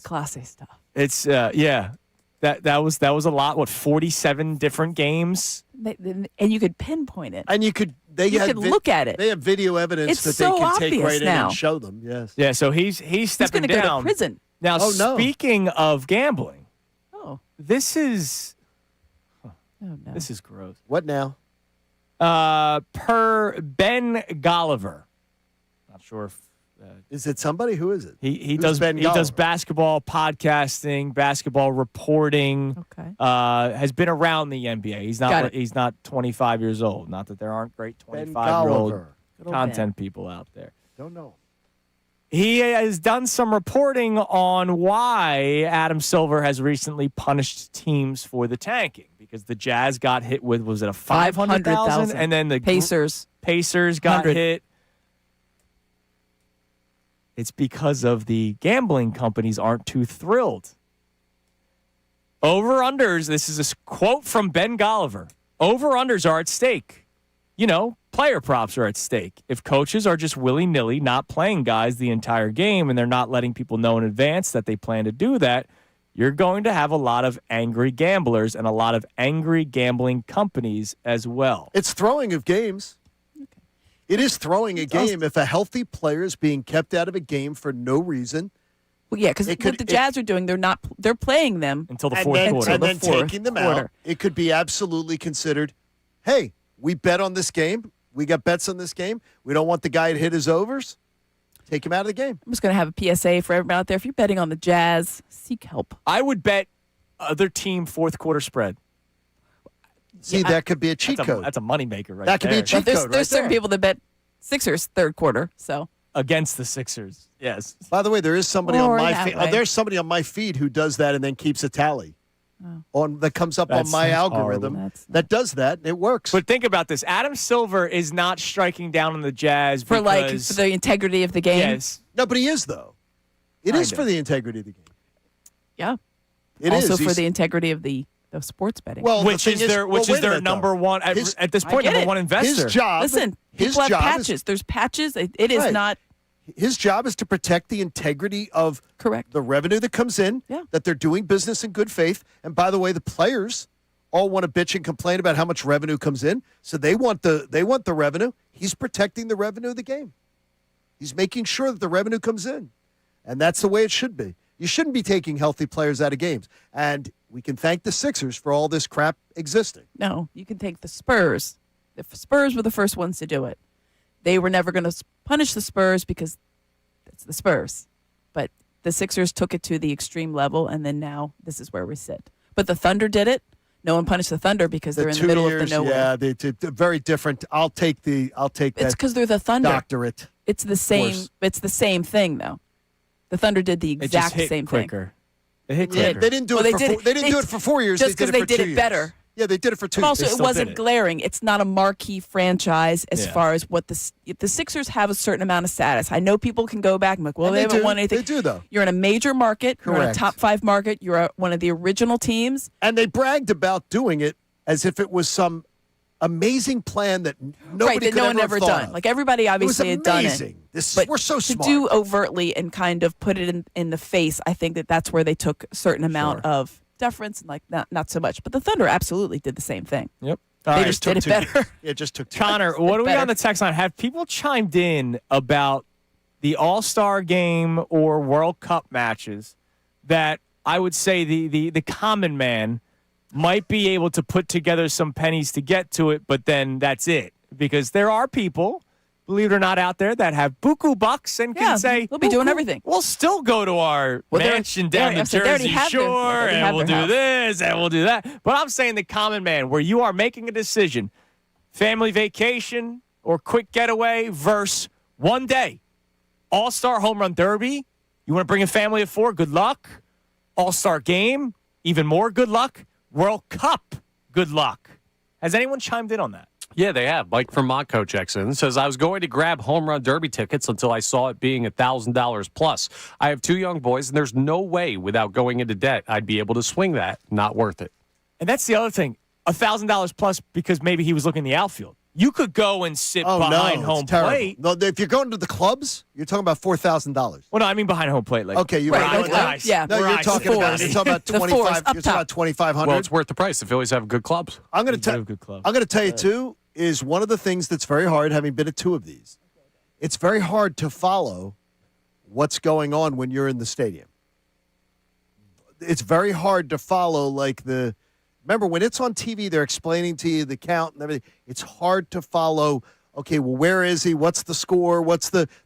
Speaker 8: Class A stuff.
Speaker 2: It's That was a lot. What, 47 different games?
Speaker 8: And you could pinpoint it.
Speaker 3: And you could
Speaker 8: look at it.
Speaker 3: They have video evidence that
Speaker 8: so
Speaker 3: they can take right
Speaker 8: now.
Speaker 3: in and show them. Yes.
Speaker 2: Yeah. So he's stepping
Speaker 8: going to
Speaker 2: down.
Speaker 8: go to prison.
Speaker 2: Now, speaking of gambling, this is this is gross.
Speaker 3: What now?
Speaker 2: Per Ben Golliver, not sure if
Speaker 3: is it somebody? Who is it?
Speaker 2: He does basketball podcasting, basketball reporting.
Speaker 8: Okay.
Speaker 2: Has been around the NBA. He's not 25 years old. Not that there aren't great 25-year-old content people out there.
Speaker 3: Don't know.
Speaker 2: He has done some reporting on why Adam Silver has recently punished teams for the tanking, because the Jazz got hit with, was it a 500,000? And then the Pacers got
Speaker 8: 100.
Speaker 2: hit. It's because of the gambling companies aren't too thrilled. Over-unders, this is a quote from Ben Golliver. Over-unders are at stake. Player props are at stake. If coaches are just willy-nilly not playing guys the entire game and they're not letting people know in advance that they plan to do that, you're going to have a lot of angry gamblers and a lot of angry gambling companies as well.
Speaker 3: It's throwing of games. Okay. It is throwing a game if a healthy player is being kept out of a game for no reason.
Speaker 8: Well, yeah, because what the Jazz are doing, they're playing them
Speaker 2: until the fourth quarter.
Speaker 3: And then taking them out, it could be absolutely considered, hey, we bet on this game. We got bets on this game. We don't want the guy to hit his overs. Take him out of the game.
Speaker 8: I'm just going to have a PSA for everybody out there. If you're betting on the Jazz, seek help.
Speaker 2: I would bet other team fourth quarter spread.
Speaker 3: See, that could be a cheat code.
Speaker 2: That's a moneymaker right there.
Speaker 3: That could be a cheat code
Speaker 8: There's certain people that bet Sixers third quarter. So
Speaker 2: against the Sixers, yes.
Speaker 3: By the way, there is somebody on my feed. There's somebody on my feed who does that and then keeps a tally. That comes up on my algorithm that does that. It works.
Speaker 2: But think about this: Adam Silver is not striking down on the Jazz
Speaker 8: for the integrity of the game.
Speaker 2: Yes,
Speaker 3: no, but he is though. It is for the integrity of the game.
Speaker 8: Yeah,
Speaker 3: it is
Speaker 8: also for the integrity of the sports betting.
Speaker 3: Well,
Speaker 2: which is their number one at this point, number one investor.
Speaker 3: His job.
Speaker 8: Listen, people have patches. There's patches. It is not.
Speaker 3: His job is to protect the integrity of the revenue that comes in, that they're doing business in good faith. And by the way, the players all want to bitch and complain about how much revenue comes in. So they want the revenue. He's protecting the revenue of the game. He's making sure that the revenue comes in. And that's the way it should be. You shouldn't be taking healthy players out of games. And we can thank the Sixers for all this crap existing.
Speaker 8: No, you can thank the Spurs. The Spurs were the first ones to do it. They were never going to punish the Spurs because it's the Spurs. But the Sixers took it to the extreme level, and then now this is where we sit. But the Thunder did it. No one punished the Thunder because they're in the middle of the nowhere.
Speaker 3: Yeah, they're very different. I'll take that.
Speaker 8: It's because they're the Thunder.
Speaker 3: Doctorate.
Speaker 8: It's the same. It's the same thing, though. The Thunder did the exact same
Speaker 2: quicker.
Speaker 8: thing.
Speaker 2: They hit quicker.
Speaker 3: They didn't do it. They didn't do it for 4 years.
Speaker 8: Just because they did it
Speaker 3: 2 years.
Speaker 8: better.
Speaker 3: Yeah, they did it for 2
Speaker 8: But
Speaker 3: years.
Speaker 8: also, it wasn't glaring. It's not a marquee franchise as far as what the Sixers have a certain amount of status. I know people can go back and be like, well, they haven't won anything.
Speaker 3: They do, though.
Speaker 8: You're in a major market.
Speaker 3: Correct.
Speaker 8: You're in a top 5 market. You're one of the original teams.
Speaker 3: And they bragged about doing it as if it was some amazing plan that nobody could
Speaker 8: ever done. Like everybody obviously had done it.
Speaker 3: We're so smart.
Speaker 8: To do overtly and kind of put it in the face, I think that's where they took a certain amount of deference and like not so much. But the Thunder absolutely did the same thing.
Speaker 2: Yep.
Speaker 8: They just did it better.
Speaker 3: It just took two.
Speaker 2: Connor, what are we on the text line? Have people chimed in about the All-Star game or World Cup matches that I would say the common man might be able to put together some pennies to get to it, but then that's it. Because there are people, believe it or not, out there that have buku bucks and can say,
Speaker 8: they'll be doing everything.
Speaker 2: We'll still go to our mansion down the Jersey Shore, and we'll do this, and we'll do that. But I'm saying the common man, where you are making a decision, family vacation or quick getaway versus one day. All-Star Home Run Derby, you want to bring a family of 4, good luck. All-Star Game, even more good luck. World Cup, good luck. Has anyone chimed in on that?
Speaker 6: Yeah, they have. Mike from Montco checks in. Says, I was going to grab Home Run Derby tickets until I saw it being $1,000 plus. I have 2 young boys, and there's no way without going into debt I'd be able to swing that. Not worth it.
Speaker 2: And that's the other thing. $1,000 plus because maybe he was looking in the outfield. You could go and sit behind home plate.
Speaker 3: No, if you're going to the clubs, you're talking about $4,000.
Speaker 2: Well, no, I mean behind home plate. Like,
Speaker 3: okay, you're right.
Speaker 8: Yeah.
Speaker 3: No, you're talking about 25. You're talking about 2,500.
Speaker 6: Well, it's worth the price. The Phillies have good clubs.
Speaker 3: I'm going to tell you too. Is one of the things that's very hard, having been at 2 of these. It's very hard to follow what's going on when you're in the stadium. It's very hard to follow, remember when it's on TV, they're explaining to you the count and everything. It's hard to follow, okay, well, where is he? What's the score?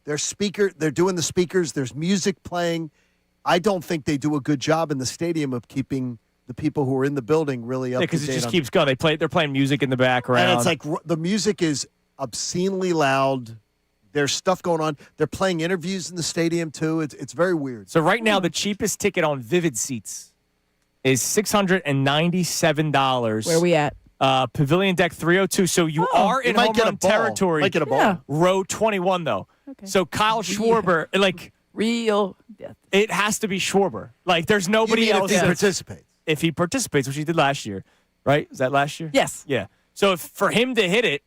Speaker 3: Their speaker? They're doing the speakers. There's music playing. I don't think they do a good job in the stadium of keeping the people who are in the building really up to date.
Speaker 2: Because it just keeps going. They're playing music in the background.
Speaker 3: And it's like the music is obscenely loud. There's stuff going on. They're playing interviews in the stadium, too. It's very weird.
Speaker 2: So right now, the cheapest ticket on Vivid Seats is $697.
Speaker 8: Where are we at?
Speaker 2: Pavilion Deck 302. So you are in home run territory.
Speaker 3: Might get a ball.
Speaker 8: Yeah.
Speaker 2: Row 21, though.
Speaker 8: Okay.
Speaker 2: So Kyle Schwarber,
Speaker 8: real.
Speaker 2: It has to be Schwarber. There's nobody else.
Speaker 3: If he participates.
Speaker 2: If he participates, which he did last year, right? Was that last year?
Speaker 8: Yes.
Speaker 2: Yeah. So for him to hit it,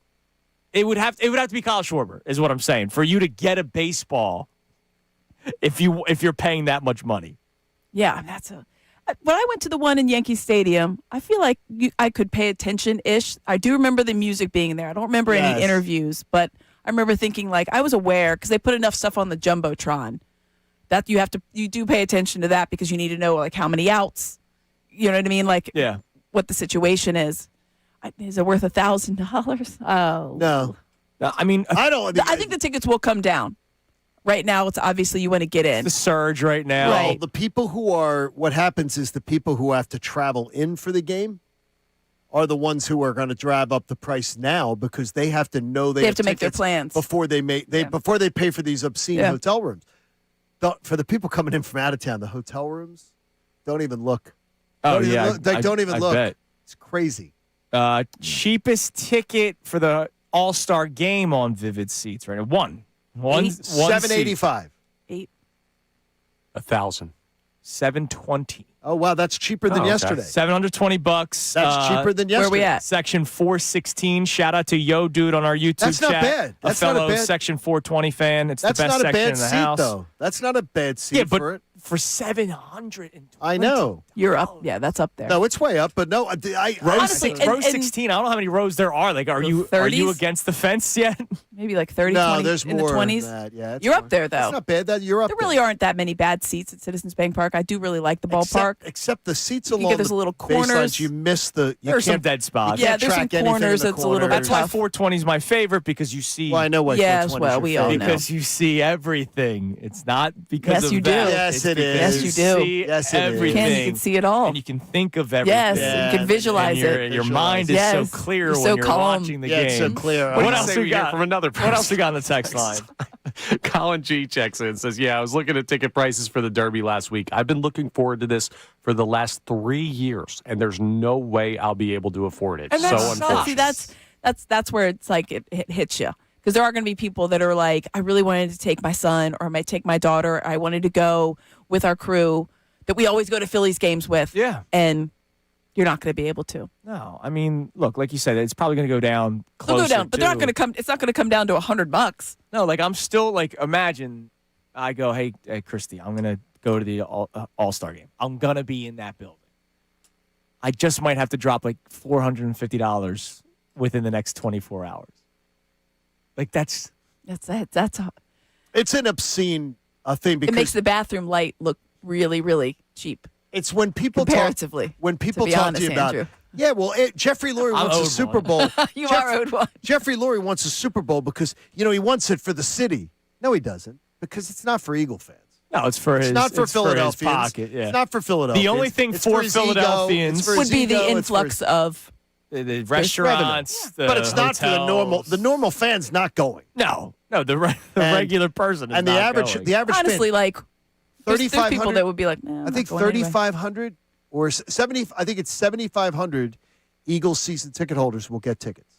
Speaker 2: it would have to be Kyle Schwarber, is what I'm saying. For you to get a baseball, if you're paying that much money.
Speaker 8: Yeah, when I went to the one in Yankee Stadium, I feel like I could pay attention-ish. I do remember the music being there. I don't remember any interviews, but I remember thinking I was aware because they put enough stuff on the Jumbotron that you do pay attention to that because you need to know how many outs. You know what I mean? What the situation is. Is it worth $1,000? Oh.
Speaker 3: No.
Speaker 2: I mean,
Speaker 8: I think the tickets will come down. Right now, it's obviously you want to get in.
Speaker 2: The surge right now.
Speaker 8: Right.
Speaker 3: The people what happens is the people who have to travel in for the game are the ones who are going to drive up the price now because they have to know they
Speaker 8: have to make their plans
Speaker 3: before they before they pay for these obscene hotel rooms. For the people coming in from out of town, the hotel rooms, don't even look.
Speaker 2: Oh,
Speaker 3: don't even look.
Speaker 2: Bet.
Speaker 3: It's crazy.
Speaker 2: Cheapest ticket for the All-Star game on Vivid Seats right now. One
Speaker 3: $785.
Speaker 6: 1,000.
Speaker 2: $720.
Speaker 3: Oh wow, that's cheaper than yesterday.
Speaker 2: $720.
Speaker 3: That's cheaper than yesterday.
Speaker 8: Where are we at?
Speaker 2: Section 416. Shout out to Yo Dude on our YouTube
Speaker 3: That's
Speaker 2: chat.
Speaker 3: not bad. That's
Speaker 2: a fellow
Speaker 3: not a bad.
Speaker 2: Section 420 fan. It's
Speaker 3: That's
Speaker 2: the best
Speaker 3: not a
Speaker 2: section
Speaker 3: bad
Speaker 2: in the
Speaker 3: seat,
Speaker 2: house.
Speaker 3: though. That's not a bad seat
Speaker 2: but
Speaker 3: for it.
Speaker 2: For $720.
Speaker 3: I know.
Speaker 8: You're up. Yeah, that's up there.
Speaker 3: No, it's way up, but no,
Speaker 2: row 16. I don't know how many rows there are. Are you
Speaker 8: 30s?
Speaker 2: against the fence yet?
Speaker 8: Maybe 30,
Speaker 3: no,
Speaker 8: 20
Speaker 3: there's
Speaker 8: in
Speaker 3: more
Speaker 8: the 20s.
Speaker 3: Than that. Yeah,
Speaker 8: you're up there, though.
Speaker 3: It's not bad. You're up
Speaker 8: there really aren't that many bad seats at Citizens Bank Park. I do really like the ballpark.
Speaker 3: Except the seats
Speaker 8: you
Speaker 3: along
Speaker 8: there's
Speaker 3: the
Speaker 8: little corners.
Speaker 3: baselines, you miss the.
Speaker 2: There's some dead spots.
Speaker 8: Yeah, there's some corners that's a little bit
Speaker 2: That's why 420 is my favorite because you see.
Speaker 3: Well, I know what 420
Speaker 8: well,
Speaker 3: is
Speaker 8: we all know.
Speaker 2: Because you see everything. It's not because
Speaker 8: yes,
Speaker 2: of
Speaker 8: you do.
Speaker 2: that.
Speaker 3: Yes,
Speaker 2: it's
Speaker 3: it is.
Speaker 8: Yes, you do.
Speaker 2: See
Speaker 3: yes, it
Speaker 2: everything.
Speaker 8: You can see it all.
Speaker 2: And you can think of everything.
Speaker 8: Yes, you can visualize
Speaker 2: and your mind is so clear
Speaker 8: you're
Speaker 2: when
Speaker 8: so
Speaker 2: you're
Speaker 8: calm.
Speaker 2: watching the
Speaker 3: Yeah,
Speaker 2: game.
Speaker 3: it's so clear.
Speaker 2: What else we got
Speaker 6: from another person?
Speaker 2: What else we got on the text line?
Speaker 6: Colin G checks in and says, I was looking at ticket prices for the Derby last week. I've been looking forward to this for the last 3 years, and there's no way I'll be able to afford it.
Speaker 8: And
Speaker 6: so unfortunate.
Speaker 8: see, that's where it's it hits you. Because there are going to be people that are like, I really wanted to take my son or I might take my daughter. I wanted to go with our crew that we always go to Phillies games with.
Speaker 2: Yeah.
Speaker 8: And you're not going to be able to.
Speaker 2: No, I mean, look, like you said, it's probably going to go down closer.
Speaker 8: They'll go down, but they're not going to come. It's not going to come down to $100.
Speaker 2: No, I'm still imagine I go, hey, Christy, I'm going to go to the All-Star game. I'm going to be in that building. I just might have to drop like $450 within the next 24 hours. Like that's
Speaker 8: it.
Speaker 3: It's an obscene thing because
Speaker 8: It makes the bathroom light look really, really cheap.
Speaker 3: it's when people
Speaker 8: comparatively.
Speaker 3: When people
Speaker 8: be
Speaker 3: talk
Speaker 8: honest,
Speaker 3: to you about
Speaker 8: Andrew.
Speaker 3: Yeah, well, Jeffrey Lurie wants a Super Bowl.
Speaker 8: You are owed one.
Speaker 3: Jeffrey Lurie wants a Super Bowl because he wants it for the city. No, he doesn't, because it's not for Eagle fans.
Speaker 2: No, it's for
Speaker 3: It's
Speaker 2: his.
Speaker 3: not for
Speaker 2: it's for his
Speaker 3: Philadelphians.
Speaker 2: pocket. Yeah.
Speaker 3: It's not for Philadelphia.
Speaker 2: The only thing for
Speaker 3: his ego.
Speaker 2: Philadelphians
Speaker 3: It's for his
Speaker 8: Would be the
Speaker 3: ego. It's for
Speaker 8: influx
Speaker 3: his-
Speaker 8: of
Speaker 2: the restaurants, the
Speaker 3: but it's not for the normal.
Speaker 2: hotels.
Speaker 3: The normal fan's not going.
Speaker 2: No, the regular person is
Speaker 3: And
Speaker 2: not
Speaker 3: the average,
Speaker 2: going.
Speaker 3: the average
Speaker 8: honestly,
Speaker 3: fan,
Speaker 8: like there's
Speaker 3: 3,500
Speaker 8: people that would be like, nah,
Speaker 3: I think 3,500 or 70. I think it's 7,500 Eagles season ticket holders will get tickets,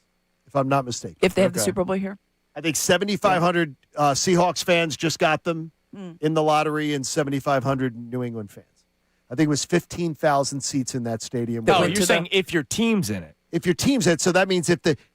Speaker 3: if I'm not mistaken.
Speaker 8: if they have the Super Bowl here.
Speaker 3: I think 7,500 Seahawks fans just got them in the lottery, and 7,500 New England fans. I think it was 15,000 seats in that stadium.
Speaker 2: No, you're saying if your team's in it.
Speaker 3: If your team's in it, so that means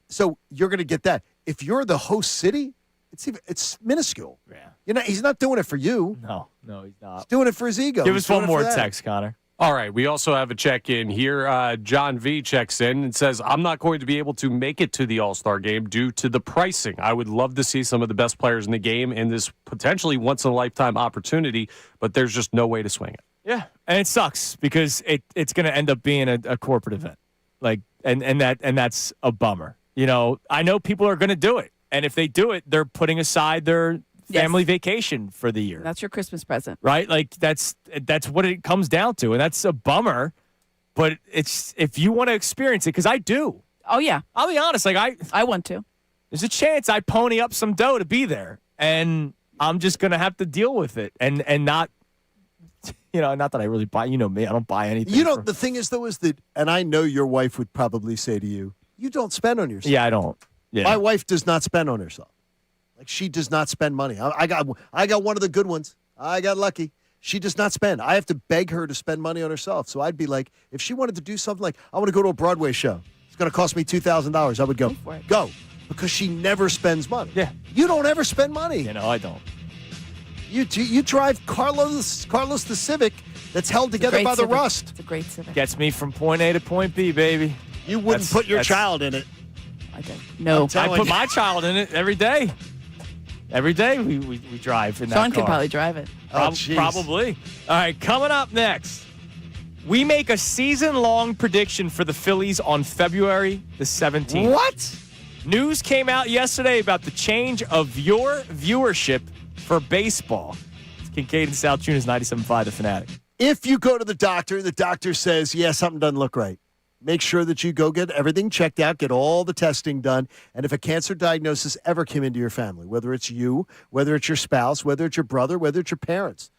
Speaker 3: so you're going to get that. If you're the host city, it's minuscule. Yeah. He's not doing it for you.
Speaker 2: No, he's not.
Speaker 3: He's doing it for his ego.
Speaker 2: Give
Speaker 3: He's
Speaker 2: us one
Speaker 3: doing it
Speaker 2: more
Speaker 3: for that.
Speaker 2: text, Connor.
Speaker 6: All right, we also have a check-in here. John V checks in and says, I'm not going to be able to make it to the All-Star game due to the pricing. I would love to see some of the best players in the game in this potentially once-in-a-lifetime opportunity, but there's just no way to swing it.
Speaker 2: Yeah, and it sucks because it's going to end up being a corporate event, and that's a bummer. I know people are going to do it, and if they do it, they're putting aside their family vacation for the year.
Speaker 8: That's your Christmas present,
Speaker 2: right? Like that's what it comes down to, and that's a bummer. But it's if you want to experience it, because I do.
Speaker 8: Oh yeah,
Speaker 2: I'll be honest. Like
Speaker 8: I want to.
Speaker 2: There's a chance I pony up some dough to be there, and I'm just gonna have to deal with it, and not. Not that I really buy. Me, I don't buy anything.
Speaker 3: The thing is, though, is that, and I know your wife would probably say to you, you don't spend on yourself.
Speaker 2: Yeah, I don't. Yeah.
Speaker 3: My wife does not spend on herself. Like, she does not spend money. I got one of the good ones. I got lucky. She does not spend. I have to beg her to spend money on herself. So I'd be like, if she wanted to do something like, I want to go to a Broadway show. It's going to cost me $2,000. I would go. Go. Because she never spends money.
Speaker 2: Yeah.
Speaker 3: You don't ever spend money.
Speaker 2: I don't.
Speaker 3: You drive Carlos the Civic that's held together by the
Speaker 8: Civic.
Speaker 3: rust.
Speaker 8: It's a great Civic.
Speaker 2: Gets me from point A to point B, baby.
Speaker 3: You wouldn't put your child in it.
Speaker 8: I don't. No.
Speaker 2: I put my child in it every day. Every day we drive in that car.
Speaker 8: Sean can probably drive it.
Speaker 2: Probably. All right, coming up next, we make a season-long prediction for the Phillies on February the 17th.
Speaker 3: What?
Speaker 2: News came out yesterday about the change of your viewership for baseball. It's Kincade and Salciunas, 97.5 The Fanatic.
Speaker 3: If you go to the doctor and the doctor says, yeah, something doesn't look right, make sure that you go get everything checked out, get all the testing done. And if a cancer diagnosis ever came into your family, whether it's you, whether it's your spouse, whether it's your brother, whether it's your parents,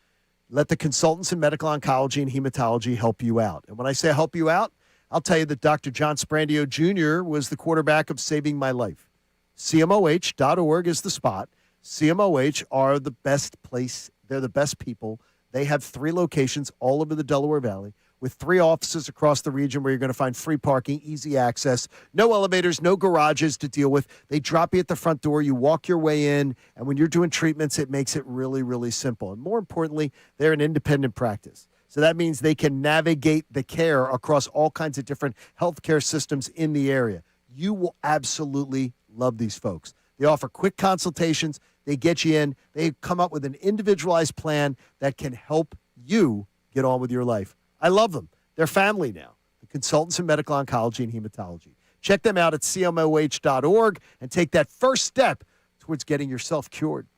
Speaker 3: let the consultants in medical oncology and hematology help you out. And when I say help you out, I'll tell you that Dr. John Sprandio Jr. was the quarterback of saving my life. CMOH.org is the spot. CMOH are the best place. They're the best people. They have 3 locations all over the Delaware Valley with 3 offices across the region where you're going to find free parking, easy access, no elevators, no garages to deal with. They drop you at the front door. You walk your way in, and when you're doing treatments, it makes it really, really simple. And more importantly, they're an independent practice. So that means they can navigate the care across all kinds of different healthcare systems in the area. You will absolutely love these folks. They offer quick consultations. They get you in. They come up with an individualized plan that can help you get on with your life. I love them. They're family now. The consultants in medical oncology and hematology. Check them out at CMOH.org and take that first step towards getting yourself cured.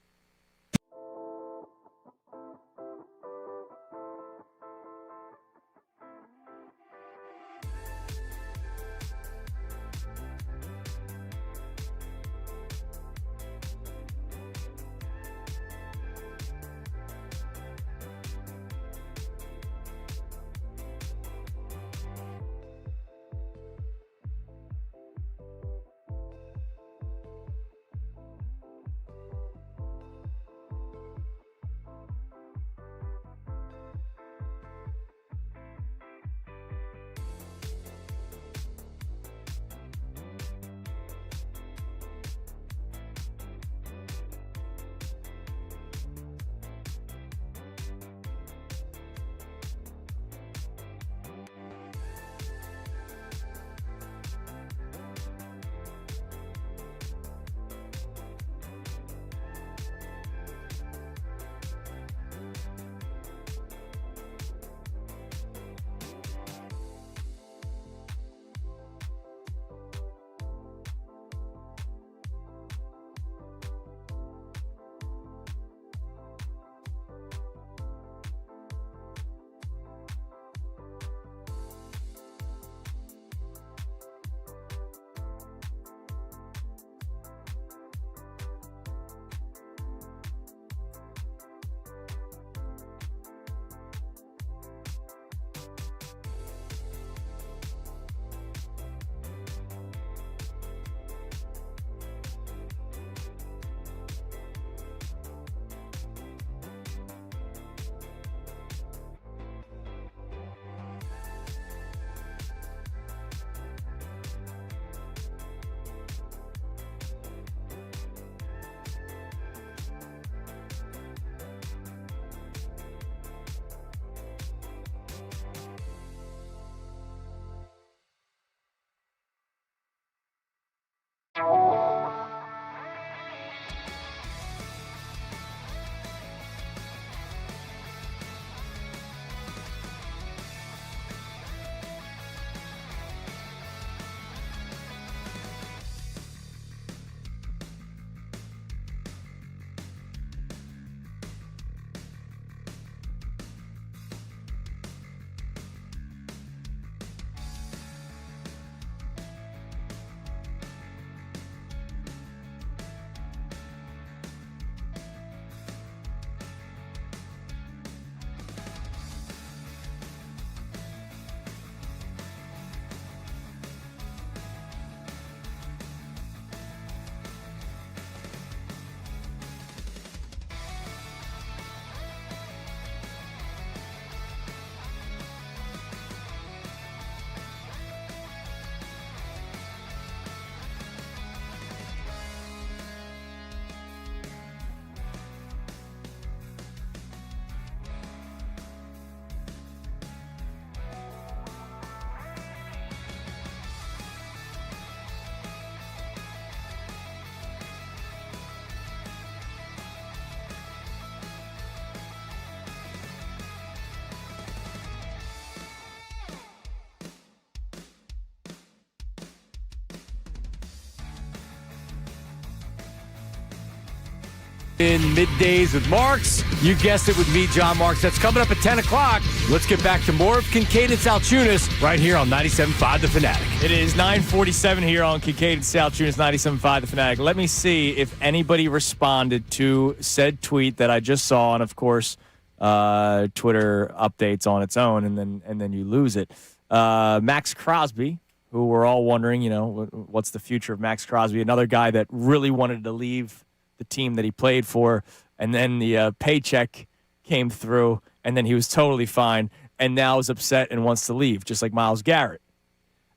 Speaker 2: In Middays with Marks. You guessed it with me, John Marks. That's coming up at 10 o'clock. Let's get back to more of Kincade Salciunas right here on 97.5 The Fanatic. It is 9:47 here on Kincade Salciunas, 97.5 The Fanatic. Let me see if anybody responded to said tweet that I just saw, and of course, Twitter updates on its own, and then you lose it. Max Crosby, who we're all wondering, what's the future of Max Crosby? Another guy that really wanted to leave the team that he played for, and then the paycheck came through, and then he was totally fine, and now is upset and wants to leave, just like Myles Garrett.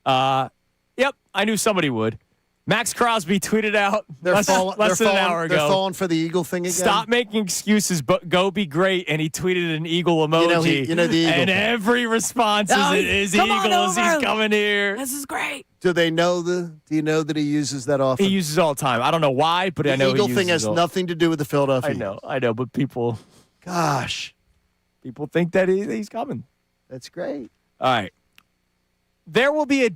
Speaker 2: Yep, I knew somebody would. Max Crosby tweeted out less than an hour ago.
Speaker 3: They're falling for the Eagle thing again.
Speaker 2: Stop making excuses, but go be great. And he tweeted an Eagle emoji.
Speaker 3: You know the Eagle
Speaker 2: and
Speaker 3: thing.
Speaker 2: every response is Eagles. He's coming here.
Speaker 8: This is great.
Speaker 3: Do they know do you know that he uses that often?
Speaker 2: He uses it all the time. I don't know why, but I know
Speaker 3: The Eagle
Speaker 2: he
Speaker 3: thing
Speaker 2: uses
Speaker 3: has nothing to do with the Philadelphia Eagles.
Speaker 2: I know, but people think that he's coming.
Speaker 3: That's great.
Speaker 2: All right. There will be a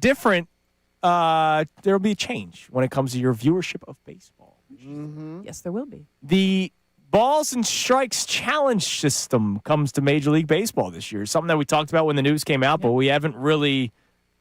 Speaker 2: change when it comes to your viewership of baseball.
Speaker 3: Mm-hmm.
Speaker 8: Yes, there will be.
Speaker 2: The balls and strikes challenge system comes to Major League Baseball this year. Something that we talked about when the news came out, but we haven't really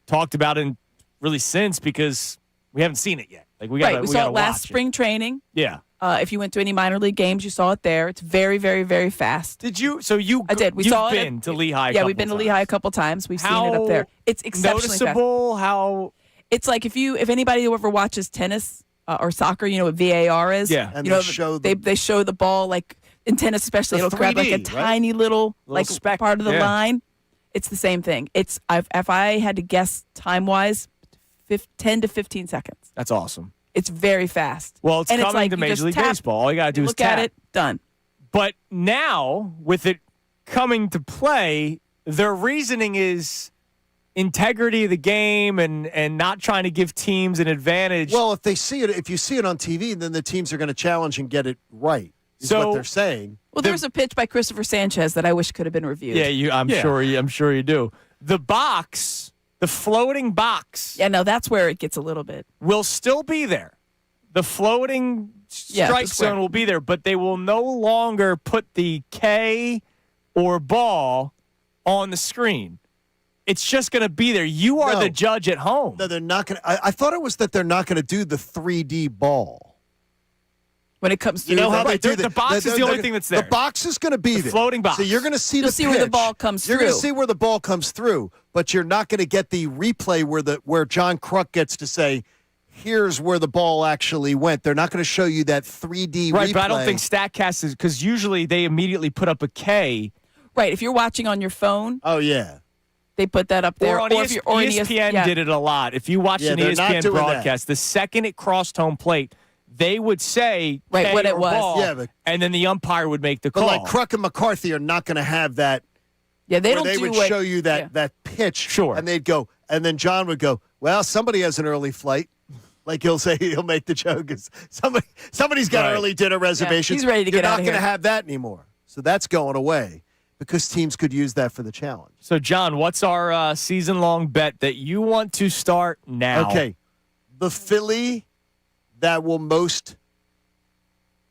Speaker 2: talked about it really since because we haven't seen it yet. Like we
Speaker 8: saw it last spring training.
Speaker 2: Yeah.
Speaker 8: If you went to any minor league games, you saw it there. It's very, very, very fast.
Speaker 2: Did you? So you?
Speaker 8: I did.
Speaker 2: You've been to Lehigh.
Speaker 8: Yeah, we've been to Lehigh a couple times. We've seen it up there. It's exceptionally
Speaker 2: noticeable.
Speaker 8: fast.
Speaker 2: How?
Speaker 8: It's like if anybody who ever watches tennis or soccer, you know what VAR is.
Speaker 2: Yeah,
Speaker 3: and
Speaker 8: they show the ball like in tennis especially. It'll grab like a tiny little
Speaker 2: speck.
Speaker 8: part of the line. It's the same thing. If I had to guess time wise, 10 to 15 seconds.
Speaker 2: That's awesome.
Speaker 8: It's very fast.
Speaker 2: Well, it's
Speaker 8: and
Speaker 2: coming
Speaker 8: like
Speaker 2: to Major League Baseball. All you got to do is
Speaker 8: look
Speaker 2: tap.
Speaker 8: at it. Done.
Speaker 2: But now, with it coming to play, their reasoning is integrity of the game and not trying to give teams an advantage.
Speaker 3: Well, if you see it on TV, then the teams are going to challenge and get it right. Is what they're saying.
Speaker 8: Well, there's a pitch by Christopher Sanchez that I wish could have been reviewed.
Speaker 2: Yeah, I'm sure you do. The box. The floating box.
Speaker 8: Yeah, no, that's where it gets a little bit.
Speaker 2: Will still be there. The floating strike zone will be there, but they will no longer put the K or ball on the screen. It's just going to be there. You are the judge at home.
Speaker 3: No, they're not going to. I thought it was that they're not going to do the 3D ball.
Speaker 8: When it comes to
Speaker 3: how they do
Speaker 2: the box is the only thing that's there.
Speaker 3: The box is going to be there.
Speaker 2: Floating box.
Speaker 3: So you're going to see
Speaker 8: You'll see where the ball comes
Speaker 3: You're
Speaker 8: through.
Speaker 3: going to see where the ball comes through, but you're not going to get the replay where John Kruk gets to say, here's where the ball actually went. They're not going to show you that 3D
Speaker 2: right,
Speaker 3: replay.
Speaker 2: But I don't think StatCast is, because usually they immediately put up a K.
Speaker 8: Right, if you're watching on your phone.
Speaker 3: Oh, yeah.
Speaker 8: They put that up there.
Speaker 2: Or on ESPN did it a lot. If you watch an ESPN broadcast, the second it crossed home plate, they would say K
Speaker 8: what it
Speaker 2: or
Speaker 8: was.
Speaker 2: Ball, and then the umpire would make the call.
Speaker 3: But like Kruk and McCarthy are not going to have that.
Speaker 8: Yeah, they don't
Speaker 3: they
Speaker 8: do
Speaker 3: would
Speaker 8: what,
Speaker 3: show you that pitch.
Speaker 2: Sure.
Speaker 3: And they'd go, and then John would go, well, somebody has an early flight. Like he'll make the joke. Somebody's got early dinner reservations.
Speaker 8: Yeah, he's ready to get out of
Speaker 3: You're not
Speaker 8: here.
Speaker 3: going to have that anymore. So that's going away because teams could use that for the challenge.
Speaker 2: So, John, what's our season-long bet that you want to start now?
Speaker 3: Okay. The Philly that will most,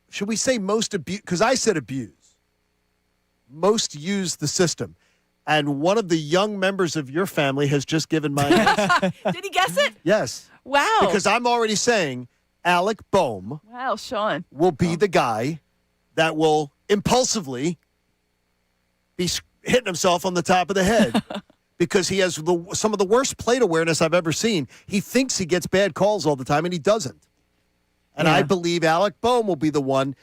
Speaker 3: should we say most abuse? Because I said abuse. Most use the system. And one of the young members of your family has just given my answer.
Speaker 8: Did he guess it?
Speaker 3: Yes.
Speaker 8: Wow.
Speaker 3: Because I'm already saying Alec Boehm
Speaker 8: Wow, Sean.
Speaker 3: will be the guy that will impulsively be hitting himself on the top of the head because he has some of the worst plate awareness I've ever seen. He thinks he gets bad calls all the time, and he doesn't. And I believe Alec Boehm will be the one.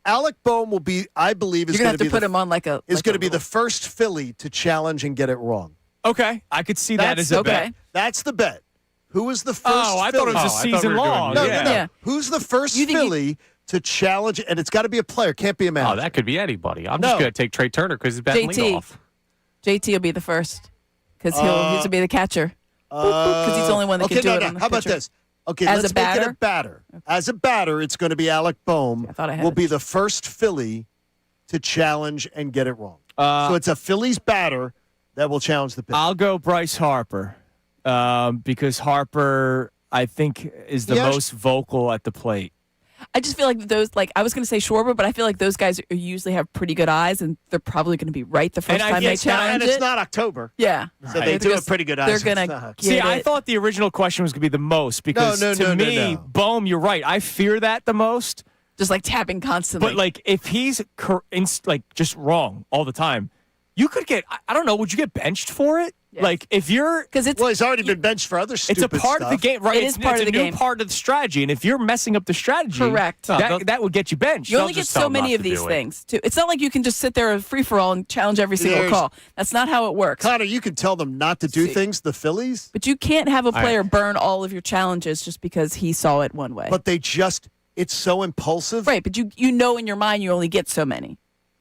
Speaker 3: Alec Boehm will be, I believe, is
Speaker 8: You're
Speaker 3: going to
Speaker 8: have to put him on like a.
Speaker 3: Is going to be the first Philly to challenge and get it wrong.
Speaker 2: Okay, I could see that as a bet.
Speaker 3: That's the bet. Who is the first?
Speaker 2: Oh, I thought it was a season long.
Speaker 3: No. Who's the first Philly to challenge? And it's got to be a player. Can't be a manager.
Speaker 6: Oh, that could be anybody. I'm just going to take Trey Turner because he's batting leadoff.
Speaker 8: JT will be the first because he'll be the catcher because he's the only one that can do it. On the
Speaker 3: How about
Speaker 8: pitcher.
Speaker 3: this? Okay,
Speaker 8: As
Speaker 3: let's
Speaker 8: a batter?
Speaker 3: make it a batter. As a batter, it's going to be Alec Boehm. Will be the first Philly to challenge and get it wrong. So it's a Phillies batter that will challenge the pitch.
Speaker 2: I'll go Bryce Harper because Harper, I think, is the most vocal at the plate.
Speaker 8: I just feel like those, like I was going to say Schwarber, but I feel like those guys usually have pretty good eyes, and they're probably going to be right the first time they challenge
Speaker 3: and it's
Speaker 8: it.
Speaker 3: not October.
Speaker 8: Yeah.
Speaker 3: So they do have pretty good eyes.
Speaker 8: They're going to
Speaker 2: See, I thought the original question was going to be the most because to me, Bohm, you're right. I fear that the most.
Speaker 8: Just like tapping constantly.
Speaker 2: But like if he's like just wrong all the time, you could get, I don't know, would you get benched for it? Yes. Like if you're,
Speaker 8: because it's
Speaker 3: he's already been benched for other stupid
Speaker 2: stuff. It's a part of the game, right?
Speaker 8: It's part of the game.
Speaker 2: It's a new part of the strategy, and if you're messing up the strategy,
Speaker 8: correct,
Speaker 2: that would get you benched.
Speaker 8: You only get so many of these things, too. It's not like you can just sit there and free for all and challenge every single call. That's not how it works.
Speaker 3: Connor, you can tell them not to do things. The Phillies,
Speaker 8: but you can't have a player burn all of your challenges just because he saw it one way.
Speaker 3: But it's so impulsive,
Speaker 8: right? But you know in your mind you only get so many.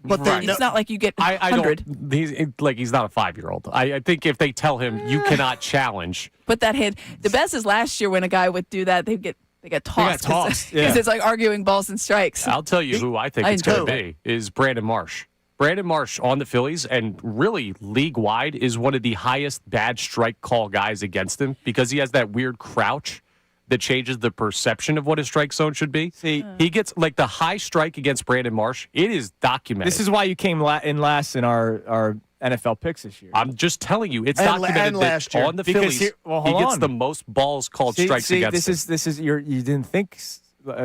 Speaker 3: But
Speaker 8: it's not like you get 100.
Speaker 6: He's not a 5-year-old. I think if they tell him you cannot challenge.
Speaker 8: Put that hand. The best is last year when a guy would do that, they get tossed. Because it's like arguing balls and strikes.
Speaker 6: I'll tell you who I think it's going to be is Brandon Marsh. Brandon Marsh on the Phillies and really league-wide is one of the highest bad strike call guys against him because he has that weird crouch that changes the perception of what his strike zone should be. See, he gets like the high strike against Brandon Marsh. It is documented.
Speaker 2: This is why you came in last in our NFL picks this year.
Speaker 6: I'm just telling you, it's documented that on the Phillies, he gets the most balls called strikes against him.
Speaker 2: This is you didn't think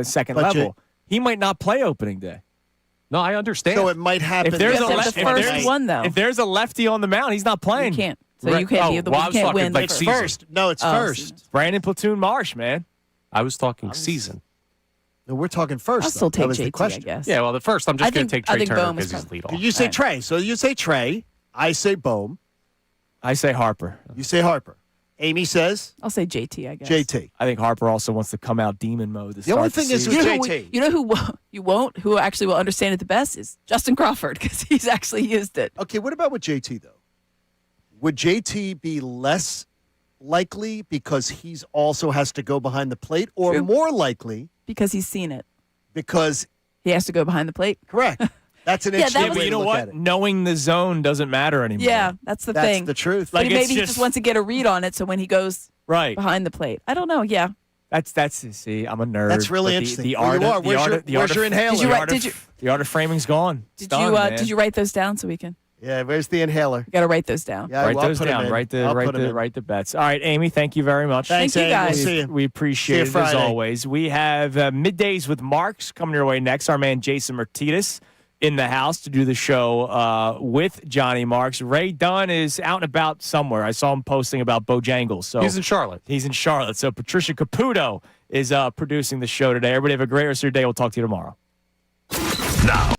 Speaker 2: second level. He might not play opening day.
Speaker 6: No, I understand.
Speaker 3: So it might happen.
Speaker 8: If there's
Speaker 2: a lefty on the mound, he's not playing.
Speaker 8: You can't. So you can't be you can't win.
Speaker 3: Like it's first. No, it's first.
Speaker 2: Brandon Platoon Marsh, man.
Speaker 6: I was talking season.
Speaker 3: No, we're talking first.
Speaker 8: I'll still take
Speaker 3: JT,
Speaker 8: the question. I guess.
Speaker 6: Yeah, well, the first, I'm just going to take Trey Turner because he's lead off.
Speaker 3: You say Trey. So you say Trey. I say Bohm.
Speaker 2: I say Harper.
Speaker 3: You say Harper. Amy says?
Speaker 8: I'll say JT, I guess.
Speaker 3: JT.
Speaker 2: I think Harper also wants to come out demon mode.
Speaker 3: The only thing is with JT.
Speaker 8: You know who actually will understand it the best is Justin Crawford because he's actually used it.
Speaker 3: Okay, what about with JT, though? Would JT be less likely because he's also has to go behind the plate or more likely?
Speaker 8: Because he's seen it.
Speaker 3: Because
Speaker 8: he has to go behind the plate?
Speaker 3: Correct. That's an interesting way
Speaker 2: but you know
Speaker 3: to
Speaker 2: what? Knowing the zone doesn't matter anymore.
Speaker 8: Yeah, that's the thing.
Speaker 3: That's the truth.
Speaker 8: Like maybe he just wants to get a read on it so when he goes behind the plate. I don't know, yeah.
Speaker 2: That's see, I'm a nerd.
Speaker 3: That's really interesting.
Speaker 2: The art of
Speaker 3: where's your inhaler?
Speaker 2: The art of framing's gone.
Speaker 8: Did you write those down so we can?
Speaker 3: Yeah, where's the inhaler?
Speaker 8: You got to write those down.
Speaker 3: Yeah,
Speaker 2: write those down. Write the bets. All right, Amy, thank you very much.
Speaker 3: Thanks,
Speaker 8: you guys.
Speaker 3: We'll see you.
Speaker 2: We appreciate it as always. We have Middays with Marks coming your way next. Our man Jason Martinez in the house to do the show with Johnny Marks. Ray Dunn is out and about somewhere. I saw him posting about Bojangles. So
Speaker 6: he's in Charlotte.
Speaker 2: So Patricia Caputo is producing the show today. Everybody have a great rest of your day. We'll talk to you tomorrow.
Speaker 1: Now,